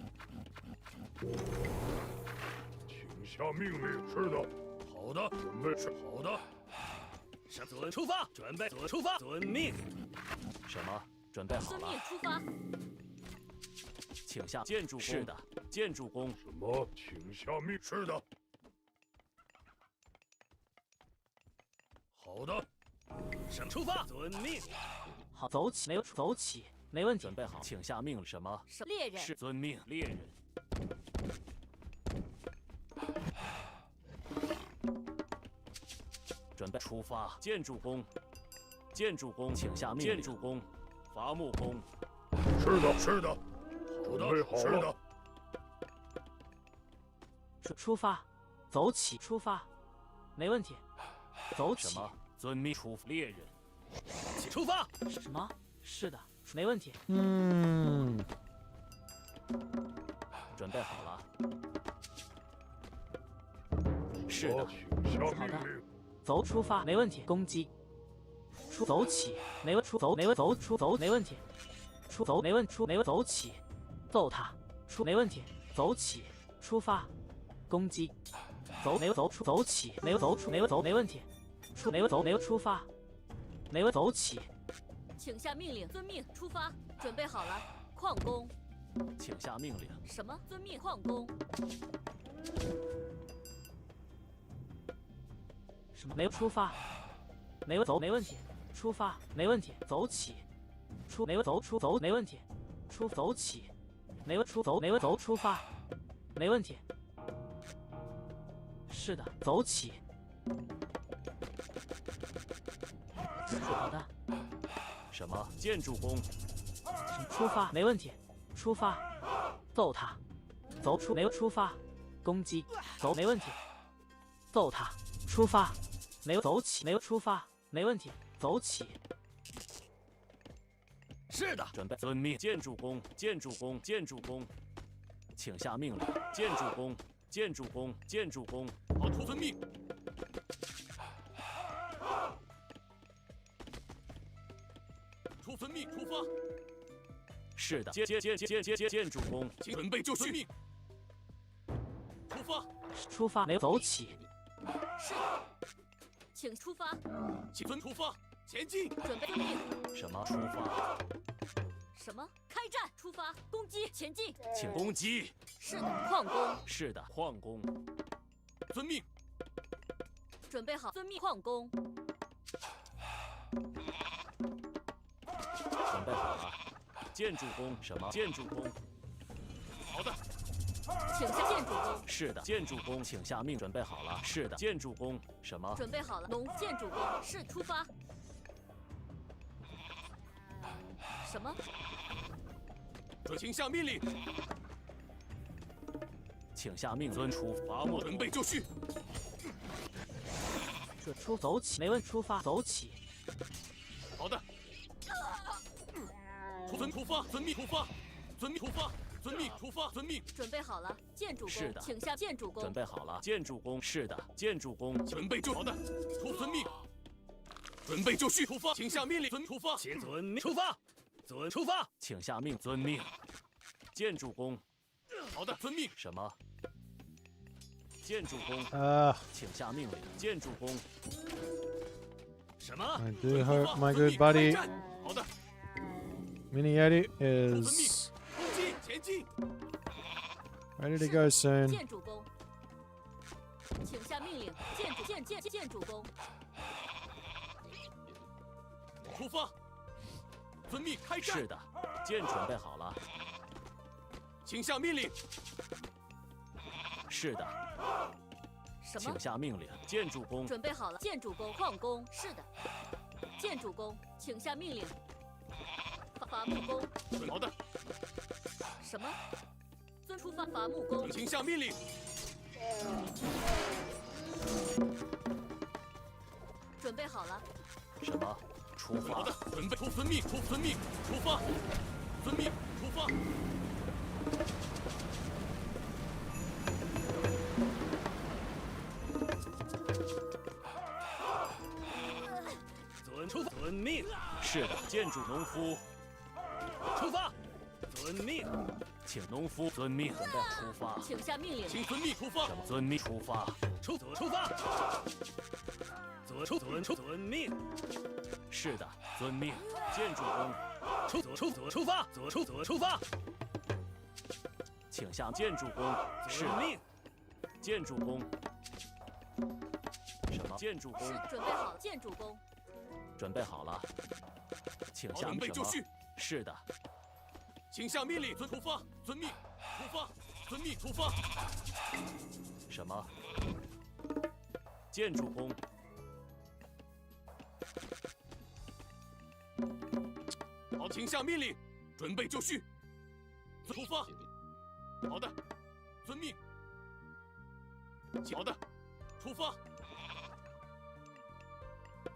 请下命令。是的。好的，准备是好的。遵出发，准备出发，遵命。什么？准备好了。遵命出发。请下建筑工。是的，建筑工。什么？请下命。是的。好的。 出发，遵命。好，走起，走起，没问题。准备好，请下命令。什么？猎人。是遵命，猎人。准备出发，建筑工。建筑工，请下命令。建筑工，伐木工。是的，是的。好的，准备好了。是的。出发，走起，出发，没问题。走起。什么？ 遵命，出猎人，出发。什么？是的，没问题。准备好了。是的，好的。走，出发，没问题。攻击。走起，没问走，没问走，没问题。走，没问走起。揍他，没问题。走起，出发，攻击。走没有走出走起，没有走出没有走没问题，出没有走没有出发，没有走起。请下命令，遵命，出发，准备好了，矿工。请下命令。什么？遵命，矿工。什么？没有出发，没有走没问题，出发没问题，走起，出没有走出走没问题，出走起，没有出走没有走出发，没问题。是的，走起。好的。什么？建筑工。出发，没问题。出发，揍他。走出没有出发，攻击。走没问题。揍他。出发，没有走起，没有出发，没问题。走起。是的，准备。遵命。建筑工，建筑工，建筑工，请下命令。建筑工，建筑工，建筑工。好，出遵命。出遵命，出发。是的，建筑工，请准备就绪。命。出发。出发，没有走起。是的，请出发。请遵出发，前进。准备遵命。什么？出发。什么？开战！出发，攻击，前进。请攻击。是的，矿工。是的，矿工。遵命。准备好，遵命，矿工。准备好了。建筑工。什么？建筑工。好的。请下建筑工。是的，建筑工，请下命。准备好了。是的，建筑工。什么？准备好了，农建筑工。是，出发。什么？请下命令。请下命遵出伐木。准备就绪。出走起，没问出发，走起。好的。遵出发，遵命出发，遵命出发，遵命出发，遵命。准备好了，建筑工。是的，请下建筑工。准备好了，建筑工。是的，建筑工。准备就好的，出遵命。准备就绪，出发，请下命令，遵出发，请遵命，出发，遵出发，请下命，遵命。建筑工。好的，遵命。什么？建筑工。请下命令。建筑工。什么 I do hope my good buddy 好的。 Mini Yeti is 攻击，前进。 ready to go soon. 建筑工，请下命令，建筑工。出发，遵命，开战。是的，剑准备好了。请下命令。是的。什么？请下命令，建筑工。准备好了，建筑工，矿工。是的，建筑工，请下命令。伐木工。好的。什么？遵出发，伐木工。请下命令。准备好了。什么？出发。好的，准备出遵命，出发，遵命，出发。遵命。是的，建筑农夫。出发。遵命。请农夫遵命，准备出发。请下命令。请遵命出发。什么？遵命出发。出发。遵命。是的，遵命。建筑工。出发。出发。请下建筑工。是命。建筑工。什么？建筑工。准备好，建筑工。准备好了，请下准备就绪。是的，请下命令，遵出发，遵命，出发，遵命出发。什么？建筑工。好，请下命令，准备就绪，出发。好的，遵命。好的，出发。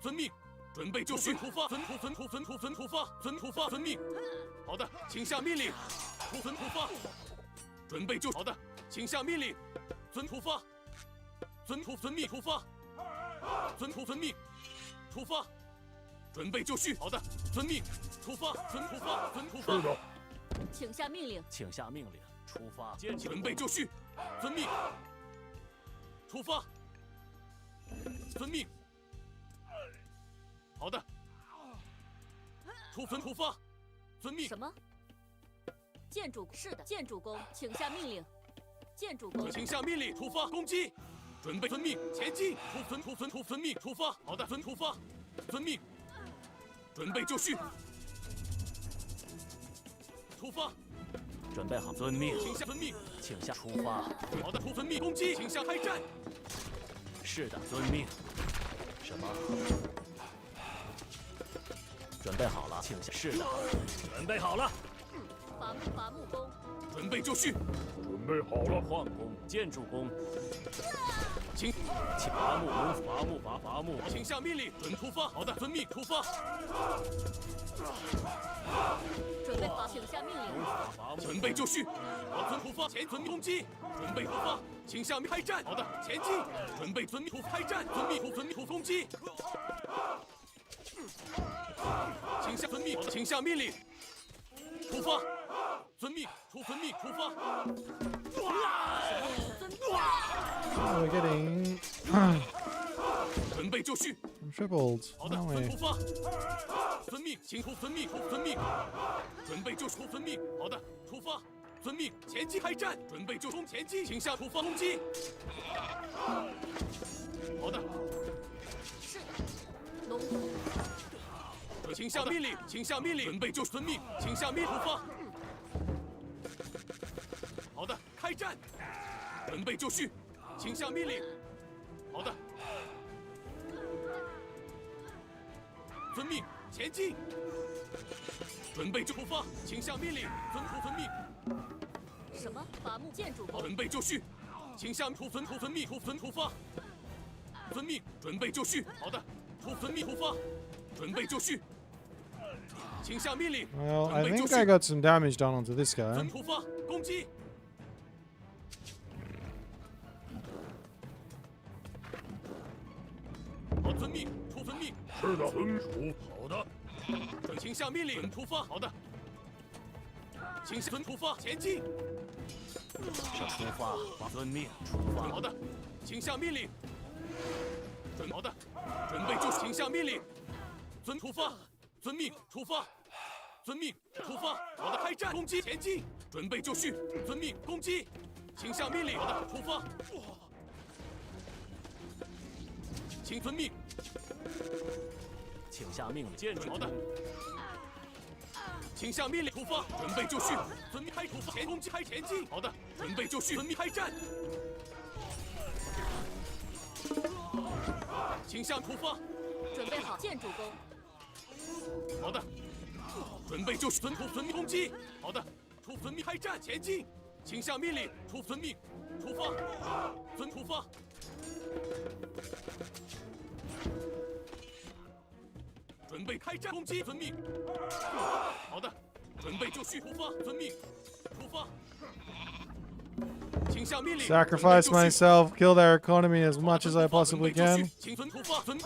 遵命。准备就绪，出发，遵出发，遵命。好的，请下命令，出发。准备就好的，请下命令，遵出发，遵命出发，遵命，出发。准备就绪，好的，遵命，出发，遵出发。请下命令。请下命令，出发，准备就绪，遵命。出发，遵命。好的，出发，遵命。什么？建筑是的，建筑工，请下命令。建筑工，请下命令，出发攻击。准备遵命，前进。遵命，出发。好的，出发，遵命。准备就绪，出发。准备好，遵命。请下遵命，请下出发。好的，遵命攻击，请下开战。是的，遵命。什么？准备好了，请下。是的，准备好了。伐木工，准备就绪。准备好了。矿工、建筑工，请伐木，请下命令，准出发。好的，遵命，出发。准备好，请下命令。准备就绪。好，遵出发，前遵命攻击。准备出发，请下命开战。好的，前进。准备遵命开战，遵命攻击。请下命令。出发，遵命，出发。We're getting 准备就绪。tripled. 好的， aren't we? 出发。遵命，请遵命。准备就出遵命。好的，出发。遵命，前进开战。准备就冲前进，请下出发攻击。好的。是的，农夫。请下命令，准备就遵命，请下命出发。好的，开战。准备就绪，请下命令。好的。遵命，前进。准备就出发，请下命令，遵命。什么？伐木建筑工。准备就绪，请下遵命，出发。遵命，准备就绪。好的，遵命出发。准备就绪。请下命令。Well, I think I got some damage done onto this guy. 出发，攻击。好，遵命，遵命。是的，好的。请下命令，出发。好的。请出发，前进。出发，遵命，出发。好的，请下命令。好的，准备就请下命令。出发，遵命，出发。遵命，出发。好的，开战，攻击，前进。准备就绪，遵命，攻击。请下命令。好的，出发。请遵命。请下命令，建筑。好的。请下命令，出发。准备就绪，遵命开出发，前攻击，开前进。好的，准备就绪，遵命开战。请下出发。准备好，建筑工。好的。准备就绪，遵命攻击。好的，遵命开战，前进。请下命令，遵命，出发。出发。准备开战，攻击，遵命。好的，准备就绪，出发，遵命，出发。请下命令。Sacrifice myself, kill their economy as much as I possibly can. 请出发，出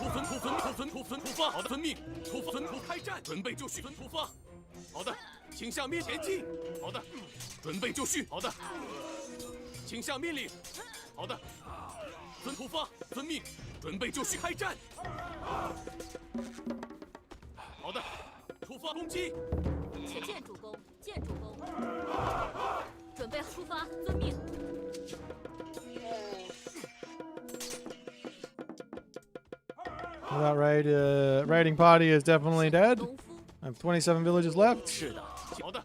发。好的，遵命，开战，准备就绪，出发。好的，请下命前进。好的，准备就绪。好的，请下命令。好的，出发，遵命，准备就绪，开战。好的，出发攻击。建筑工，准备出发，遵命。Well, that raiding party is definitely dead. I have 27 villages left. 是的，好的。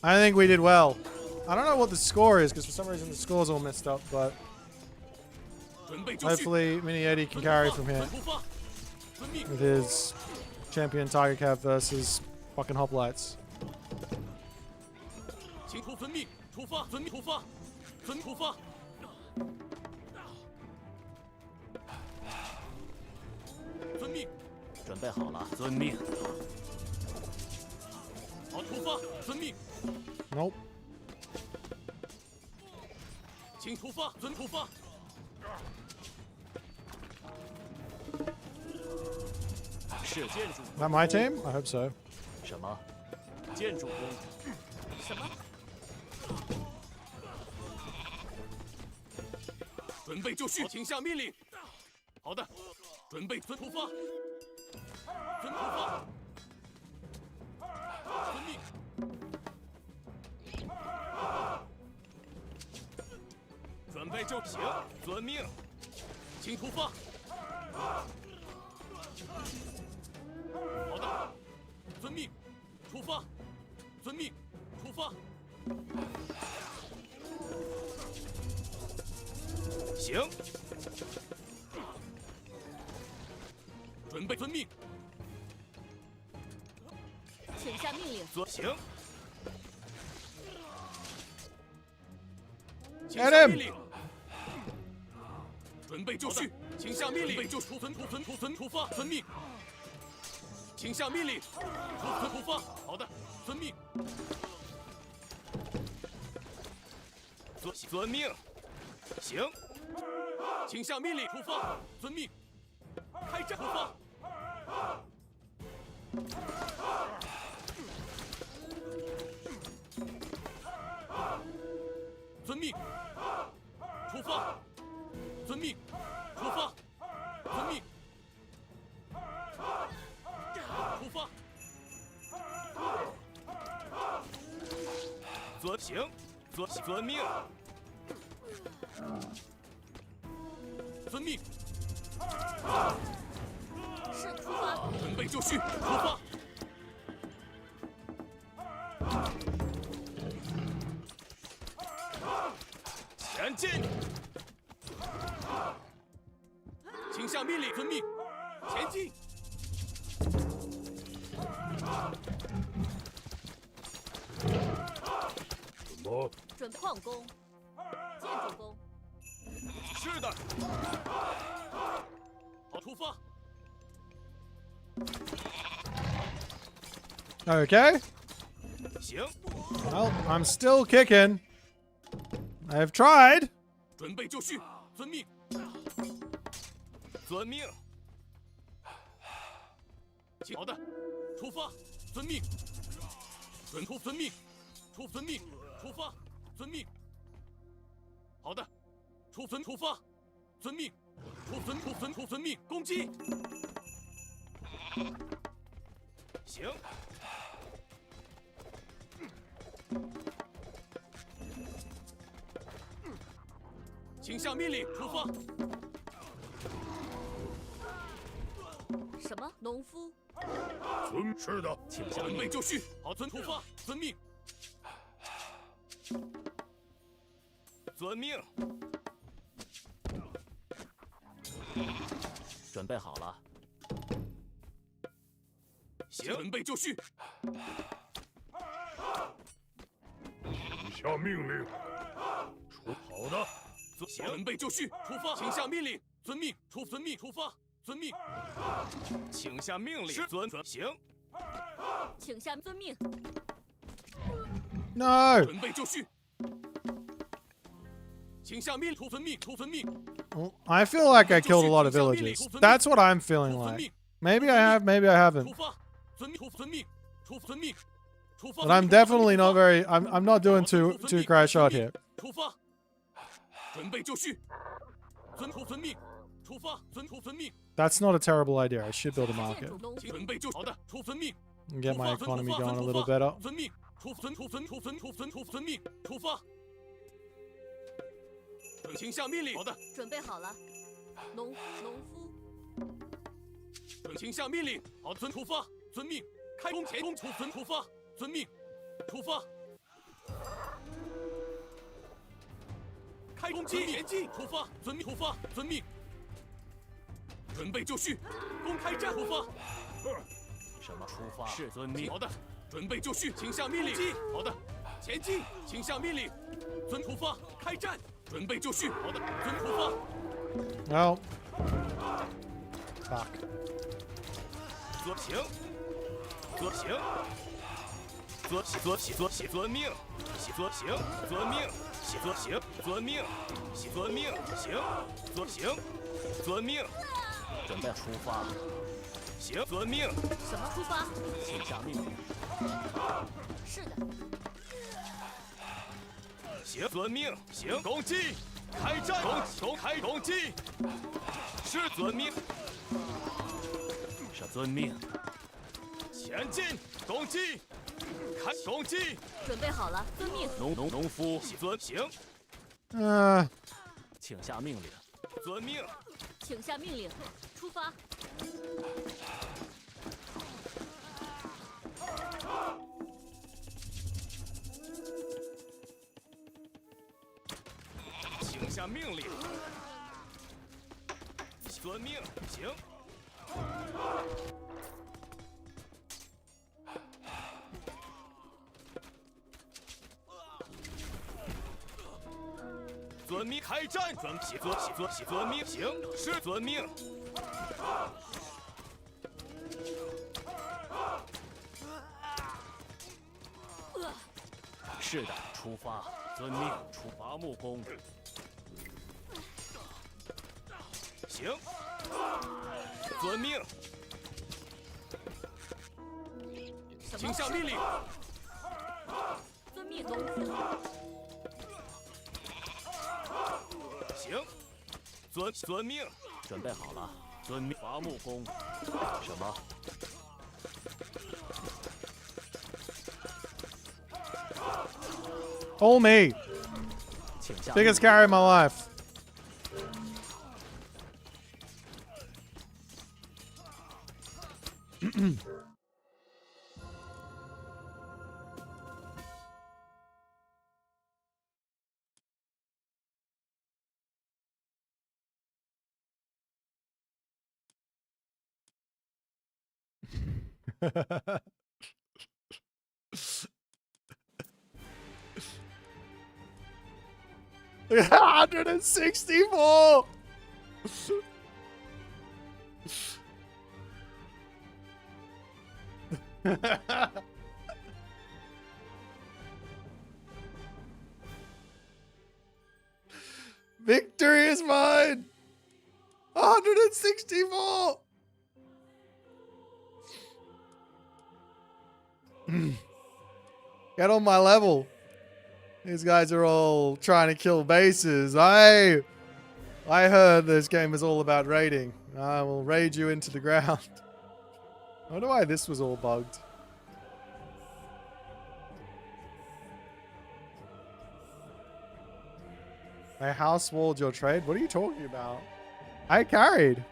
I think we did well. I don't know what the score is because for some reason the score's all messed up, but hopefully Mini Eddie can carry from here with his champion Tiger Cat versus fucking Hoplites. 请遵命，出发，遵命出发，出发。遵命，准备好了，遵命。好，出发，遵命。Nope. 请出发，出发。是建筑。Is that my team? I hope so. 什么？建筑工。什么？准备就绪，请下命令。好的，准备出发。出发。遵命。准备就行，遵命。请出发。好的，遵命。出发。遵命。出发。行。准备遵命。请下命令。行。请 Get 下 him 命令。准备就绪，请下命令。准备就出发，遵命。请下命令。出发。好的，遵命。遵命。行。请下命令。出发，遵命。开战。出发。遵命。出发。遵命。出发。遵命。出发。行。遵命。遵命。是出发。准备就绪，出发。前进。请下命令，遵命。前进。什么？准备矿工，建筑工。是的。好，出发。 Okay. 行。 Well, I'm still kicking. I've tried. 准备就绪，遵命。遵命。好的，出发，遵命。遵命。遵命。出发，遵命。好的，出发，遵命。遵命，攻击。行。 请下命令，出发。什么？农夫？是的，请下准备就绪，好，出发，遵命。遵命。准备好了。行，准备就绪。下命令。好的。 行，准备就绪，出发，请下命令，遵命，遵命，出发，遵命，请下命令，行，请下遵命。 No. 准备就绪，请下命，遵命，遵命。 Well, I feel like I killed a lot of villagers. That's what I'm feeling like. Maybe I have, maybe I haven't. 出发，遵命，遵命，遵命，出发。 But I'm definitely not very. I'm not doing too crash shot here. 出发。 准备就绪，遵命，出发，遵命。 That's not a terrible idea. I should build a market 准备就好的，遵命。 and get my economy going a little better. 遵命，遵命，出发。请下命令。好的，准备好了。农夫。请下命令。好，出发，遵命。开弓前攻，出发，遵命，出发。 开攻击，前进，出发，遵命，出发，遵命。准备就绪，公开战，出发。什么？出发？是遵命。好的，准备就绪，请下命令。好的，前进，请下命令。遵出发，开战，准备就绪。好的，遵出发。 Well, fuck. 行，行。遵命，行，遵命。 行，遵命，遵命，行，遵命，准备出发。行，遵命。什么出发？请下命令。是的，行，遵命，行，攻击，开战，攻击，是遵命，是遵命，前进，攻击，攻击，准备好了，遵命。农夫，行，请下命令。遵命，请下命令，出发。请下命令，遵命，行。遵命，开战，遵命，行，是遵命。是的，出发。遵命，出伐木工。行，遵命，请下命令。遵命，农夫。行，遵命，准备好了。遵命，伐木工。什么？ Oh me! Biggest carry of my life. Look at 164! Victory is mine! 164! Get on my level. These guys are all trying to kill bases. I heard this game is all about raiding. I will raid you into the ground. I wonder why this was all bugged. I house walled your trade? What are you talking about? I carried.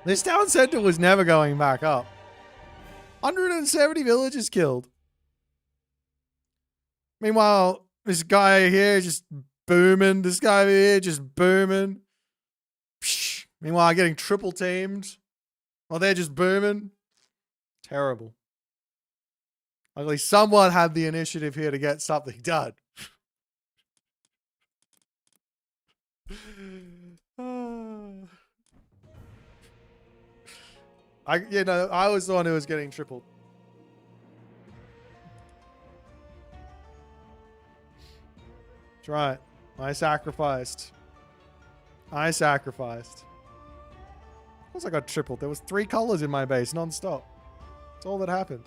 This town center was never going back up. 170 villagers killed. Meanwhile, this guy here just booming. This guy over here just booming. Psh. Meanwhile, getting triple teamed. While they're just booming. Terrible. Luckily, someone had the initiative here to get something done. I was the one who was getting tripled. That's right. I sacrificed. Of course I got tripled. There was 3 colors in my base non-stop. That's all that happened.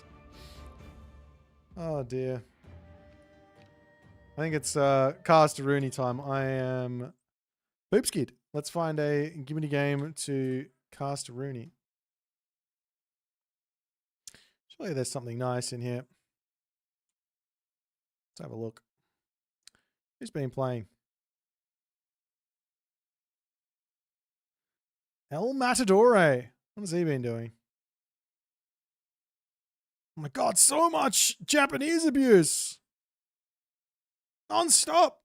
Oh dear. I think it's cast a Rooney time. I am Boopskid. Let's find a gimme game to cast a Rooney. Surely there's something nice in here. Let's have a look. Who's been playing? El Matadore. What has he been doing? Oh my god, so much Japanese abuse. Non-stop.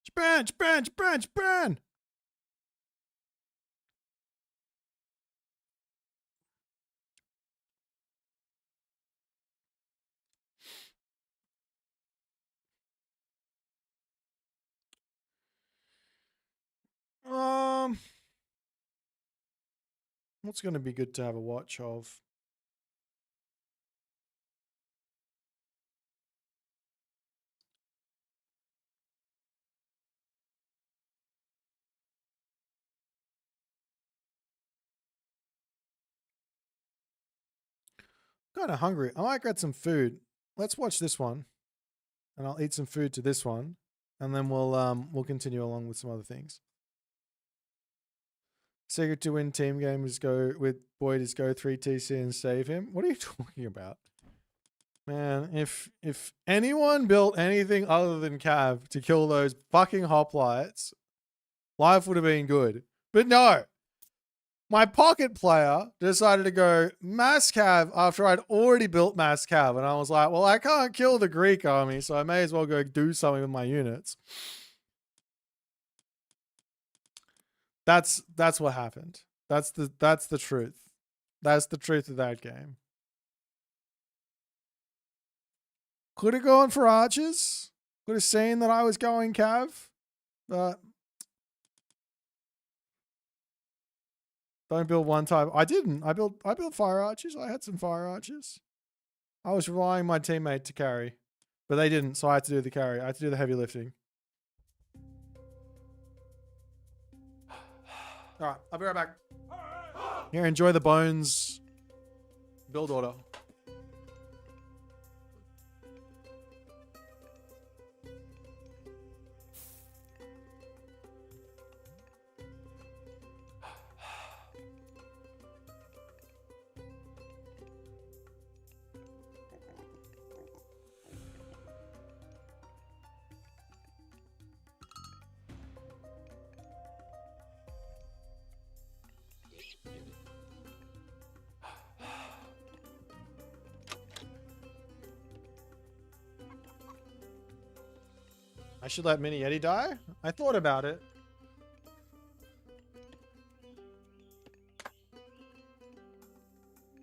Japan, Japan, Japan, Japan. What's going to be good to have a watch of? Kind of hungry. I might get some food. Let's watch this one, and I'll eat some food to this one, and then we'll continue along with some other things. Secret to win team game is go with Boit is go 3 TC and save him. What are you talking about? Man, if anyone built anything other than Cav to kill those fucking hoplites, life would have been good. But no. My pocket player decided to go mass Cav after I'd already built mass Cav. And I was like, well, I can't kill the Greek army, so I may as well go do something with my units. That's what happened. That's the truth. That's the truth of that game. Could have gone for archers. Could have seen that I was going Cav. But don't build one type. I didn't. I built fire archers. I had some fire archers. I was relying on my teammate to carry. But they didn't, so I had to do the carry. I had to do the heavy lifting. Alright, I'll be right back. Here, enjoy the bones build order. I should let Mini Yeti die? I thought about it.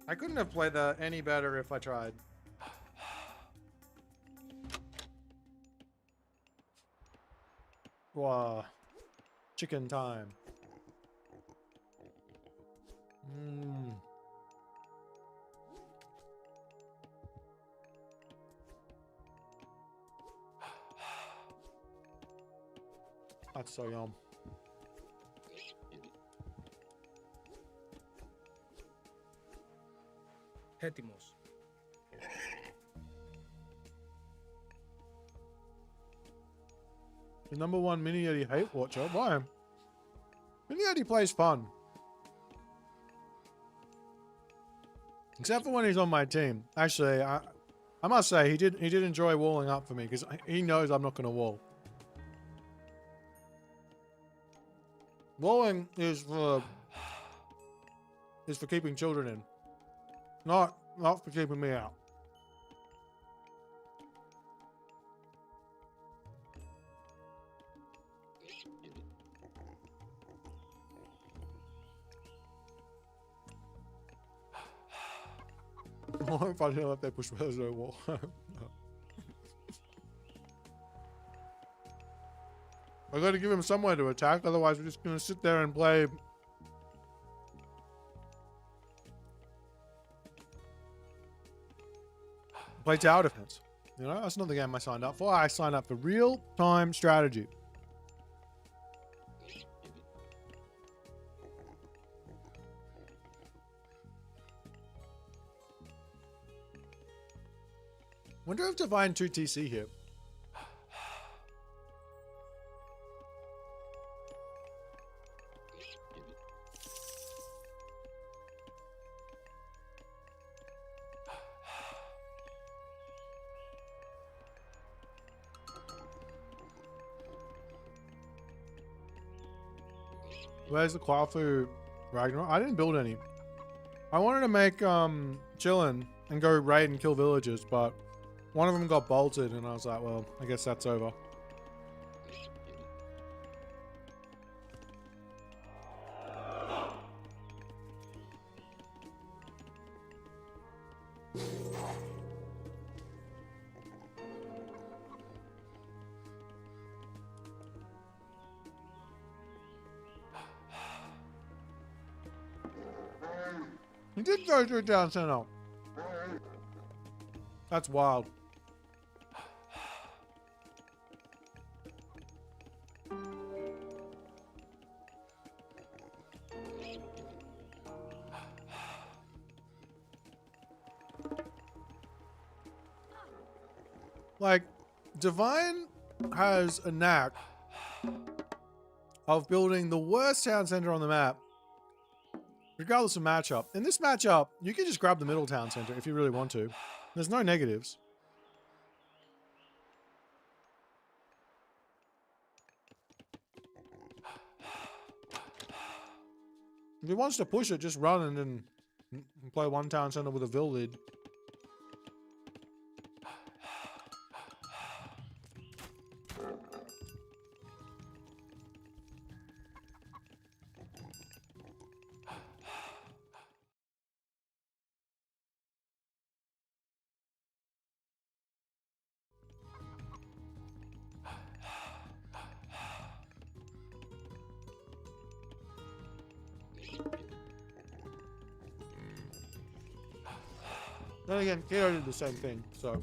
I couldn't have played that any better if I tried. Wow. Chicken time. Mmm. That's so yum. Hetimos. The #1 Mini Yeti hate watcher. Why? Mini Yeti plays fun. Except for when he's on my team. Actually, I must say he did enjoy walling up for me because he knows I'm not going to wall. Walling is for keeping children in, not for keeping me out. More if I didn't let they push there's no wall. I got to give him somewhere to attack, otherwise we're just going to sit there and play. Play tower defense. You know, that's not the game I signed up for. I signed up for real-time strategy. Wonder if to find 2 TC here. Where's the Kwafu Ragnarok? I didn't build any. I wanted to make chillin' and go raid and kill villagers, but one of them got bolted and I was like, well, I guess that's over. He did go through down center. That's wild. Like, Divine has a knack of building the worst town center on the map, regardless of matchup. In this matchup, you can just grab the middle town center if you really want to. There's no negatives. If he wants to push it, just run and then play one town center with a Vil lead. Then again, Kiro did the same thing, so.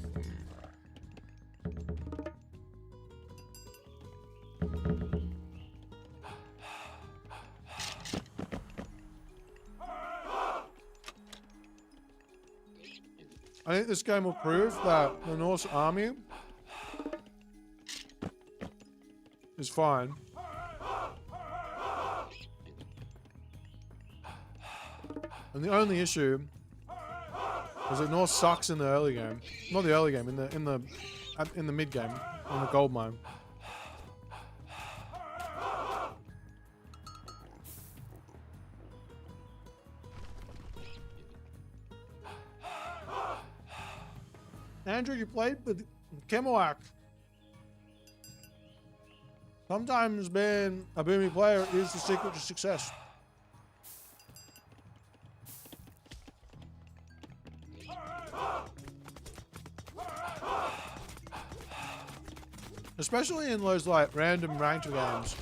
I think this game will prove that the Norse army is fine. And the only issue is that Norse sucks in the early game. Not the early game, in the mid game, on the gold mine. Andrew, you played with Kemoak. Sometimes being a boomy player is the secret to success. Especially in those like random ranked games.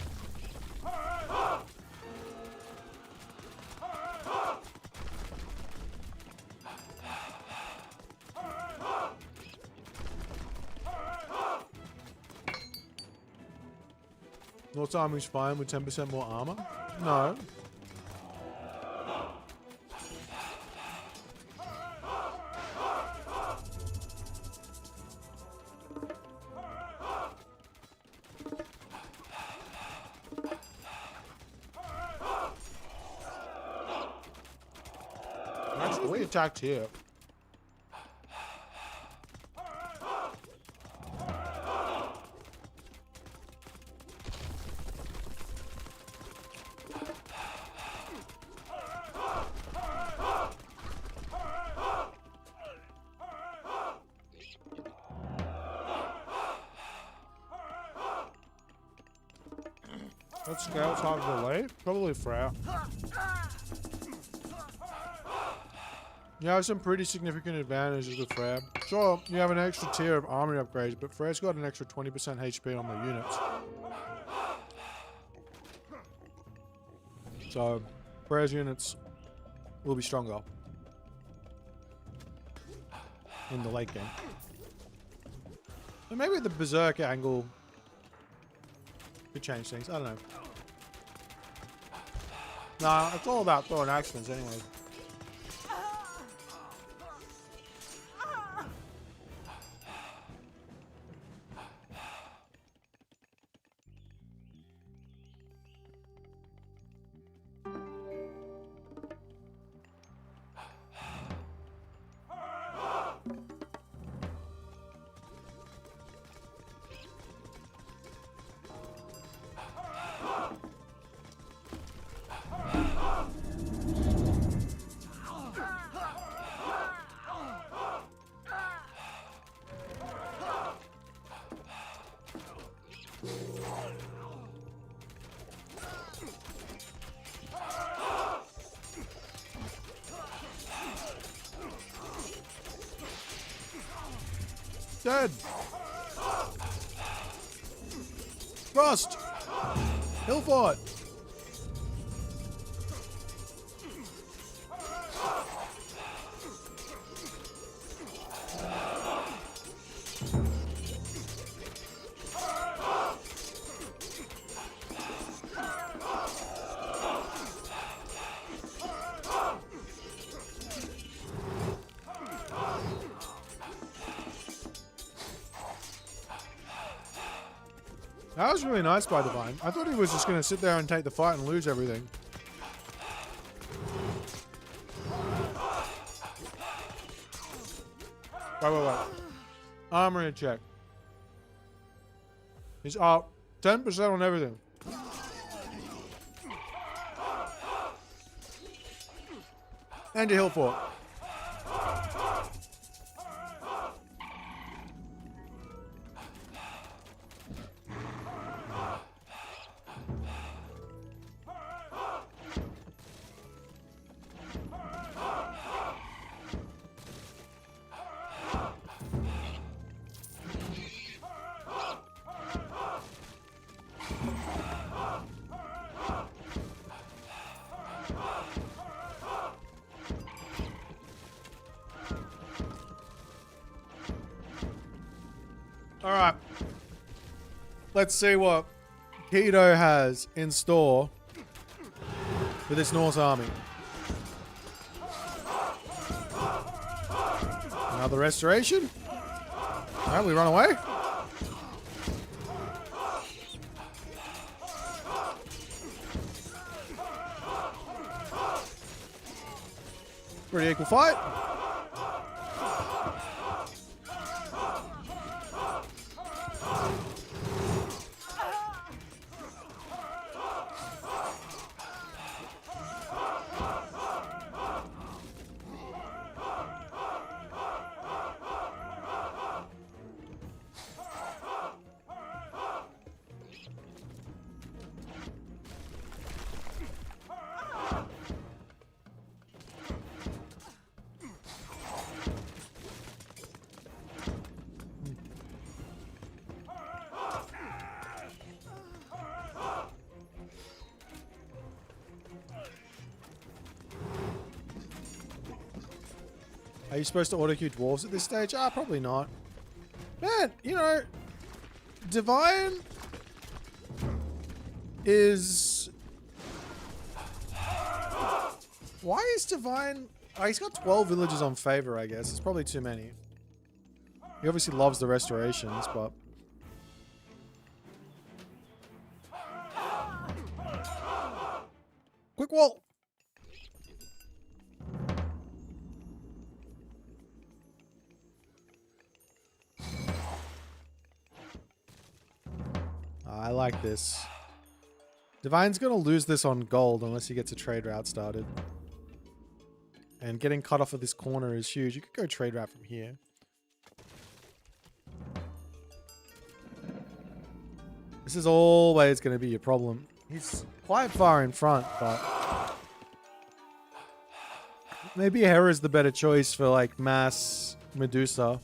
North army's fine with 10% more armor? No. Actually, we attacked here. What scouts hard to delay? Probably Freya. You have some pretty significant advantages with Freya. Sure, you have an extra tier of army upgrades, but Freya's got an extra 20% HP on the units. So, Freya's units will be stronger in the late game. But maybe the Berserk angle could change things. I don't know. Nah, it's all about throwing accidents anyway. Dead. Frost. Hill fort. That was really nice by Divine. I thought he was just going to sit there and take the fight and lose everything. Wait. Armory check. He's up 10% on everything. And a heal fort. Alright. Let's see what Keto has in store for this Norse army. Another restoration? Alright, we run away? Pretty equal fight. Are you supposed to auto-queue dwarves at this stage? Ah, probably not. Man, you know, Divine is... Why is Divine... Oh, he's got 12 villages on favor, I guess. It's probably too many. He obviously loves the restorations, but... Quick wall! I like this. Divine's gonna lose this on gold unless he gets a trade route started. And getting cut off of this corner is huge. You could go trade route from here. This is always going to be a problem. He's quite far in front, but... Maybe Hera is the better choice for, like, mass Medusa.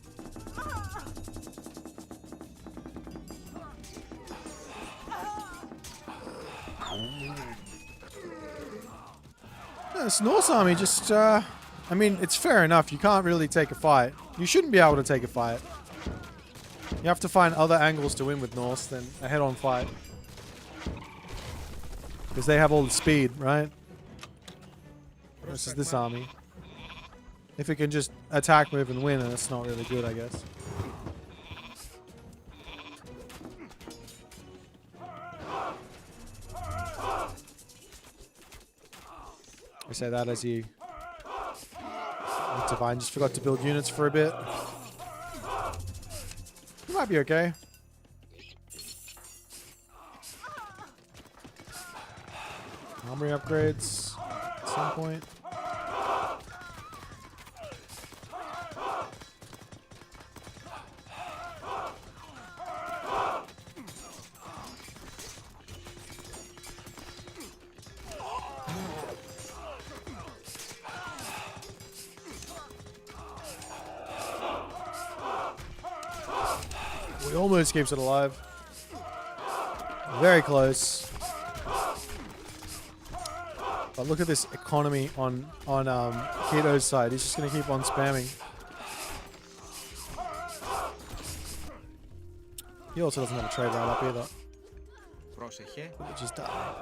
This Norse army just, I mean, it's fair enough. You can't really take a fight. You shouldn't be able to take a fight. You have to find other angles to win with Norse than a head-on fight. Because they have all the speed, right? Versus this army. If it can just attack, move, and win, then it's not really good, I guess. I say that as he... Divine just forgot to build units for a bit. He might be okay. Armory upgrades at some point. We almost keeps it alive. Very close. But look at this economy on Keto's side. He's just going to keep on spamming. He also doesn't have a trade route up either. We'll just die.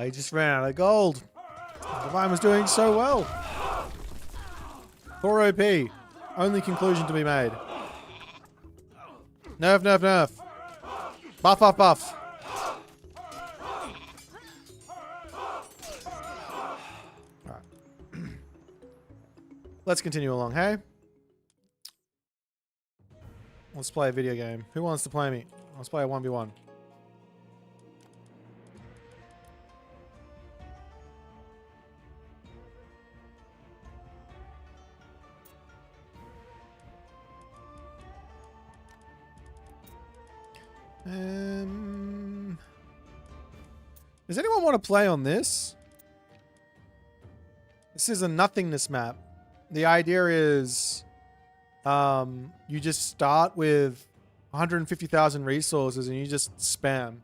He just ran out of gold. Divine was doing so well. Thor OP. Only conclusion to be made. Nerf, nerf, nerf. Buff, buff, buff. Alright. Let's continue along, hey? Let's play a video game. Who wants to play me? Let's play a 1v1. Does anyone want to play on this? This is a nothingness map. The idea is you just start with 150,000 resources and you just spam.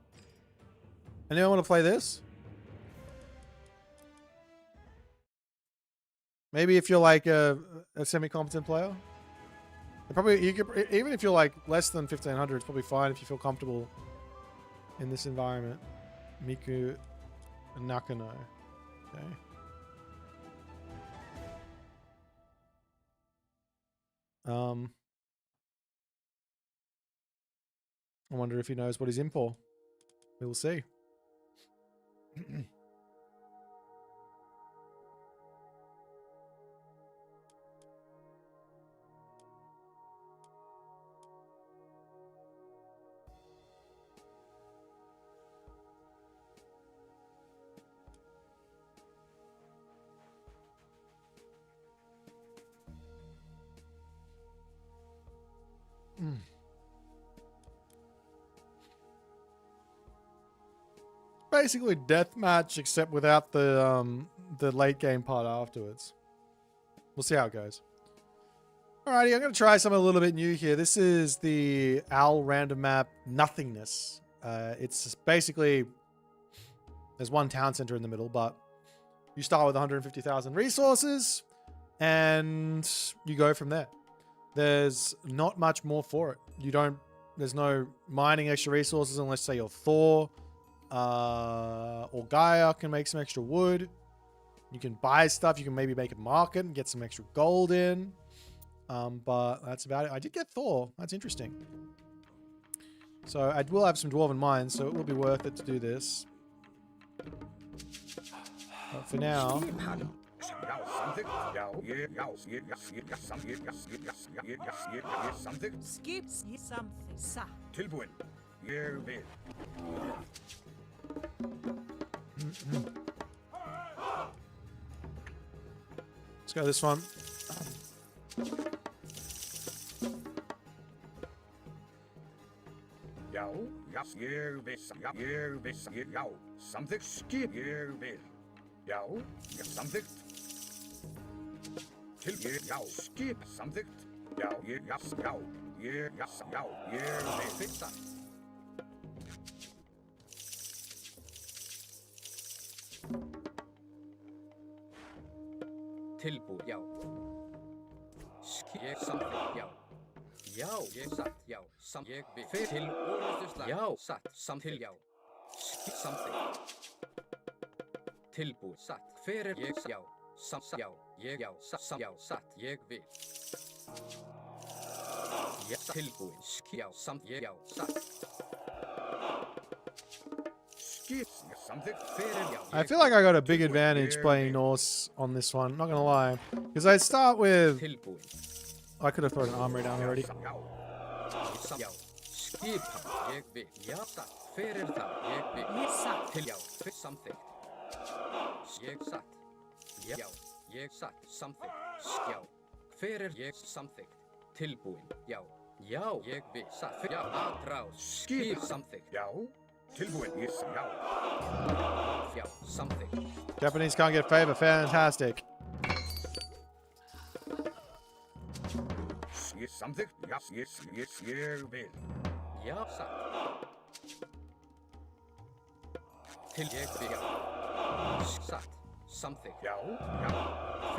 Anyone want to play this? Maybe if you're like a semi-competent player. Probably, you could, even if you're like less than 1500, it's probably fine if you feel comfortable in this environment. Miku Nakano. Okay. I wonder if he knows what he's in for. We will see. Basically deathmatch, except without the late game part afterwards. We'll see how it goes. Alrighty, I'm going to try something a little bit new here. This is the OWL random map Nothingness. It's basically, there's one town center in the middle, but you start with 150,000 resources and you go from there. There's not much more for it. There's no mining extra resources unless, say, you're Thor or Gaia can make some extra wood. You can buy stuff. You can maybe make a market and get some extra gold in. But that's about it. I did get Thor. That's interesting. So I will have some dwarven mines, so it will be worth it to do this. But for now... Skip something. Let's go this one. Something skip here will. Yo, something. Till yo, skip something. Yo, fix that. Tilbo, yo. Skip something, yo. Yo, satt, yo. Some jeg vil. Til årets yo, satt, something, yo. Skip something. Tilbo, satt, ferer, jeg, yo. Some, yo, jeg, yo, satt, jeg vil. Ja, tilbo, skip, yo, some, jeg, yo, satt. I feel like I got a big advantage playing Norse on this one, not gonna lie. Because I start with... I could have thrown an armory down already. Japanese can't get favor. Fantastic. Something? Yes, will. Something.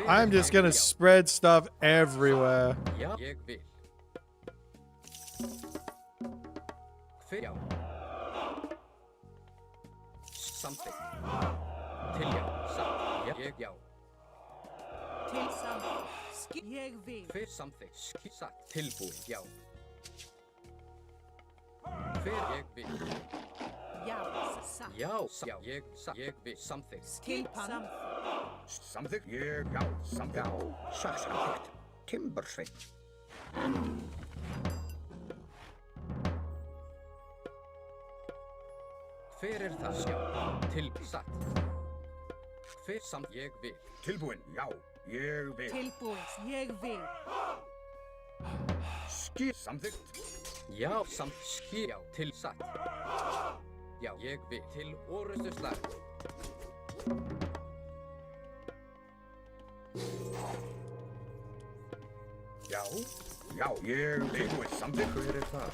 I'm just gonna spread stuff everywhere. Something. Til já, satt, ég já. Til something. Ég vil. Hver samþykkt, satt, tilbúin, já. Hver ég vil. Já, satt. Já, ég vil, samþykkt. Til something. Samþykkt, ég, já, samþykkt. Timbersveit. Hver það, já, satt. Hver ég vil. Tilbúin, já, ég vil. Tilbúin, ég vil. Samþykkt. Já, já, satt. Já, ég vil, til orustu slag. Já, ég vil. Samþykkt. Hver það?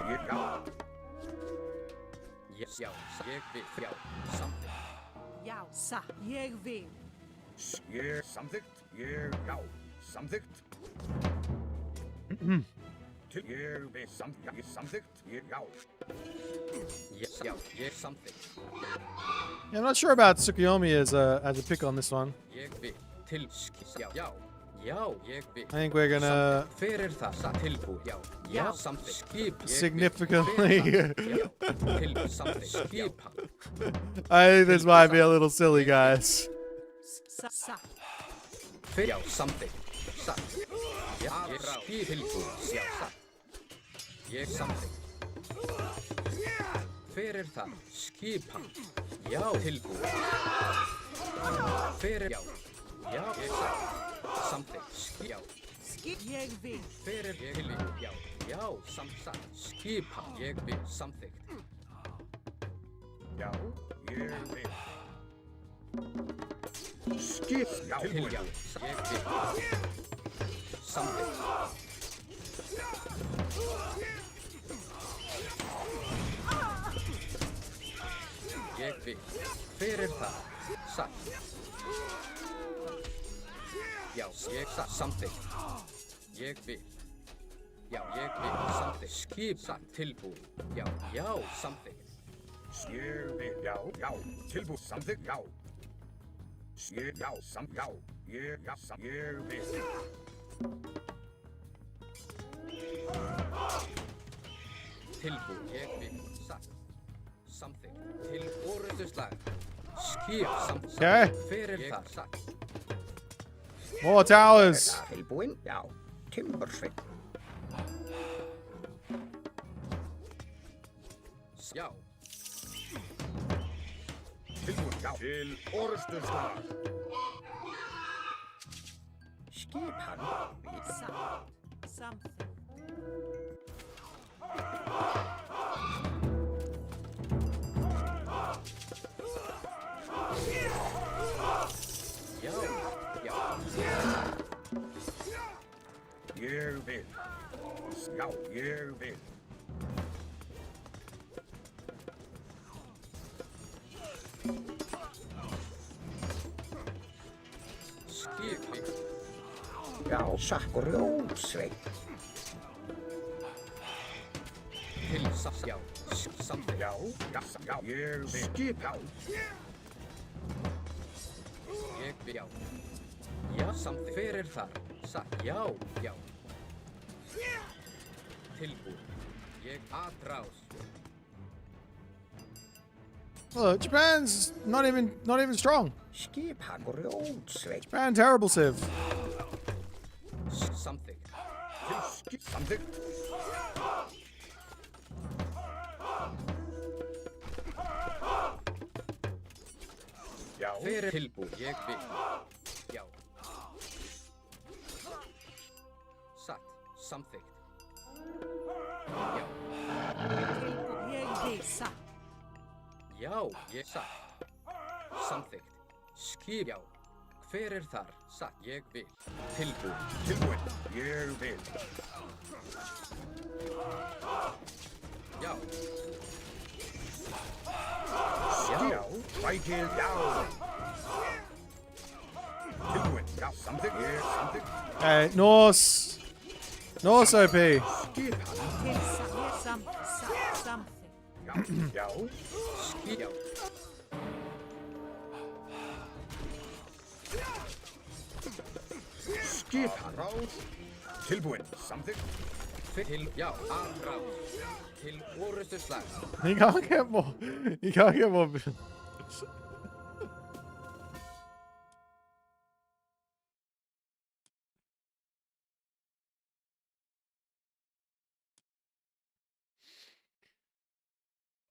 Ég, já. Já, ég vil, já, samþykkt. Já, satt, ég vil. Ég, samþykkt. Ég, já, samþykkt. Ég vil, samþykkt. Ég, já. Já, ég samþykkt. Yeah, I'm not sure about Tsukuyomi as a pick on this one. Ég vil, til, já, ég vil. I think we're gonna Hver það, satt, tilbúin, já, samþykkt. Skip, significantly. Til, samþykkt, skipa. I think this might be a little silly, guys. Satt. Hver, já, samþykkt, satt. Já, ég skip, tilbúin, já, satt. Ég samþykkt. Hver það, skipa. Já, tilbúin. Hver, já, ég satt. Samþykkt, já. Ég vil. Hver ég vil, já, satt. Skipa, ég vil, samþykkt. Já, ég vil. Skip, já, tilbúin. Já, ég vil. Samþykkt. Ég vil. Hver það? Satt. Já, ég satt, samþykkt. Ég vil. Já, ég vil, samþykkt. Skip, satt, tilbúin. Já, samþykkt. Ég vil, já, tilbúin, samþykkt, já. Ég, já, ég vil. Tilbúin, ég vil, satt. Samþykkt. Til orustu slag. Skip, samþykkt. Okay. Hver það, satt. More towers. Tilbúin, já, timbersveit. Já. Tilbúin, já, til orustu slag. Skip hann. Satt. Something. Ég vil. Já, ég vil. Skipi. Já, sakkur jónsveit. Til satt, já, samþykkt. Já, ég vil. Skip, já. Ég vil, já. Já, samþykkt. Hver þar? Satt, já. Tilbúin. Ég Amaterasu. Well, Japan's not even strong. Skip hakkur jónsveit. Japan terrible civ. Samþykkt. Skip, samþykkt. Já. Hver tilbúin. Ég vil. Já. Satt, samþykkt. Já. Tilbúin, ég vil, satt. Já, ég satt. Samþykkt. Skip, já. Hver þar? Satt, ég vil. Tilbúin, ég vil. Já. Já, vækil, já. Tilbúin, já, samþykkt, ég samþykkt. Norse OP. Skip hann. Til something. Já. Skip, já. Amaterasu. Tilbúin. Samþykkt. Já, Amaterasu. Til orustu slags. You can't get more. You can't get more.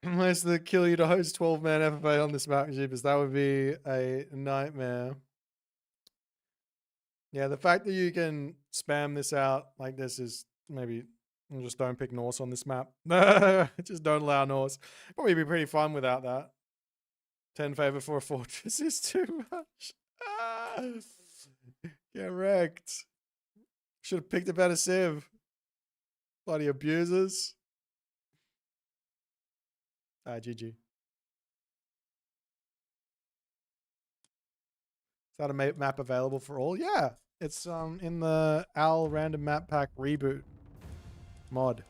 Unless they kill you to host 12-man FFA on this map, Jeepers, that would be a nightmare. Yeah, the fact that you can spam this out like this is maybe just don't pick Norse on this map. Just don't allow Norse. Probably be pretty fun without that. 10 favor for a fortress is too much. Get wrecked. Should have picked a better civ. Bloody abusers. GG. Is that a map available for all? Yeah, it's in the Al Random Map Pack reboot mod.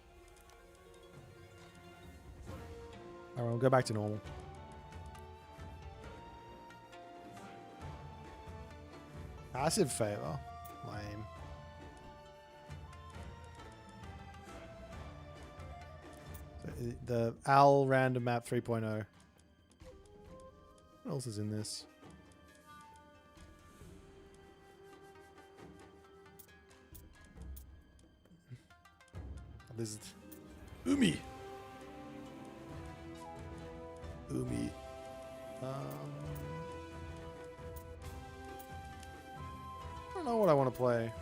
All right, we'll go back to normal. Passive favor, lame. The Al Random Map 3.0. What else is in this? This is Umi. Umi. I don't know what I want to play.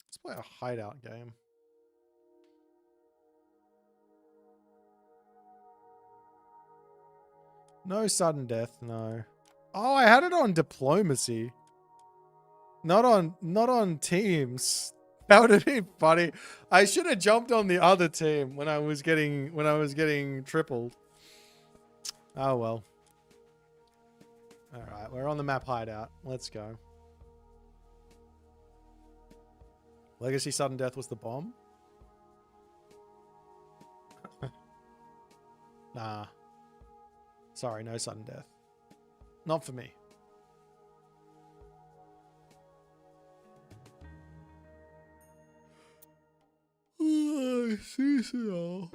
Let's play a hideout game. No sudden death, no. Oh, I had it on diplomacy. Not on teams. That would have been funny. I should have jumped on the other team when I was getting tripled. Oh well. Alright, we're on the map hideout. Let's go. Legacy sudden death was the bomb? Nah. Sorry, no sudden death. Not for me. CCL.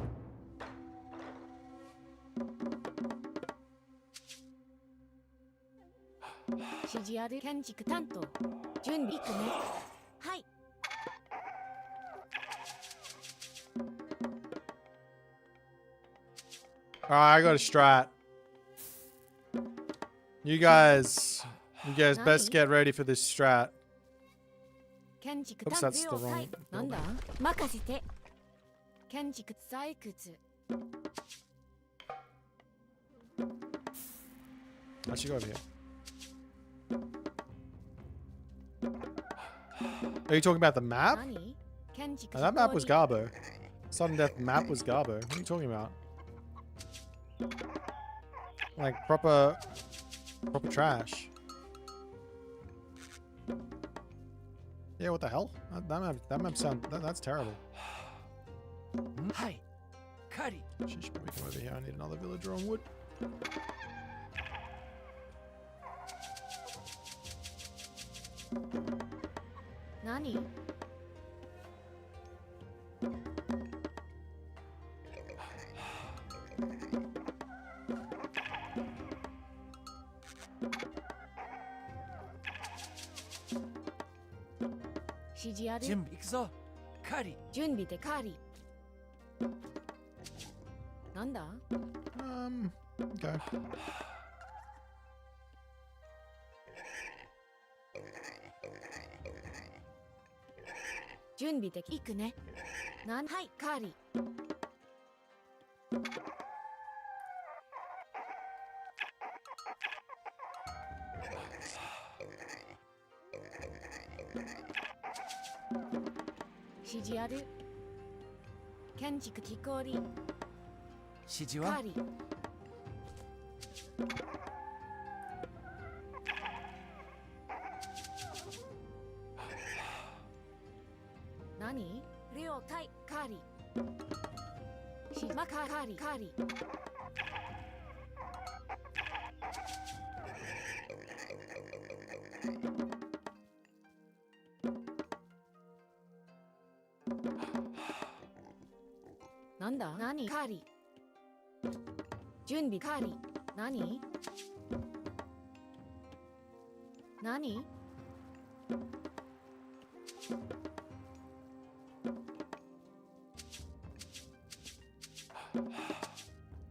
Alright, I got a strat. You guys best get ready for this strat. Oops, that's the wrong. I should go over here. Are you talking about the map? Oh, that map was Garbo. Sudden death map was Garbo. What are you talking about? Like proper trash. Yeah, what the hell? That map that's terrible. Hi, Cuddy. Sheesh, we come over here. I need another villager on wood. Nani? Jim, ikzo. Cuddy. 준비 대 카리. 난다. Okay. 준비 대行くね. 난 하이 카리. 지지하르. 켄지크 기코리. 시지와. 카리. 나니? 리오 타이 카리. 시마 카리 카리. なんだ何カーリー準備カーリー何何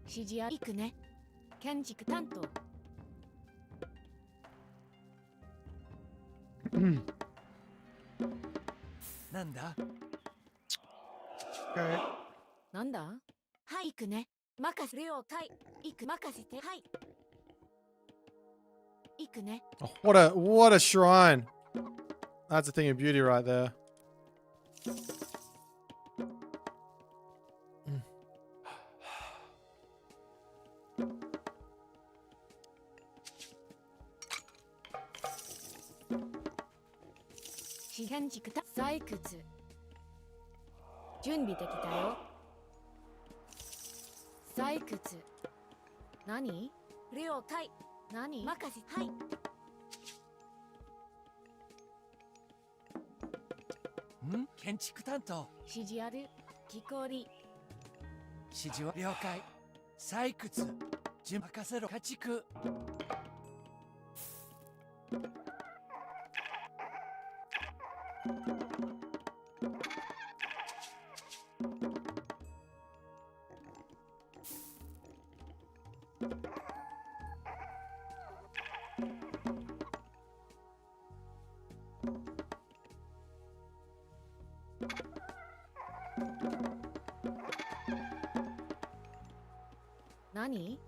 指示や行くね建築担当なんだ Okay. なんだはい行くね任せ了解行く任せてはい行くね Oh, what a shrine. That's a thing of beauty right there. 建築た採掘準備できたよ採掘何了解何任せはいん建築担当指示ある木こり指示は了解採掘任せろ家畜何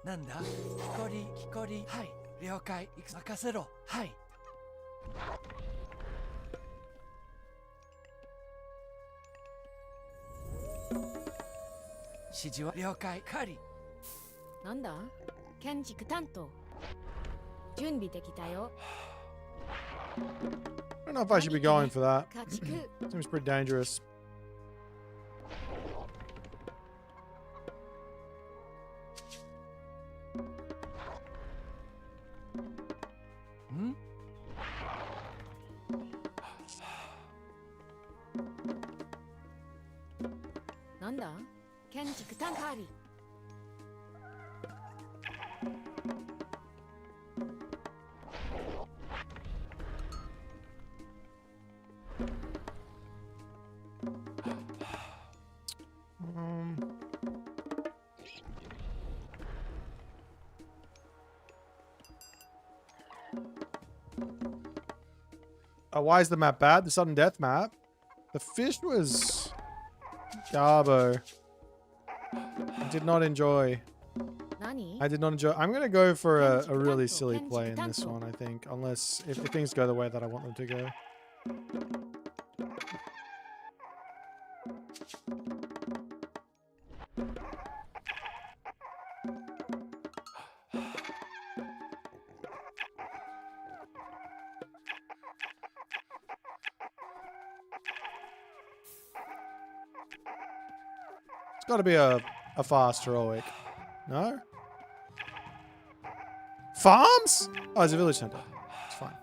なんだ木こりはい了解任せろはい指示は了解狩りなんだ建築担当準備できたよ I don't know if I should be going for that. 家畜 Seems pretty dangerous. んなんだ建築担当り Why is the map bad? The sudden death map? The fish was Garbo. I did not enjoy. 何 I did not enjoy. I'm going to go for a really silly play in this one, I think. Unless, if things go the way that I want them to go. It's got to be a fast heroic. No? Farms? Oh, it's a village center. It's fine.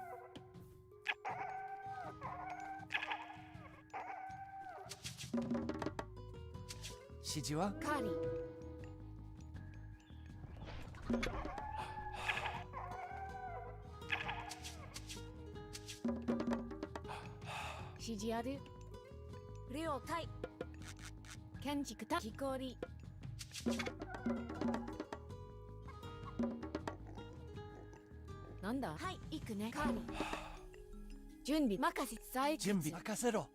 Shijiwa? カーリー指示ある了解建築た木こりなんだはい行くねカーリー準備任せ採掘準備任せろ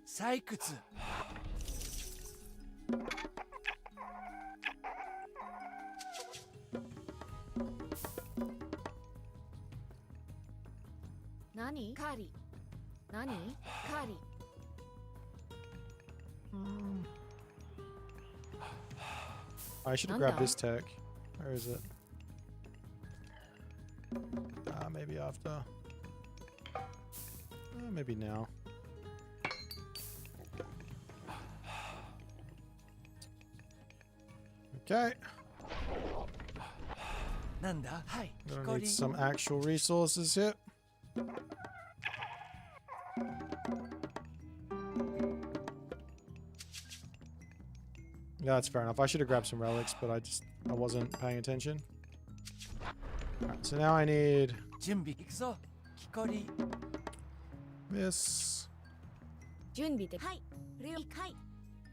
採掘何カーリ何狩り I should have grabbed this tech. Where is it? Maybe after. Maybe now. Okay. Nanda, hi. Gonna need some actual resources here. Yeah, that's fair enough. I should have grabbed some relics, but I wasn't paying attention. Alright, so now I need this. 準備ではい了解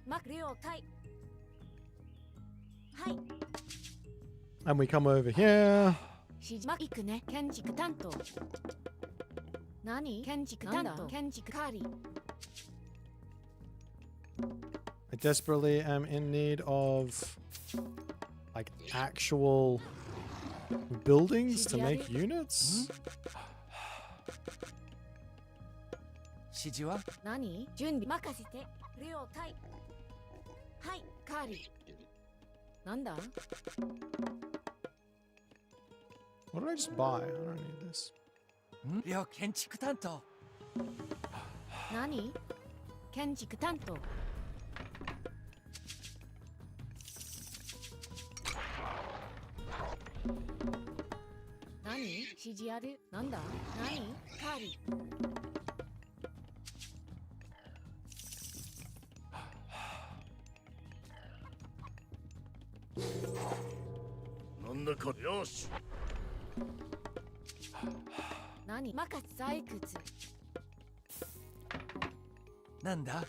マク了解はい And we come over here. 指示行くね建築担当何建築担当建築狩り I desperately am in need of like actual buildings to make units. 指示は何準備任せて了解はい狩りなんだ What did I just buy? I don't need this. 両建築担当何建築担当何指示あるなんだ何狩りなんだかよし何任せ採掘なんだ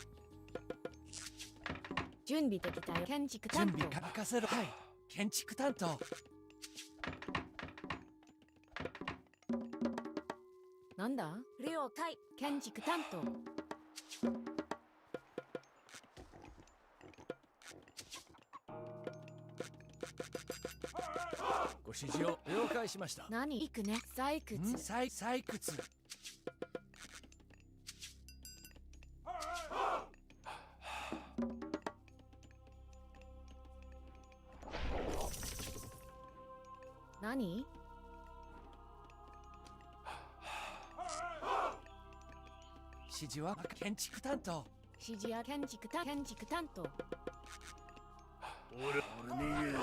準備できたよ建築準担当備任せろはい建築担当なんだ了解建築担当ご指示を了解しました何行くね採掘採掘何指示は建築担当指示や建築担当俺に言え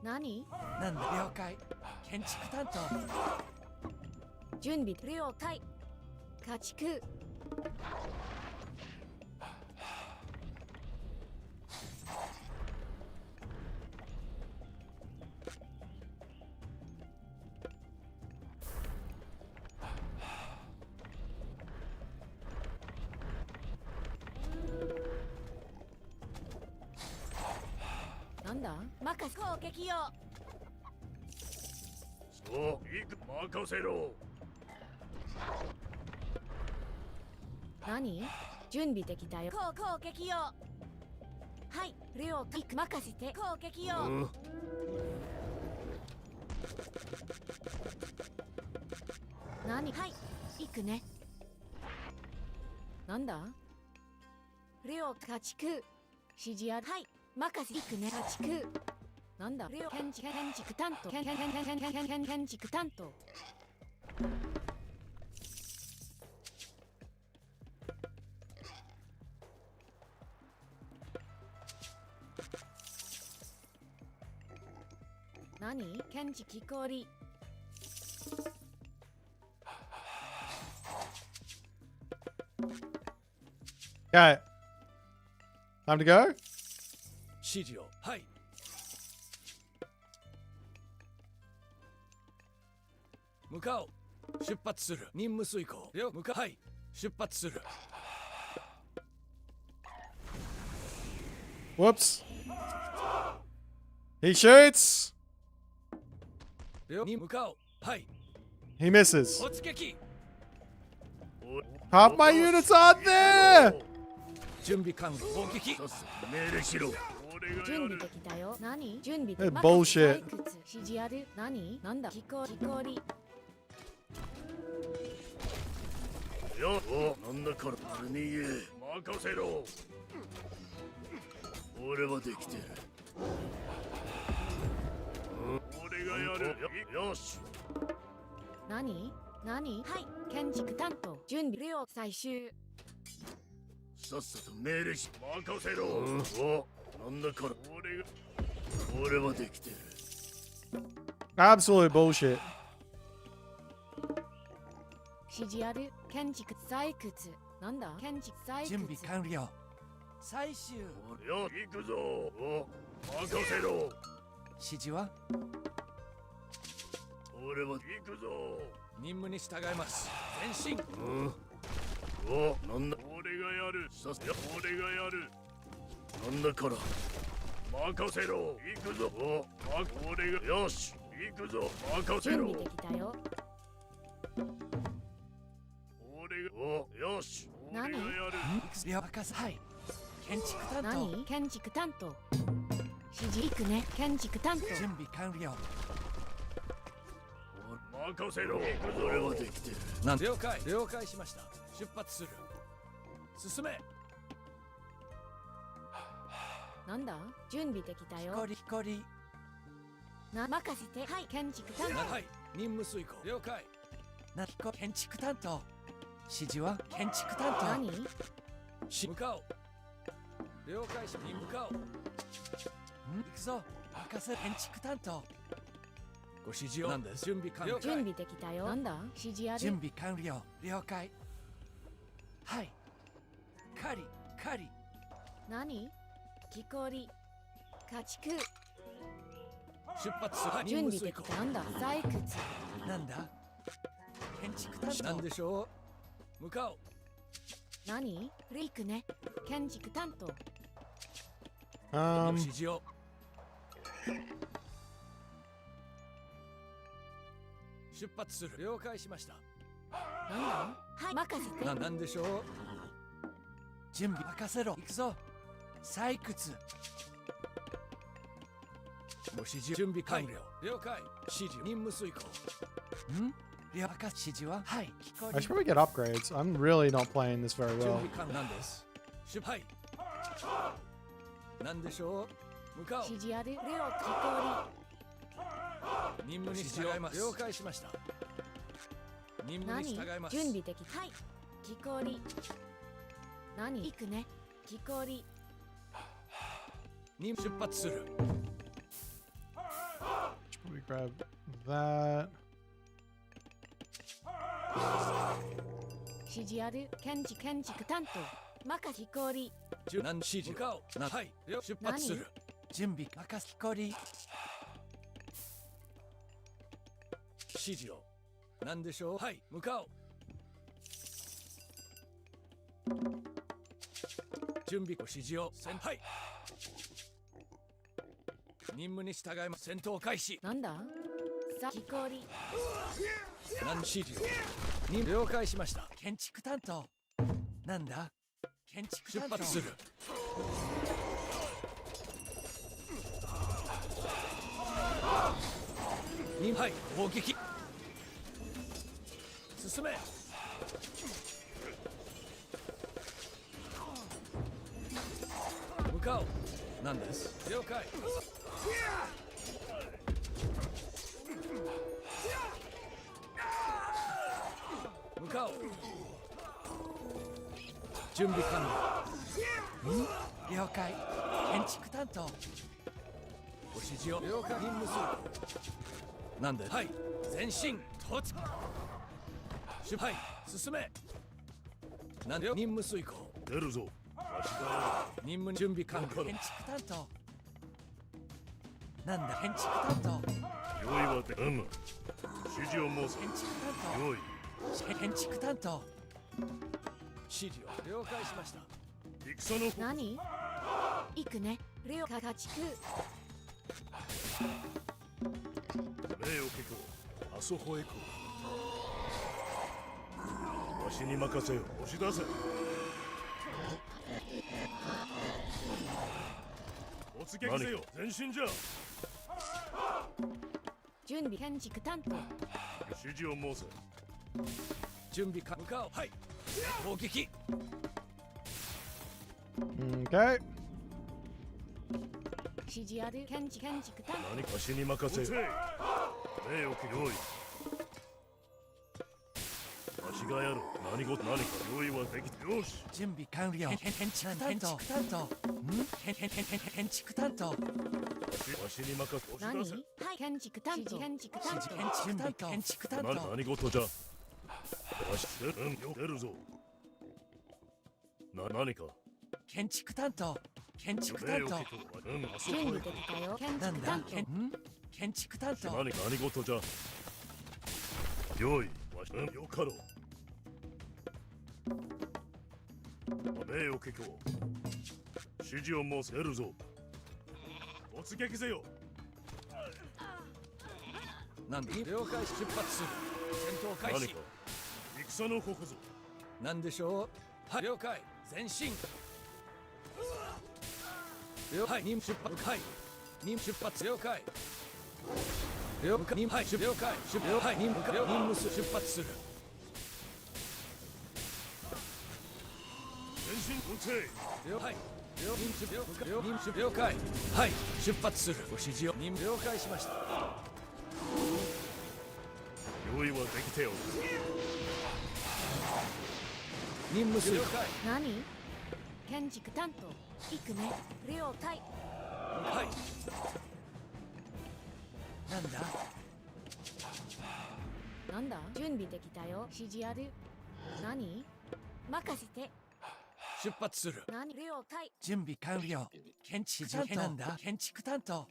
何なんだ了解建築担当準備了解家畜なんだ任せ攻撃よそう任せろ何準備できたよ攻撃よはい了解任せて攻撃よ、何はい行くねなんだ了家畜指示やはい任せ行くね家畜なんだ了建築担当建築担当何建築氷 Okay. Time to go? 指示をはい向かおう出発する任務遂行向かはい出発する Whoops. He shoots. に向かおうはい He misses. 突撃 Half my units aren't there! 準備完了。攻撃。命令しろ。準備できたよ。何？準備 That's で。 bullshit. 採掘指示ある。何？なんだ？木こり。よお、なんだこれ。俺に言え。任せろ。俺はできてる。俺がやる。よし。何？はい。建築担当。準備了。最終。さっさと命令し。任せろ。お、なんだこれ。俺はできてる。Absolute bullshit. 指示ある。建築採掘。なんだ？建築採掘。準備完了。最終。よ、行くぞ。お、任せろ。指示は？俺は行くぞ。任務に従います。前進。お、なんだ。俺がやる。俺がやる。なんだから。任せろ。行くぞ。お、俺が。よし。行くぞ。任せろ。準備できたよ。俺が。お、よし。俺がやる。任せ。はい。建築担当。何？建築担当。指示行くね。建築担当。準備完了。任せろ。俺はできてる。了解しました。出発する。進め。なんだ？準備できたよ。光。任せて。はい。建築担当。はい。任務遂行。了解。建築担当。指示は建築担当。何？向かおう。了解しに向かおう。行くぞ。任せ建築担当。ご指示を。なんです。準備完了。準備できたよ。なんだ？指示ある。準備完了。了解。はい。狩り。何？木こり。家畜。出発する。準備できた。なんだ？採掘。なんだ？建築担当。なんでしょう。向かおう。何？行くね。建築担当。指示を。出発する。了解しました。なんだ？はい。任せて。なんでしょう。準備任せろ。行くぞ。採掘。ご指示。準備完了。了解。指示。任務遂行。了解。指示は？はい。 I should probably get upgrades. I'm really not playing this very 準 well. 備完了です。はい。なんでしょう。向かおう。指示ある。木こ任務に従います。了解しました。任り。務に従います。準備できた。はい。木こり。何？行くね。木こり。任務出発する。 Should probably grab that. 指示ある。建築担当。任せ木こり。何指示。向かおう。はい。出発する。準備任せ木こり。指示を。何でしょう。はい。向かおう。準備ご指示を。はい。任務に従います。戦闘開始。なんだ？木こり。何指示を。了解しました。建築担当。なんだ？建築出発する。はい。攻撃。進め。向かおう。何です。了解。向かおう。準備完了。了解。建築担当。ご指示を。了解。任務する。なんで。はい。前進。突。はい。進め。なんで。任務遂行。出るぞ。任務準備完了。建築担当。なんだ。建築担当。用意はで指示を申す。建築担当。用意。建築担当。指示を了解しました。戦の。何？行くね。家畜。命を聞こう。あそこへ行こう。わしに任せよ。押し出せ。突撃せよ。前進じゃ。準備建築担当指示を申せ。準備か向かおう。はい。攻撃。Okay. 指示ある建築担当何かしに任せよ。礼をけ用意。わしがやる。何か用意はできて。よし。準備完了。建築担当。建築担当。わしに任せ。押何し出せ。はい建築担当建築担当建築担当。何事じゃ。わし出るぞ。何か。建築担当。建築担当。準備できたよ建築担当建築担当。何事じゃ。用意。わしよかろう。礼をけ今日。指示を申せ。出るぞ。突撃せよ。何了解。出発する。戦闘開始。何か戦のここぞ。何でしょう。はい。了解。前進。はい。任出発。はい。任出発。了解。了解。はい。了解。はい。任務出発する。前進撃て。了解。任出了解。はい。出発する。ご指示を了解しました。用意はできておる。任務する。何建築担当行くね了解はい。なんだ準備できたよ指示ある何任せて出発する。何了解準備完了。建築担当。なんだ建築担当。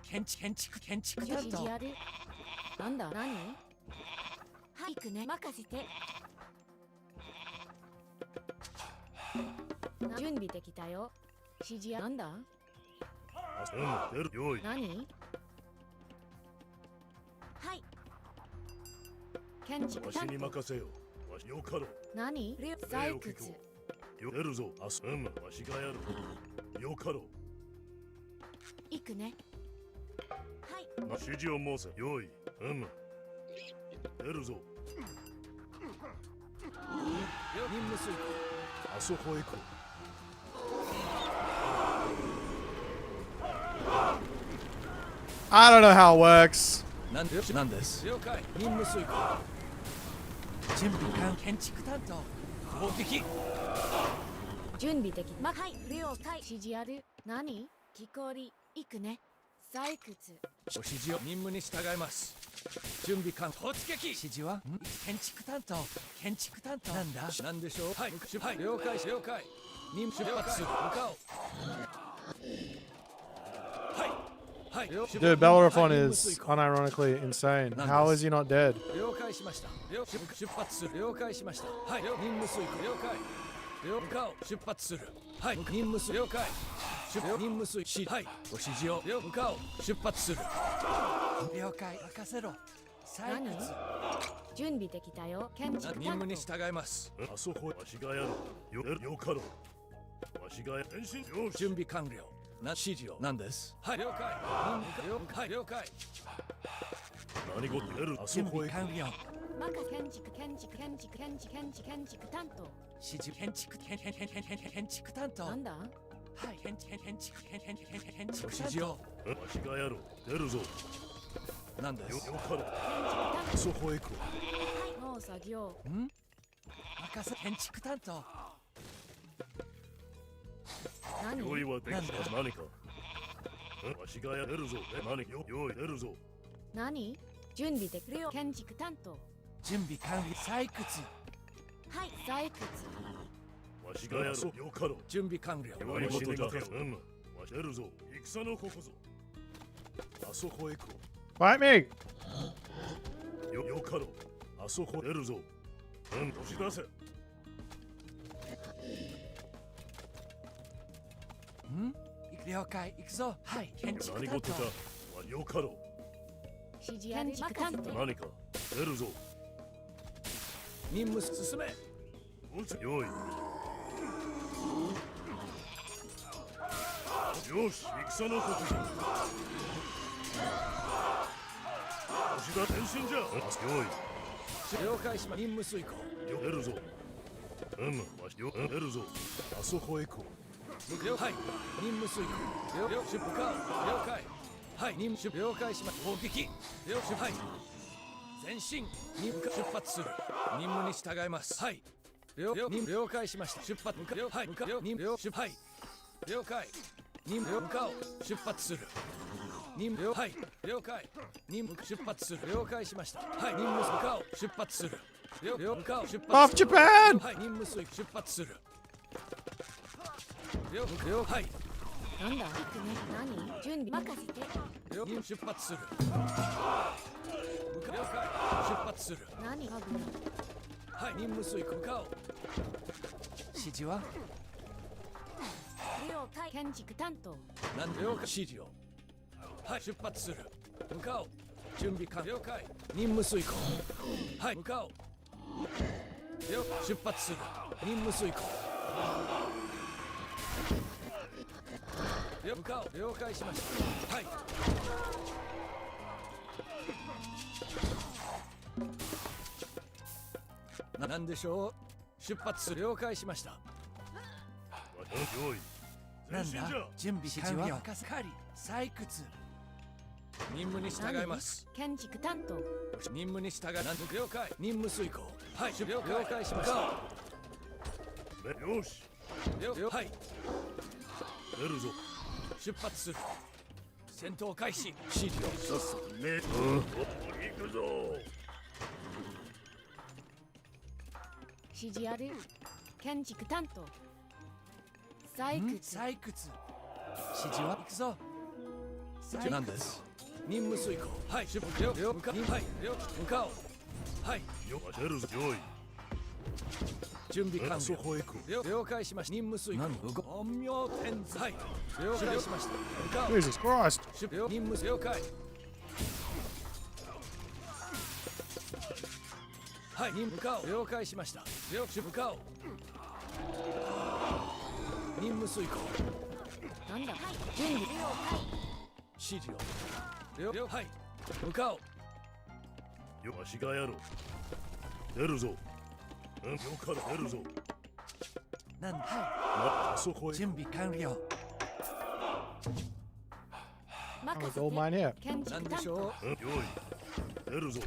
建築担当。指示あるなんだ何はい行くね任せて準備できたよ指示なんだ出る。用意。何はい建築わしに担当任せよ。わしよかろう。何採掘出るぞ。わしがやる。よかろう。行くねはい指示を申せ。用意。出るぞ。任務遂行。あそこへ行く。I don't know how it works. なんです。了解。任務遂行。準備完。建築担当。攻撃。準備できはい了解指示ある何木こり行くね採掘ご指示を任務に従います。準備完。突撃。指示は建築担当。建築担当。なんだなんでしょう。はい。了解。了解。任務出発する。向かおう。はい。Dude, Bellerophon is unironically insane. How is he not dead? 了解しました。出発する。了解しました。はい。任務遂行。了解。向かおう。出発する。はい。任務遂行。了解。任務遂行。はい。ご指示を向かおう。出発する。了解。任せろ。採掘。準備できたよ建築担当任務に従います。あそこわしがやる。よかろう。わしが前進。よし。準備完了。指示を何です。はい。了解。了解。何事出る。あそこへ完了。任建築担当指示建築担当。なんだはい建築指示を。わしがやる。出るぞ。何です。よかろう。あそこへ行く。農作業任せ建築担当。用意はできた。何か。わしがやるぞ。用意出るぞ。何準備できるよ建築担当準備完了。採掘。はい採掘わしがやる。よかろう。準備完了。わしに任せわし出るぞ。戦のここぞ。あそこへ行く。Fight me! よかろう。あそこ出るぞ。押し出せ。了解。行くぞ。はい。建築担当。何事じゃ。よかろう。指示建築担当何か。出るぞ。任務進め。用意。よし、戦の刻じゃ。星が天心じゃ。用意。了解しま。任務遂行。出るぞ。出るぞ。あそこへ行こう。了解。任務遂行。了解。はい、任務了解します。攻撃。了解。はい。前進。任務出発する。任務に従います。はい。了解しました。出発。はい。任務出発。了解。任務向かう。出発する。任務はい。了解。任務出発する。了解しました。はい。任務向かう。出発する。向かう。出発。Off Japan! はい。任務出発する。はい。なんだ何準備任せて。任務出発する。了解。出発する。何がはい。任務遂行向かう。指示は了解。建築担当。何了解。指示を。はい。出発する。向かう。準備完了解。任務遂行。はい。向かう。出発する。任務遂行。向かう。了解しました。はい。なんでしょう。出発する。了解しました。う。用意。なんだ。準備完了。かり採掘。任務に従います。建築担当。任務に従い。なんと了解。任務遂行。はい。了解しました。よし。はい。出るぞ。出発する。戦闘開始。指示を。行くぞ。指示ある。建築担当。採掘。指示は行くぞ。何です。任務遂行。はい。出発。向かう。はい。向かう。はい。出るぞ。用意。準備完そこへ行く。了解しました。任務遂行。陰陽天図。はい。了解しました。向かう。 Jesus Christ! 任務了解。はい。向かう。了解しました。向かう。任務遂行。なんだ。準備了解。指示を。はい。向かう。わしがやろう。出るぞ。よから出るぞ。なんだ。あそこへ。準備完了。任せて。 Gold mine here. 建築担当。用意。出るぞ。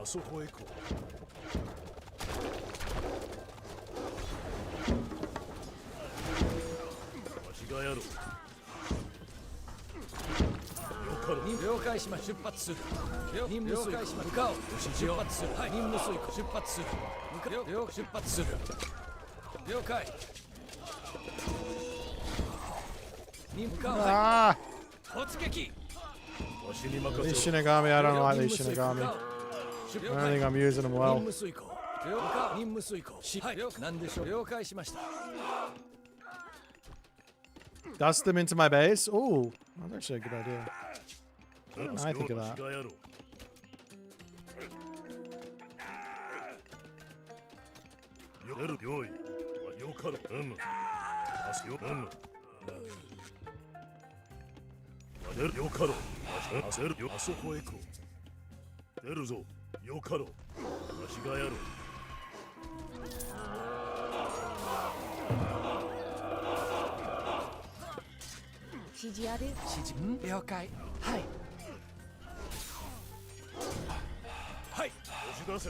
あそこへ行こう。わしがやろう。了解しま出発する。任務了解しま向かう。出発する。はい。任務遂行。出発する。出発する。了解。任務向かう。突撃。わしに任せろ。 These Shinigami, I don't like these Shinigami. I don't think I'm using them well. 任務遂行。任務遂行。はい。何でしょう。了解しました。 Dust them into my base? Oh, that's actually a good idea. I think of that. 出る用意。よかろ。あすよ。出るよかろ。あせるよ。あそこへ行こう。出るぞ。よかろ。わしがやろう。指示ある。指示。了解。はい。はい。押し出せ。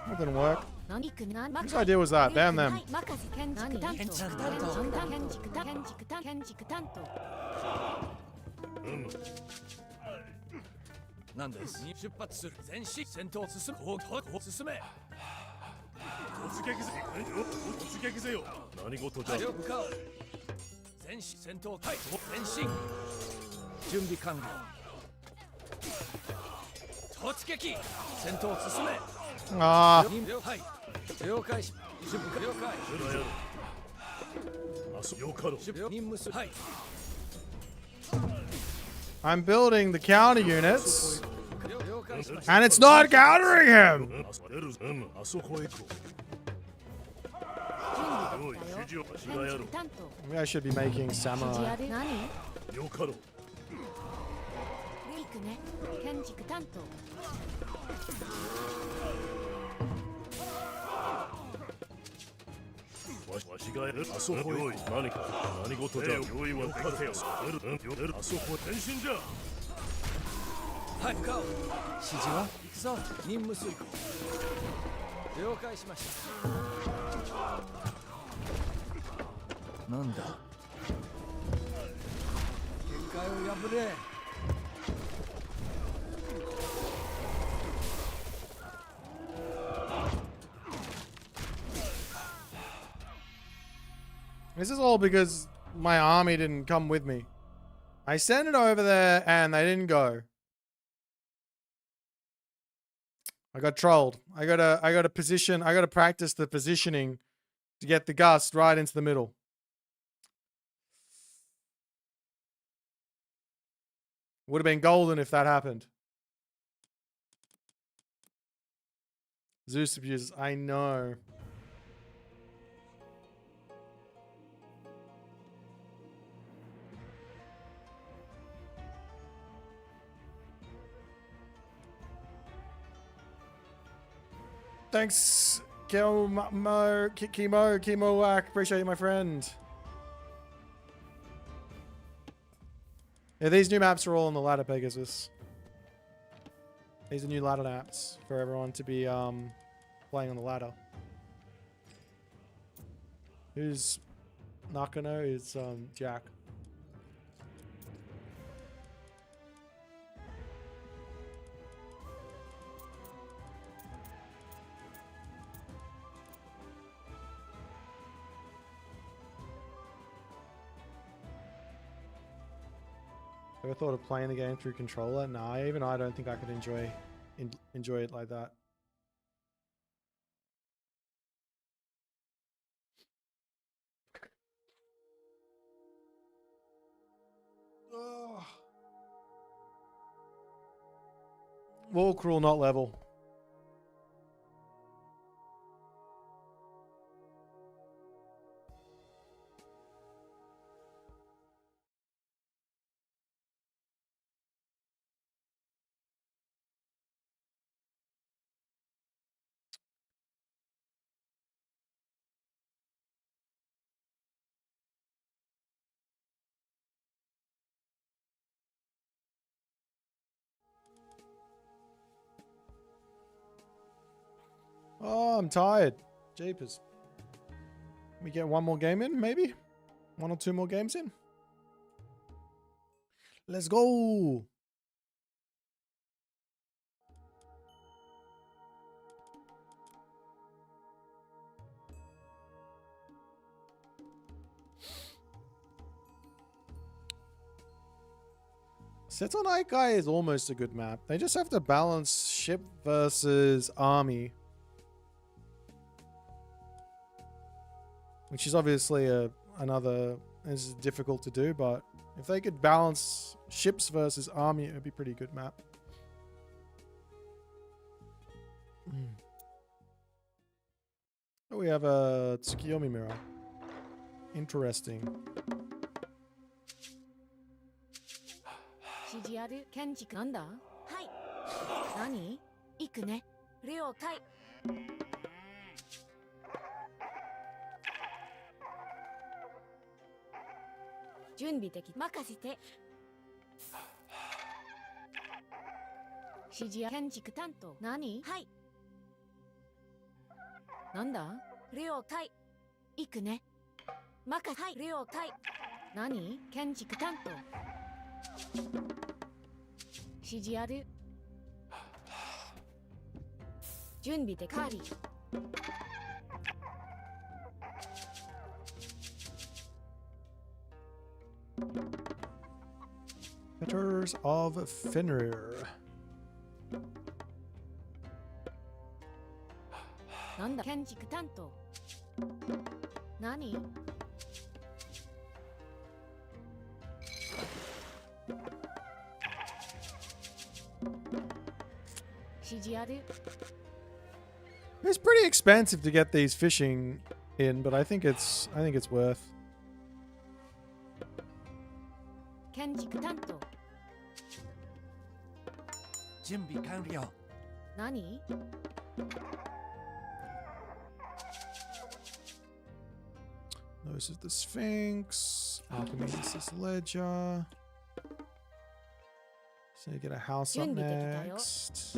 That didn't work. 何くな。 Whose idea was that? Damn them. 任せ。建築担当。建築担当。なんです。出発する。前進。戦闘進む。進め。突撃ぜ。突撃ぜよ。何事じゃ。向かう。前進。戦闘。はい。前進。準備完了。突撃。戦闘進め。Ah. はい。了解し。了解。あそよかろ。任務する。はい。 I'm building the counter units. And it's not countering him! あそこへ行こう。用意指示をわしがやろう。 Maybe I should be making samurai. よかろう。建築担当わしがやる。あそこへ用意。何事じゃ。用意はできてよ。あそこ変身じゃ。はい、向かおう。指示は行くぞ。任務遂行。了解しました。なんだ。限界を破れ。This is all because my army didn't come with me. I sent it over there and they didn't go. I got trolled. I gotta position, I gotta practice the positioning to get the gust right into the middle. Would have been golden if that happened. Zeus abuses. I know. Thanks, Kimo, appreciate you, my friend. Yeah, these new maps are all on the ladder, Pegasus. These are new ladder maps for everyone to be playing on the ladder. Who's Nakano? Is Jack. Ever thought of playing the game through controller? Nah, even I don't think I could enjoy it like that. Oh. Wall crawl not level. Oh, I'm tired. Jeepers. We get one more game in, maybe? One or two more games in? Let's go! Seton Aikai is almost a good map. They just have to balance ship versus army. Which is obviously this is difficult to do, but if they could balance ships versus army, it would be a pretty good map. Oh, we have a Tsukiyomi mirror. Interesting. 指示ある建築なんだはい何行くね了解準備的任せて指示や建築担当何はいなんだ了解行くね任せはい了解何建築担当指示ある準備でカーリー Letters of Fenrir. なんだ建築担当何指示ある It's pretty expensive to get these fishing in, but I think it's worth. 建築担当準備完了。何 Those is the Sphinx. Archimedes is Ledger. So you get a house up next.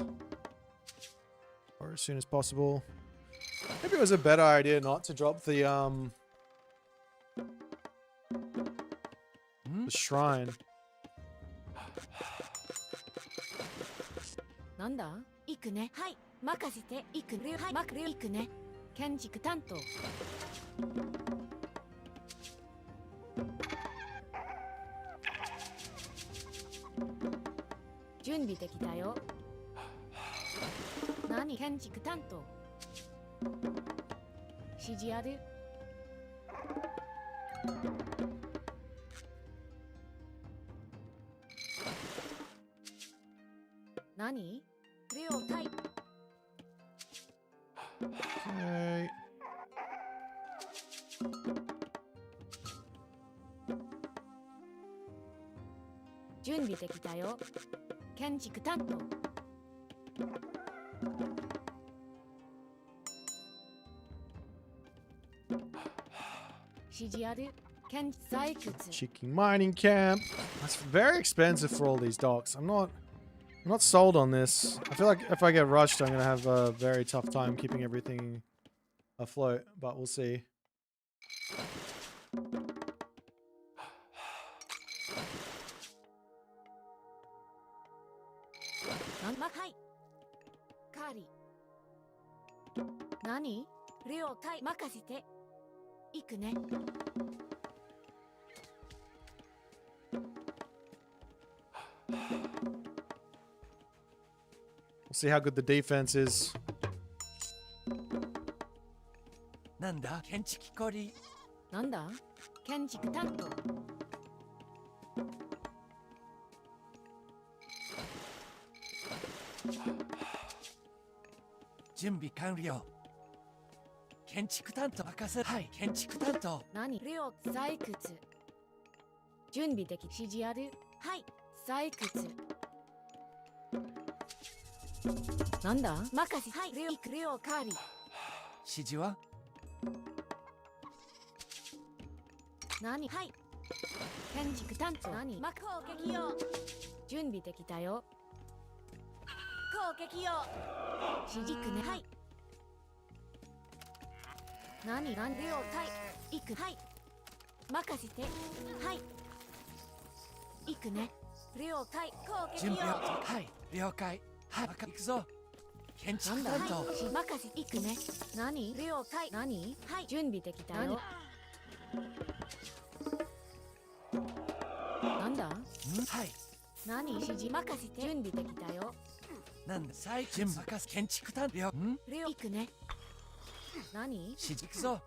Or as soon as possible. Maybe it was a better idea not to drop the shrine. なんだ行くねはい任せて行くはいマクレ行くね建築担当準備できたよ何建築担当指示ある何了解 Okay. 準備できたよ建築担当指示ある建採掘 Chicken mining camp. That's very expensive for all these docks. I'm not sold on this. I feel like if I get rushed, I'm gonna have a very tough time keeping everything afloat, but we'll see. はいカーリー何了解任せて行くね We'll see how good the defense is. なんだ建築コリなんだ建築担当準備完了。建築担当任せはい建築担当何了採掘準備でき指示あるはい採掘なんだ任せはい了了カーリー指示は何はい建築担当何攻撃よ準備できたよ攻撃よ指示くねはい何了解行くはい任せてはい行くね了解攻撃よ準備はい了解はい行くぞ建築担当はい任せ行くね何了解何はい準備できたよなんだはい何指示任せて準備できたよなんだ再準備任せ建築担当了行くね何指示行くぞ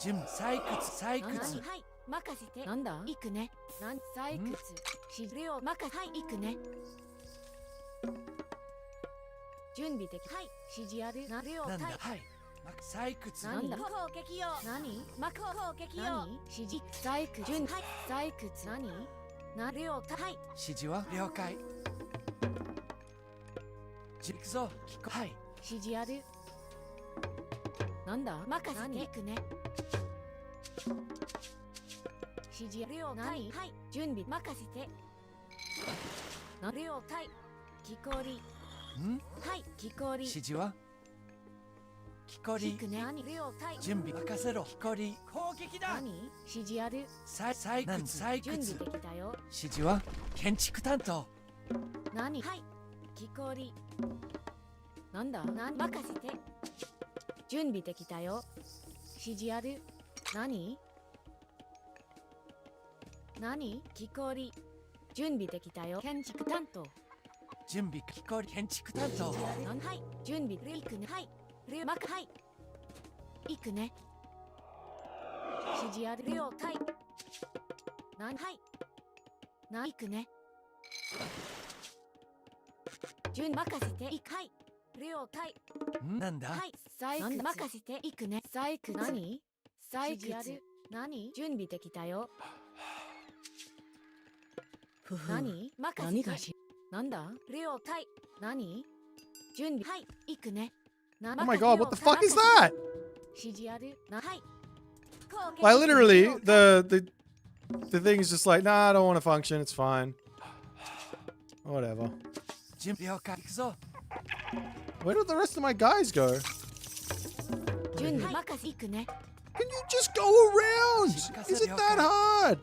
準備採掘採掘はい任せてなんだ行くねなん採掘指示了任せはい行くね準備できはい指示あるな了解なんだはい採掘なんだ攻撃よ何攻撃よ何指示採掘準はい採掘何な了解はい指示は了解行くぞ聞こはい指示あるなんだ任せていくね指示了解はい準備任せてな了解木こりはい木こり指示は木こり聞くね何了解準備任せろ木こり攻撃だ何指示ある採掘採準掘備できたよ指示は建築担当何はい木こりなんだ何任せて準備できたよ指示ある何何木こり準備できたよ建築担当準備木こり建築担当はい準備行くねはいマクはい行くね指示ある了解はい行くね順任せていく。はい。了解。なんだ。はい。採掘任せていくね。採掘何？採掘何？準備できたよ。何？任せて。何がし？なんだ？了解。何？準備。はい。行くね。Oh my god, what the fuck is that? 指示ある。はい。 Like literally, the thing is just like, nah, I don't want to function. It's fine. Whatever. Where did the rest of my guys go? Can you just go around? Is it that hard?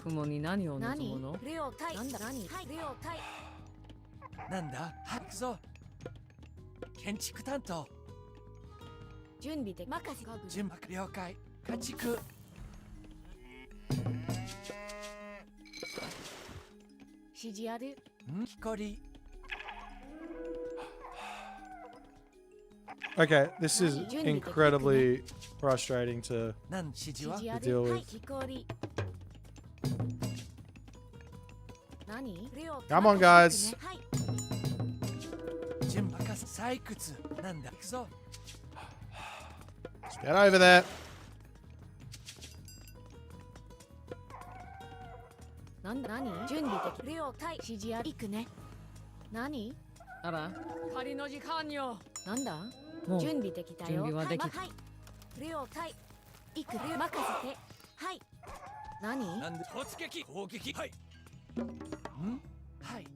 雲に何を望むの？了解。なんだ何？はい。了解。なんだ。はい、行くぞ。建築担当。準備で任せ。準備了解。家畜。指示ある。木こり。 Okay, this is incredibly frustrating to deal with. Come on, guys. Let's get over there. なんだ何？準備的。了解。指示あり。行くね。何？あら？仮の時間よ。なんだ？もう準備できたよ。準備はできた。はい。了解。行く。任せて。はい。何？なんで突撃攻撃。はい。はい。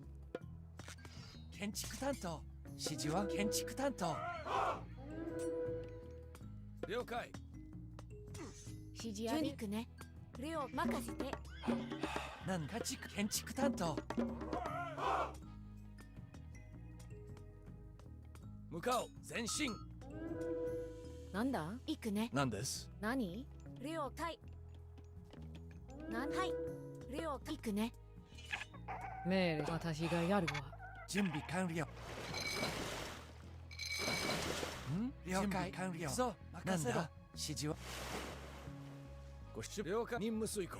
建築担当。指示は建築担当。了解。指示あり。行くね。了任せて。なんか建築担当。向かおう前進。なんだ？行くね。なんです。何？了解。はい。了解。行くね。命令私がやるわ。準備完了。了解完了。そう任せろ。指示は。ご視聴了解。任務遂行。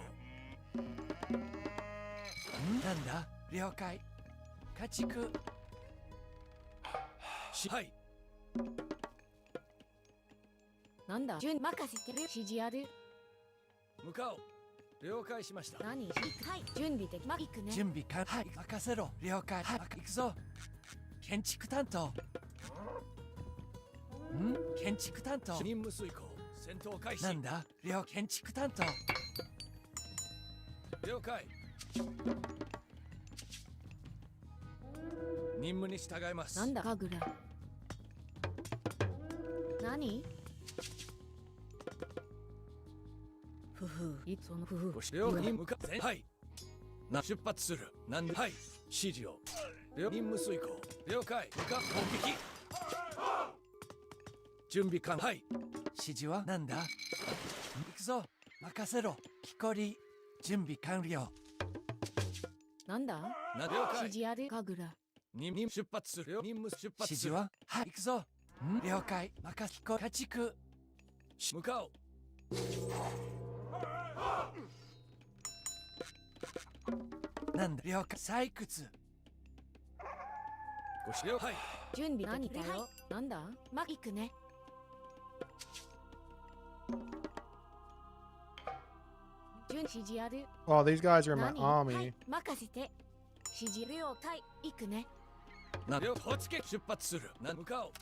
なんだ了解。家畜。はい。なんだ？任せてる。指示ある。向かおう。了解しました。何？はい。準備できま行くね。準備完。はい。任せろ。了解。はい。行くぞ。建築担当。建築担当。任務遂行。戦闘開始。なんだ？建築担当。了解。任務に従います。なんだ？神楽。何？ふふ。いつのふふ。ご了解に向かって。はい。出発する。なんで？はい。指示を。任務遂行。了解。向か攻撃。準備完。はい。指示はなんだ？行くぞ。任せろ。木こり。準備完了。なんだ？了解。指示ある。神楽。任務出発するよ。任務出発する。指示ははい。行くぞ。了解。任せこ家畜。向かおう。なんだ了解。採掘。ご視聴はい。準備何だよ。なんだ？行くね。指示ある。Oh, these guys are in my army. 任せて。指示了解。行くね。な了解。出発する。向かおう。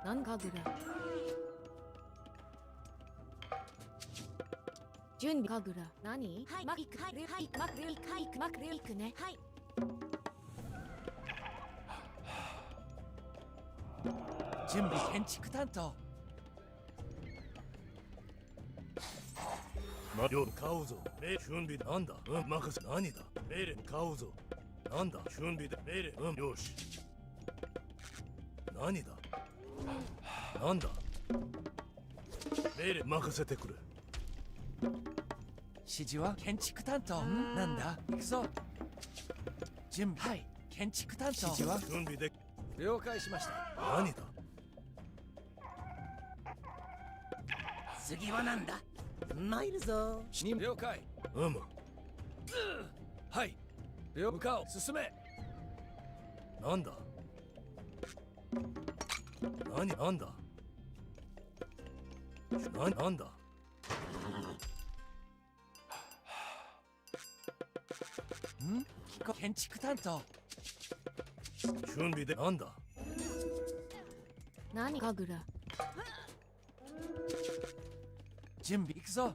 なんかぐら。準備かぐら。何？はい。行く。はい。はい。行くね。はい。準備建築担当。夜買うぞ。準備なんだ？任せ。何だ？命令買うぞ。なんだ？準備で命令。よし。何だ？なんだ？命令任せてくれ。指示は建築担当。なんだ？行くぞ。準備。はい。建築担当。指示は準備で。了解しました。何だ？次はなんだ参るぞ。了解。はい。向かおう。進め。なんだなんだなんだ建築担当。準備でなんだ何かぐら。準備行くぞ。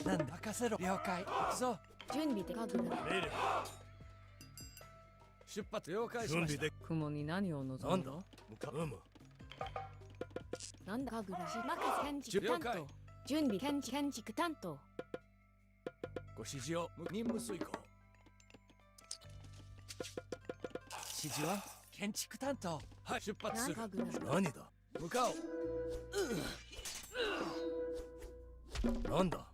なんだ任せろ。了解。行くぞ。準備でかぐら。命令出発了解しました。雲に何を望なんだむの？なんだかぐらし。任せ建築担了解当。準備建築担当。ご指示を任務遂行。指示は建築担当。はい、出発する。何かぐら。何だ向かおう。なんだ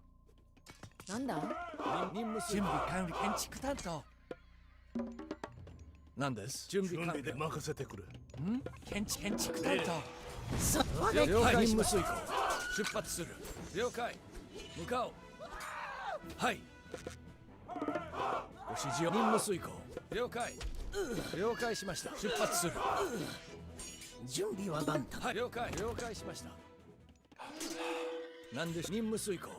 なんだ？任務準備管理建築担当。なんです。準備管理で任せてくれ。建築担当。了了解。解任務遂行。出発する。了解。向かおう。はい。ご指示を任務遂行。了解。了解しました。出発する。準備は万端。はい、了解。了解しました。なんで任務遂行。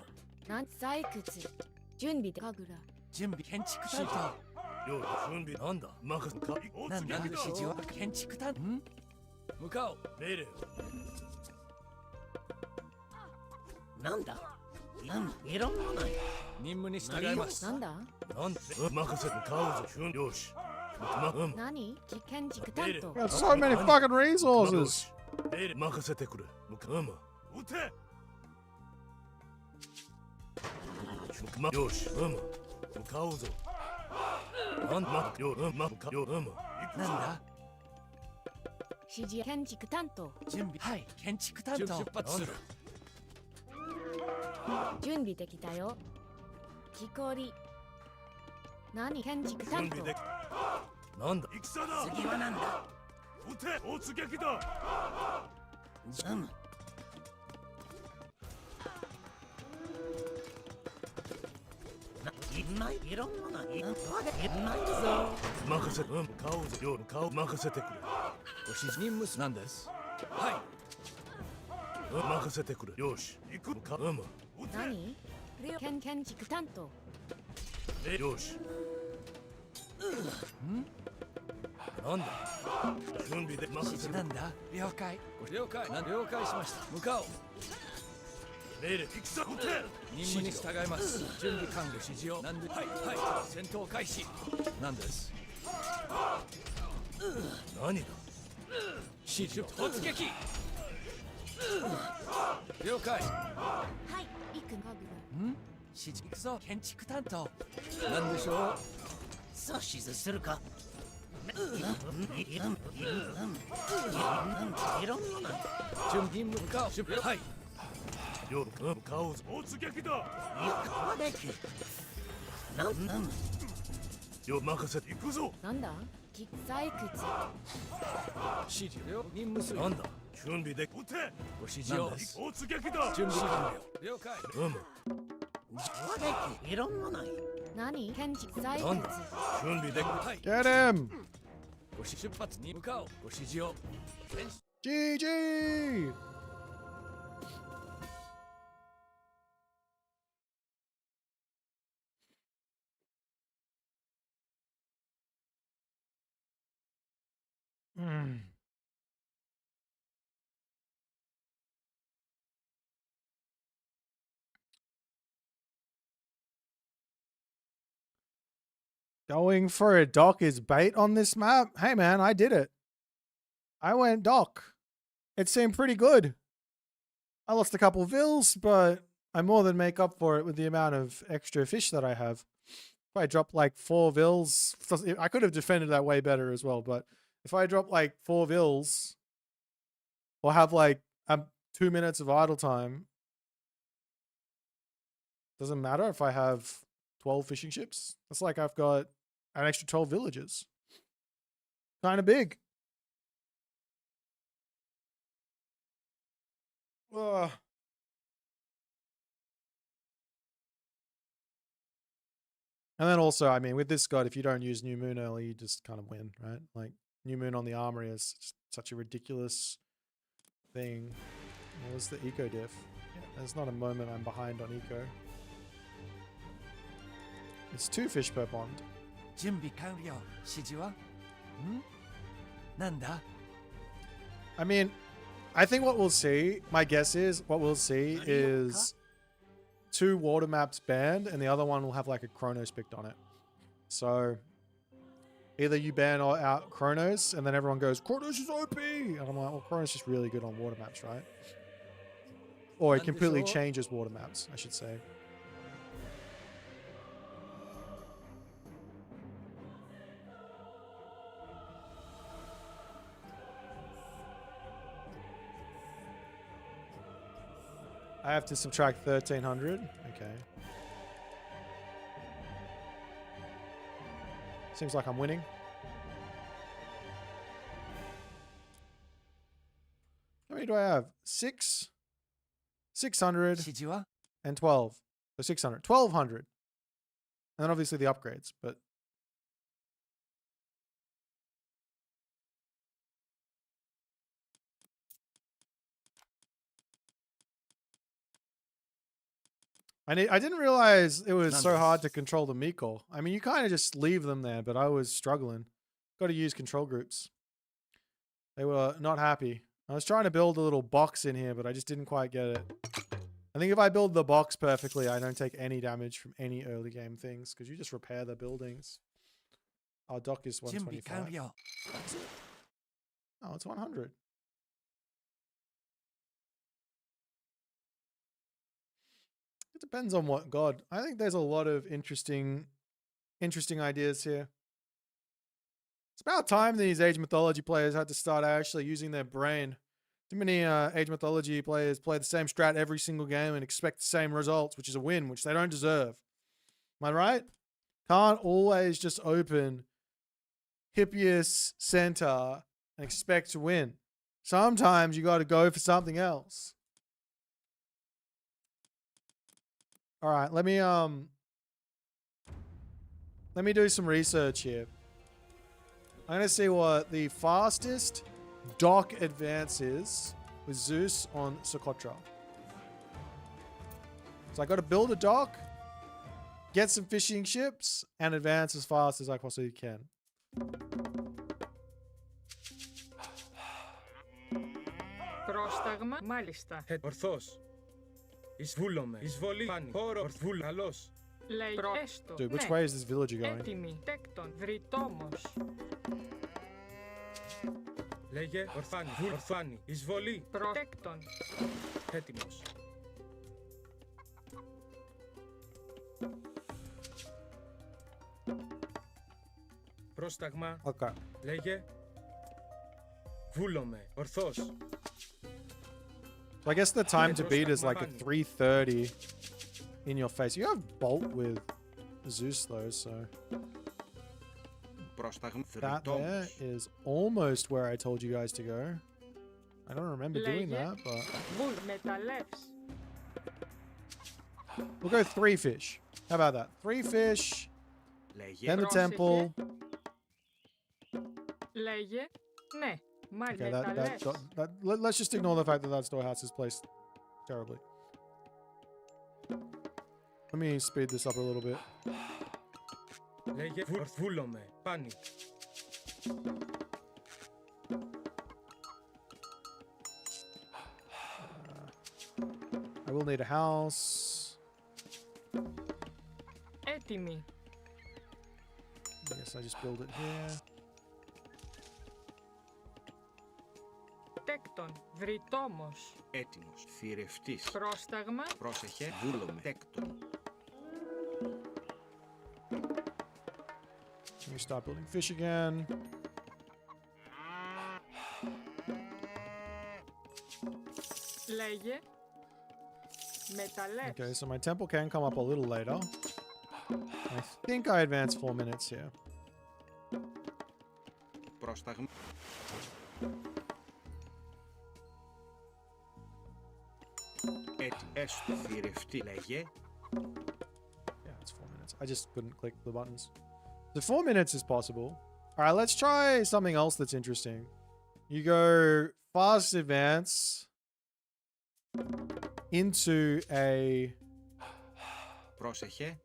なん採掘。準備でかぐら。準備建築担当。よう準備なんだ任せかなんだ指示は建築担当。向かおう。命令なんだいろんなない。任務に従います。なんだ？なんで任せて買うぞよし何？建築担当。 We got so many fucking resources. 命令任せてくれ撃てよし買うぞなんだなんだ指示建築担当。準備はい建築担当。出発する。準備できたよ。木こり。何建築担当。なんだ戦だ。次はなんだ撃て突撃だいろんなない。参るぞ。任せ買うぞよ買う任せてくれご指示任務なんです。はい任せてくれよし行くか何？建築担当。よしなんだ準備で任せるなんだ了解了解しました。向かおう。命令行くぞ撃て任務に従います。準備完了。指示をなんではい戦闘開始。なんです。何だ指示を突撃。了解。はい、行くかぐら。指示行くぞ。建築担当。なんでしょう。指図するか。いろんなない。準備向かおう。はいよ買うぞ突撃だよ任せて行くぞなんだ？採掘。指示を任務する。なんだ準備で撃てご指示を突撃だ準備完了。了解。いろんなない。何？建築採なんだ掘。準備ではい Get him! ご出発に向かおう。ご指示を GG! Going for a dock is bait on this map? Hey man, I did it. I went dock. It seemed pretty good. I lost a couple vills, but I more than make up for it with the amount of extra fish that I have. If I drop like 4 vills, I could have defended that way better as well, but if I drop like 4 vills or have like 2 minutes of idle time, doesn't matter if I have 12 fishing ships. It's like I've got an extra 12 villages. Kind of big. Ugh. And then also, I mean, with this god, if you don't use New Moon early, you just kind of win, right? Like, New Moon on the armory is just such a ridiculous thing. What was the eco diff? Yeah, there's not a moment I'm behind on eco. It's 2 fish per pond. 準備完了。指示は？ん？なんだ？ I mean, I think what we'll see, my guess is, what we'll see is 2 water maps banned, and the other one will have like a Chronos picked on it. So either you ban out Chronos, and then everyone goes, Chronos is OP! And I'm like, well, Chronos is really good on water maps, right? Or it completely changes water maps, I should say. I have to subtract 1,300. Okay. Seems like I'm winning. How many do I have? 6, 600, and 12. So 600. 1,200. And then obviously the upgrades, but... I didn't realize it was so hard to control the Miko. I mean, you kind of just leave them there, but I was struggling. Got to use control groups. They were not happy. I was trying to build a little box in here, but I just didn't quite get it. I think if I build the box perfectly, I don't take any damage from any early game things, because you just repair the buildings. Our dock is 125. Oh, it's 100. It depends on what god. I think there's a lot of interesting ideas here. It's about time these Age Mythology players had to start actually using their brain. Too many Age Mythology players play the same strat every single game and expect the same results, which is a win, which they don't deserve. Am I right? Can't always just open Hippias Center and expect to win. Sometimes you got to go for something else. All right, let me do some research here. I'm gonna see what the fastest dock advance is with Zeus on Socotra. So I got to build a dock, get some fishing ships, and advance as fast as I possibly can. Πρόσταγμα, μάλιστα. Ορθώς. Εισβούλομαι. Εισβολή. Πάνη. Πόρο. Ορθβούλ. Καλώς. Λέει έστω. Dude, which way is this villager going? Έτοιμη. Τέκτον. Βρυτόμος. Λέγε. Ορθάνη. Βουλ. Ορθάνη. Εισβολή. Προτέκτον. Έτοιμος. Πρόσταγμα. Okay. Λέγε. Βούλομαι. Ορθώς. So I guess the time to beat is like a 3:30 in your face. You have Bolt with Zeus though, so that there is almost where I told you guys to go. I don't remember doing that, but we'll go 3 fish. How about that? 3 fish, then the temple. Okay, let's just ignore the fact that that storehouse is placed terribly. Let me speed this up a little bit. I will need a house. Έτοιμη. I guess I just build it here. Τέκτον, βρυτόμος. Έτοιμος, θηρευτής. Πρόσταγμα. Πρόσεχε, βούλομαι. Τέκτον. Let me start building fish again. Λέγε. Μεταλλεύς. Okay, so my temple can come up a little later. I think I advanced 4 minutes here. Πρόσταγμα. Έστω θηρευτή λέγε. Yeah, it's 4 minutes. I just couldn't click the buttons. The 4 minutes is possible. All right, let's try something else that's interesting. You go fast advance into a... Πρόσεχε.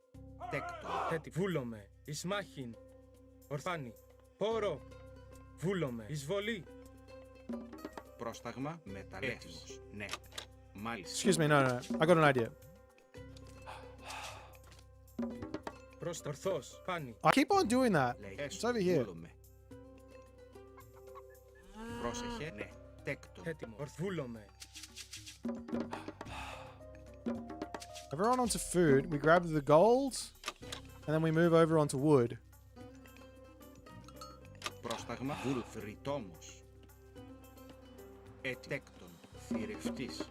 Τέκτον. Έτι. Βούλομαι. Εις μάχην. Ορφάνη. Πόρο. Βούλομαι. Εισβολή. Πρόσταγμα μεταλλεύσιμος. Ναι. Μάλιστα. Excuse me, no. I got an idea. Ορθός. Πάνη. I keep on doing that. It's over here. Βούλομαι. Πρόσεχε. Ναι. Τέκτον. Έτοιμο. Βούλομαι. Everyone onto food. We grab the gold, and then we move over onto wood. Πρόσταγμα φρυτόμος. Ετέκτον. Θηρευτής.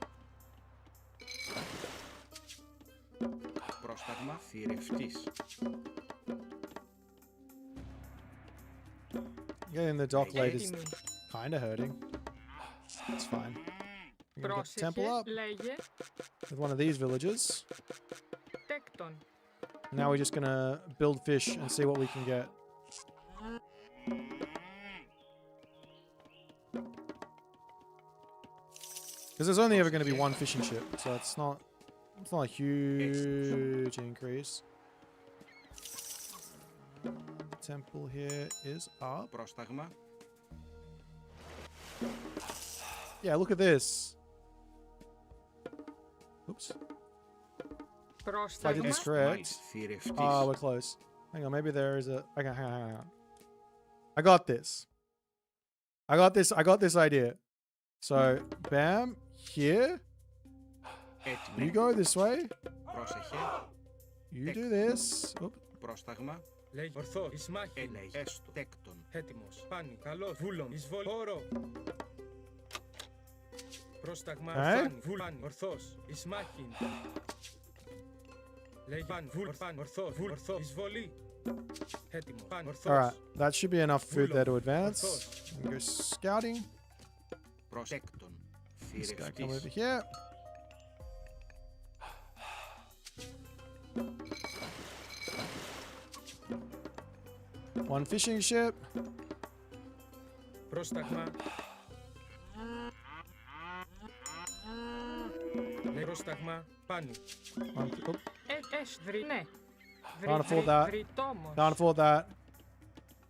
Πρόσταγμα θηρευτής. Getting the dock late is kind of hurting. It's fine. We're gonna get the temple up with one of these villages. Τέκτον. Now we're just gonna build fish and see what we can get. Because there's only ever going to be one fishing ship, so it's not a huge increase. The temple here is up. Πρόσταγμα. Yeah, look at this. Oops. If I did this correct. Oh, we're close. Hang on, maybe there is a... Okay, hang on. I got this. I got this idea. So, bam, here. You go this way. You do this. Oop. Πρόσταγμα. Λέγει ορθό, εις μάχη. Έστω. Τέκτον. Έτοιμος. Πάνη. Καλός. Βούλων. Εισβολή. Πόρο. Πρόσταγμα. Ορφάνη. Βούλων. Ορθός. Εις μάχη. Λέγει πάνη. Βούλων. Ορθός. Ορθό. Εισβολή. Έτοιμο. Πάνη. Ορθός. Alright, that should be enough food there to advance. We can go scouting. Πρόστεκτον. This guy come over here. One fishing ship. Πρόσταγμα. Πρόσταγμα. Πάνη. Ναι. Can't afford that. Can't afford that.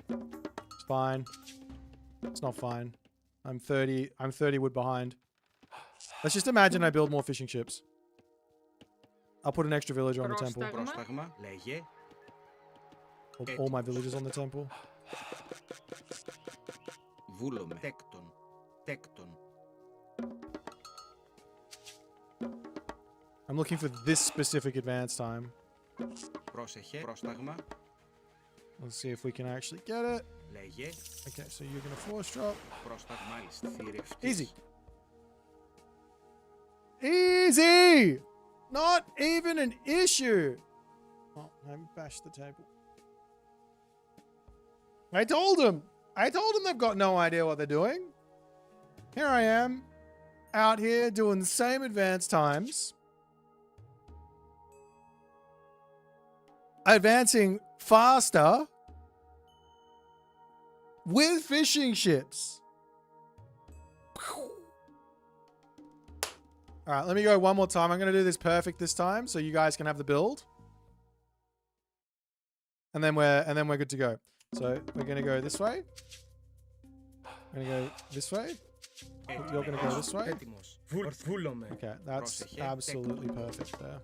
It's fine. It's not fine. I'm 30 wood behind. Let's just imagine I build more fishing ships. I'll put an extra villager on the temple. All my villagers on the temple. Βούλομαι. Τέκτον. Τέκτον. I'm looking for this specific advance time. Πρόσεχε. Πρόσταγμα. Let's see if we can actually get it. Λέγε. Okay, so you're gonna force drop. Πρόσταγμα. Μάλιστα. Θηρευτής. Easy. Easy! Not even an issue. Oh, I bashed the table. I told them they've got no idea what they're doing. Here I am, out here doing the same advance times. Advancing faster with fishing ships. All right, let me go one more time. I'm going to do this perfect this time so you guys can have the build. And then we're good to go. So, we're going to go this way. I'm going to go this way. You're going to go this way. Okay, that's absolutely perfect there.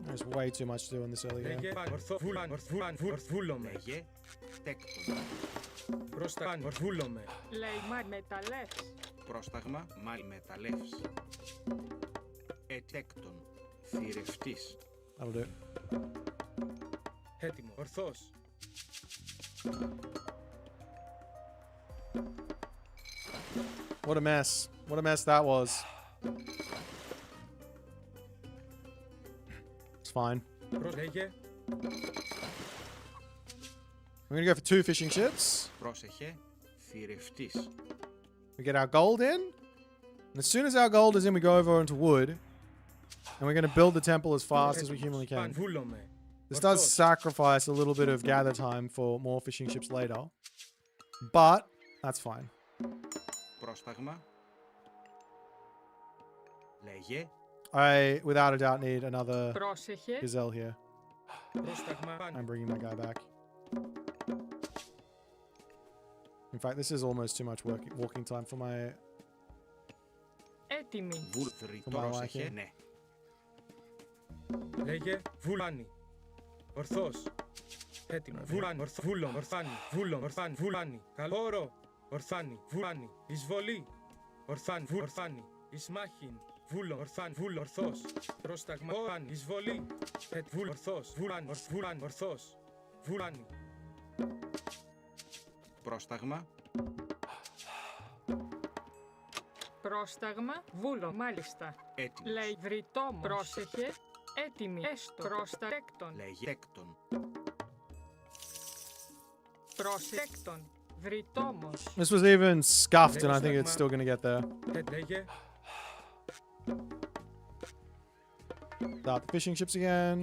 There's way too much to do in this early game. Πρόσταγμα. Μάλι μεταλλεύς. Ετέκτον. Θηρευτής. That'll do. Έτοιμο. Ορθός. What a mess. What a mess that was. It's fine. We're going to go for 2 fishing ships. Πρόσεχε. Θηρευτής. We get our gold in. And as soon as our gold is in, we go over into wood. And we're going to build the temple as fast as we humanly can. This does sacrifice a little bit of gather time for more fishing ships later. But that's fine. Πρόσταγμα. Λέγε. I, without a doubt, need another Πρόσεχε. gazelle here. Πρόσταγμα πάνω. I'm bringing my guy back. In fact, this is almost too much walking time for my... Έτοιμη. Βούλθρη. For my Πρόσεχε. liking. Ναι. Λέγε βουλάνι. Ορθός. Έτοιμο. Βουλάνι. Βούλον. Ορθάνι. Βούλον. Ορθάνι. Βουλάνι. Καλόρο. Ορθάνι. Βουλάνι. Εισβολή. Ορθάνι. Ορθάνι. Ισμάχιν. Βούλον. Ορθάνι. Βούλον. Ορθός. Πρόσταγμα. Ορθάνι. Εισβολή. Βούλ. Ορθός. Βουλάνι. Βουλάνι. Ορθός. Βουλάνι. Πρόσταγμα. Πρόσταγμα. Βούλο. Μάλιστα. Έτοιμος. Λέει βρυτόμος. Πρόσεχε. Έτοιμη. Έστω. Πρόστακτον. Λέγε. Έκτον. Πρόσεκτον. Βρυτόμος. This was even scuffed, and I think it's still going to get there. Λέγε. Start the fishing ships again.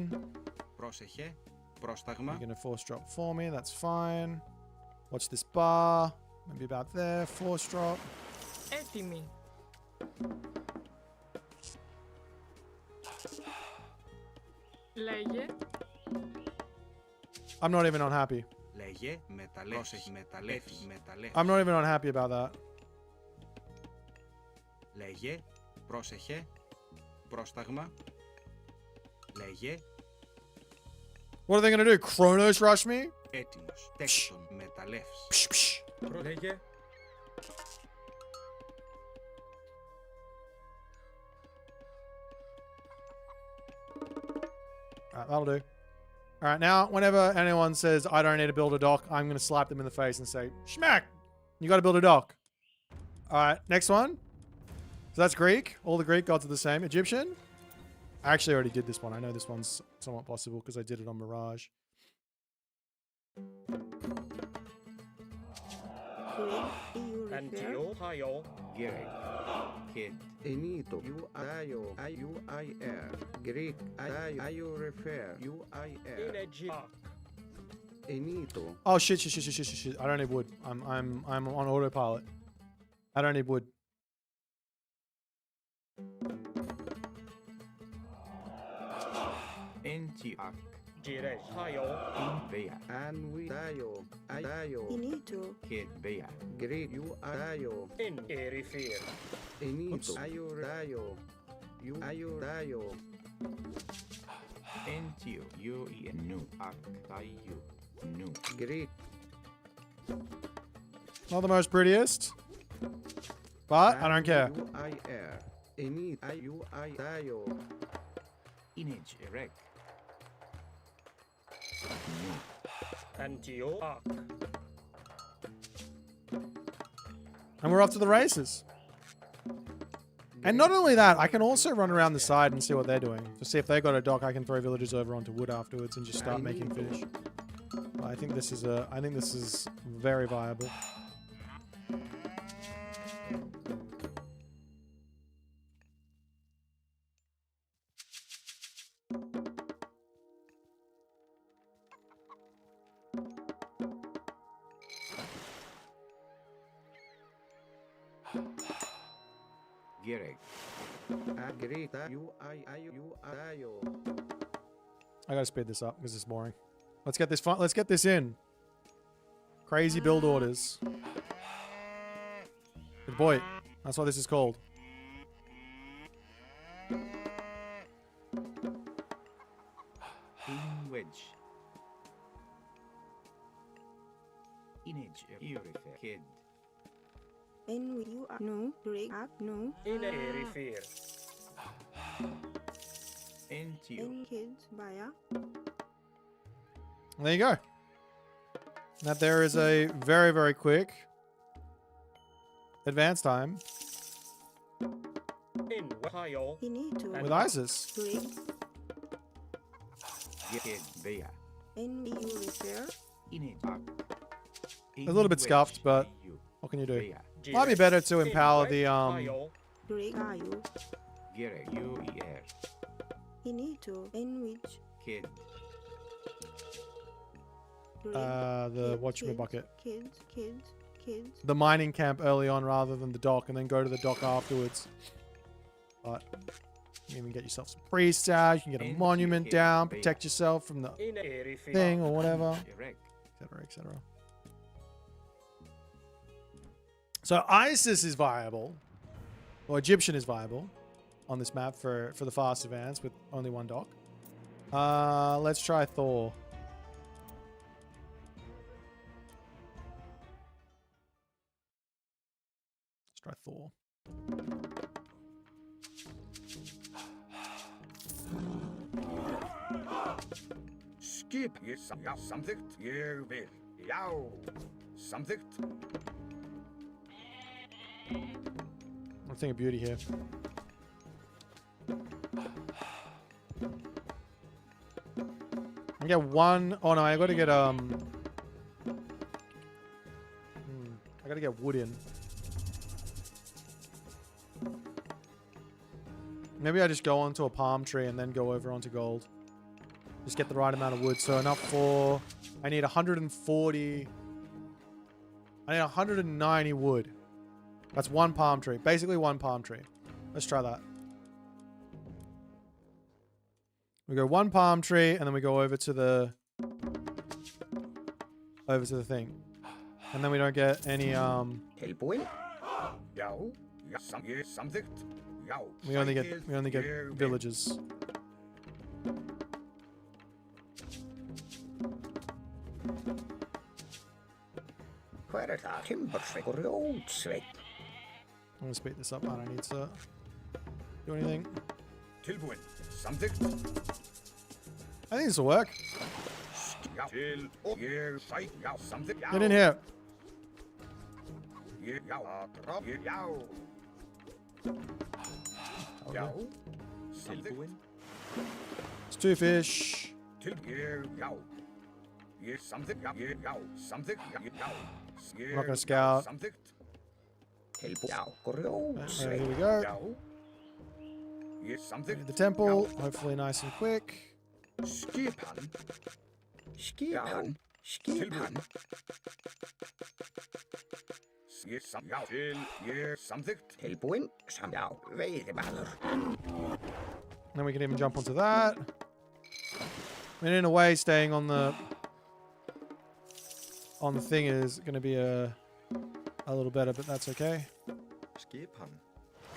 Πρόσεχε. Πρόσταγμα. You're going to force drop for me. That's fine. Watch this bar. Maybe about there. Force drop. Έτοιμη. Λέγε. I'm not even unhappy. Λέγε. Πρόσεχε. Μεταλλεύει. I'm not even unhappy about that. Λέγε. Πρόσεχε. Πρόσταγμα. Λέγε. What are they going to do? Chronos rush me? Έτοιμος. Τέκτον. Μεταλλεύς. Λέγε. Alright, that'll do. Alright, now, whenever anyone says, I don't need to build a dock, I'm going to slap them in the face and say, Schmack! You got to build a dock. Alright, next one. So that's Greek. All the Greek gods are the same. Egyptian. I actually already did this one. I know this one's somewhat possible because I did it on Mirage. Antiochio. Greek. Kid. Enito. U-I-O-I-U-I-R. Greek. I-U refer. U-I-R. Enito. Oh shit. I don't need wood. I'm on autopilot. I don't need wood. Antioch. Gires. Hayo. Bea. Anwidayo. Ayayo. Inito. Kid. Bea. Greek. U-I-O. In erifir. Enito. Ayurayo. U-Ayurayo. Antio. U-E-N-U. Ak-I-U. Nu. Greek. Not the most prettiest. But I don't care. U-I-R. Enito. I-U-I-Dayo. Image. Erect. Antioch. And we're off to the races. And not only that, I can also run around the side and see what they're doing. To see if they got a dock, I can throw villagers over onto wood afterwards and just start making fish. I think this is very viable. Gerek. I gotta speed this up because it's boring. Let's get this fun. Let's get this in. Crazy build orders. Good boy. That's what this is called. In wedge. Image. Urifer. Kid. In you are no. Break up no. In erifir. Antio. In kids baya. There you go. That there is a very, very quick advance time In Ohio. Inito. with ISIS. Break. Kid. Bea. In you refer. Image. A little bit scuffed, but what can you do? Might be better to empower the Break ayo. Gerek. U-E-R. Inito. In which. Kid. the whatchamacallit, kids. the mining camp early on rather than the dock, and then go to the dock afterwards. But you can even get yourself some priests out. You can get a monument down, protect yourself from the thing or whatever, etc., etc. So Isis is viable, or Egyptian is viable on this map for the fast advance with only one dock. Let's try Thor. Let's try Thor. Skip is samþykkt. Ég vil. Já. Samþykkt. One thing of beauty here. I get one. Oh no, I gotta get I gotta get wood in. Maybe I just go onto a palm tree and then go over onto gold. Just get the right amount of wood. So enough for... I need 140... I need 190 wood. That's one palm tree. Basically one palm tree. Let's try that. We go one palm tree and then we go over to the... thing. And then we don't get any we only get villages. Hver það? Timbursveinn og Rjótsveinn. I'm gonna speed this up. I don't need to do anything. Tilbúin. Samþykkt. I think this will work. Til og ég sæk. Já, samþykkt. Get in here. Ég já. Ég já. Já. Tilbúin. It's two fish. Til ég já. Ég samþykkt. Já, ég já. Samþykkt. Ég já. I'm not gonna scout. Samþykkt. Tilbúin. Já, og Here Rjótsveinn. we go. Já. Ég samþykkt. The temple, hopefully nice and quick. Skipan. Skipan. Skipan. Ég já. Til ég samþykkt. Tilbúin. Já, veiðimaður. Then we can even jump onto that. I mean, in a way, staying on the thing is going to be a little better, but that's okay. Skipan.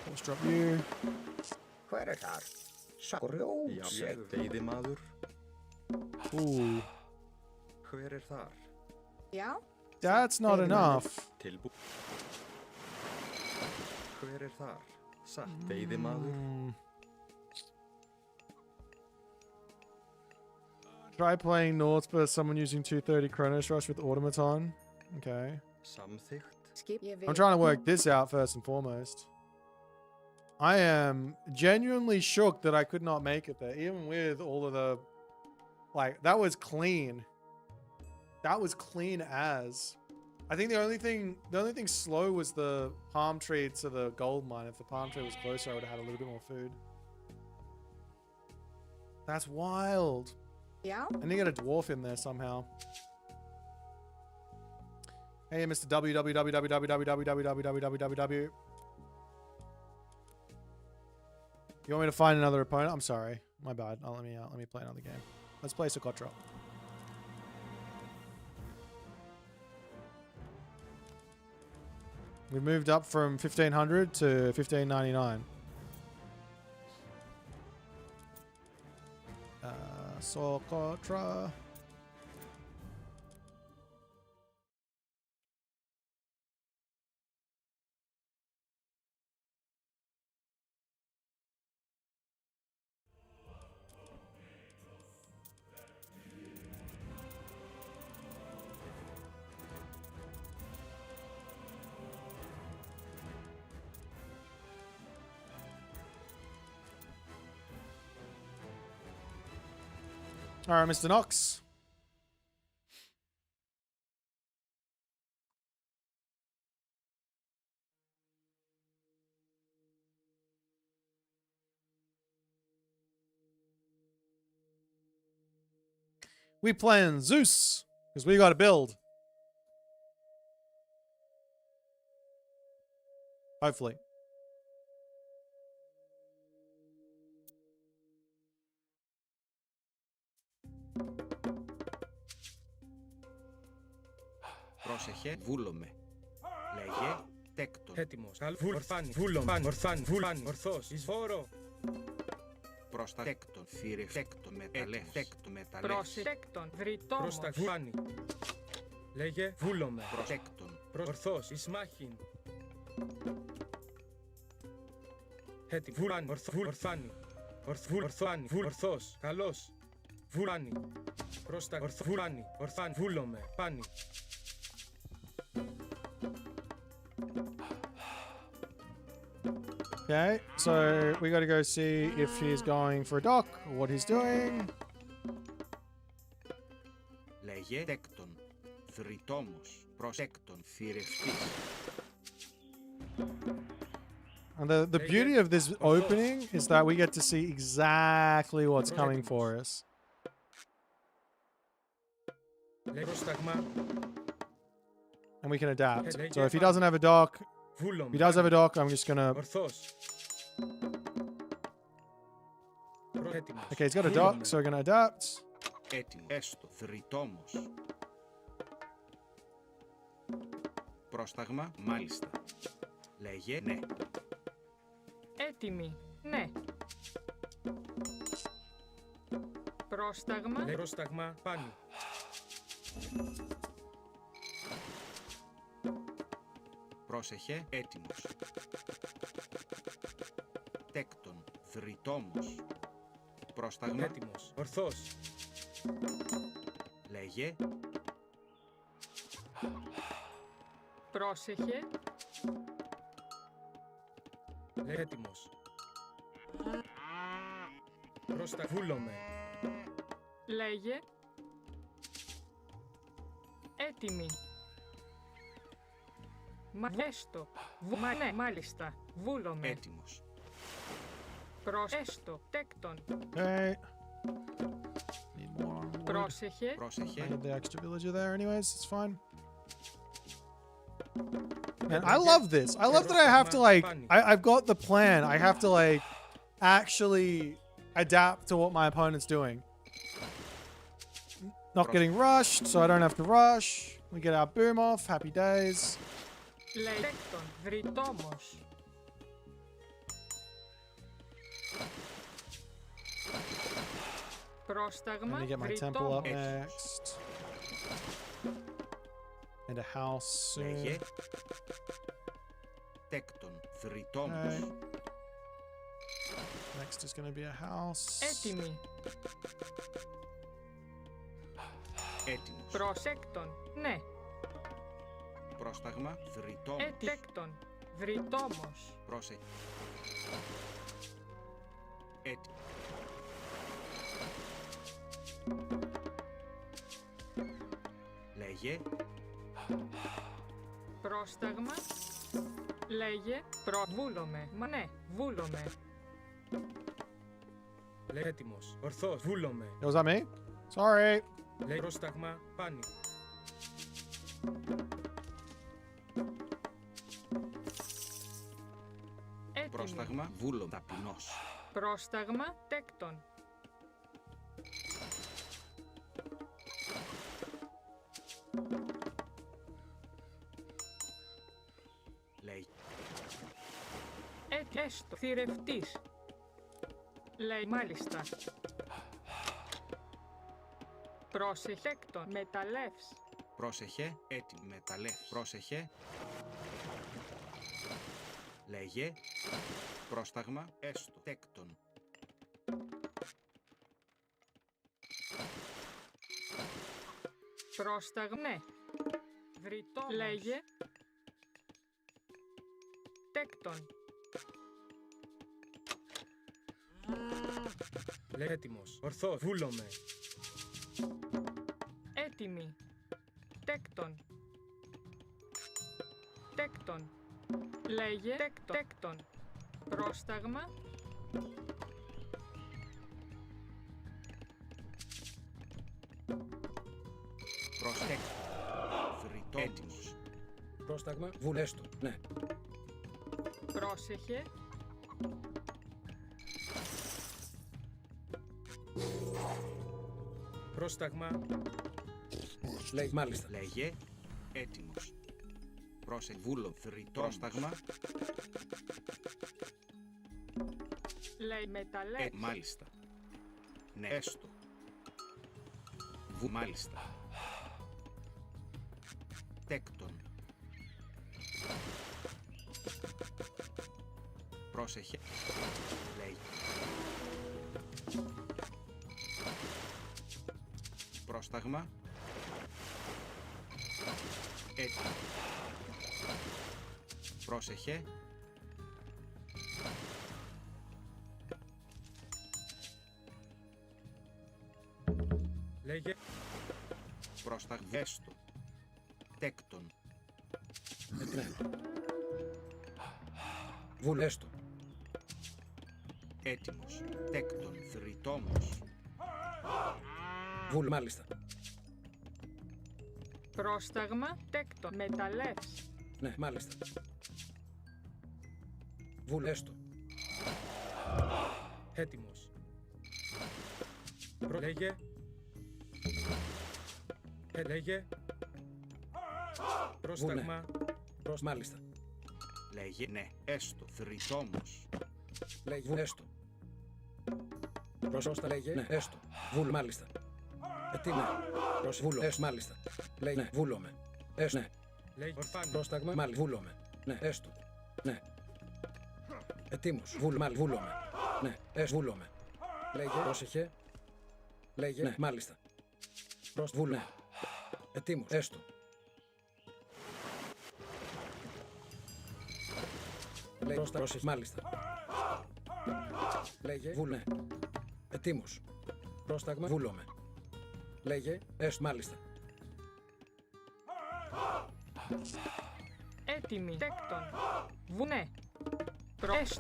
Let's drop you. Hver þar? Rjótsveinn. Veiðimaður. Ooh. Hver þar? Já. That's not enough. Tilbúin. Hver þar? Satt. Veiðimaður. Try playing Norse versus someone using 230 Chronos Rush with Automaton. Okay. Samþykkt. I'm trying to work this out first and foremost. I am genuinely shook that I could not make it there, even with all of the... Like, that was clean. That was clean as. I think the only thing slow was the palm tree to the gold mine. If the palm tree was closer, I would have had a little bit more food. That's wild. Yeah. I need to get a dwarf in there somehow. Hey, Mr. www. You want me to find another opponent? I'm sorry. My bad. Oh, let me play another game. Let's play Socotra. We've moved up from 1500 to 1599. Socotra. All right, Mr. Knox. We playing Zeus. Because we got to build. Hopefully. Πρόσεχε, βούλομαι. Λέγε, τέκτον. Έτοιμος. Ορθάνη, βούλομαι. Ορθάνη, βούλάνη. Ορθός, εισβόρο. Προς τα τέκτον. Θύρε, τέκτον, μεταλλεύς. Τέκτον, μεταλλεύς. Προσέκτον, βρυτόμος. Προς τα βούλάνη. Λέγε, βούλομαι. Προς τέκτον. Ορθός, ισμάχην. Έτι, βούλάνη, ορθάνη. Ορθάνη, ορθός, καλός. Βούλάνη. Προς τα βούλάνη, ορθάνη, βούλομαι. Πάνη. Okay, so we got to go see if he's going for a dock or what he's doing. Λέγε, τέκτον. Θρητόμος. Προσέκτον, θηρευτής. And the beauty of this opening is that we get to see exactly what's coming for us. And we can adapt. So if he doesn't have a dock, if he does have a dock, I'm just gonna... Okay, he's got a dock, so we're gonna adapt. Έτοιμο, έστω, θρητόμος. Πρόσταγμα, μάλιστα. Λέγε, ναι. Έτοιμη, ναι. Πρόσταγμα. Πρόσταγμα, πάνη. Πρόσεχε, έτοιμος. Τέκτον, θρητόμος. Πρόσταγμα. Έτοιμος, ορθός. Λέγε. Πρόσεχε. Έτοιμος. Πρόστα, βούλομαι. Λέγε. Έτοιμη. Έστω. Ναι, μάλιστα. Βούλομαι. Έτοιμος. Έστω. Τέκτον. Okay. Need more on wood. Πρόσεχε. Πρόσεχε. I need the extra villager there anyways, it's fine. Man, I love this. I love that I have to like, I've got the plan. I have to like actually adapt to what my opponent's doing. Not getting rushed, so I don't have to rush. We get our boom off. Happy days. Τέκτον. Βρυτόμος. Πρόσταγμα. Let me get my temple up Βρυτόμος. next. And a house soon. Λέγε. Τέκτον, θρητόμος. Okay. Next is going to be a house. Έτοιμη. Έτοιμος. Προσέκτον. Ναι. Πρόσταγμα, θρητόμος. Τέκτον. Βρυτόμος. Πρόσεχε. Έτοιμο. Λέγε. Πρόσταγμα. Λέγε. Βούλομαι. Μα ναι. Βούλομαι. Έτοιμος, ορθός, βούλομαι. Was that me? Sorry. Λέει πρόσταγμα, πάνη. Έτοιμη. Πρόσταγμα, βούλομαι, ταπεινός. Πρόσταγμα. Τέκτον. Λέει. Έστω. Θηρευτής. Λέει μάλιστα. Πρόσεχε. Τέκτον. Μεταλλεύς. Πρόσεχε, έτοιμο, μεταλλεύ. Πρόσεχε. Λέγε. Πρόσταγμα, έστω, τέκτον. Πρόσταγμα. Ναι. Βρυτόμος. Λέγε. Τέκτον. Λέει έτοιμος, ορθός, βούλομαι. Έτοιμη. Τέκτον. Τέκτον. Λέγε. Τέκτον. Πρόσταγμα. Προσέκτο. Θρητόμος. Πρόσταγμα. Βουλέστο. Ναι. Πρόσεχε. Πρόσταγμα. Λέγε. Μάλιστα. Λέγε. Έτοιμος. Βούλο. Θρητόσταγμα. Λέει μεταλλέ. Μάλιστα. Ναι. Έστω. Μάλιστα. Τέκτον. Πρόσεχε. Λέει. Πρόσταγμα. Έτοιμο. Πρόσεχε. Λέγε. Πρόσταγμα. Τέκτον. Βουλέστο. Έτοιμος. Τέκτον. Θρητόμος. Βουλ. Μάλιστα. Πρόσταγμα. Τέκτον. Μεταλλές. Ναι, μάλιστα. Βουλέστο. Έτοιμος. Λέγε. Λέγε. Πρόσταγμα. Μάλιστα. Λέγε. Ναι. Έστω. Θρητόμος. Λέγε. Βουλέστο. Προσώστα. Λέγε. Ναι. Έστω. Βουλ. Μάλιστα. Τι ναι. Βούλο. Μάλιστα. Λέγε. Ναι. Βούλομαι. Ναι. Λέγε. Ορφάνι. Πρόσταγμα. Μάλιστα. Βούλομαι. Ναι. Έστω. Ναι. Ετοίμος. Βούλομαι. Ναι. Βούλομαι. Λέγε. Πρόσεχε. Λέγε. Ναι. Μάλιστα. Βούλ. Ναι. Ετοίμος. Έστω. Λέγε. Πρόσεχε. Μάλιστα. Λέγε. Βούλ. Ναι. Ετοίμος. Πρόσταγμα. Βούλομαι. Λέγε. Έστω. Μάλιστα. Έτοιμη. Τέκτον. Βουνέ.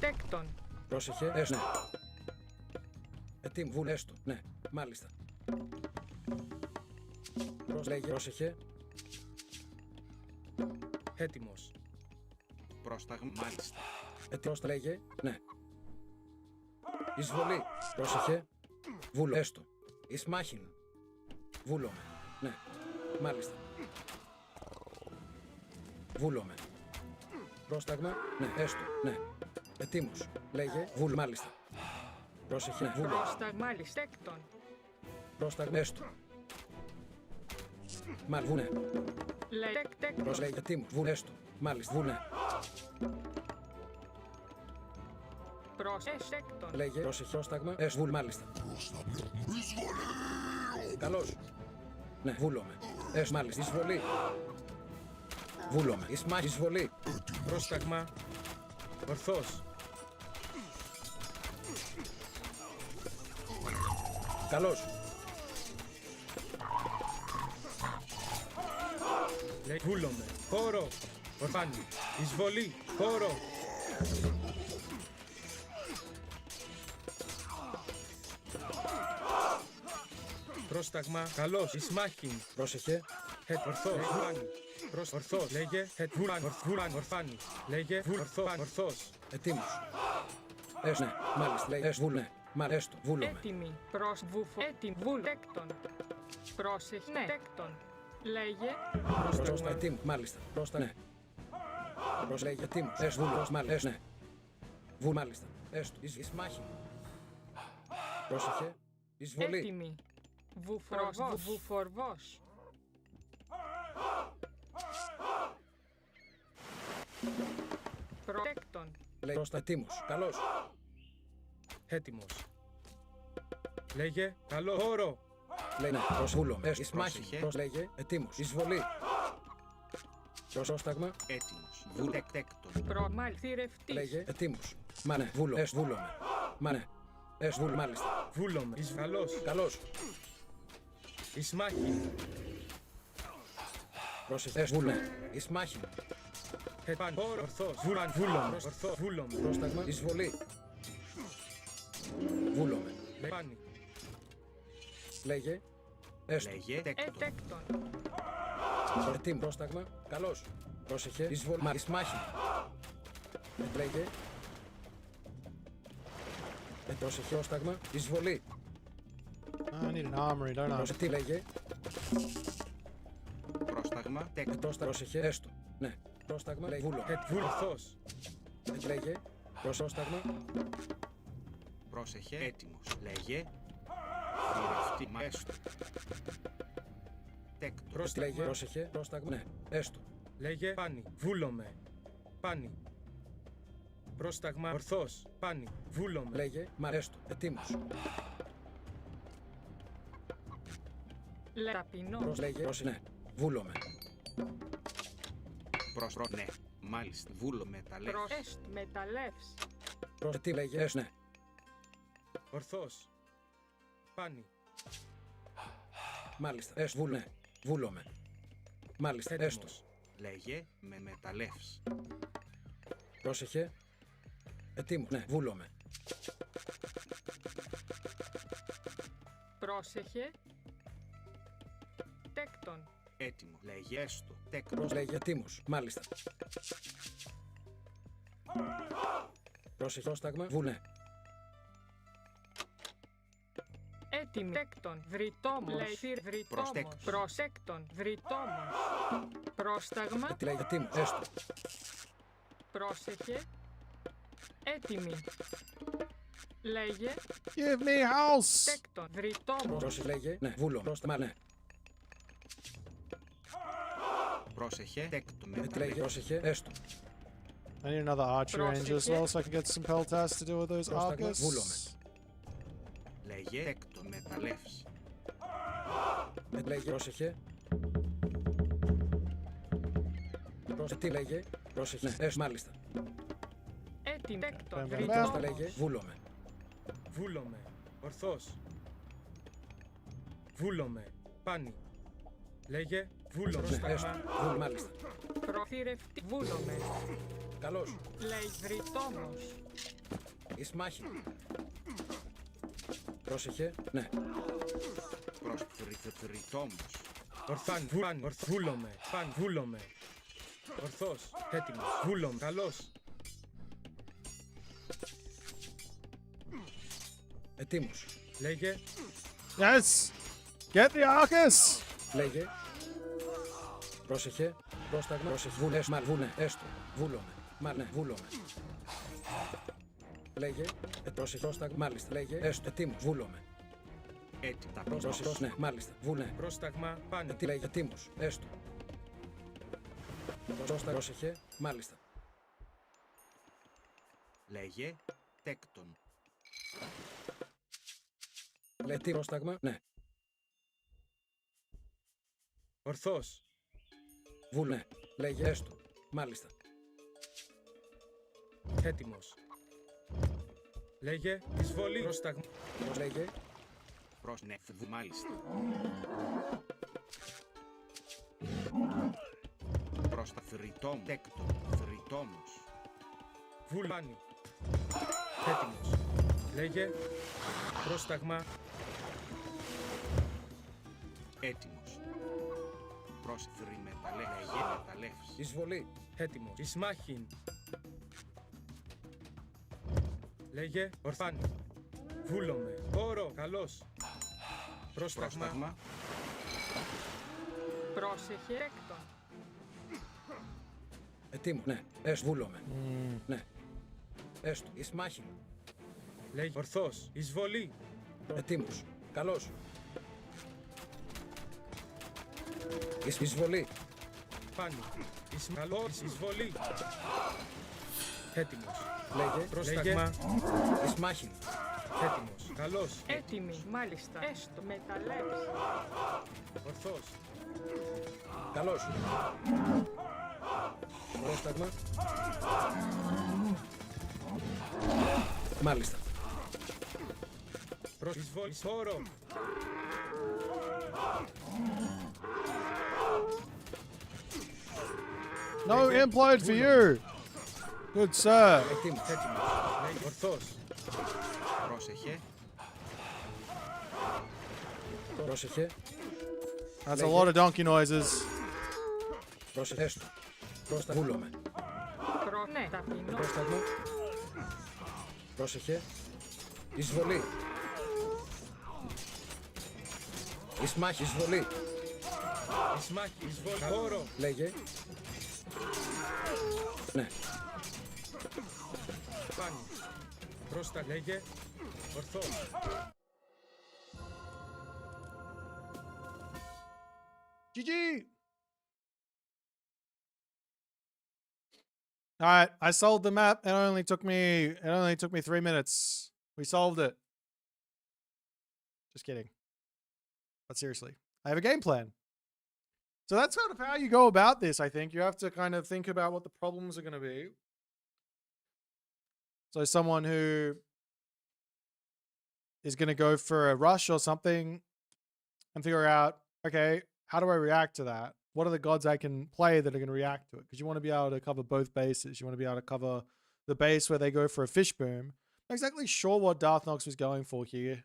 Τέκτον. Πρόσεχε. Ναι. Ετοίμου. Βούλ. Έστω. Ναι. Μάλιστα. Λέγε. Πρόσεχε. Έτοιμος. Πρόσταγμα. Μάλιστα. Έτοιμος. Λέγε. Ναι. Εισβολή. Πρόσεχε. Βούλο. Έστω. Ισμάχιν. Βούλομαι. Ναι. Μάλιστα. Βούλομαι. Πρόσταγμα. Ναι. Έστω. Ναι. Ετοίμος. Λέγε. Βούλ. Μάλιστα. Πρόσεχε. Ναι. Βούλο. Πρόσταγμα. Μάλιστα. Τέκτον. Πρόσταγμα. Έστω. Μάλ. Βουνε. Λέει. Τέκτον. Πρόσεχε. Ετοίμος. Βούλ. Έστω. Μάλιστα. Βουνε. Τέκτον. Λέγε. Πρόσεχε. Πρόσταγμα. Έστω. Βούλ. Μάλιστα. Καλώς. Ναι. Βούλομαι. Έστω. Μάλιστα. Εισβολή. Βούλομαι. Ισμάχη. Εισβολή. Πρόσταγμα. Ορθός. Καλώς. Λέει. Βούλομαι. Χώρο. Ορφάνι. Εισβολή. Χώρο. Πρόσταγμα. Καλώς. Ισμάχιν. Πρόσεχε. Ορθός. Ορθός. Λέγε. Βούλαν. Ορφάνι. Λέγε. Ορθός. Ετοίμος. Έστω. Ναι. Μάλιστα. Λέγε. Έστω. Βούλ. Ναι. Μάλιστα. Έστω. Βούλομαι. Έτοιμη. Προς βουφο. Έτοιμη. Βούλ. Τέκτον. Πρόσεχε. Ναι. Τέκτον. Λέγε. Πρόσταγμα. Ετοίμου. Μάλιστα. Πρόσταγμα. Ναι. Λέγε. Ετοίμος. Έστω. Βούλ. Μάλιστα. Έστω. Ναι. Βούλ. Μάλιστα. Έστω. Ισμάχιν. Πρόσεχε. Εισβολή. Έτοιμη. Βουφορβός. Προτέκτον. Λέει. Πρόστα. Ετοίμος. Καλώς. Έτοιμος. Λέγε. Καλό. Χώρο. Λέει. Ναι. Προσβούλομαι. Ισμάχιν. Λέγε. Ετοίμος. Εισβολή. Πρόσταγμα. Έτοιμος. Βουλεκτέκτον. Προμάλθυρευτής. Λέγε. Ετοίμος. Μα ναι. Βούλο. Βούλομαι. Μα ναι. Βούλ. Μάλιστα. Βούλομαι. Καλώς. Καλώς. Ισμάχιν. Πρόσεχε. Βούλ. Ναι. Ισμάχιν. Χώρο. Ορθός. Βούλομαι. Ορθός. Βούλομαι. Πρόσταγμα. Εισβολή. Βούλομαι. Λεπάνι. Λέγε. Έστω. Λέγε τέκτον. Τέκτον. Ετοίμο. Πρόσταγμα. Καλώς. Πρόσεχε. Εισβολή. Εις μάχη. Λέγε. Πρόσεχε. Πρόσταγμα. Εισβολή. I need an armory, don't I? Τι λέγε. Πρόσταγμα. Πρόσταγμα. Πρόσεχε. Έστω. Ναι. Πρόσταγμα. Λέγε. Βούλο. Βουλθός. Λέγε. Πρόσταγμα. Πρόσεχε. Έτοιμος. Λέγε. Διρευτήμα. Έστω. Πρόσταγμα. Λέγε. Πρόσεχε. Πρόσταγμα. Ναι. Έστω. Λέγε πάνι. Βούλομαι. Πάνι. Πρόσταγμα. Ορθός. Πάνι. Βούλομαι. Λέγε. Μα έστω. Ετοίμος. Ταπεινό. Λέγε. Ναι. Βούλομαι. Ναι. Μάλιστα. Βούλομαι. Ταλεύς. Προέστ. Μεταλλεύς. Τι λέγε. Ναι. Ορθός. Πάνι. Μάλιστα. Έστω. Ναι. Βούλομαι. Μάλιστα. Έτοιμος. Έστω. Λέγε. Με μεταλλεύς. Πρόσεχε. Ετοίμος. Ναι. Βούλομαι. Πρόσεχε. Τέκτον. Έτοιμο. Λέγε. Έστω. Τέκτος. Λέγε. Ετοίμος. Μάλιστα. Πρόσεχε. Πρόσταγμα. Βουνέ. Έτοιμη. Τέκτον. Βρυτόμος. Λέει βρυτόμος. Προσέκτον. Βρυτόμος. Πρόσταγμα. Τι λέγε. Ετοίμος. Έστω. Πρόσεχε. Έτοιμη. Λέγε. Give me house! Τέκτον. Βρυτόμος. Πρόσεχε. Λέγε. Ναι. Βούλο. Πρόσταγμα. Ναι. Πρόσεχε. Τέκτον. Τι λέγε. Πρόσεχε. Έστω. I need another archer ranger as well so I can get some peltas to deal with those Πρόσταγμα. Βούλομαι. argus. Λέγε. Τέκτον. Μεταλλεύς. Λέγε. Πρόσεχε. Τι λέγε. Πρόσεχε. Ναι. Έστω. Μάλιστα. Έτοιμη. Τέκτον. Πρόστα Βρυτόμος. λέγε. Βούλομαι. Βούλομαι. Ορθός. Βούλομαι. Πάνι. Λέγε. Βούλομαι. Ναι. Έστω. Πρόσταγμα. Βούλ. Μάλιστα. Προθύρευτη. Βούλομαι. Καλώς. Λέει βρυτόμος. Εις μάχη. Πρόσεχε. Ναι. Βρυτόμος. Ορθάν. Πάνι. Βούλομαι. Πάνι. Βούλομαι. Ορθός. Έτοιμος. Βούλομαι. Καλώς. Ετοίμος. Λέγε. Yes! Get the argus! Λέγε. Πρόσεχε. Πρόσταγμα. Πρόσεχε. Βούλε. Μαλ. Βούλε. Έστω. Βούλομαι. Μαλ. Ναι. Βούλομαι. Λέγε. Πρόσεχε. Πρόσταγμα. Μάλιστα. Λέγε. Έστω. Ετοίμος. Βούλομαι. Έτοιμα. Πρόσεχε. Ναι. Μάλιστα. Βούλε. Πρόσταγμα. Πάνι. Τι λέγε. Ετοίμος. Έστω. Πρόσταγμα. Πρόσεχε. Μάλιστα. Λέγε. Τέκτον. Λέει τι πρόσταγμα. Ναι. Ορθός. Βούλε. Λέγε. Έστω. Μάλιστα. Έτοιμος. Λέγε. Εισβολή. Πρόσταγμα. Λέγε. Ναι. Μάλιστα. Πρόστα. Θρητόμ. Τέκτον. Θρητόμος. Βουλάνι. Έτοιμος. Λέγε. Πρόσταγμα. Έτοιμος. Πρόσθρη μεταλλεύς. Εισβολή. Έτοιμος. Ισμάχιν. Λέγε. Ορθάνι. Βούλομαι. Όρο. Καλώς. Πρόσταγμα. Πρόσεχε. Τέκτον. Ετοίμος. Ναι. Έστω. Βούλομαι. Ναι. Έστω. Ισμάχιν. Λέγε. Ορθός. Εισβολή. Ετοίμος. Καλώς. Εισβολή. Πάνι. Καλώς. Εισβολή. Έτοιμος. Λέγε. Πρόσταγμα. Ισμάχιν. Έτοιμος. Καλώς. Έτοιμη. Μάλιστα. Έστω. Μεταλλεύς. Ορθός. Καλώς. Πρόσταγμα. Μάλιστα. Εισβολή. Όρο. No implode for you! Good sir! Έτοιμος. Λέγε. Ορθός. Πρόσεχε. Πρόσεχε. That's a lot of donkey noises. Πρόσεχε. Πρόστα βούλομαι. Ναι, ταπεινό. Πρόστα μου. Πρόσεχε. Εισβολή. Ισμάχη, εισβολή. Ισμάχη, εισβολή. Καλόρο. Λέγε. Ναι. Φάνη. Πρόστα λέγε. Ορθώς. GG. All right, I solved the map. It only took me 3 minutes. We solved it. Just kidding. But seriously, I have a game plan. So that's sort of how you go about this, I think. You have to kind of think about what the problems are going to be. So someone who is going to go for a rush or something and figure out, okay, how do I react to that? What are the gods I can play that are going to react to it? Because you want to be able to cover both bases. You want to be able to cover the base where they go for a fish boom. Not exactly sure what Darthnox was going for here.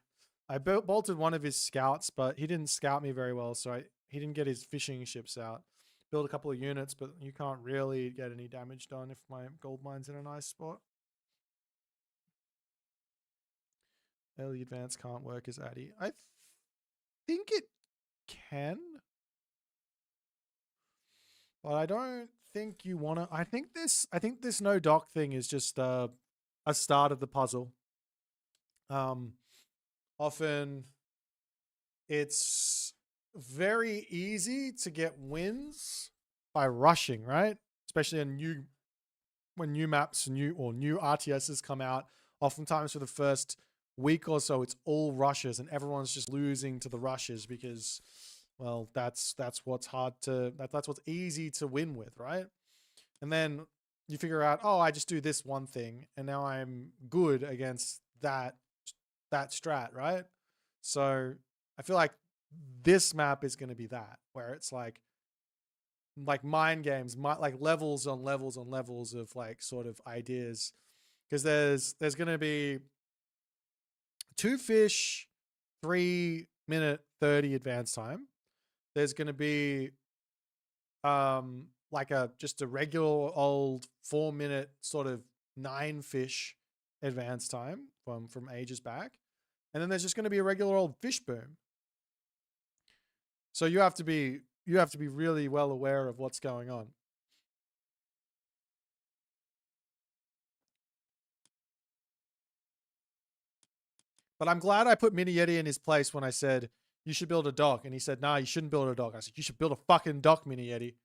I bolted one of his scouts, but he didn't scout me very well, so he didn't get his fishing ships out. Build a couple of units, but you can't really get any damage done if my gold mine's in a nice spot. Early advance can't work as Addy. I think it can. But I don't think you want to. I think this no dock thing is just a start of the puzzle. Often it's very easy to get wins by rushing, right? Especially when new maps, new RTSs come out. Oftentimes for the first week or so, it's all rushes and everyone's just losing to the rushes because, well, that's what's that's what's easy to win with, right? And then you figure out, oh, I just do this one thing and now I'm good against that strat, right? So I feel like this map is going to be that, where it's like mind games, like levels on levels on levels of like sort of ideas, because there's going to be 2 fish, 3-minute 30 advance time. There's going to be like just a regular old 4-minute sort of 9 fish advance time from ages back. And then there's just going to be a regular old fish boom. So you have to be really well aware of what's going on. But I'm glad I put Mini Yeti in his place when I said you should build a dock, and he said, "Nah, you shouldn't build a dock." I said, "You should build a fucking dock, Mini Yeti."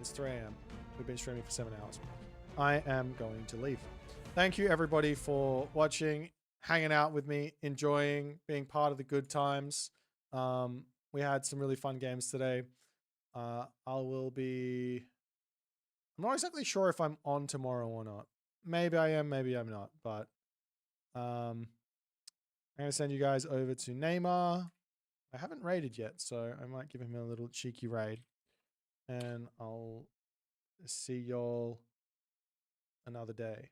It's 3 a.m. We've been streaming for 7 hours. I am going to leave. Thank you, everybody, for watching, hanging out with me, enjoying, being part of the good times. We had some really fun games today. I'm not exactly sure if I'm on tomorrow or not. Maybe I am, maybe I'm not. But I'm going to send you guys over to Neymar. I haven't raided yet, so I might give him a little cheeky raid. And I'll see y'all another day.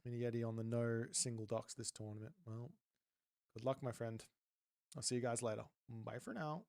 Mini Yeti on the no single docks this tournament. Well, good luck, my friend. I'll see you guys later. Bye for now.